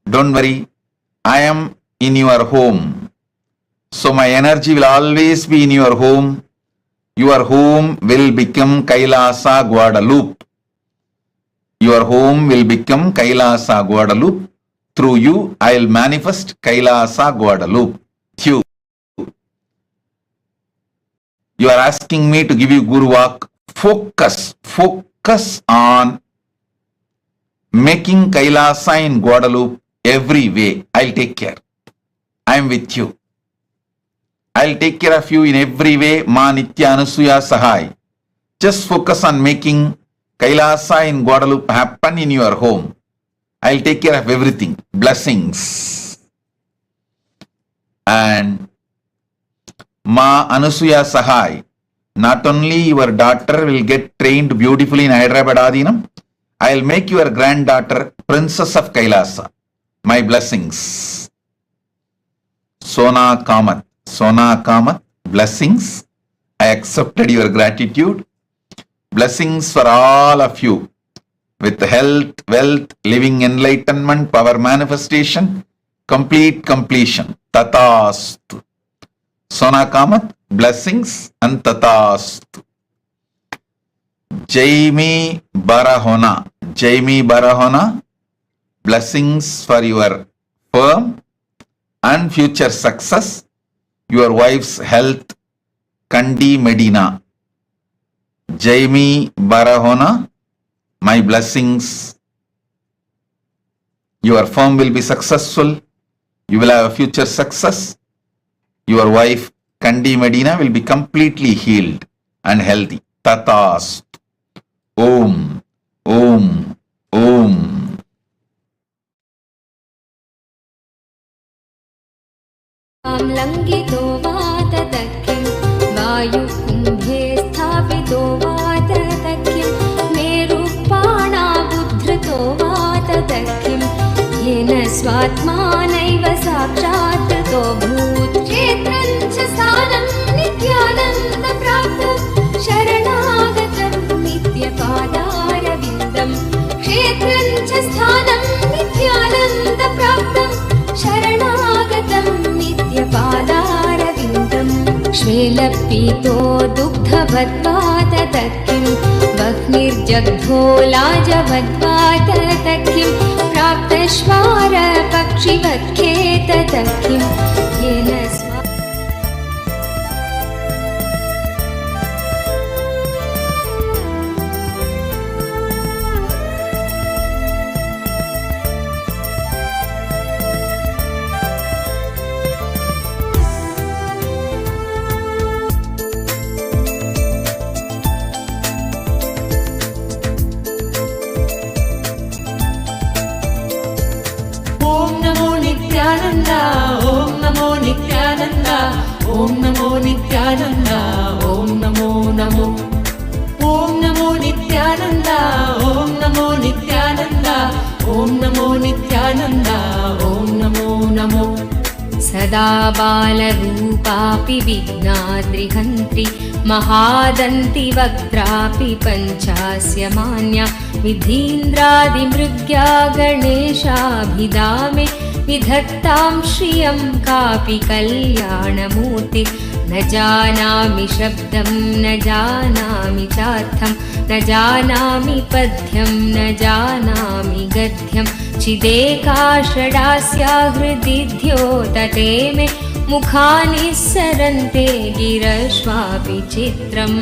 Don't worry, I am in your home. So my energy will always be in your home. Your home will become Kailasa Guadalupe. Your home will become Kailasa Guadalupe. Through you, I will manifest Kailasa Guadalupe. You are asking me to give you Guru Vak. Focus on making Kailasa in Guadalupe every way. I'll take care. I am with you. I'll take care of you in every way. Ma Nitya Anusuya Sahai. Just focus on making Kailasa in Guadalupe happen in your home. I'll take care of everything. Blessings. And Ma Anusuya Sahai. Not only your daughter will get trained beautifully in Hyderabad Adinam, I'll make your granddaughter Princess of Kailasa. My blessings. Sona Kamath, blessings. I accepted your gratitude. Blessings for all of you with health, wealth, living enlightenment, power manifestation, complete completion. Tatastu. Sona Kamath, blessings and Tatastu. Jaimi Barahona, blessings for your firm and future success, your wife's health, Kandi Medina. Jaimi Barahona, my blessings. Your firm will be successful. You will have a future success. Your wife, Kandi Medina, will be completely healed and healthy. Tatas. Om. Om. Om. लङ्घितो वाततकिं वायुकुम्भे स्थापितो वाततकिं मेरुपाणाबुद्धृतो वाततकिं येन स्वात्मानैव साक्षात्तो भूत् क्षेत्रं च स्थानं नित्यानन्दप्राप्तं शरणागतं नित्यपादारविन्दं क्षेत्रं च स्थानं नित्यानन्दप्राप्तं शरणागतं नित्यपादारविन्दं श्वेलपीतो दुग्धवद्वाततकिं वह्निर्जग्धो लाजवद्वाततकिं प्राप्तश्वारपक्षिवत्खेततकिं येन ॐ नमो नित्यानन्द ॐ नमो नमो ॐ नमो नित्यानन्द ॐ नमो नित्यानन्द ॐ नमो नित्यानन्द ॐ नमो नमो सदा बालरूपापि विघ्नाद्रिहन्त्रि महादन्ति वक्त्रापि पञ्चास्य मान्या विधीन्द्रादिमृग्या गणेशाभिधामे विधत्तां श्रियं कापि कल्याणमूर्ति न जानामि शब्दं न जानामि चार्थं न जानामि पद्यं न जानामि गद्यं चिदेका षडास्या हृदि द्योतते मे मुखानि सरन्ते गिरश्वापि चित्रम्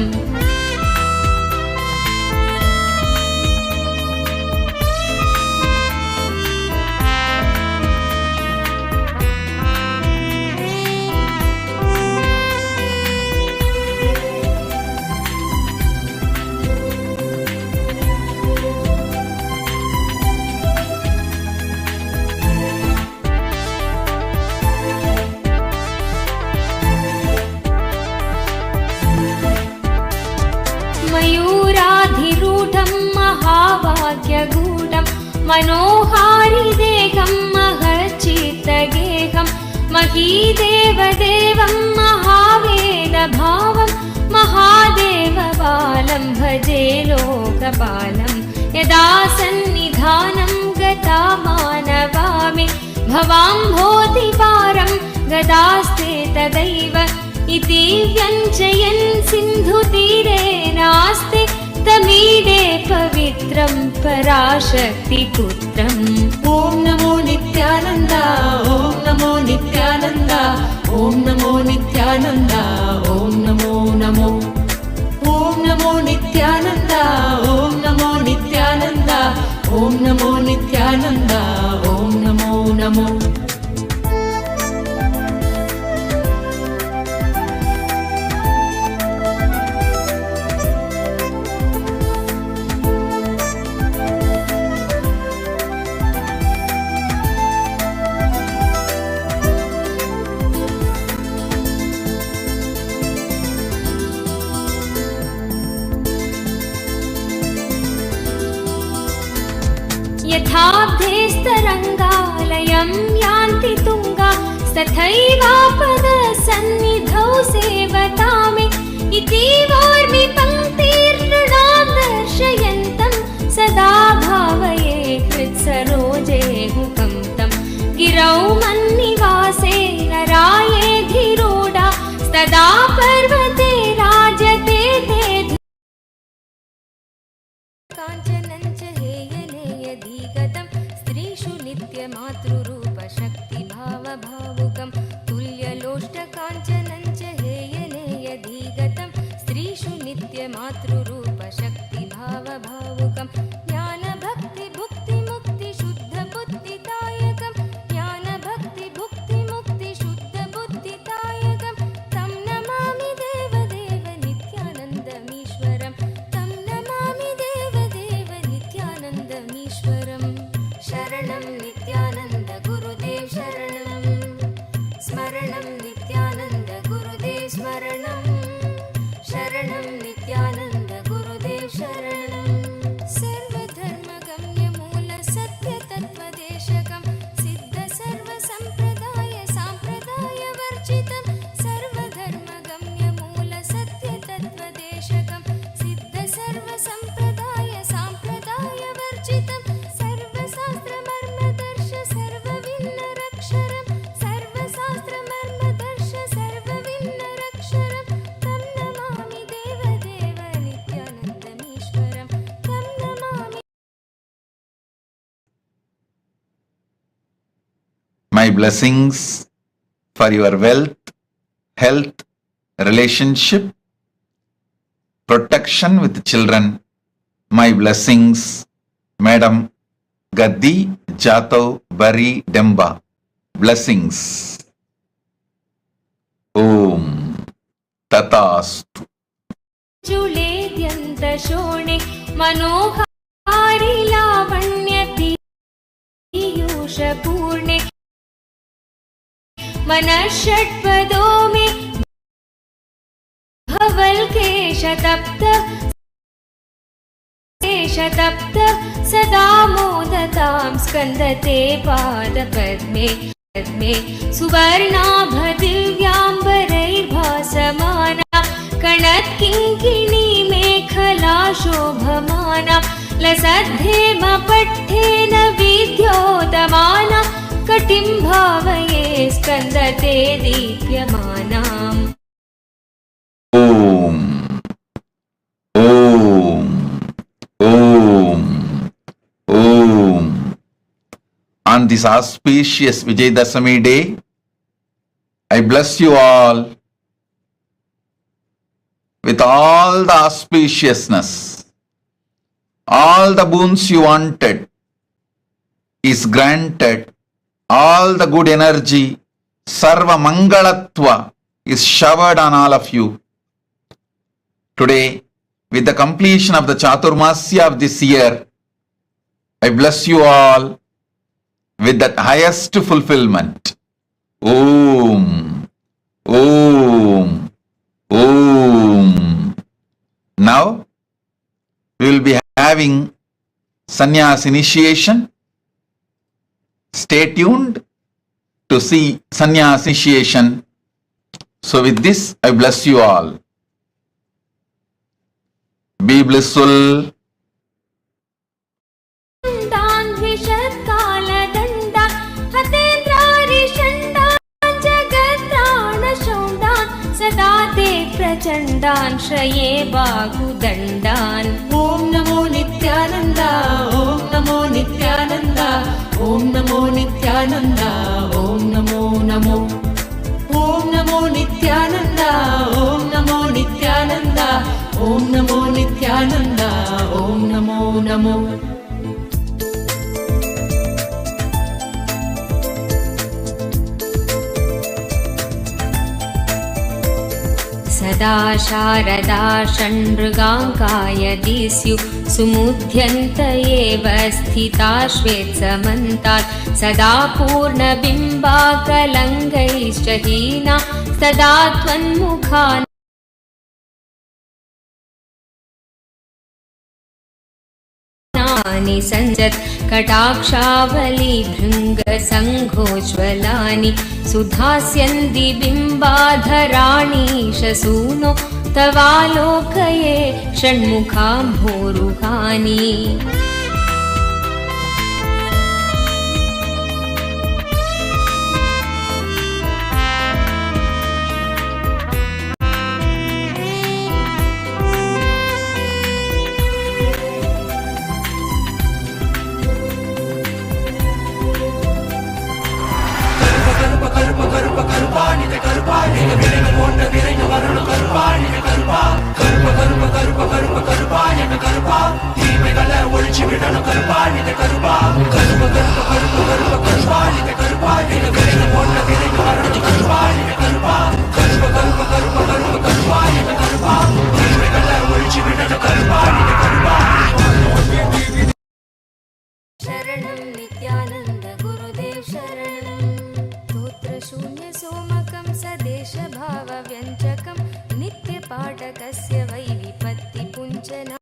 मयूराधिरूढं महाभाग्यगूढं मनोहारिदेहं महच्चित्तगेहं महीदेवदेवं महावेदभावं महादेवबालं भजे लोकपालं यदा सन्निधानं गता मानवामि भवाम्भोधिपारं गदास्ते तदैव इति व्यञ्जयन् सिन्धुतीरे नास्ति तमीडे पवित्रं पराशक्तिपुत्रम् ॐ नमो नित्यानन्द ॐ नमो नित्यानन्द ॐ नमो नित्यानन्द ॐ नमो नमो ॐ नमो नित्यानन्द ॐ नमो नित्यानन्द ॐ नमो नित्यानन्द ॐ नमो नमो शताब्देस्तरङ्गालयं यान्ति तुङ्गा तथैवापदसन्निधौ सेवतामे इतीवोर्मि पङ्क्तिर्नृणां दर्शयन्तं सदा भावये हृत्सरोजे हुकं तं गिरौ मन्निवासे नराये धीरोडा तदा पर्वते राजते ते काञ्चनञ्च हेयनेयधिगतं स्त्रीषु नित्यमातृरूपशक्तिभावभावुकं तुल्यलोष्टकाञ्चनञ्च हेयनेयधिगतं स्त्रीषु नित्यमातृरूपशक्तिभावभावुकं ज्ञानभक्तिभुक्तिमुक्तिशुद्धबुद्धिदायकं ज्ञानभक्तिभुक्तिमुक्तिशुद्धबुद्धिदायकं तं नमामि देवदेव नित्यानन्दमीश्वरं तं नमामि देवदेव नित्यानन्दमीश्वरं शरणं नित्यानन्द गुरुदेव शरणं स्मरणं नित्यानन्द गुरुदेव स्मरणं शरणं नित्यानन्द गुरुदेव शरणं सर्वधर्मगम्यमूलसत्यतत्त्वदेशकं सिद्धसर्वसम्प्रदाय साम्प्रदायवर्जितं सर्वधर्मगम्यमूलसत्यतत्त्वदेशकं सिद्धसर्वसम्प्रदाय साम्प्रदायवर्जितं सर्वशास्त्रमर्मदर्श सर्वविन्नरक्षरं सर्वशास्त्रमर्मदर्श सर्वविन्नरक्षरं तं नमामि देवदेव नित्यानन्दमीश्वरं तं Namami My blessings for your wealth, health, relationship, protection with children. My blessings, Madam Gaddi Jatav Bari Demba. Blessings. Om Tatastu. जुलेद्यन्तशोणे मनोहारि लावण्यपीयूषपूर्णे मनःषट्पदो मे भवल्केशतप्त सदा मोदतां स्कन्दते पादपद्मे सुवर्णाभदिव्याम्बरैर्भासमाना कणत्किङ्किणी मेखला शोभमाना लसद्धेमपट्ठेन विद्योतमाना कटिं भावये स्कन्दते दीप्यमानाम् Om. Om. Om. Om. On this auspicious Vijayadashami day, I bless you all with all the auspiciousness. All the boons you wanted is granted. All the good energy, Sarva Mangalatva, is showered on all of you. Today, with the completion of the Chaturmasya of this year, I bless you all with that highest fulfillment. Om. Om. Om. Now, we will be having sannyas initiation. Stay tuned to see sannyas initiation. So with this, I bless you all. Be blissful. दण्डान्विषत्कालदण्डा हतेन्द्रारिषण्डान् जगत्राणशौण्डान् सदा ते प्रचण्डान् श्रये बाहुदण्डान् ॐ नमो नित्यानन्द ॐ नमो नित्यानन्द ॐ नमो नित्यानन्द ॐ नमो नमो ॐ नमो नित्यानन्द ॐ नमो नित्यानन्द ॐ नमो नित्यानन्द ॐ नमो नमो सदा शारदा षण्मृगाङ्काय दिस्यु सुमुध्यन्त एव स्थिता श्वेत्समन्तात् सदा पूर्णबिम्बाकलङ्गैश्च हीना सदा त्वन्मुखान् मुखानि सञ्जत् कटाक्षावली भृङ्गसङ्घोज्ज्वलानि सुधास्यन्ति बिम्बाधराणि शसूनो तवालोकये षण्मुखाम्भोरुहानि शरणं नित्यानन्द गुरुदेव शरणं स्तोत्रशून्य सोमकं सदेशभावव्यञ्जकं नित्यपाठकस्य वै विपत्तिपुञ्जना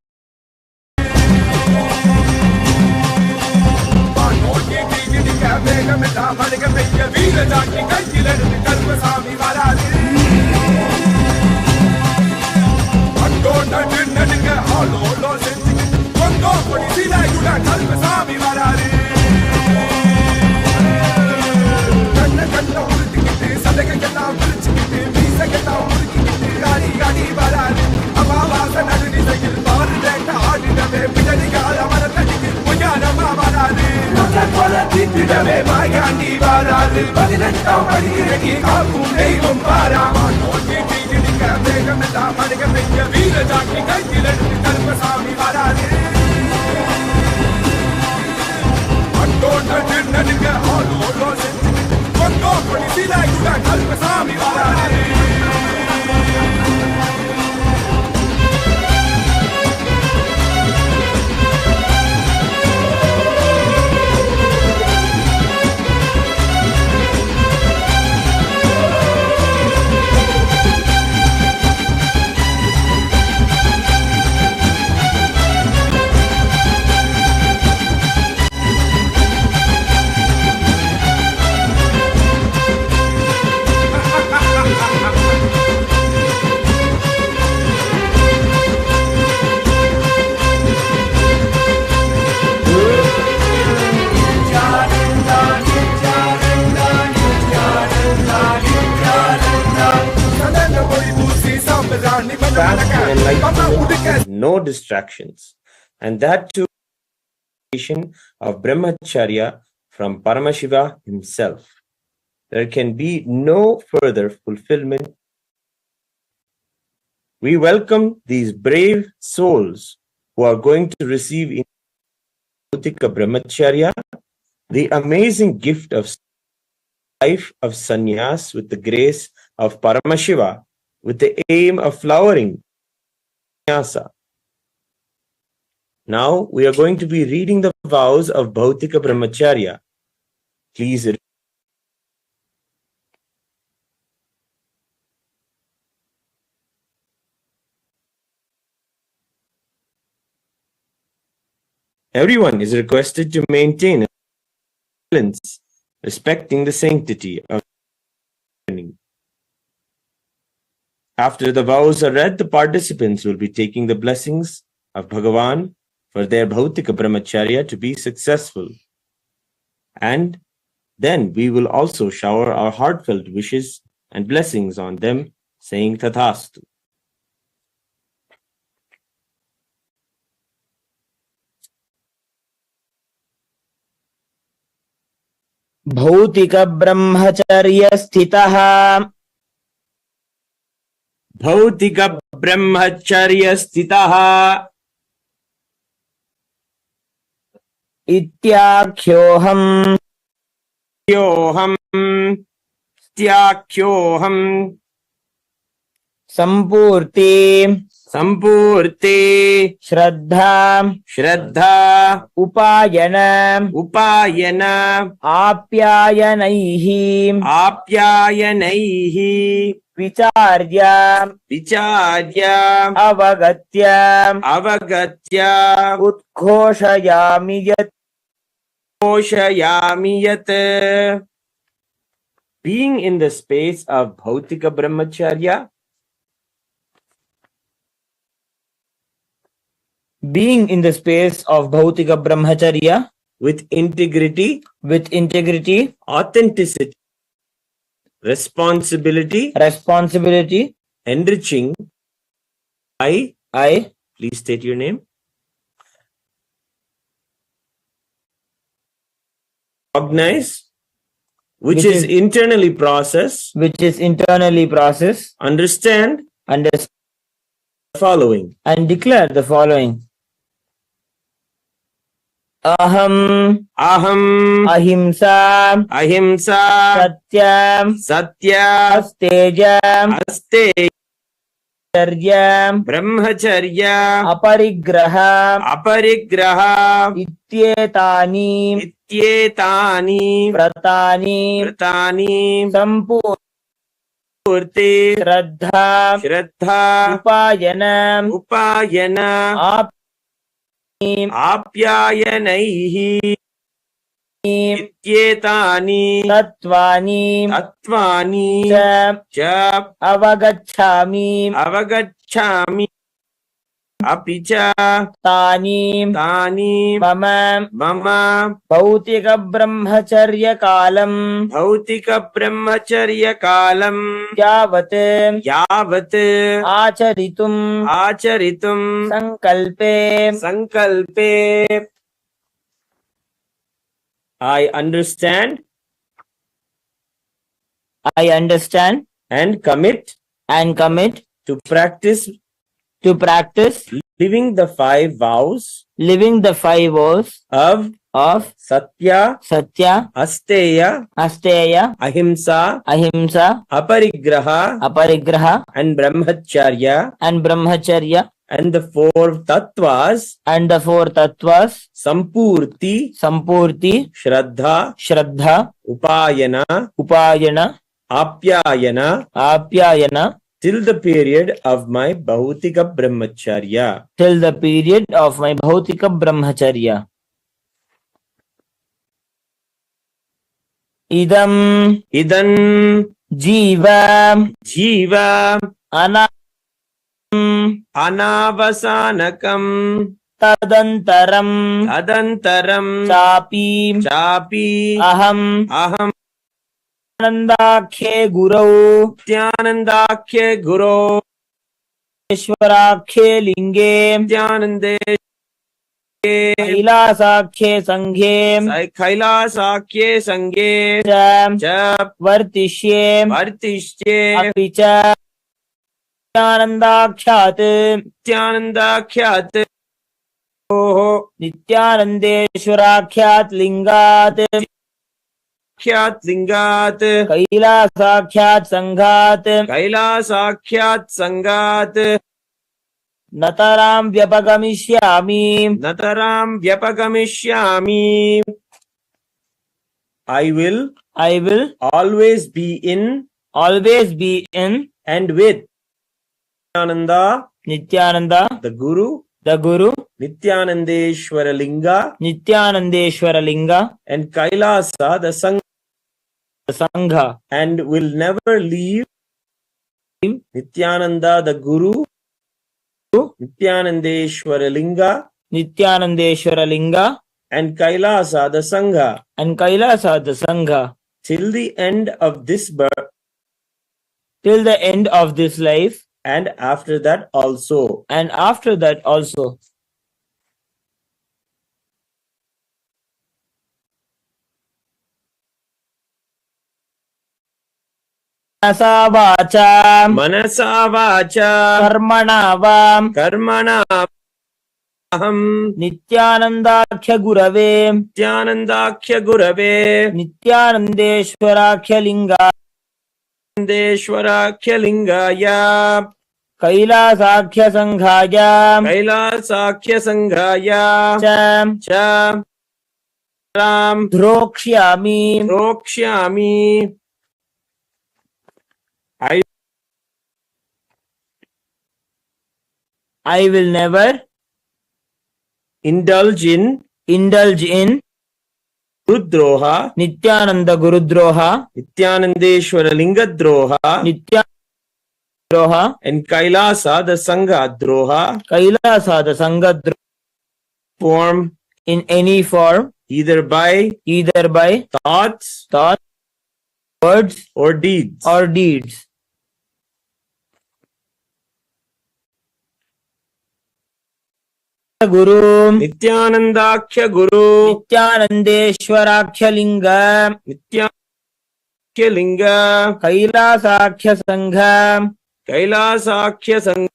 No distractions, and that too of brahmacharya from Paramashiva himself. There can be no further fulfillment. We welcome these brave souls who are going to receive in Bhautika Brahmacharya the amazing gift of life of sannyas with the grace of Paramashiva, with the aim of flowering sannyasa. Now we are going to be reading the vows of Bhautika Brahmacharya. Please read. Everyone is requested to maintain silence, respecting the sanctity of learning. After the vows are read, the participants will be taking the blessings of Bhagavan for their Bhautika Brahmacharya to be successful. And then we will also shower our heartfelt wishes and blessings on them, saying Tathastu. भौतिक ब्रह्मचर्य स्थितः भौतिक ब्रह्मचर्य स्थितः इत्याख्योऽहम् त्याख्योऽहम् संपूर्ते श्रद्धा उपायन आप्यायनैः विचार्य विचार्य अवगत्य अवगत्य उद्घोषयामि यत् घोषयामि यत्. Being in the space of Bhautika Brahmacharya, being in the space of Bhautika Brahmacharya with integrity, authenticity, responsibility, enriching. I, please state your name. Recognize, which is internally processed, understand, the following, and declare the following. Aham ahimsa satyam astejam brahmacharya aparigraha ityetani व्रतानि संपूर्ति श्रद्धा उपायन आप्यायनैः इत्येतानि तत्त्वानि च अवगच्छामि अपि च तानि मम भौतिक ब्रह्मचर्य कालम यावत् आचरितुं संकल्पे I understand and commit to practice living the five vows of Satya, Asteya, Ahimsa, Aparigraha, and Brahmacharya, and the four tattvas, Sampurti, Shraddha, Upayana, Apyayana, till the period of my Bhautika Brahmacharya. Idam Jiva Anavasanakam Tadantaram Chapi Aham Nandakhe Guru Ishwarakhe Linge Kailasakhe Sanghe Cha Vartishye Apicha Nityanandakhyat Nityanandeshwarakhyat Lingat Kailasakhyat Sanghat Nataram Vyapagamishyami. I will always be in and with Nityananda, the Guru, Nityanandeshwara Linga, and Kailasa, the Sangha, and will never leave Nityananda, the Guru, Nityanandeshwara Linga, and Kailasa, the Sangha, till the end of this birth, till the end of this life, and after that also. Manasa vacha Karmana aham Nityanandakhya Gurave Nityanandeshwarakhya Lingaya Kailasakhya Sanghaya Cha Ram Dhrokshyami. I will never indulge in Gurudroha, Nityananda Gurudroha, Nityanandeshwara Lingadroha, Nityanandroha, and Kailasa the Sangha Droha Kailasa the Sangha form in any form, either by thoughts, words, or deeds. Guru Nityanandakhya Guru, Nityanandeshwarakhya Linga, Nityakhya Linga, Kailasakhya Sangha, Kailasakhya Sangha,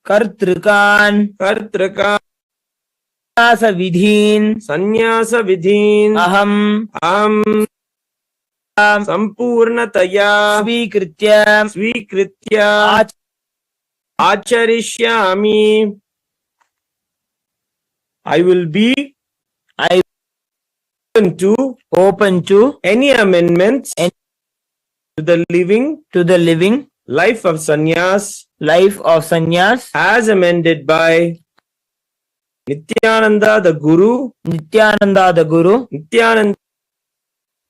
Kartrikan, Sannyasa Vidhin, Aham Sampurnataya, Svikritya, Acharishyami. I will be open to any amendments to the living life of sannyas as amended by Nityananda the Guru,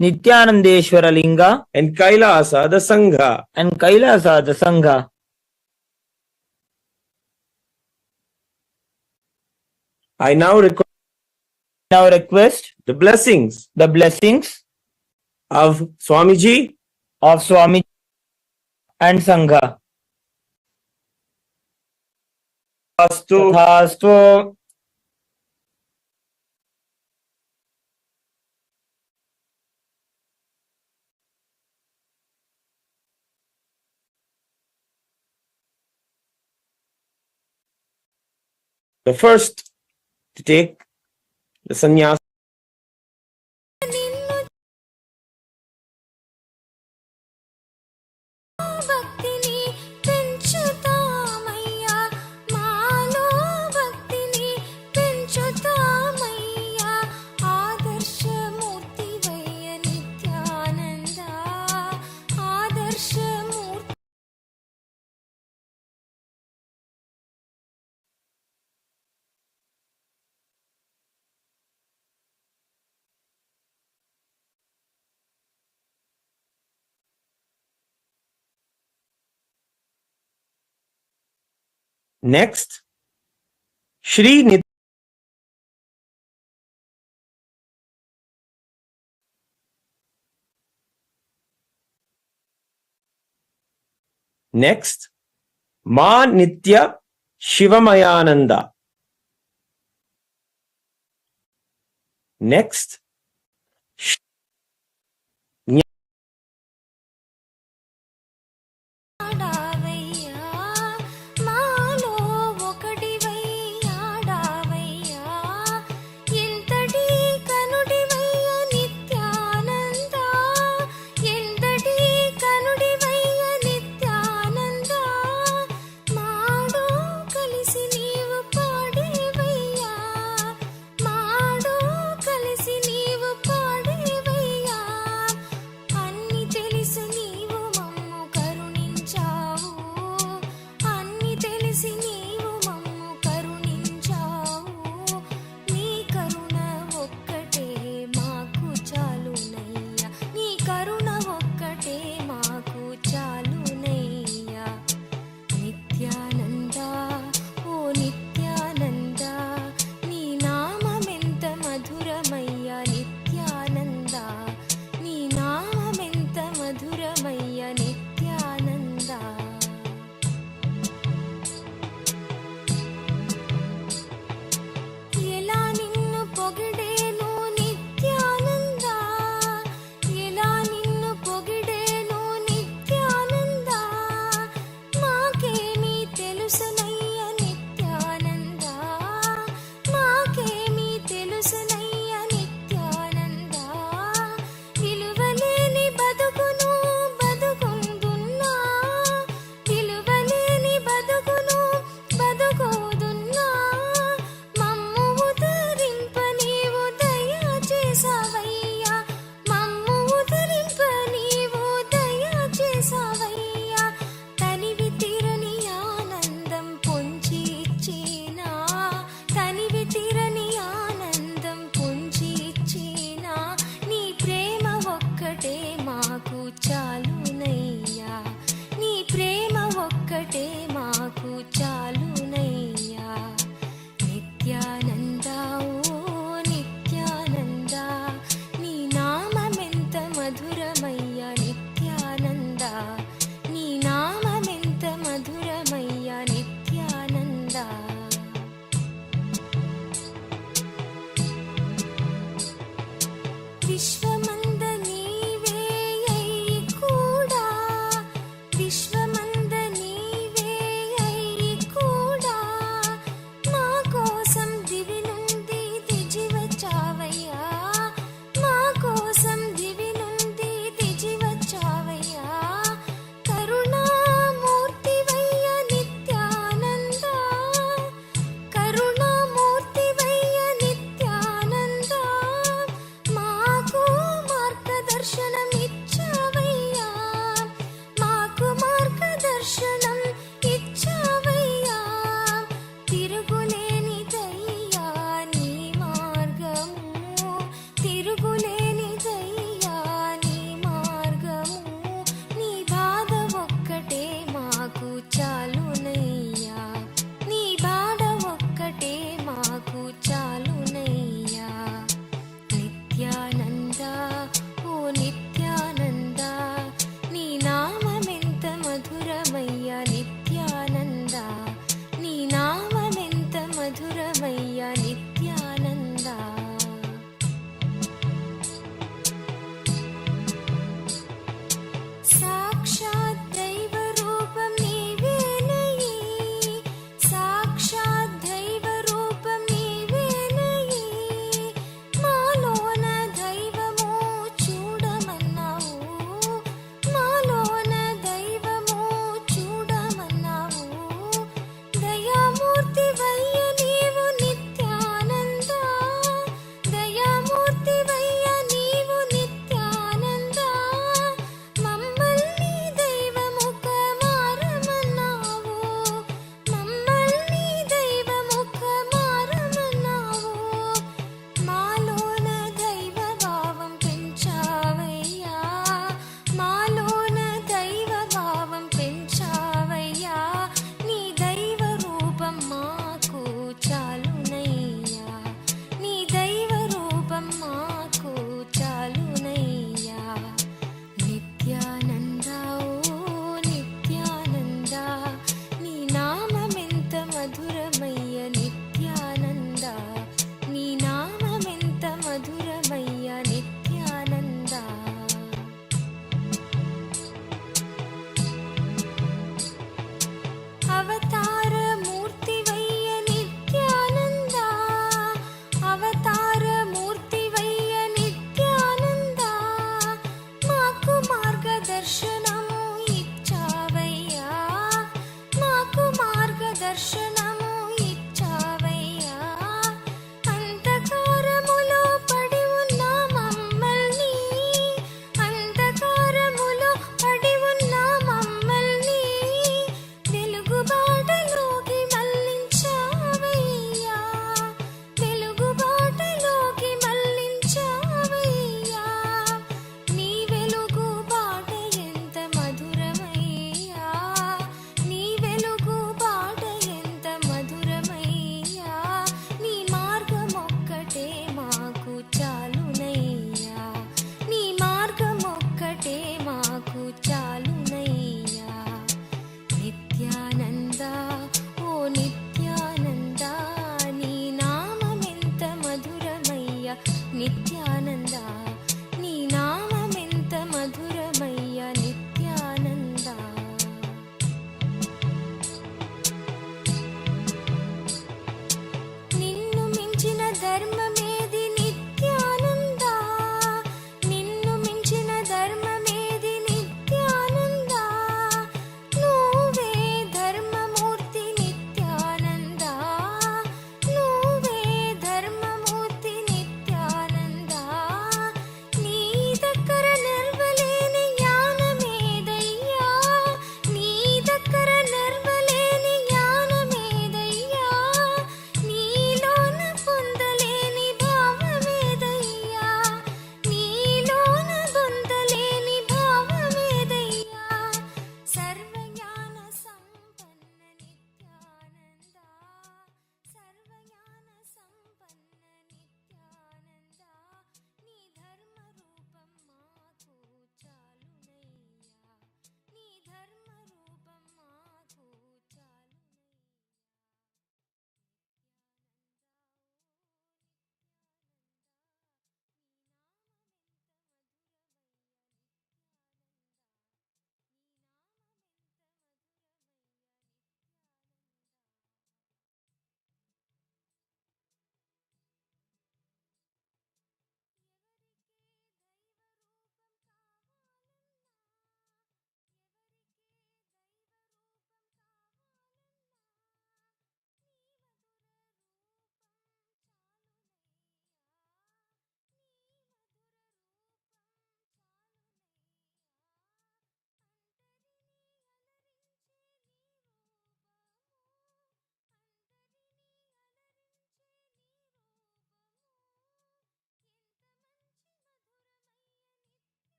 Nityanandeshwara Linga, and Kailasa the Sangha. I now request the blessings of Swamiji and Sangha. Tathastu. The first to take the sannyas. భక్తిని పెంచుతామయ్యా మాలో భక్తిని పెంచుతామయ్యా ఆదర్శమూర్తివయ్య Nityananda ఆదర్శమూర్తి Next, Shri Next, Ma Nitya Shivamayananda. Next, ఆడావయ్యా మాలో ఒకటివై ఆడావయ్యా ఎంతటి కనుడివయ్య నిత్యానంద ఎంతటి కనుడివయ్య Nityananda Maddow కలిసి నీవు పాడేవయ్యా Maddow కలిసి నీవు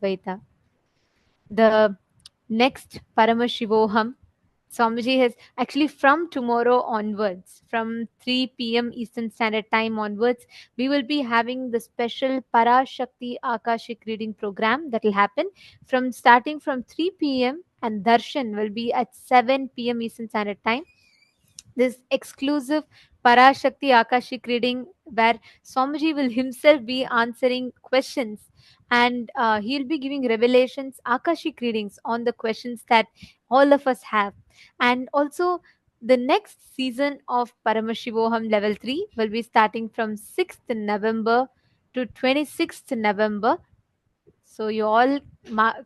Paramadvaita. The next Paramashivoham, Swamiji has actually from tomorrow onwards, from 3 p.m. Eastern Standard Time onwards, we will be having the special Parashakti Akashik reading program that will happen from starting from 3 p.m. and Darshan will be at 7 p.m. Eastern Standard Time. This exclusive Parashakti Akashik reading where Swamiji will himself be answering questions and he'll be giving revelations, Akashik readings on the questions that all of us have. And also, the next season of Paramashivoham Level 3 will be starting from 6th November to 26th November. So you all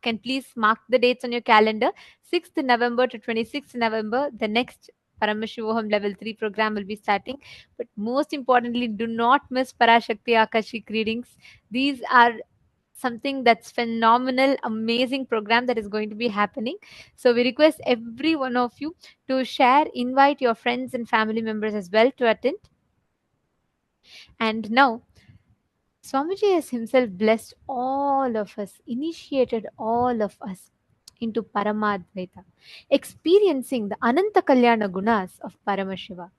can please mark the dates on your calendar. 6th November to 26th November, the next Paramashivoham Level 3 program will be starting. But most importantly, do not miss Parashakti Akashik readings. These are something that's phenomenal, amazing program that is going to be happening. So we request every one of you to share, invite your friends and family members as well to attend. And now Swamiji has himself blessed all of us, initiated all of us into Paramadvaita, experiencing the Ananta Kalyana gunas of Paramashiva.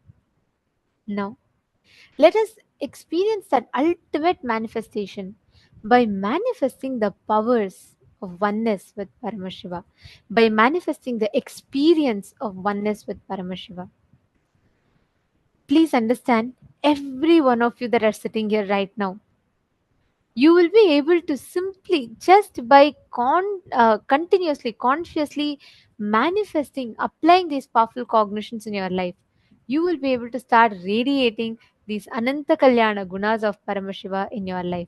Now, let us experience that ultimate manifestation by manifesting the powers of oneness with Paramashiva, by manifesting the experience of oneness with Paramashiva. Please understand, every one of you that are sitting here right now, you will be able to simply just by continuously consciously manifesting applying these powerful cognitions in your life, you will be able to start radiating these ananta kalyana gunas of Paramashiva in your life.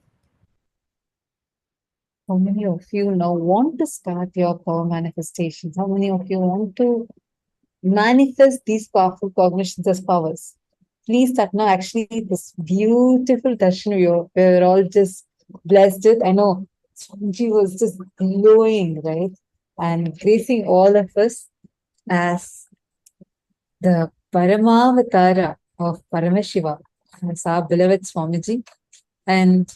How many of you now want to start your power manifestations? How many of you want to manifest these powerful cognitions as powers? Please start now. Actually, this beautiful darshan, we're all just blessed with. I know Swamiji was just glowing, right? And gracing all of us as the Paramavatara of Paramashiva, as our beloved Swamiji. And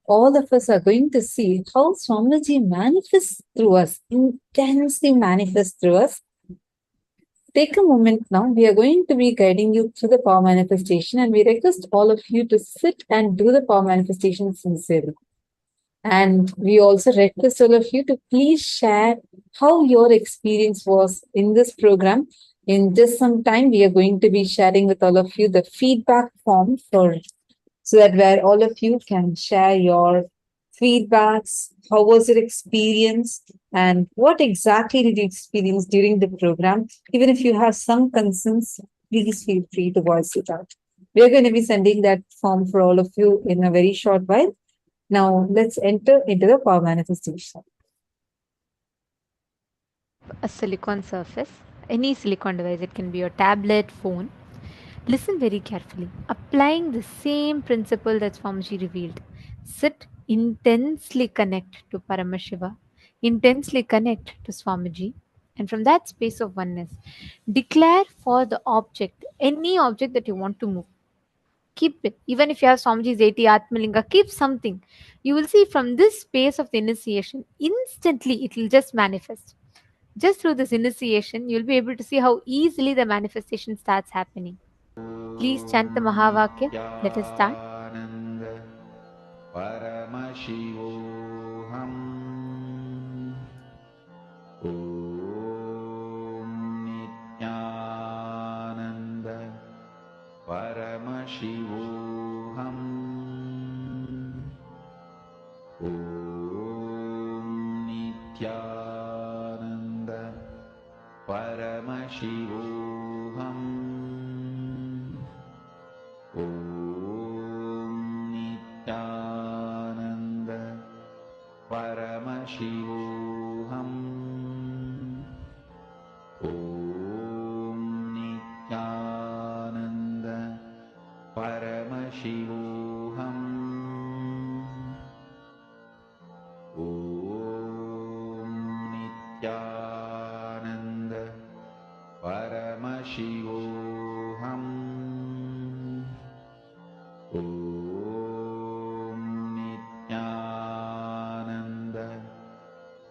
all of us are going to see how Swamiji manifests through us, intensely manifests through us. Take a moment now. We are going to be guiding you through the power manifestation, and we request all of you to sit and do the power manifestation sincerely. And we also request all of you to please share how your experience was in this program. In just some time, we are going to be sharing with all of you the feedback form so that where all of you can share your feedbacks, how was your experience, and what exactly did you experience during the program. Even if you have some concerns, please feel free to voice it out. We are going to be sending that form for all of you in a very short while. Now, let's enter into the power manifestation. A silicon surface, any silicon device, it can be your tablet, phone. Listen very carefully, applying the same principle that Swamiji revealed. Sit, intensely connect to Paramashiva, intensely connect to Swamiji, and from that space of oneness, declare for the object, any object that you want to move. Keep it. Even if you have Swamiji's 80 Atmalinga, keep something. You will see from this space of the initiation, instantly it will just manifest. Just through this initiation, you'll be able to see how easily the manifestation starts happening. Please chant the Mahavakya. Let us start. Paramashivoham. Om Nityananda Paramashivoham. Om Nityananda Paramashivoham. Om Nityananda Paramashivoham. Om Nityananda Paramashivoham. Om Nityananda Paramashivoham. Om Nityananda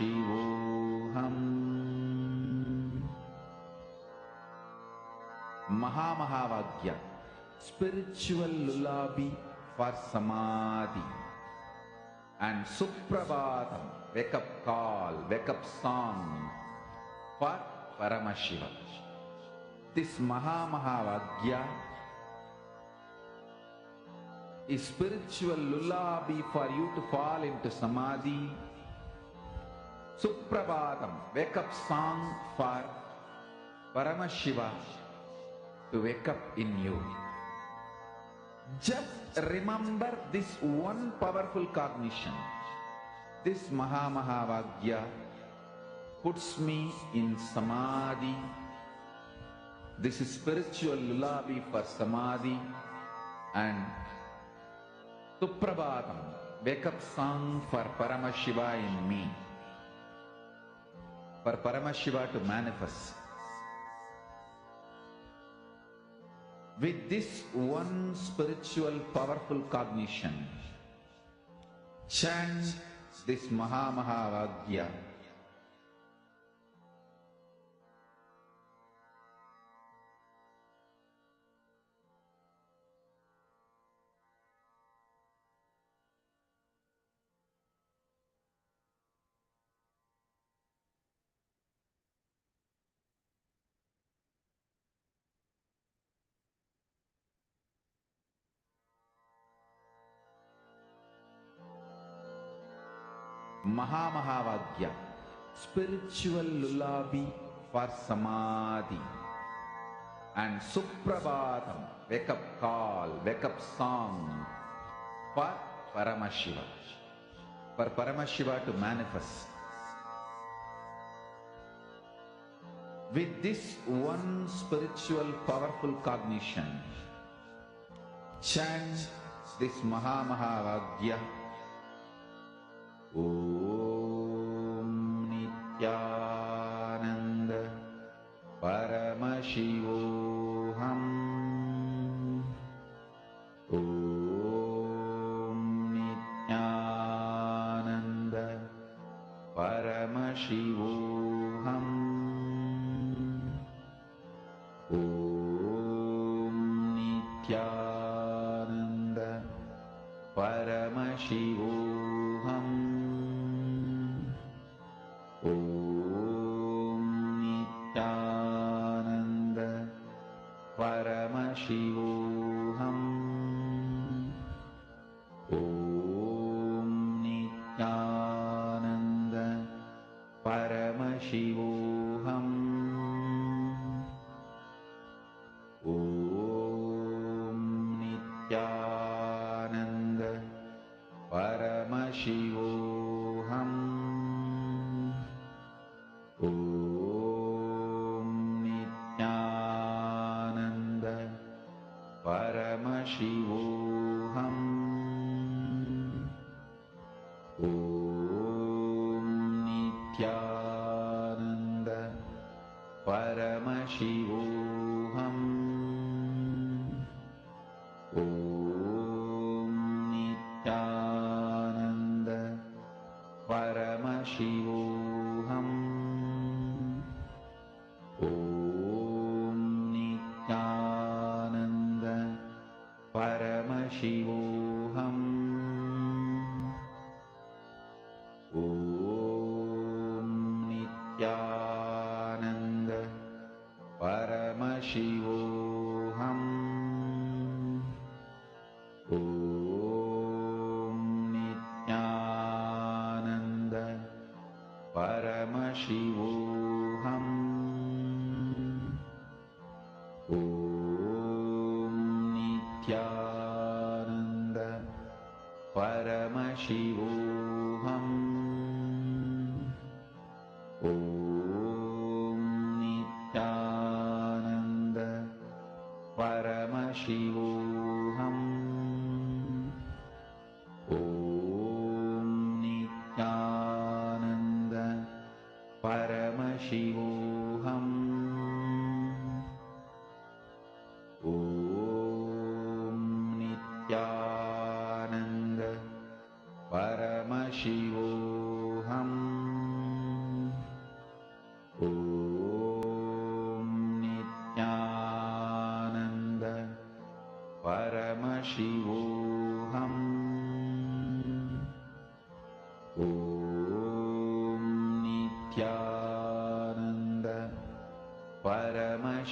Shivoham. Mahamahavagya, spiritual lullaby for Samadhi. And Suprabhatam, wake up call, wake up song for Paramashiva. This Mahamahavagya is spiritual lullaby for you to fall into Samadhi. Suprabhatam, wake up song for Paramashiva to wake up in you. Just remember this one powerful cognition. This Mahamahavagya puts me in Samadhi. This is spiritual lullaby for Samadhi. And Suprabhatam, wake up song for Paramashiva in me. For Paramashiva to manifest. With this one spiritual powerful cognition, chant this Mahamahavagya. Mahamahavagya, spiritual lullaby for Samadhi. And Suprabhatam, wake up call, wake up song for Paramashiva. For Paramashiva to manifest. With this one spiritual powerful cognition, chant this Mahamahavagya. Om Nityananda Paramashivoham. Om Nityananda Paramashivoham. Om Nityananda Paramashivoham. Om Nityananda Paramashivoham. Om Nityananda Paramashivoham. Om Nityananda Paramashivoham. Om Nityananda Paramashivoham. Om Nityananda Paramashivoham. Om Nityananda Paramashivoham. Om Nityananda Paramashivoham. Om Nityananda Paramashivoham. Om Nityananda Paramashivoham. Om Nityananda Paramashivoham. Om Nityananda Paramashivoham. Om Nityananda Paramashivoham. Om Nityananda Paramashivoham.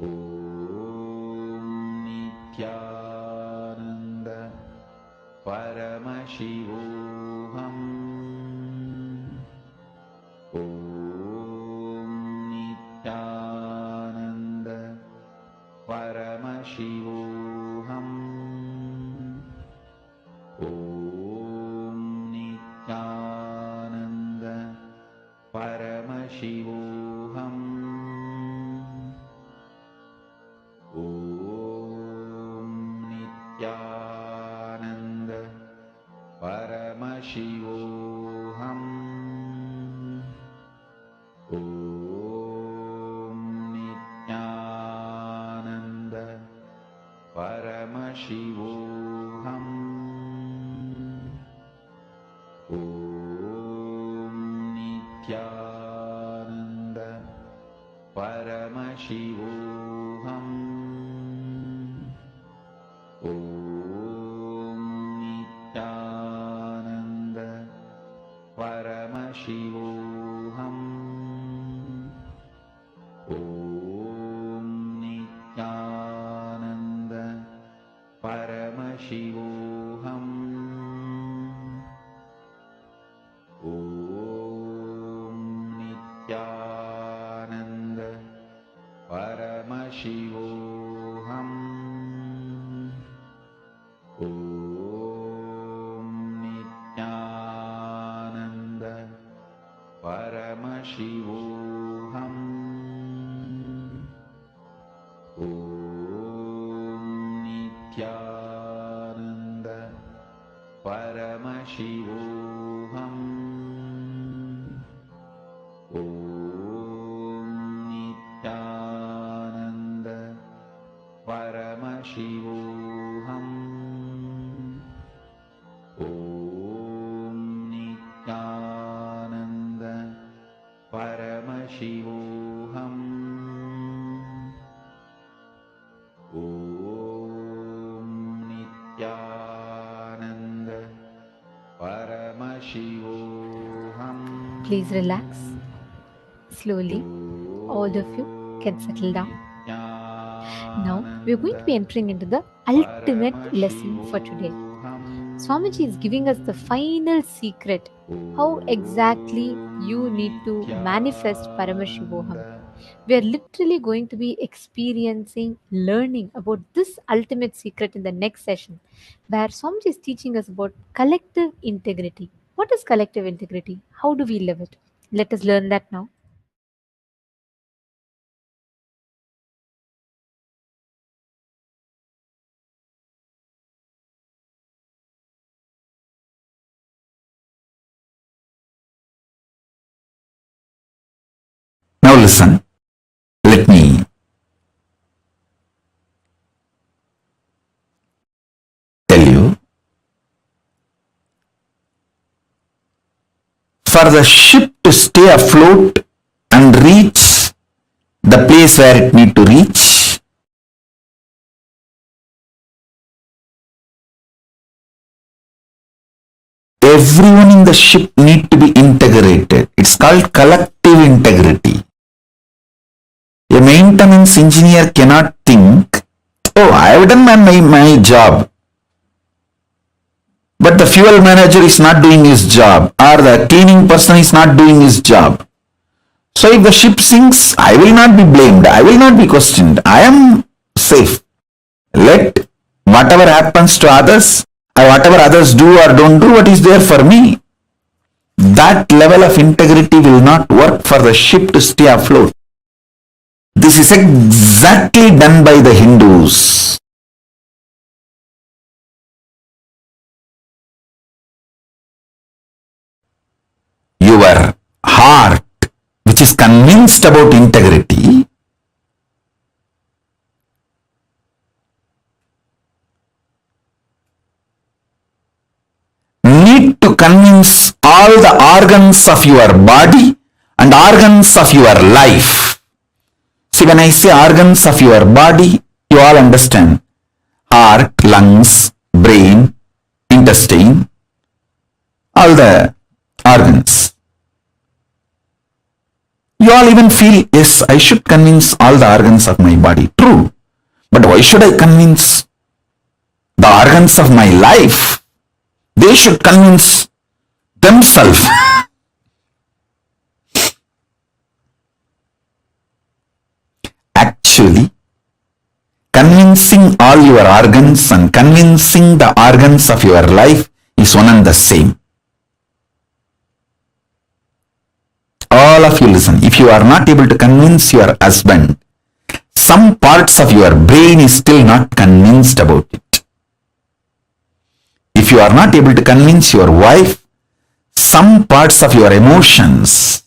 Om Nityananda Paramashivoham. Om Nityananda Paramashivoham. Om Nityananda Paramashivoham. Om Nityananda Paramashivoham. Om Nityananda Paramashivoham. Om Nityananda Paramashivoham. Om Nityananda Paramashivoham. Om Nityananda Paramashivoham. Om Nityananda Paramashivoham. Om Nityananda Paramashivoham. Om Nityananda Paramashivoham. Om Nityananda Paramashivoham. Om Nityananda Paramashivoham. Om Nityananda Paramashivoham. Please relax. Slowly, all of you can settle down. Now, we are going to be entering into the ultimate lesson for today. Swamiji is giving us the final secret how exactly you need to manifest Paramashivoham. We are literally going to be experiencing, learning about this ultimate secret in the next session, where Swamiji is teaching us about collective integrity. What is collective integrity? How do we live it? Let us learn that now. Now listen, let me tell you. For the ship to stay afloat and reach the place where it need to reach, everyone in the ship need to be integrated. It's called collective integrity. A maintenance engineer cannot think, oh, I have done my job, but the fuel manager is not doing his job, or the cleaning person is not doing his job. So if the ship sinks, I will not be blamed. I will not be questioned. I am safe. Let whatever happens to others, or whatever others do or don't do, what is there for me? That level of integrity will not work for the ship to stay afloat. This is exactly done by the Hindus. Your heart, which is convinced about integrity, need to convince all the organs of your body and organs of your life. See, when I say organs of your body, you all understand. Heart, lungs, brain, intestine, all the organs. You all even feel, yes, I should convince all the organs of my body. True. But why should I convince the organs of my life? They should convince themselves. Actually, convincing all your organs and convincing the organs of your life is one and the same. All of you listen. If you are not able to convince your husband, some parts of your brain is still not convinced about it. If you are not able to convince your wife, some parts of your emotions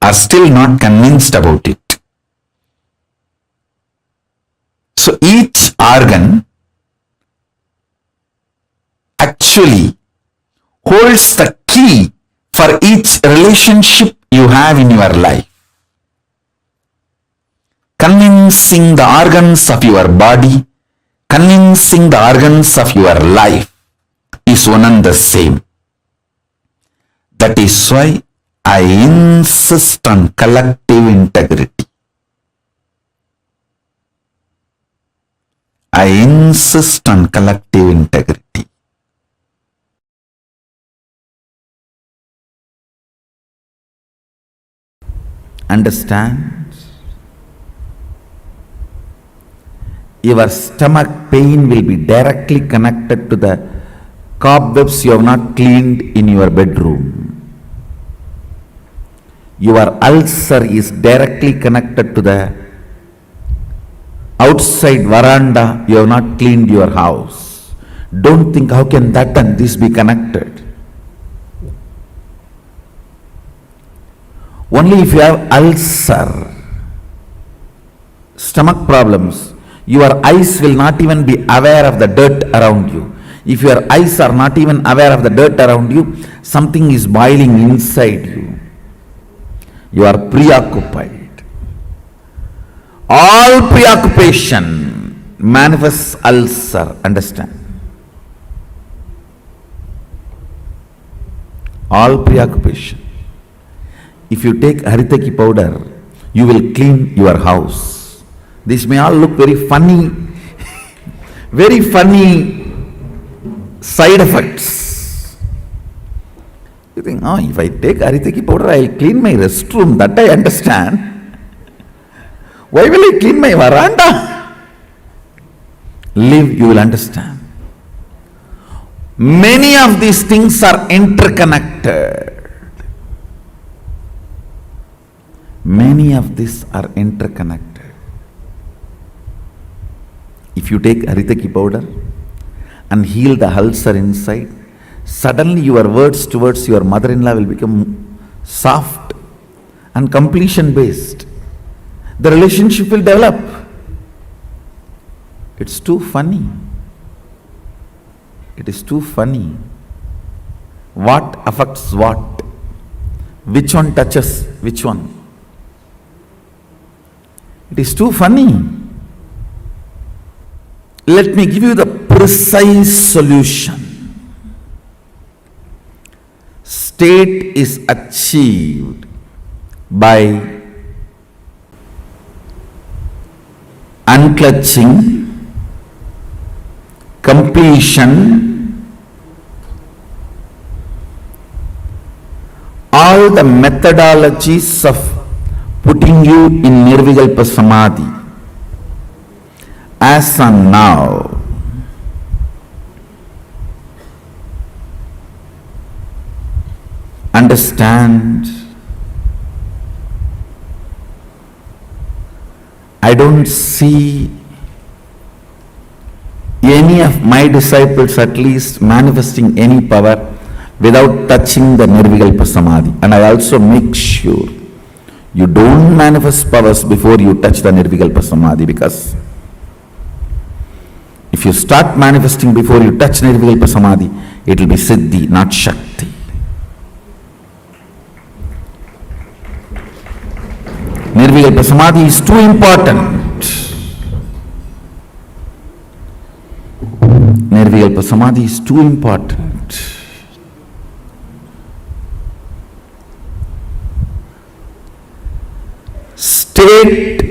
are still not convinced about it. So each organ actually holds the key for each relationship you have in your life. Convincing the organs of your body, convincing the organs of your life is one and the same. That is why I insist on collective integrity. I insist on collective integrity. Understand? Your stomach pain will be directly connected to the cobwebs you have not cleaned in your bedroom. Your ulcer is directly connected to the outside veranda you have not cleaned your house. Don't think how can that and this be connected. Only if you have ulcer, stomach problems, your eyes will not even be aware of the dirt around you. If your eyes are not even aware of the dirt around you, something is boiling inside you. You are preoccupied. All preoccupation manifests ulcer. Understand? All preoccupation. If you take haritaki powder, you will clean your house. This may all look very funny, very funny side effects. You think, oh, if I take haritaki powder, I will clean my restroom. That I understand. Why will I clean my veranda? Live, you will understand. Many of these things are interconnected. Many of these are interconnected. If you take haritaki powder and heal the ulcer inside, suddenly your words towards your mother-in-law will become soft and completion based. The relationship will develop. It's too funny. It is too funny. What affects what? Which one touches which one? It is too funny. Let me give you the precise solution. State is achieved by unclutching, completion, all the methodologies of putting you in Nirvikalpa Samadhi. As on now, understand, I don't see any of my disciples at least manifesting any power without touching the Nirvikalpa Samadhi. And I also make sure you don't manifest powers before you touch the Nirvikalpa Samadhi, because if you start manifesting before you touch Nirvikalpa Samadhi, it will be Siddhi, not Shakti. Nirvikalpa Samadhi is too important. Nirvikalpa Samadhi is too important. state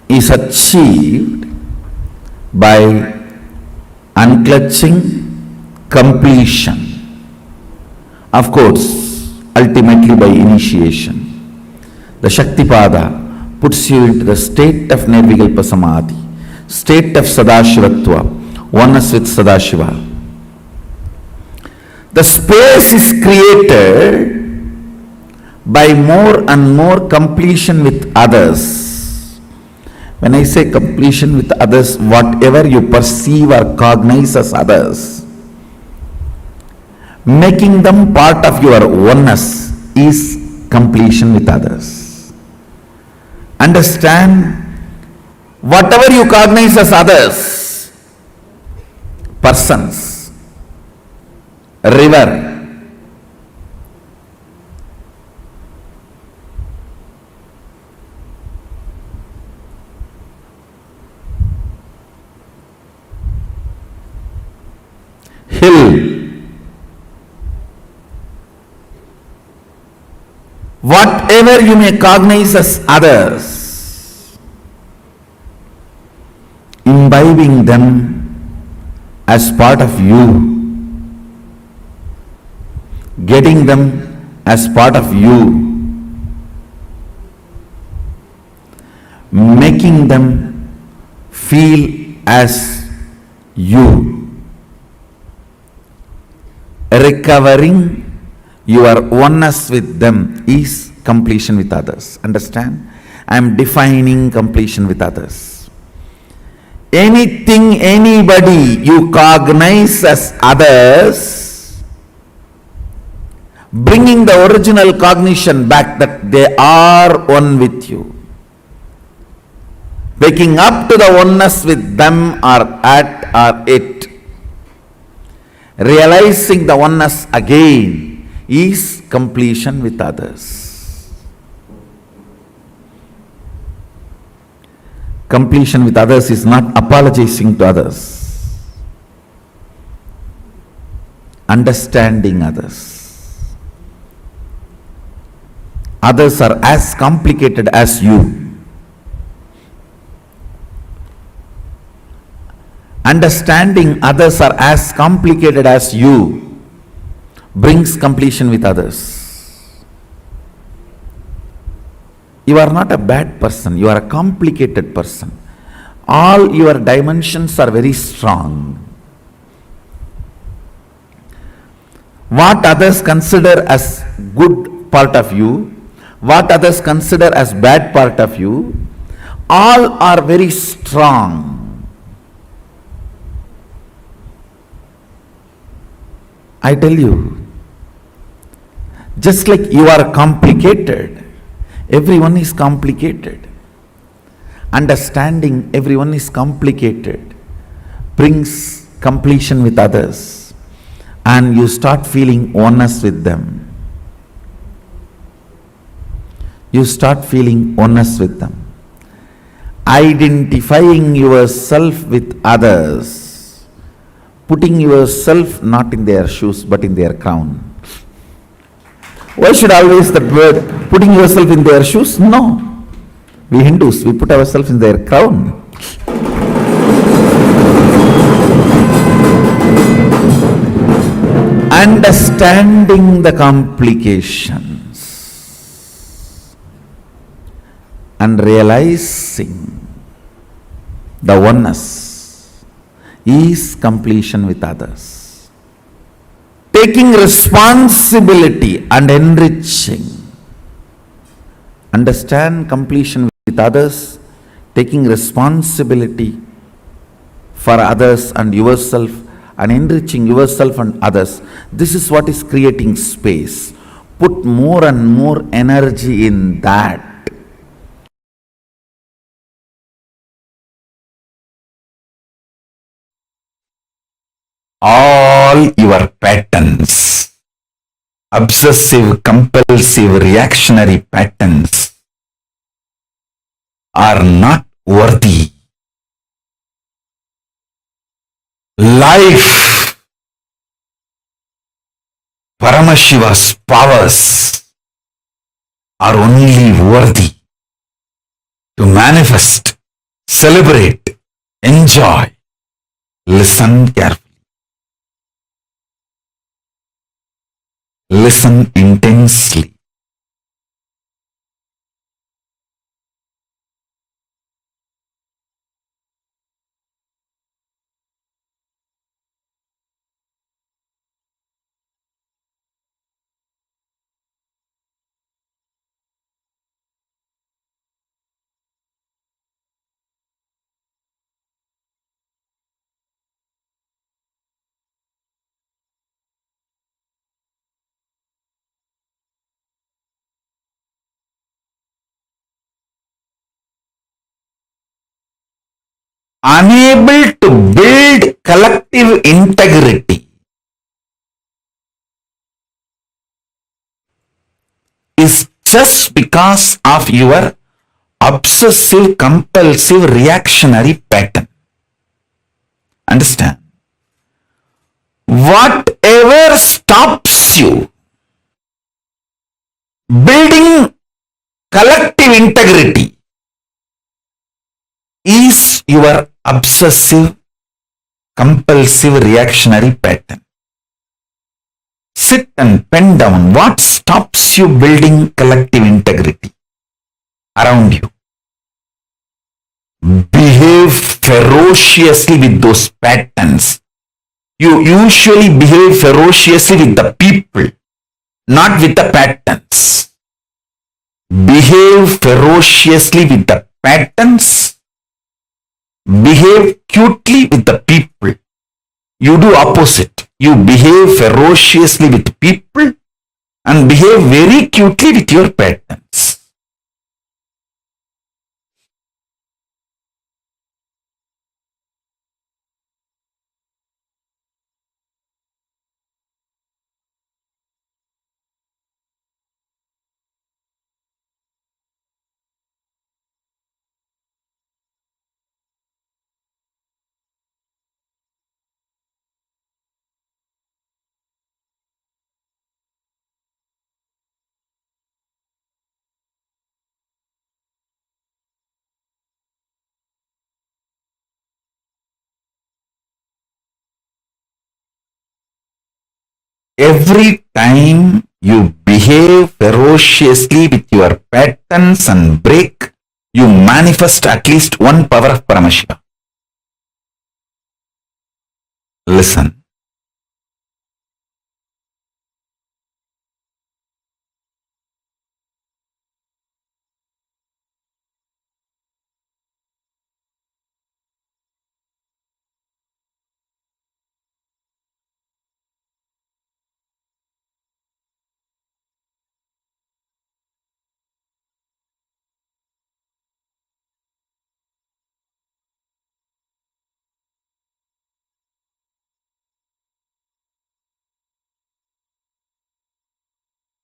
is achieved by unclutching completion. Of course, ultimately by initiation. The Shaktipada puts you into the state of Nirvikalpa Samadhi, state of Sadashivatva, oneness with Sadashiva. The space is created by more and more completion with others. When I say completion with others, whatever you perceive or cognize as others, making them part of your oneness is completion with others. Understand, whatever you cognize as others, persons, river, hill, whatever you may cognize as others, imbibing them as part of you, getting them as part of you, making them feel as you, recovering your oneness with them is completion with others. Understand? I am defining completion with others. Anything, anybody you cognize as others, bringing the original cognition back that they are one with you, waking up to the oneness with them or at or it, realizing the oneness again is completion with others. Completion with others is not apologizing to others, understanding others. Others are as complicated as you. Understanding others are as complicated as you brings completion with others. You are not a bad person, you are a complicated person. All your dimensions are very strong. What others consider as good part of you, what others consider as bad part of you, all are very strong. I tell you, just like you are complicated, everyone is complicated. Understanding everyone is complicated brings completion with others, and you start feeling oneness with them. You start feeling oneness with them. Identifying yourself with others, putting yourself not in their shoes but in their crown. Why should always the word putting yourself in their shoes? No. We Hindus, we put ourselves in their crown. Understanding the complications and realizing the oneness is completion with others. Taking responsibility and enriching. Understand completion with others, taking responsibility for others and yourself, and enriching yourself and others. This is what is creating space. Put more and more energy in that. All your patterns, obsessive, compulsive, reactionary patterns, are not worthy. Life, Paramashiva's powers are only worthy. manifest, celebrate, enjoy. Listen carefully. Listen intensely. Unable to build collective integrity is just because of your obsessive compulsive reactionary pattern. Understand? Whatever stops you building collective integrity is your obsessive compulsive reactionary pattern. Sit and pen down what stops you building collective integrity around you. Behave ferociously with those patterns. You usually behave ferociously with the people, not with the patterns. Behave ferociously with the patterns. Behave cutely with the people. You do opposite. You behave ferociously with people and behave very cutely with your patterns. Every time you behave ferociously with your patterns and break, you manifest at least one power of Paramashiva. Listen.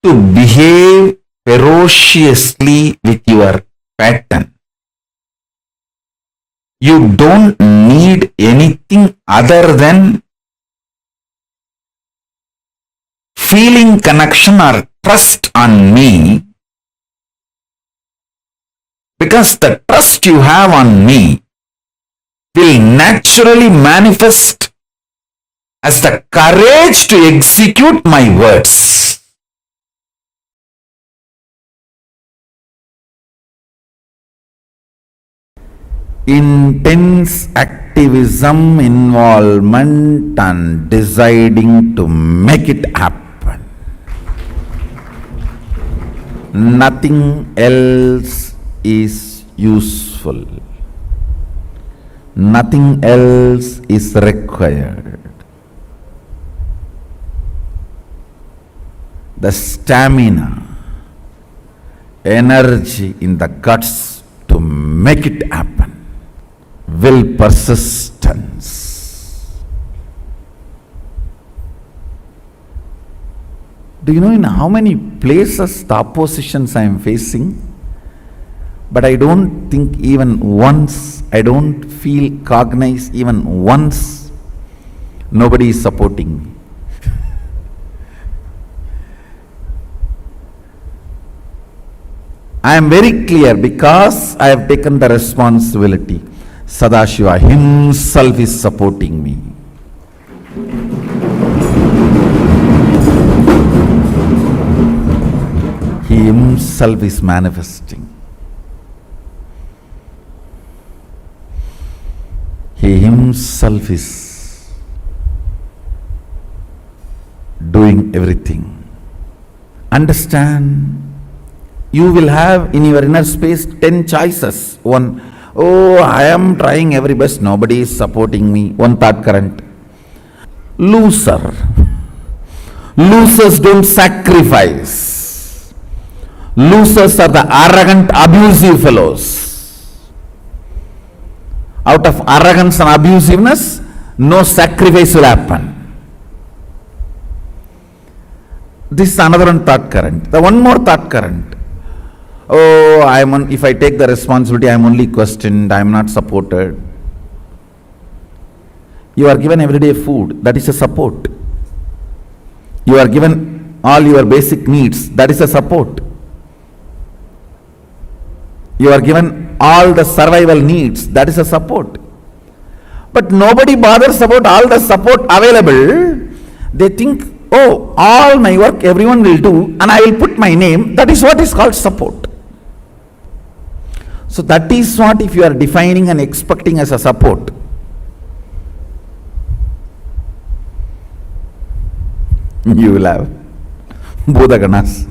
To behave ferociously with your pattern, you don't need anything other than feeling connection or trust on me, because the trust you have on me will naturally manifest as the courage to execute my words. Intense activism, involvement, and deciding to make it happen. Nothing else is useful. Nothing else is required. The stamina, energy in the guts to make it happen. Will, persistence. Do you know in how many places the oppositions I am facing? But I don't think even once, I don't feel cognized even once, nobody is supporting me. I am very clear because I have taken the responsibility. Sadashiva himself is supporting me. He himself is manifesting. He himself is doing everything. Understand? You will have in your inner space 10 choices. One, oh, I am trying every best, nobody is supporting me. One thought current. Loser. Losers don't sacrifice. Losers are the arrogant, abusive fellows. Out of arrogance and abusiveness, no sacrifice will happen. This is another one thought current. The one more thought current. Oh, if I take the responsibility, I am only questioned, I am not supported. You are given everyday food, that is a support. You are given all your basic needs, that is a support. You are given all the survival needs, that is a support. But nobody bothers about all the support available. They think, oh, all my work everyone will do and I will put my name, that is what is called support. So that is what if you are defining and expecting as a support. You will have Bodhaganas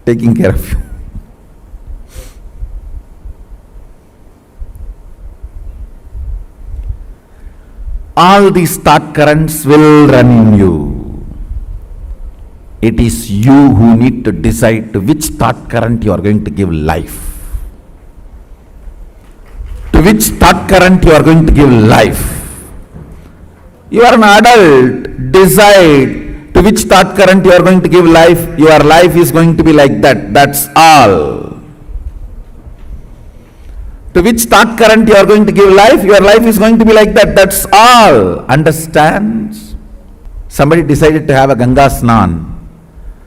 taking care of you. All these thought currents will run in you. It is you who need to decide to which thought current you are going to give life. To which thought current you are going to give life. You are an adult, decide to which thought current you are going to give life. Your life is going to be like that, that's all. To which thought current you are going to give life, your life is going to be like that, that's all. Understand? Somebody decided to have a Ganga Snan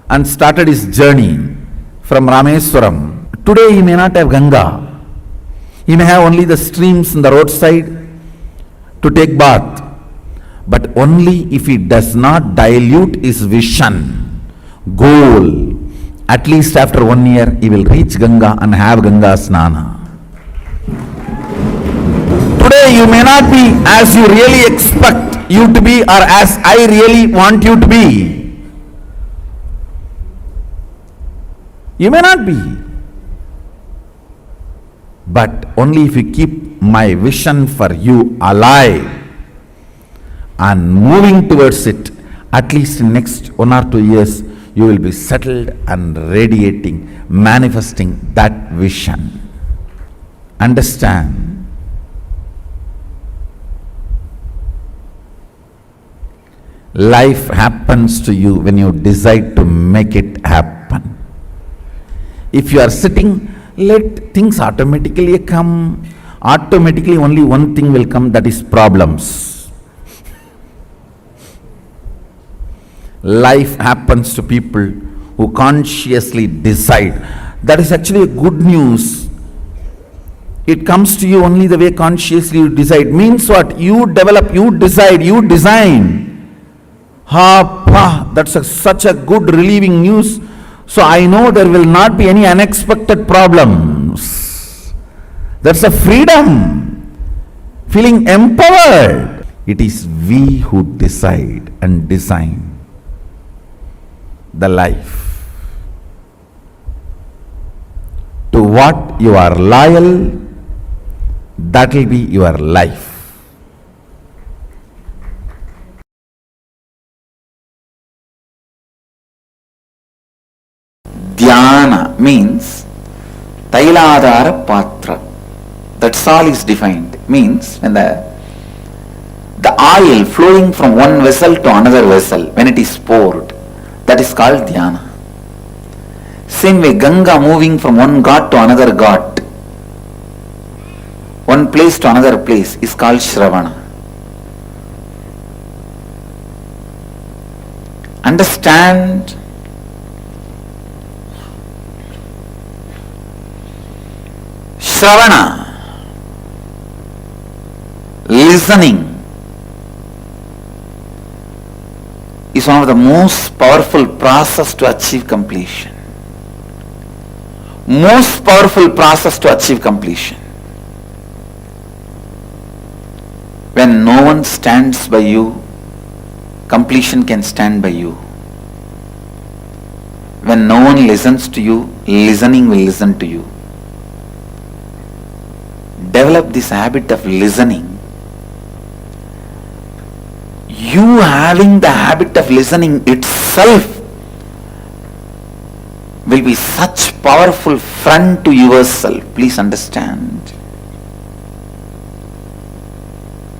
and started his journey from Rameswaram. Today he may not have Ganga. He may have only the streams in the roadside to take bath. But only if he does not dilute his vision, goal, at least after 1 year he will reach Ganga and have Ganga Snana. Today you may not be as you really expect you to be or as I really want you to be. You may not be. But only if you keep my vision for you alive and moving towards it, at least in next 1 or 2 years, you will be settled and radiating, manifesting that vision. Understand? Life happens to you when you decide to make it happen. If you are sitting, let things automatically come. Automatically only one thing will come, that is problems. Life happens to people who consciously decide. That is actually a good news. It comes to you only the way consciously you decide. Means what? You develop, you decide, you design. That's such a good relieving news. So I know there will not be any unexpected problems. That's a freedom. Feeling empowered. It is we who decide and design the life. To what you are loyal, that will be your life. Dhyana means Tailadhara Patra. That's all is defined. Means when the oil flowing from one vessel to another vessel, when it is poured, that is called dhyana. Same way, Ganga moving from one ghat to another ghat, one place to another place, is called Shravana. Understand? Shravana, listening, is one of the most powerful process to achieve completion. Most powerful process to achieve completion. When no one stands by you, completion can stand by you. When no one listens to you, listening will listen to you. Develop this habit of listening. You having the habit of listening itself will be such powerful friend to yourself. Please understand.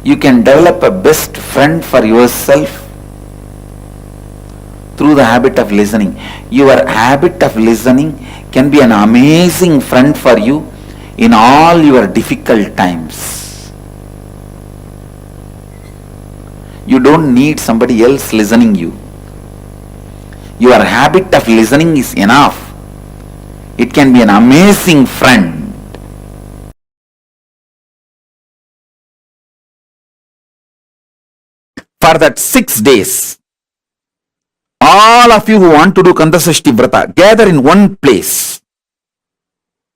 You can develop a best friend for yourself through the habit of listening. Your habit of listening can be an amazing friend for you in all your difficult times. You don't need somebody else listening you. Your habit of listening is enough. It can be an amazing friend. For that 6 days, all of you who want to do Kandasashti Vrata, gather in one place.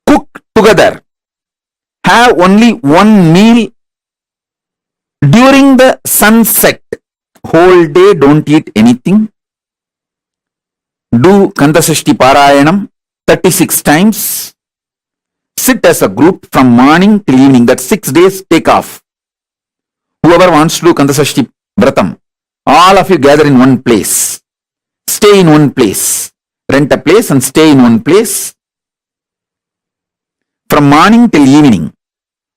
Cook together. Have only one meal during the sunset. Whole day don't eat anything. Do Kandasashti Parayanam 36 times. Sit as a group from morning till evening. That 6 days take off. Whoever wants to do Kandasashti Vratam, all of you gather in one place. Stay in one place. Rent a place and stay in one place. From morning till evening.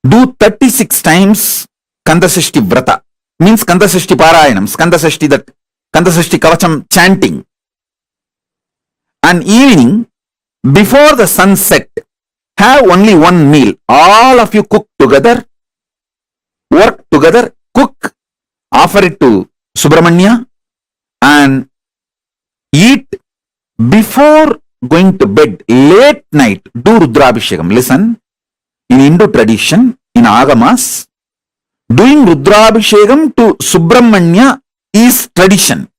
Do 36 times Kandasashti Vrata. Means Kandasashti Parayanam. Kandasashti Kavacham chanting. And evening, before the sunset, have only one meal. All of you cook together. Work together. Cook. Offer it to Subramanya. And eat before going to bed. Late night. Do Rudrabhishekam. Listen. In Hindu tradition, in Agamas, doing Rudrabhishekam to Subramanya is tradition.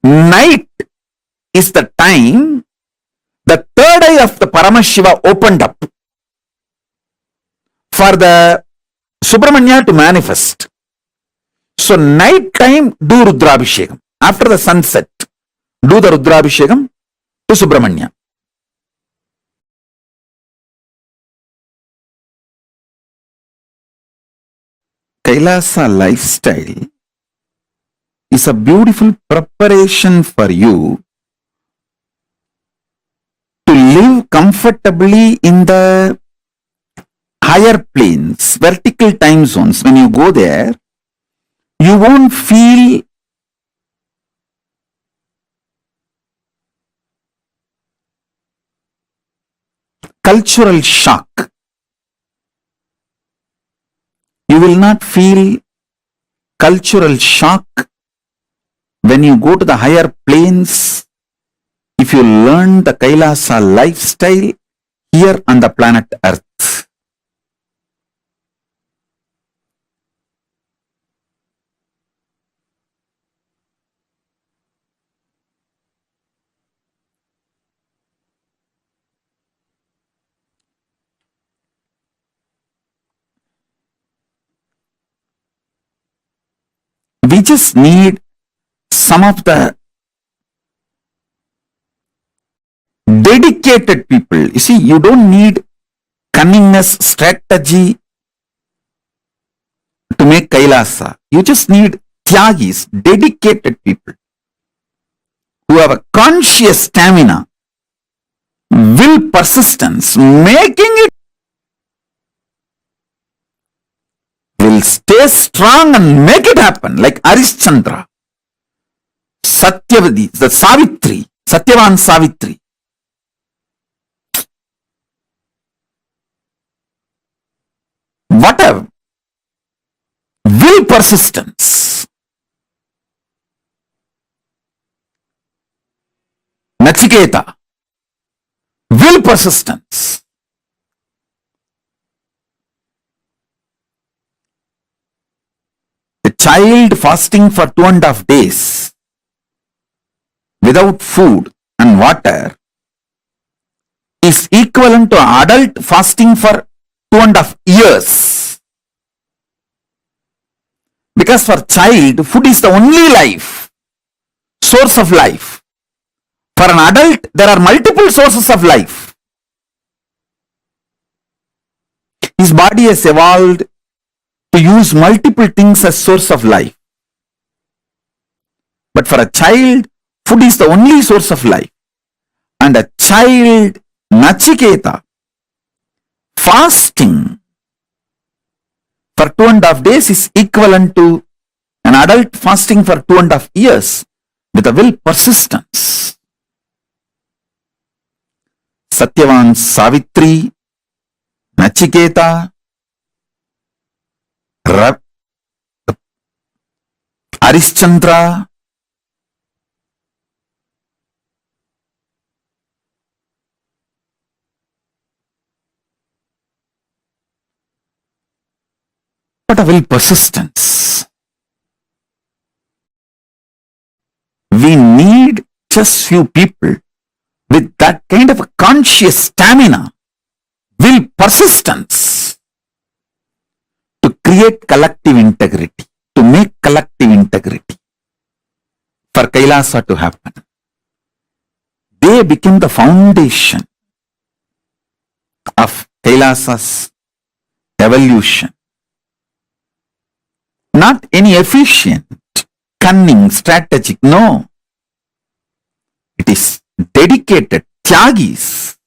Night is the time the third eye of the Paramashiva opened up for the Subramanya to manifest. So night time do Rudrabhishekam. After the sunset, do the Rudrabhishekam to Subramanya. Kailasa lifestyle is a beautiful preparation for you to live comfortably in the higher planes, vertical time zones. When you go there, you won't feel cultural shock. You will not feel cultural shock when you go to the higher planes if you learn the Kailasa lifestyle here on the planet Earth. We just need some of the dedicated people. You see, you don't need cunningness, strategy to make Kailasa. You just need Tyagis, dedicated people who have a conscious stamina, will, persistence, making it, will stay strong and make it happen, like Arishchandra, Satyavadi, the Savitri, Satyavan Savitri. Whatever. Will, persistence. Nachiketa. Will, persistence. child fasting for 2.5 days without food and water is equivalent to an adult fasting for 2.5 years. Because for child, food is the only life, source of life. For an adult, there are multiple sources of life. His body has evolved to use multiple things as source of life. But for a child, food is the only source of life. And a child, Nachiketa, fasting for 2.5 days is equivalent to an adult fasting for 2.5 years with a will persistence. Satyavan, Savitri, Nachiketa, Arishchandra, what a will persistence. We need just few people with that kind of a conscious stamina, will persistence to create collective integrity, to make collective integrity for Kailasa to happen. They became the foundation of Kailasa's evolution. Not any efficient, cunning, strategic, no. It is dedicated Tyagis.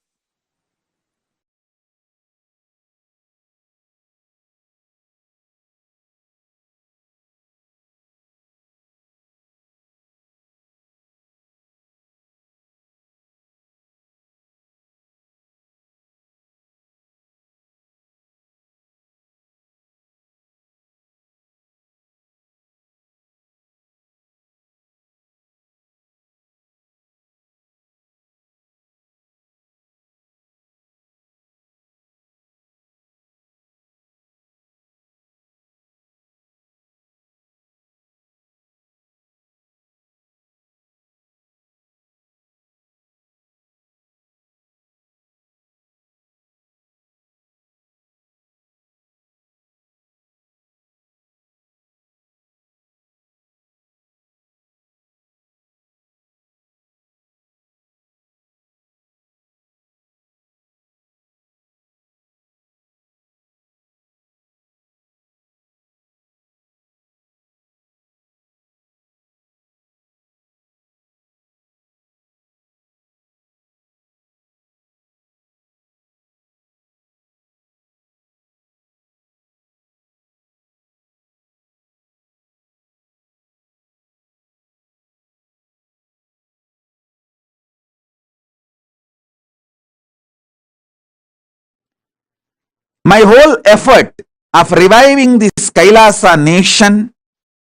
My whole effort of reviving this Kailasa nation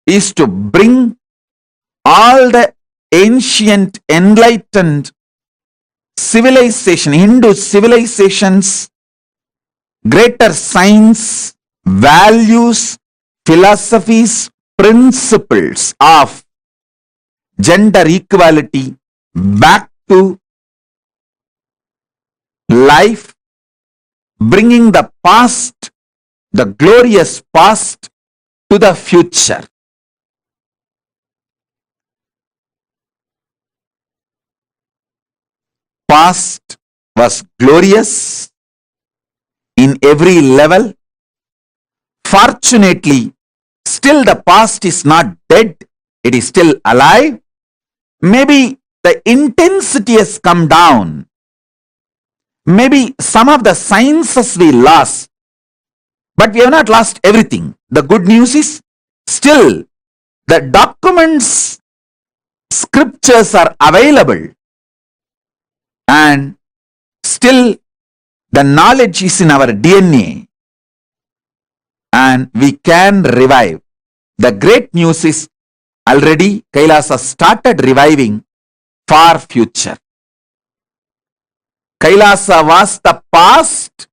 is to bring all the ancient enlightened civilization, Hindu civilizations, greater science, values, philosophies, principles of gender equality back to life, bringing the past, the glorious past, to the future. Past was glorious in every level. Fortunately, still the past is not dead, it is still alive. Maybe the intensity has come down. Maybe some of the sciences we lost, but we have not lost everything. The good news is still the documents, scriptures are available, and still the knowledge is in our DNA, and we can revive. The great news is already Kailasa started reviving far future. Kailasa was the past,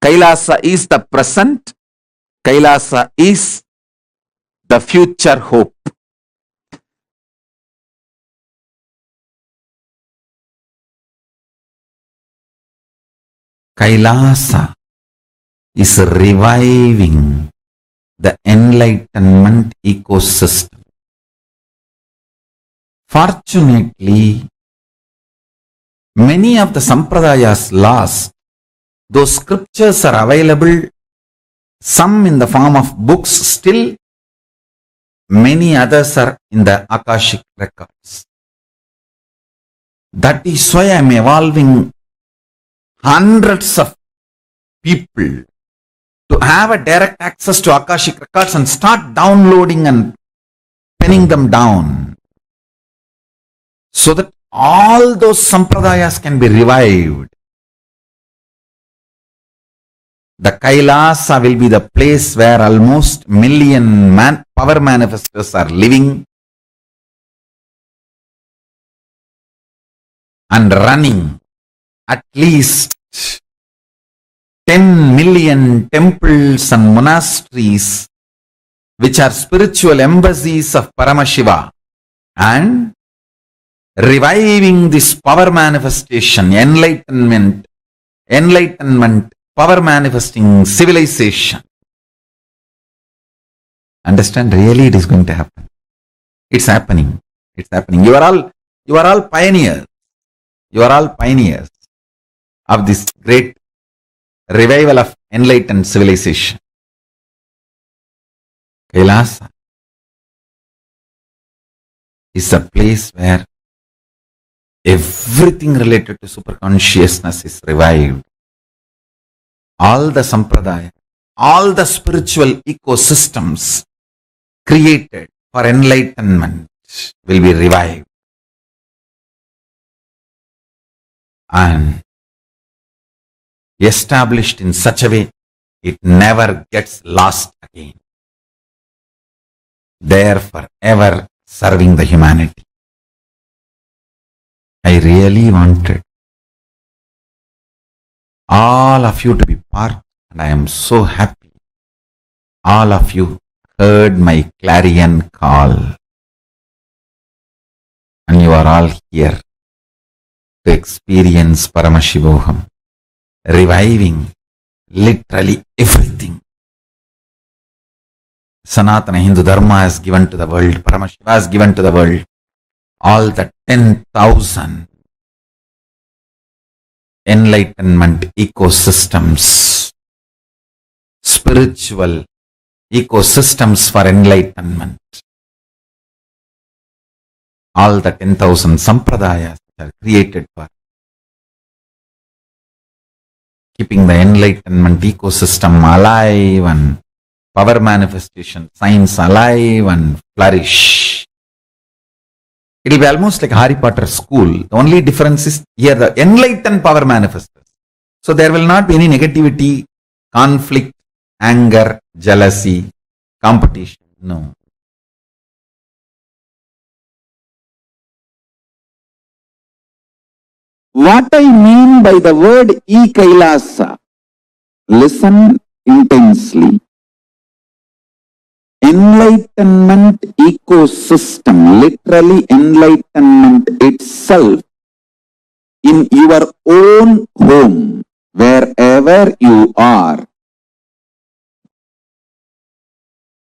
Kailasa is the present, Kailasa is the future hope. Kailasa is reviving the enlightenment ecosystem. Fortunately, many of the Sampradayas lost. Those scriptures are available, some in the form of books still, many others are in the Akashic records. That is why I am evolving hundreds of people to have a direct access to Akashic records and start downloading and penning them down so that all those sampradayas can be revived. The Kailasa will be the place where almost million power manifestors are living and running. At least 10 million temples and monasteries, which are spiritual embassies of Paramashiva, and reviving this power manifestation, enlightenment, power manifesting civilization. Understand? Really, it is going to happen. It's happening. It's happening. You are all pioneers. You are all pioneers of this great revival of enlightened civilization. Kailasa is a place where everything related to superconsciousness is revived. All the sampradaya, all the spiritual ecosystems created for enlightenment will be revived. And established in such a way it never gets lost again. There forever serving the humanity. I really wanted all of you to be part, and I am so happy all of you heard my clarion call, and you are all here to experience Paramashivoham, reviving literally everything. Sanatana Hindu Dharma has given to the world, Paramashiva has given to the world, all the 10,000 enlightenment ecosystems, spiritual ecosystems for enlightenment. All the 10,000 sampradayas are created for keeping the enlightenment ecosystem alive and power manifestation, science alive and flourish. It will be almost like Harry Potter school. The only difference is here the enlightened power manifestors. So there will not be any negativity, conflict, anger, jealousy, competition. No. What I mean by the word E-Kailasa, listen intensely. Enlightenment ecosystem, literally enlightenment itself in your own home, wherever you are.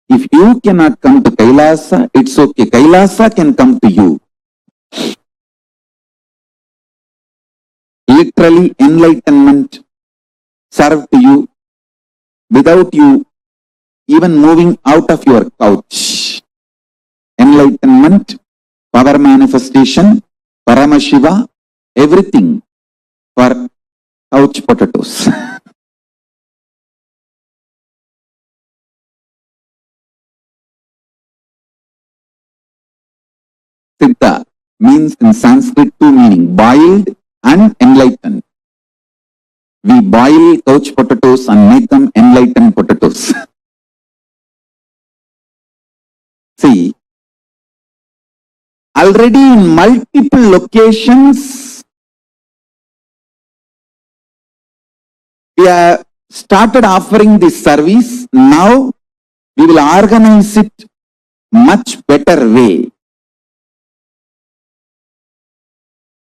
If you cannot come to Kailasa, it's okay. Kailasa can come to you. Literally enlightenment serve to you without you even moving out of your couch. Enlightenment, power manifestation, Paramashiva, everything for couch potatoes. Siddha means in Sanskrit two meaning, boiled and enlightened. We boil couch potatoes and make them enlightened potatoes. See, already in multiple locations, we have started offering this service. Now, we will organize it much better way.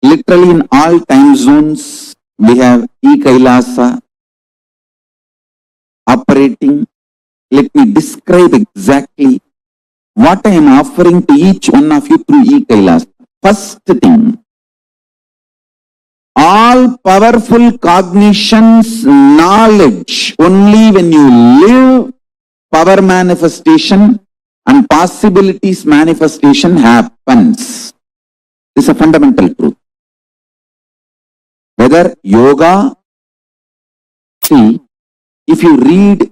Literally in all time zones, we have e-Kailasa operating. Let me describe exactly what I am offering to each one of you through e-Kailasa. First thing, all powerful cognitions, knowledge, only when you live, power manifestation and possibilities manifestation happens. This is a fundamental truth. Whether yoga, see, if you read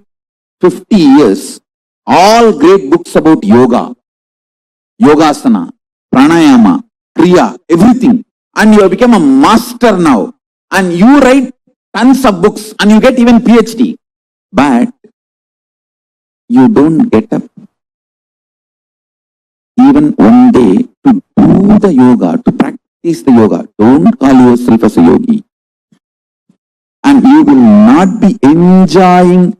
50 years, all great books about yoga, yogasana, pranayama, kriya, everything, and you have become a master now, and you write tons of books and you get even PhD, but you don't get up even one day to do the yoga, to practice the yoga. Don't call yourself as a yogi. And you will not be enjoying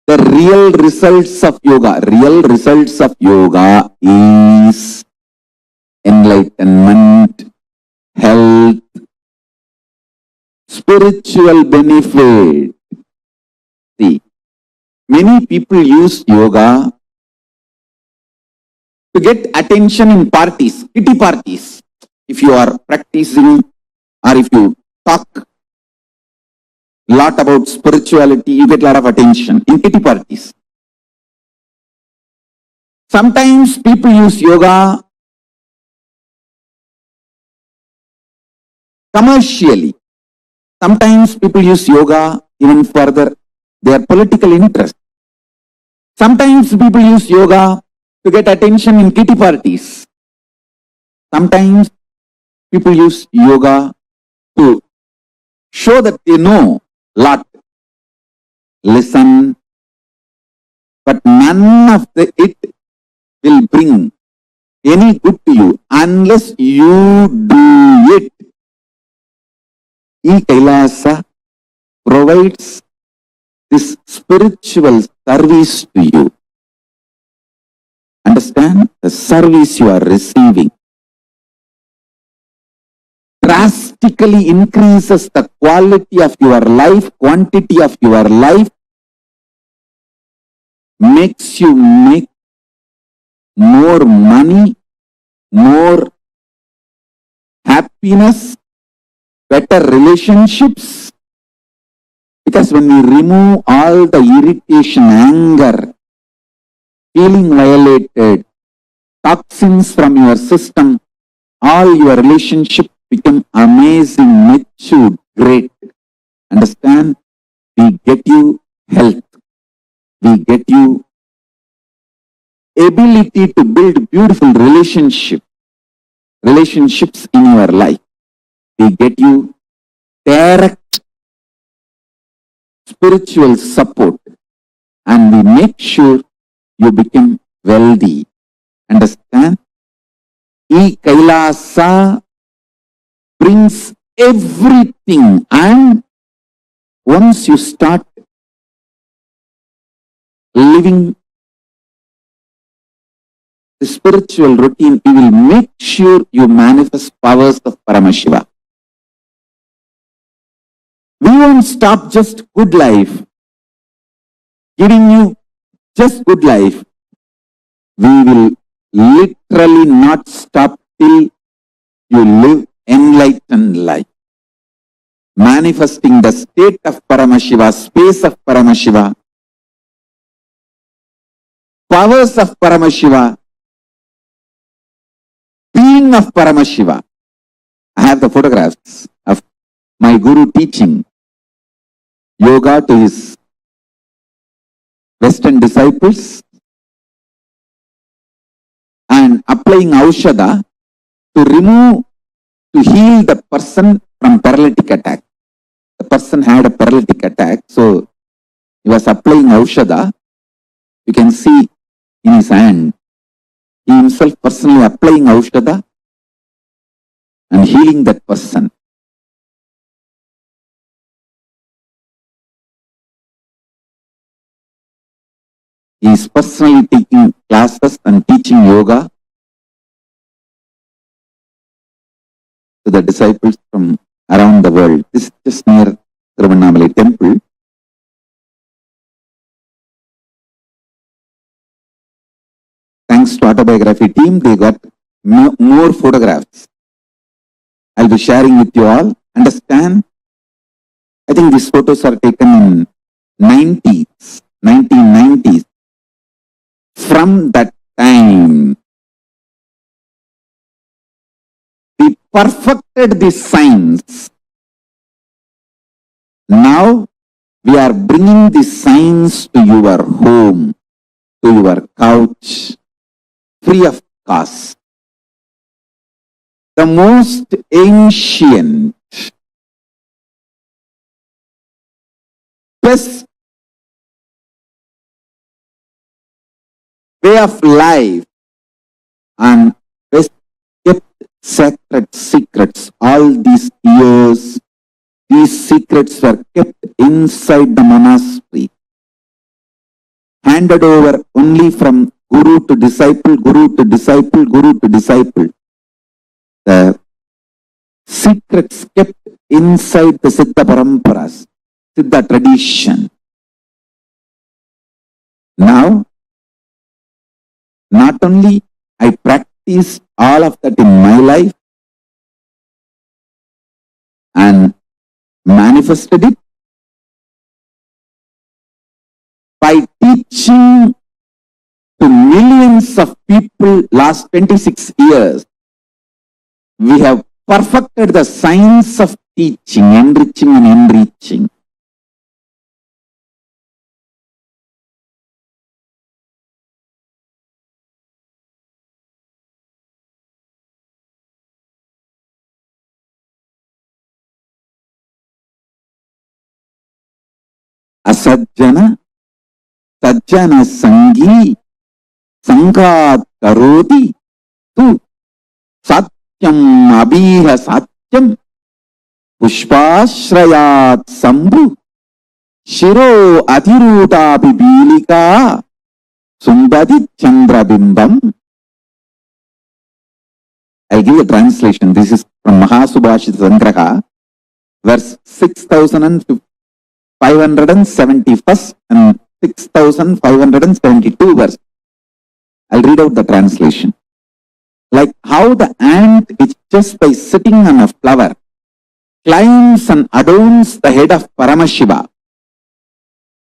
the real results of yoga. Real results of yoga is enlightenment, health, spiritual benefit. See, many people use yoga to get attention in parties, kitty parties. If you are practicing or if you talk a lot about spirituality, you get a lot of attention in kitty parties. Sometimes people use yoga commercially. Sometimes people use yoga even further their political interest. Sometimes people use yoga to get attention in kitty parties. Sometimes people use yoga to show that they know a lot. Listen, but none of it will bring any good to you unless you do it. E-Kailasa provides this spiritual service to you. Understand? The service you are receiving drastically increases the quality of your life, quantity of your life, makes you make more money, more happiness, better relationships. Because when you remove all the irritation, anger, feeling violated, toxins from your system, all your relationships become amazing, matured, great. Understand? We get you health. We get you ability to build beautiful relationships in your life. We get you direct spiritual support and we make sure you become wealthy. Understand? E-Kailasa brings everything, and once you start living the spiritual routine, you will make sure you manifest powers of Paramashiva. We won't stop just good life, giving you just good life. We will literally not stop till you live enlightened life. Manifesting the state of Paramashiva, space of Paramashiva, powers of Paramashiva, being of Paramashiva. I have the photographs of my guru teaching yoga to his Western disciples and applying Aushadha to heal the person from paralytic attack. The person had a paralytic attack, so he was applying Aushadha. You can see in his hand, he himself personally applying Aushadha and healing that person. He is personally taking classes and teaching yoga to the disciples from around the world. This is just near Tiruvannamalai temple. Thanks to autobiography team, they got more photographs. I'll be sharing with you all. Understand? I think these photos are taken in 1990s. From that time, we perfected the science. Now, we are bringing the science to your home, to your couch, free of cost. The most ancient, best way of life and best kept sacred secrets. All these years, these secrets were kept inside the monastery, handed over only from guru to disciple, guru to disciple, guru to disciple. The secrets kept inside the Siddha Paramparas, Siddha tradition. Now, not only I practice all of that in my life and manifested it by teaching to millions of people last 26 years. We have perfected the science of teaching, enriching and enriching. Asajjana, sajjana sangi, sangat karoti, tu satyam abhiha satyam, pushpashrayat sambhu, shiro adhiruta bibilika, sundadi chandrabimbam. I'll give you a translation. This is from Mahasubhashita Sangraha, verse 6571 and 6572 verse. I'll read out the translation. Like how the ant, which just by sitting on a flower, climbs and adorns the head of Paramashiva,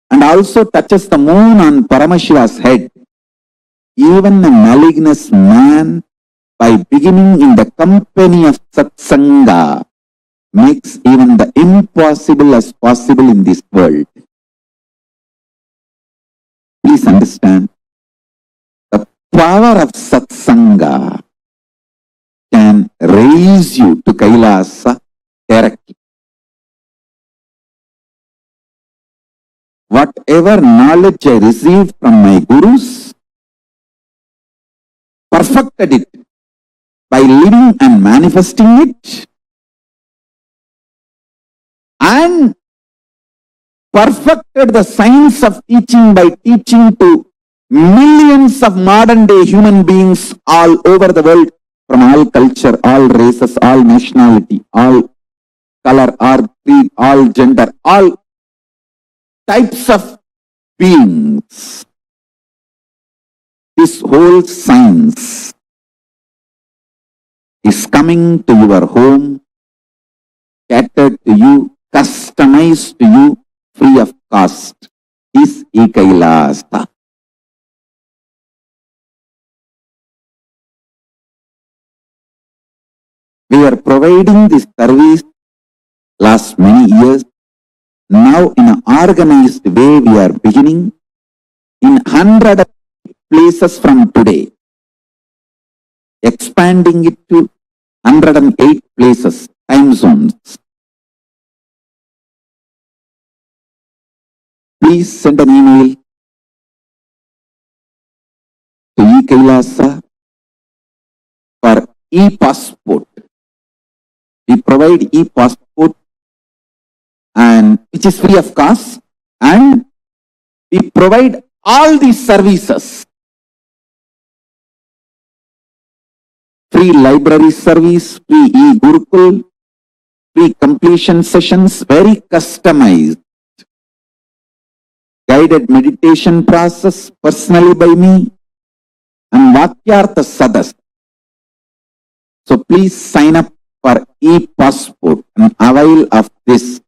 and also touches the moon on Paramashiva's head, even a malignous man, by beginning in the company of Satsanga, makes even the impossible as possible in this world. Please understand, the power of Satsanga can raise you to Kailasa directly. Whatever knowledge I received from my gurus, perfected it by living and manifesting it, and perfected the science of teaching by teaching to millions of modern day human beings all over the world, from all culture, all races, all nationality, all color, all creed, all gender, all types of beings. This whole science is coming to your home, catered to you, customized to you, free of cost. Is Ekailasa. We are providing this service last many years. Now in an organized way we are beginning in 100 places from today, expanding it to 108 places, time zones. Please send an email to eKailasa for e-passport. We provide e-passport, and which is free of cost, and we provide All these services, free library service, free e-Gurukul, free completion sessions, very customized, guided meditation process personally by me, and Vakyartha Sadas. So please sign up for e-passport and avail of this.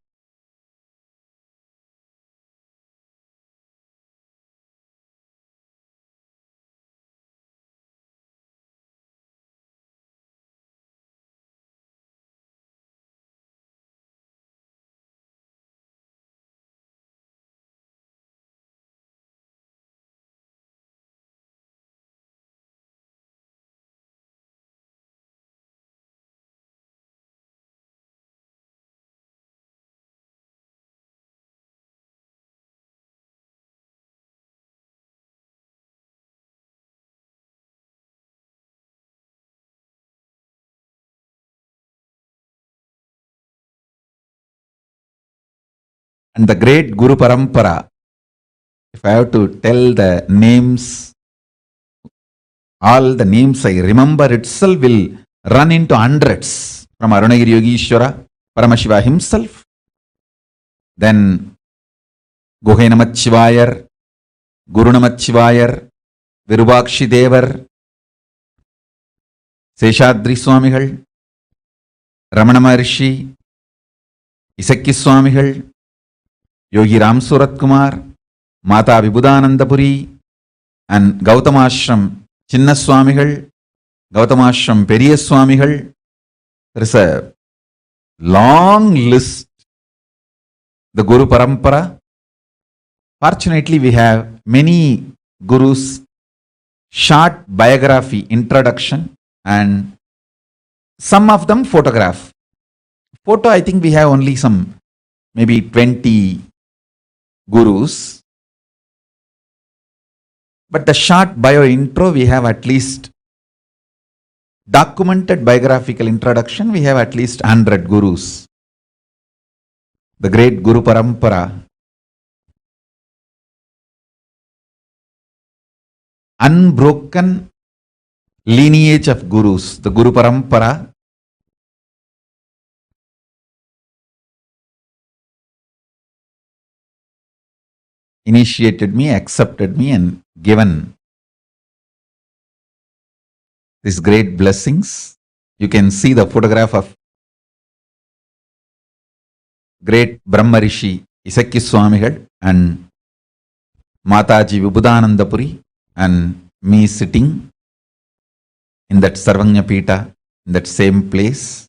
And the great Guru Parampara, if I have to tell the names, all the names I remember itself will run into hundreds. From Arunagiri Yogishwara, Paramashiva himself, then Guhe Namachivayar, Guru Namachivayar, Virubakshi Devar, Seshadri Swamigal, Ramana Maharishi, Isakki Swamigal, Yogi Ram Surat Kumar, Mata Vibhudanandapuri, and Gautamashram Chinna Swamigal, Gautamashram Periya Swamigal. There is a long list. The Guru Parampara. Fortunately, we have many gurus, short biography, introduction, and some of them photograph. Photo, I think we have only some, maybe 20 gurus. But the short bio intro, we have at least documented biographical introduction, we have at least 100 gurus. The great Guru Parampara, unbroken lineage of gurus, the Guru Parampara, initiated me, accepted me, and given these great blessings. You can see the photograph of great Brahma Rishi Isakki Swamigal and Mataji Vibhudanandapuri, and me sitting in that Sarvanya Pita, in that same place.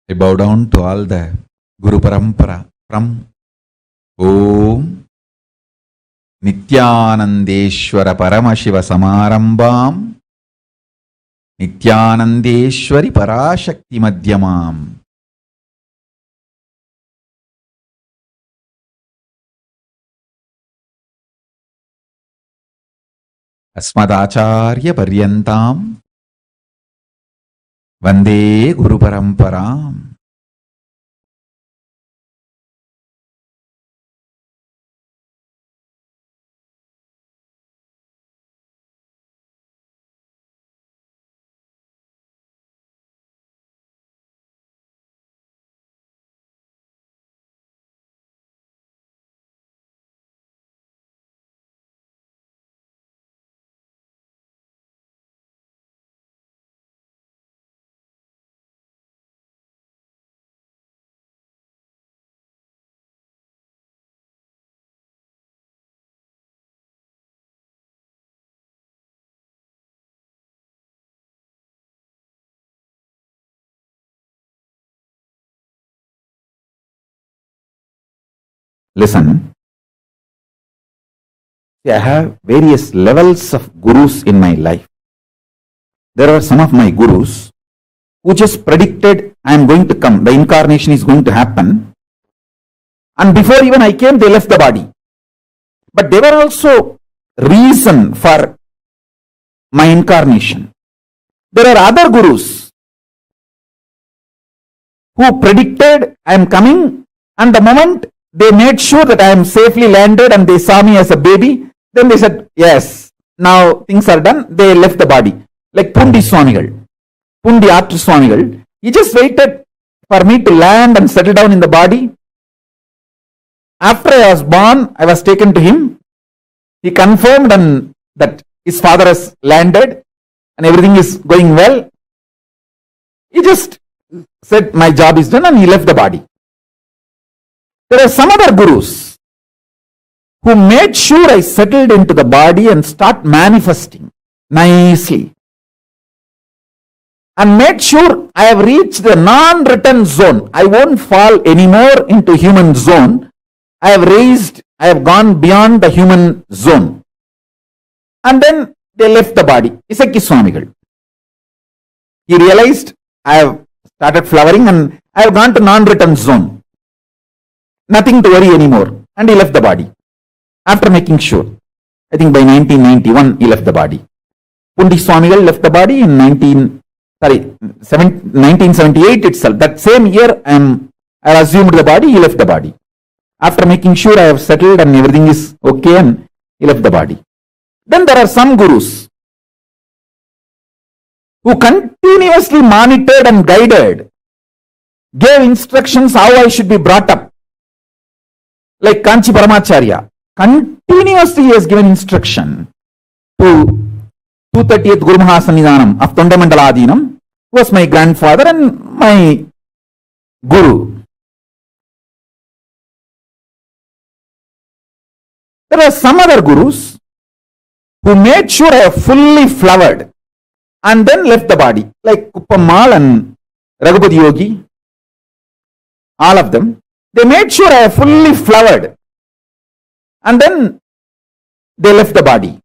I bow down to all the Guru Parampara from Om Nityanandeshwara Paramashiva Samarambam Nityanandeshwari Parashakti Madhyamam Asmadacharya Paryantam Vande Guru Paramparam. Listen, I have various levels of gurus in my life. There are some of my gurus who just predicted I am going to come, the incarnation is going to happen. And before even I came, they left the body. But they were also reason for my incarnation. There are other gurus who predicted I am coming, and the moment they made sure that I am safely landed and they saw me as a baby, then they said, yes, now things are done. They left the body. Like Pundi Swamigal, Pundi Atru Swamigal, he just waited for me to land and settle down in the body. After I was born, I was taken to him. He confirmed and that his father has landed and everything is going well. He just said, my job is done, and he left the body. There are some other gurus who made sure I settled into the body and start manifesting nicely. And made sure I have reached the non-return zone. I won't fall anymore into human zone. I have gone beyond the human zone. And then they left the body. Isaki Swamigal. He realized I have started flowering and I have gone to non-return zone. Nothing to worry anymore. And he left the body. After making sure. I think by 1991 he left the body. Pundi Swamigal left the body in 1978 itself. That same year I assumed the body, he left the body. After making sure I have settled and everything is okay, and he left the body. Then there are some gurus who continuously monitored and guided, gave instructions how I should be brought up. Like Kanchi Paramacharya, continuously he has given instruction to 230th Guru Mahasannidhanam of Tondamandala who was my grandfather and my guru. There are some other gurus who made sure I have fully flowered and then left the body, like Kuppammal and Raghupati Yogi, all of them. They made sure I have fully flowered and then they left the body.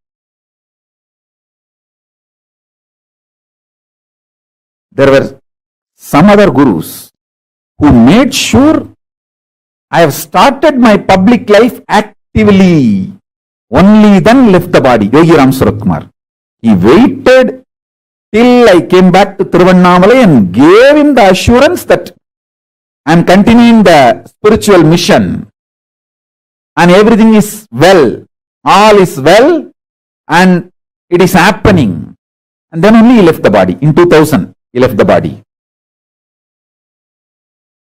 There were some other gurus who made sure I have started my public life actively. Only then left the body. Yogi Ram Suratkumar. He waited till I came back to Tiruvannamalai and gave him the assurance that I am continuing the spiritual mission and everything is well. All is well and it is happening. And then only he left the body. In 2000, he left the body.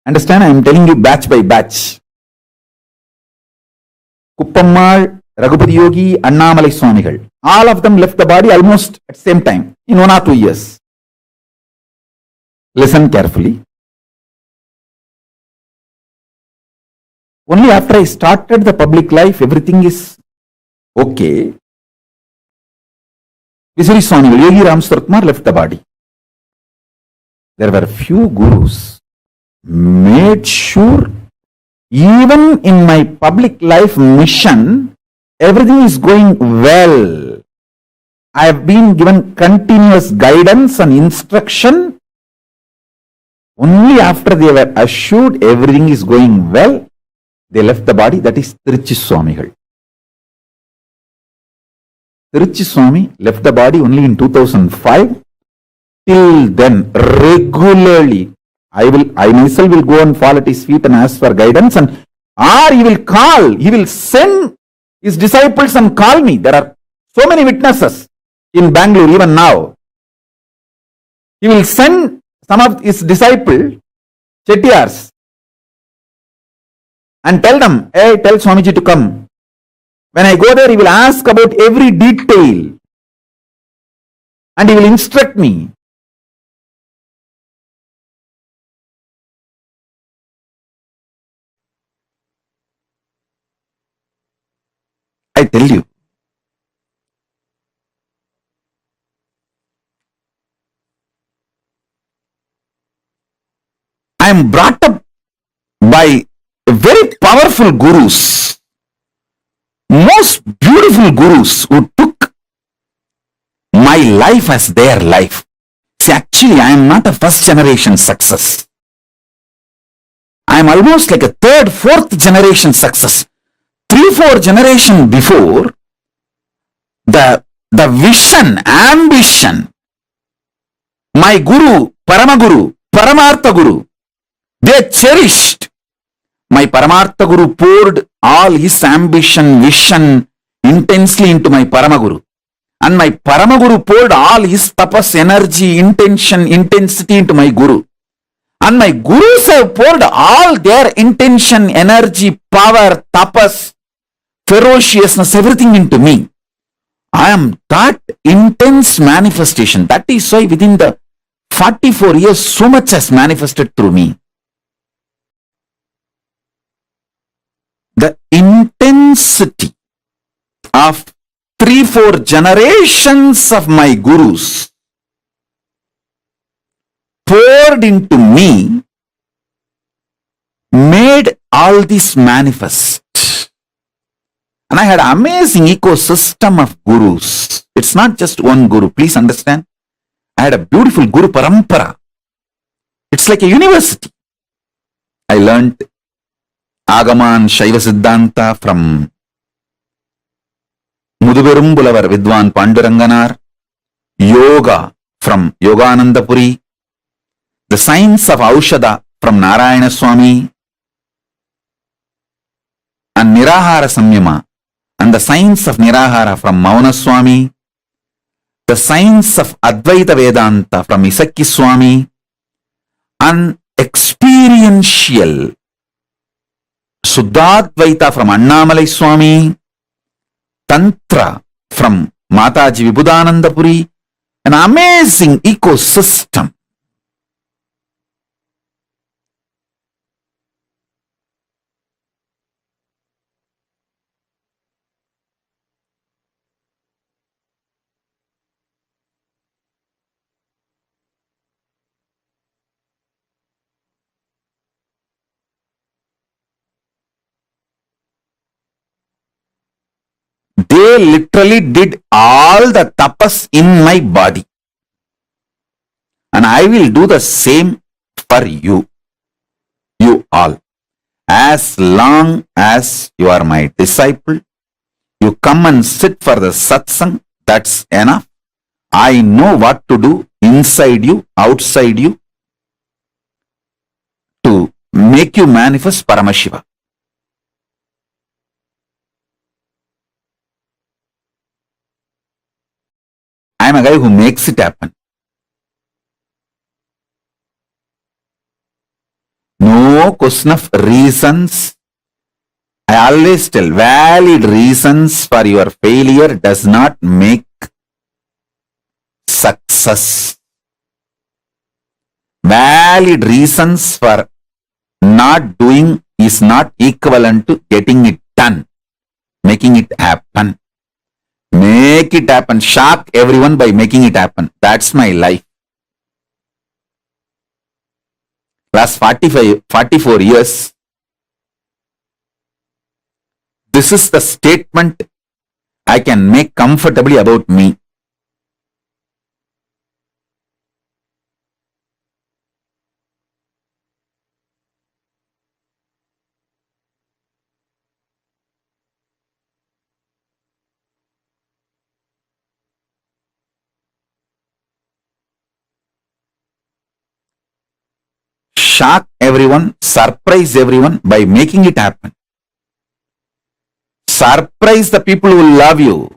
Understand? I am telling you batch by batch. Kuppammal, Raghupati Yogi, Annamalai Swamigal. All of them left the body almost at the same time, in 1 or 2 years. Listen carefully. Only after I started the public life, everything is okay. Visuri Swamigal, Yogi Ram Suratkumar left the body. There were few gurus made sure even in my public life mission, everything is going well. I have been given continuous guidance and instruction. Only after they were assured everything is going well, they left the body. That is Tiruchi Swamigal. Tiruchi Swami left the body only in 2005. Till then, regularly, I myself will go and fall at his feet and ask for guidance, or he will send his disciples and call me. There are so many witnesses in Bangalore even now. He will send some of his disciples, Chettiars, and tell them, hey, tell Swamiji to come. When I go there, he will ask about every detail and he will instruct me. I tell you, I am brought up by very powerful gurus, most beautiful gurus who took my life as their life. See, Actually, I am not a first generation success. I am almost like a third, fourth generation success. 3-4 generation before, the vision, ambition, my Guru, Paramaguru, Paramartha Guru, they cherished. My Paramartha Guru poured all his ambition, vision intensely into my Paramaguru. And my Paramaguru poured all his tapas, energy, intention, intensity into my Guru. And my Gurus have poured all their intention, energy, power, tapas, ferociousness, everything into me. I am that intense manifestation. That is why within the 44 years, so much has manifested through me. The intensity of 3-4 generations of my Gurus poured into me made all this manifest. And I had an amazing ecosystem of Gurus. It's not just one Guru, please understand. I had a beautiful Guru Parampara. It's like a university. I learnt Agama and Shaiva Siddhanta from Muduberum Bulavar Vidwan Panduranganar, Yoga from Yoganandapuri, the science of Aushada from Narayana Swami, and Nirahara Samyama, and the science of Nirahara from Mauna Swami, the science of Advaita Vedanta from Isakki Swami, and experiential Suddhadvaita from Annamalai Swami, Tantra from Mataji Vibhudanandapuri, an amazing ecosystem. They literally did all the tapas in my body. And I will do the same for you. You all. As long as you are my disciple, you come and sit for the satsang, that's enough. I know what to do inside you, outside you, to make you manifest Paramashiva. I am a guy who makes it happen. No question of reasons. I always tell, valid reasons for your failure does not make success. Valid reasons for not doing is not equivalent to getting it done, making it happen. Make it happen. Shock everyone by making it happen. That's my life. Last 44 years, this is the statement I can make comfortably about me. Shock everyone, surprise everyone by making it happen. Surprise the people who love you.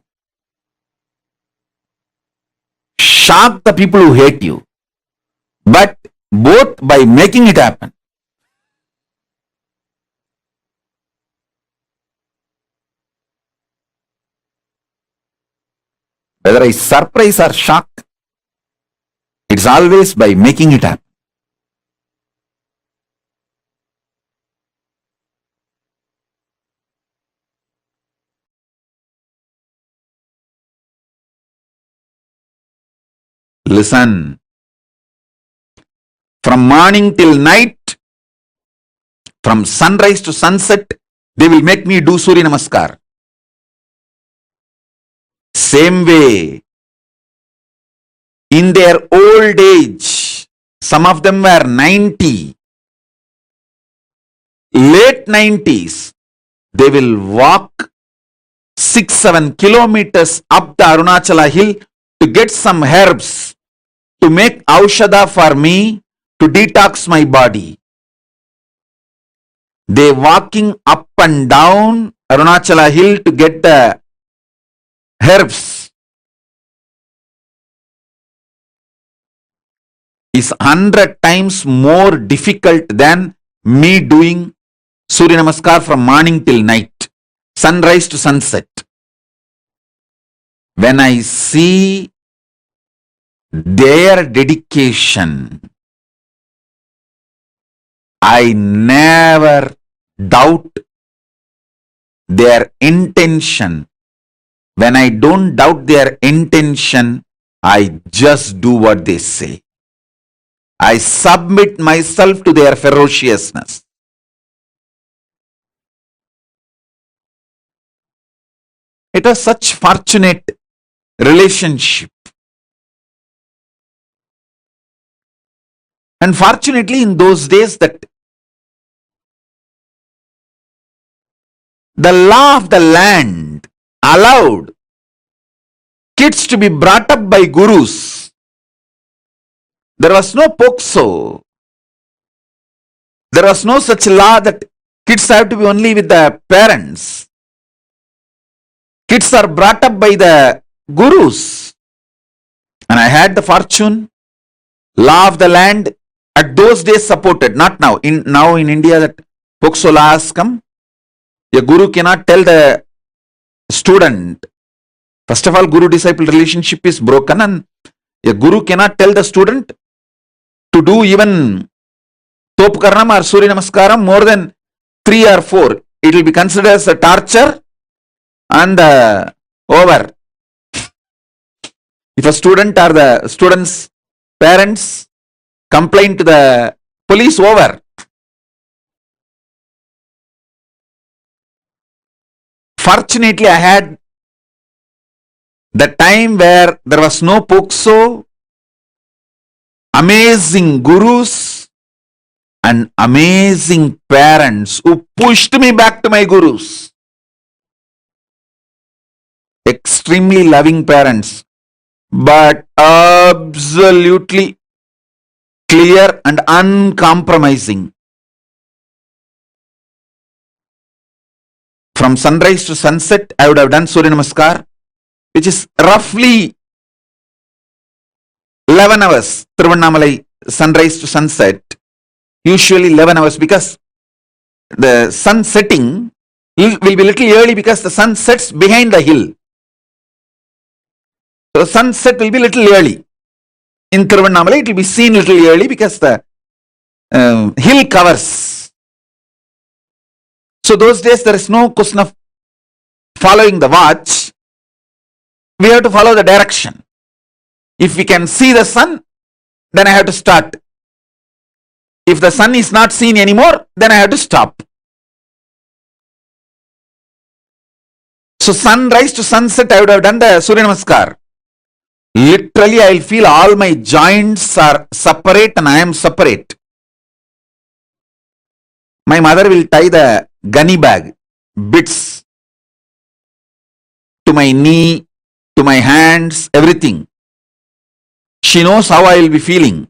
Shock the people who hate you. But both by making it happen. Whether I surprise or shock, it's always by making it happen. Listen. From morning till night, from sunrise to sunset, they will make me do Surya Namaskar. Same way, in their old age, some of them were 90, late 90s, they will walk 6-7 kilometers up the Arunachala hill to get some herbs to make aushadha for me to detox my body. They walking up and down Arunachala hill to get the herbs is 100 times more difficult than me doing Surya Namaskar from morning till night, sunrise to sunset. When I see their dedication, I never doubt their intention. When I don't doubt their intention, I just do what they say. I submit myself to their ferociousness. It was such fortunate relationship. And fortunately, in those days, that the law of the land allowed kids to be brought up by gurus. There was no POXO. There was no such law that kids have to be only with the parents. Kids are brought up by the gurus. And I had the fortune, law of the land at those days supported, not now. Now in India that POXO law has come. A guru cannot tell the student. First of all, guru-disciple relationship is broken, and a guru cannot tell the student to do even Topkarnam or Surya Namaskaram more than 3 or 4. It will be considered as a torture and over. If a student or the student's parents complain to the police, over. Fortunately, I had the time where there was no POXO, amazing gurus and amazing parents who pushed me back to my gurus. Extremely loving parents, but absolutely clear and uncompromising. From sunrise to sunset, I would have done Surya Namaskar, which is roughly 11 hours. Tiruvannamalai, sunrise to sunset, usually 11 hours, because the sun setting will be little early because the sun sets behind the hill. So sunset will be little early. In Tiruvannamalai, it will be seen little early because the hill covers. So those days there is no question of following the watch. We have to follow the direction. If we can see the sun, then I have to start. If the sun is not seen anymore, then I have to stop. So sunrise to sunset, I would have done the Surya Namaskar. Literally, I will feel all my joints are separate and I am separate. My mother will tie the gunny bag, bits, to my knee, to my hands, everything. She knows how I will be feeling.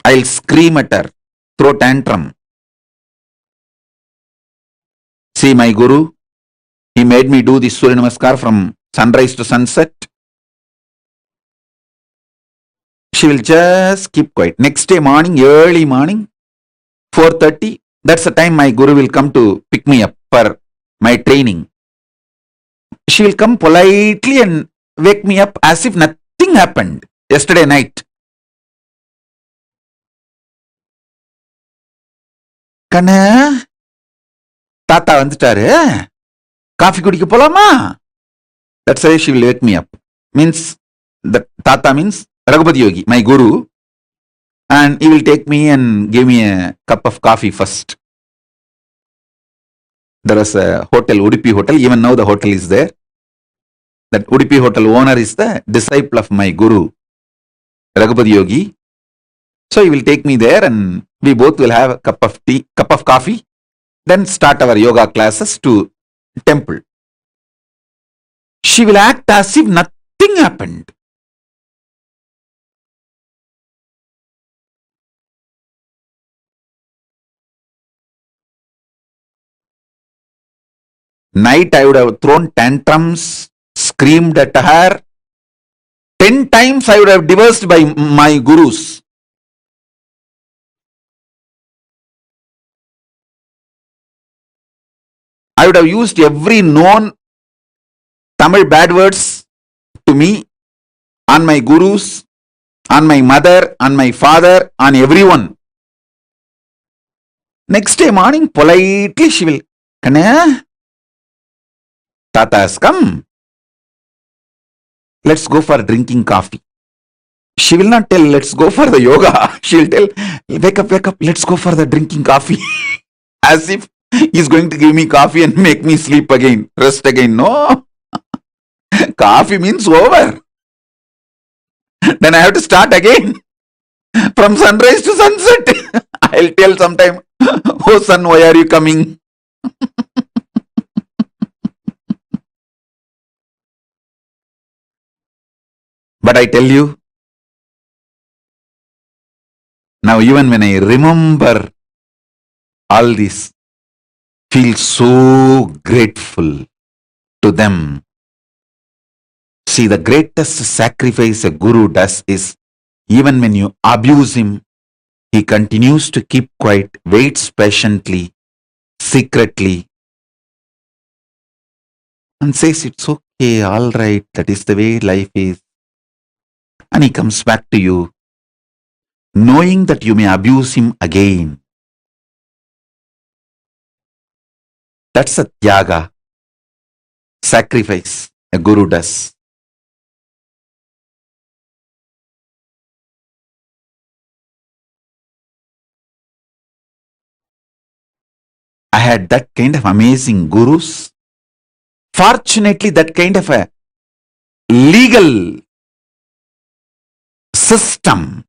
I'll scream at her, throw tantrum. See my guru, he made me do this Surya Namaskar from sunrise to sunset. She will just keep quiet. Next day morning, early morning, 4:30, that's the time my guru will come to pick me up for my training. She will come politely and wake me up as if nothing happened yesterday night. Kanna, Tata வந்துட்டாரு, coffee குடிக்க போலாமா? That's why she will wake me up. Means, the Tata means Raghupati Yogi, my guru, and he will take me and give me a cup of coffee first. There was a hotel, Udupi Hotel. Even now the hotel is there. That Udupi Hotel owner is the disciple of my guru, Raghupati Yogi. So he will take me there and we both will have a cup of coffee, then start our yoga classes to temple. She will act as if nothing happened. Night I would have thrown tantrums, screamed at her. 10 times I would have divorced by my gurus. I would have used every known Tamil bad words to me, on my gurus, on my mother, on my father, on everyone. Next day morning, politely she will, Kanna, Tata has come. Let's go for drinking coffee. She will not tell, let's go for the yoga. She will tell, wake up, let's go for the drinking coffee. As if he's going to give me coffee and make me sleep again, rest again. No. Coffee means over. Then I have to start again. From sunrise to sunset. I'll tell sometime, oh son, why are you coming? But I tell you, now even when I remember all this, feel so grateful to them. See, the greatest sacrifice a guru does is, even when you abuse him, he continues to keep quiet, waits patiently, secretly, and says, it's okay, all right, that is the way life is. And he comes back to you, knowing that you may abuse him again. That's a tyaga, sacrifice a guru does. I had that kind of amazing gurus. Fortunately, that kind of a legal system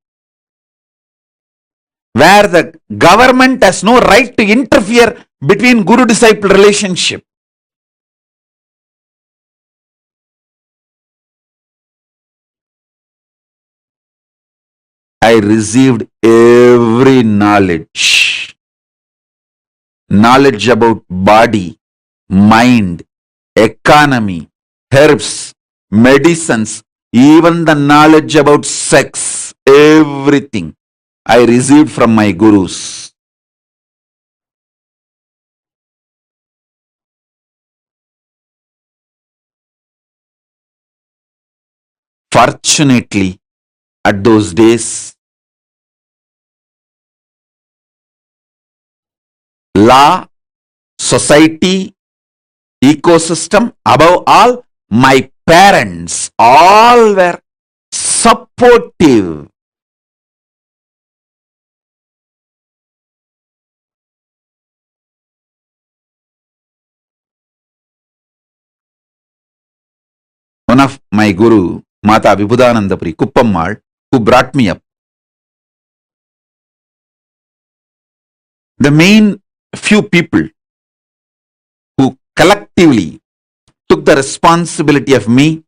where the government has no right to interfere between guru-disciple relationship. I received every knowledge. Knowledge about body, mind, economy, herbs, medicines, even the knowledge about sex, everything I received from my gurus. Fortunately, at those days, law, society, ecosystem, above all, my parents, all were supportive. One of my guru, Mata Vibhudanandapuri, Kuppammal, who brought me up, the main few people who collectively took the responsibility of me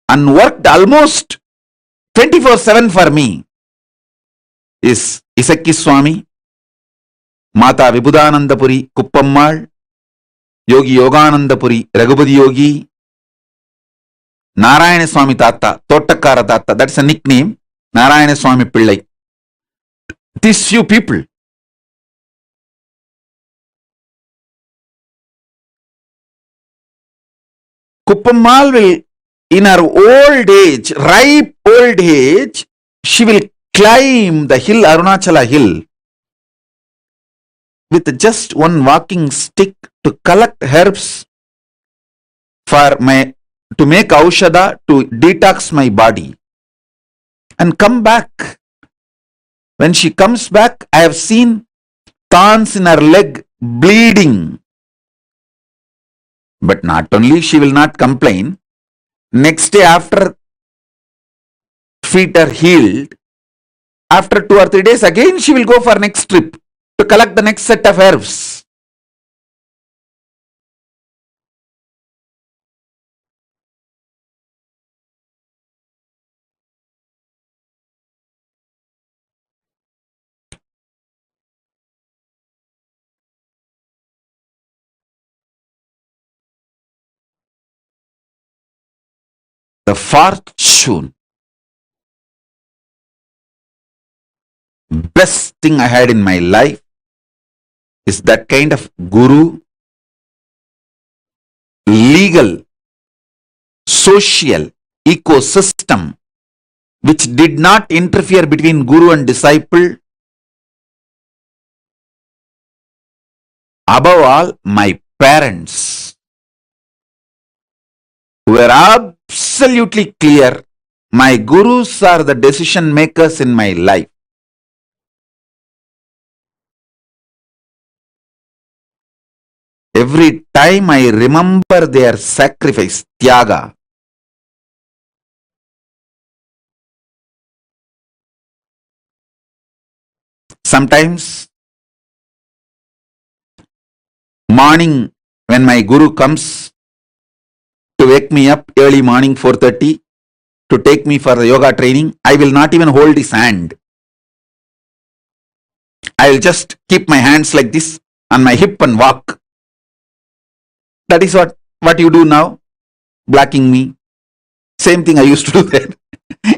and worked almost 24/7 for me is Isakki Swami, Mata Vibhudanandapuri, Kuppammal, Yogi Yoganandapuri, Raghupati Yogi, Narayana Swami Tata, Tottakara Tata, that's a nickname, Narayana Swami Pillai. These few people. Kuppammal will, in her old age, ripe old age, she will climb the hill, Arunachala hill, with just one walking stick to collect herbs to make aushadha to detox my body and come back. When she comes back, I have seen thorns in her leg bleeding. But not only she will not complain, next day after feet are healed, after 2 or 3 days again she will go for next trip to collect the next set of herbs. The fortune, best thing I had in my life is that kind of guru, legal, social ecosystem which did not interfere between guru and disciple. Above all, my parents were absolutely clear. My gurus are the decision makers in my life. Every time I remember their sacrifice, tyaga, sometimes morning when my guru comes to wake me up early morning 4:30 to take me for the yoga training, I will not even hold his hand. I will just keep my hands like this on my hip and walk. That is what you do now, blocking me. Same thing I used to do then.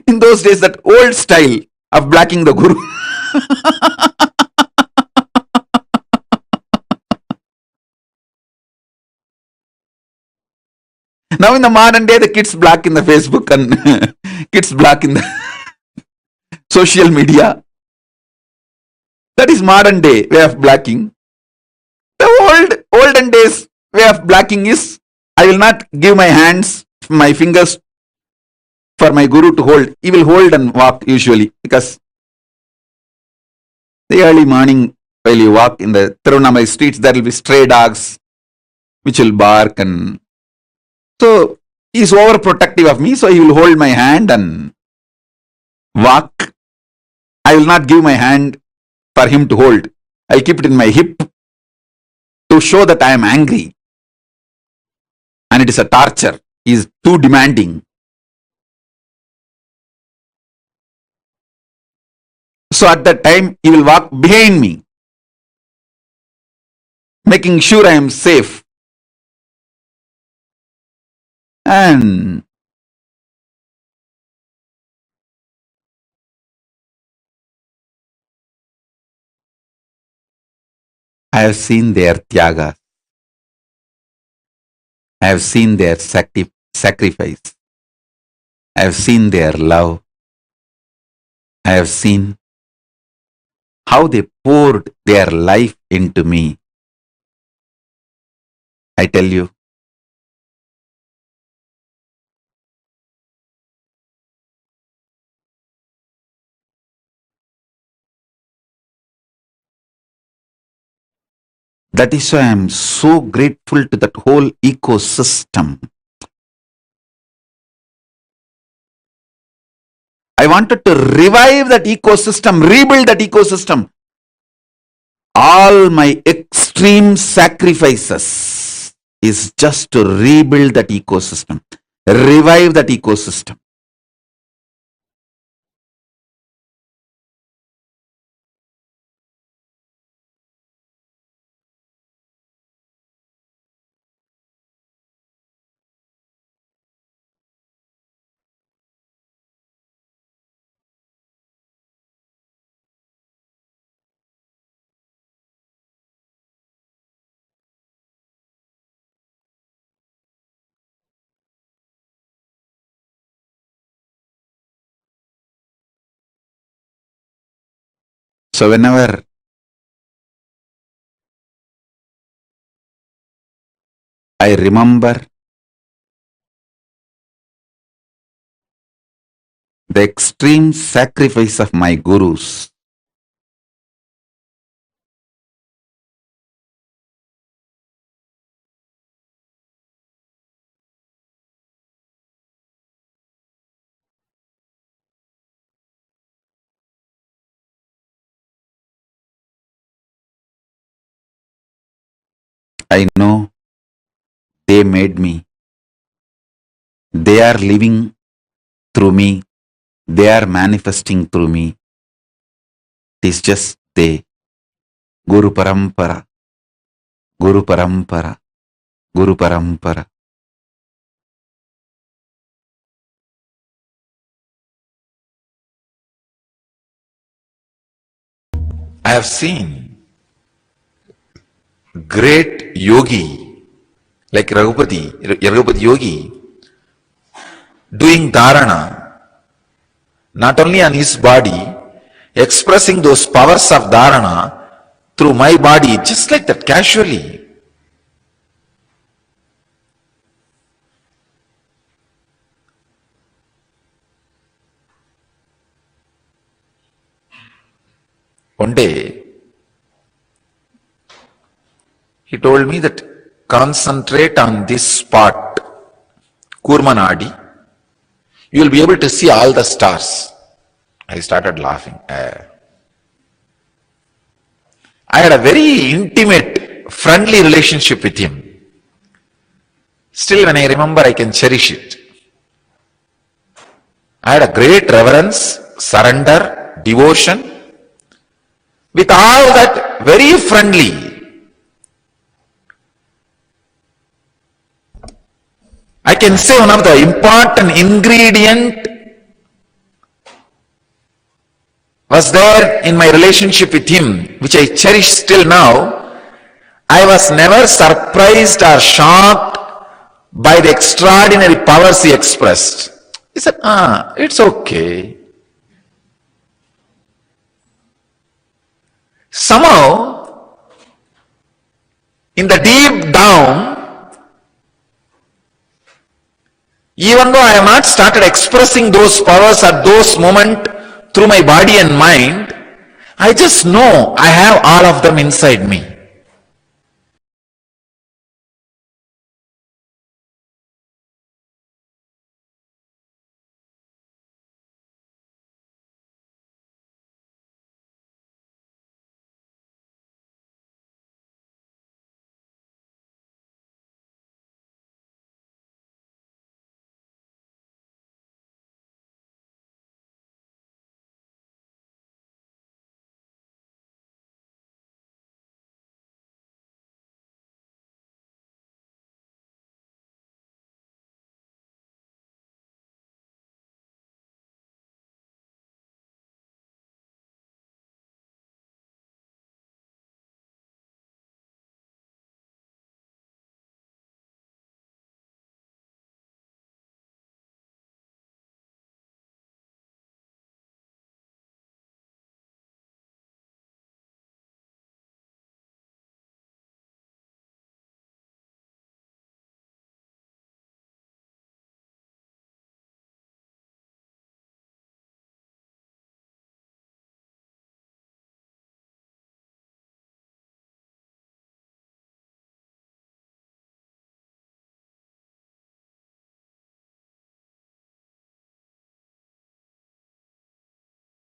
In those days, that old style of blocking the guru. Now in the modern day, the kids block in the Facebook and kids block in the social media. That is modern day way of blocking. The olden days way of blocking is, I will not give my hands, my fingers for my guru to hold. He will hold and walk usually, because the early morning while you walk in the Tirunamai streets, there will be stray dogs which will bark, and so he is overprotective of me, so he will hold my hand and walk. I will not give my hand for him to hold. I'll keep it in my hip to show that I am angry. And it is a torture. He is too demanding. So at that time, he will walk behind me, making sure I am safe. And I have seen their tyaga. I have seen their sacrifice. I have seen their love. I have seen how they poured their life into me. I tell you, that is why I am so grateful to that whole ecosystem. I wanted to revive that ecosystem, rebuild that ecosystem. All my extreme sacrifices is just to rebuild that ecosystem, revive that ecosystem. So whenever I remember the extreme sacrifice of my gurus, I know they made me. They are living through me. They are manifesting through me. It is just they. Guru Parampara. Guru Parampara. Guru Parampara. I have seen great yogi like Raghupati Yogi doing dharana not only on his body, expressing those powers of dharana through my body just like that casually. One day, he told me that concentrate on this spot, Kurmanadi, you will be able to see all the stars. I started laughing. I had a very intimate, friendly relationship with him. Still, when I remember, I can cherish it. I had a great reverence, surrender, devotion. With all that, very friendly. I can say one of the important ingredient was there in my relationship with him, which I cherish still now. I was never surprised or shocked by the extraordinary powers he expressed. He said, it's okay. Somehow, in the deep down, even though I have not started expressing those powers at those moments through my body and mind, I just know I have all of them inside me.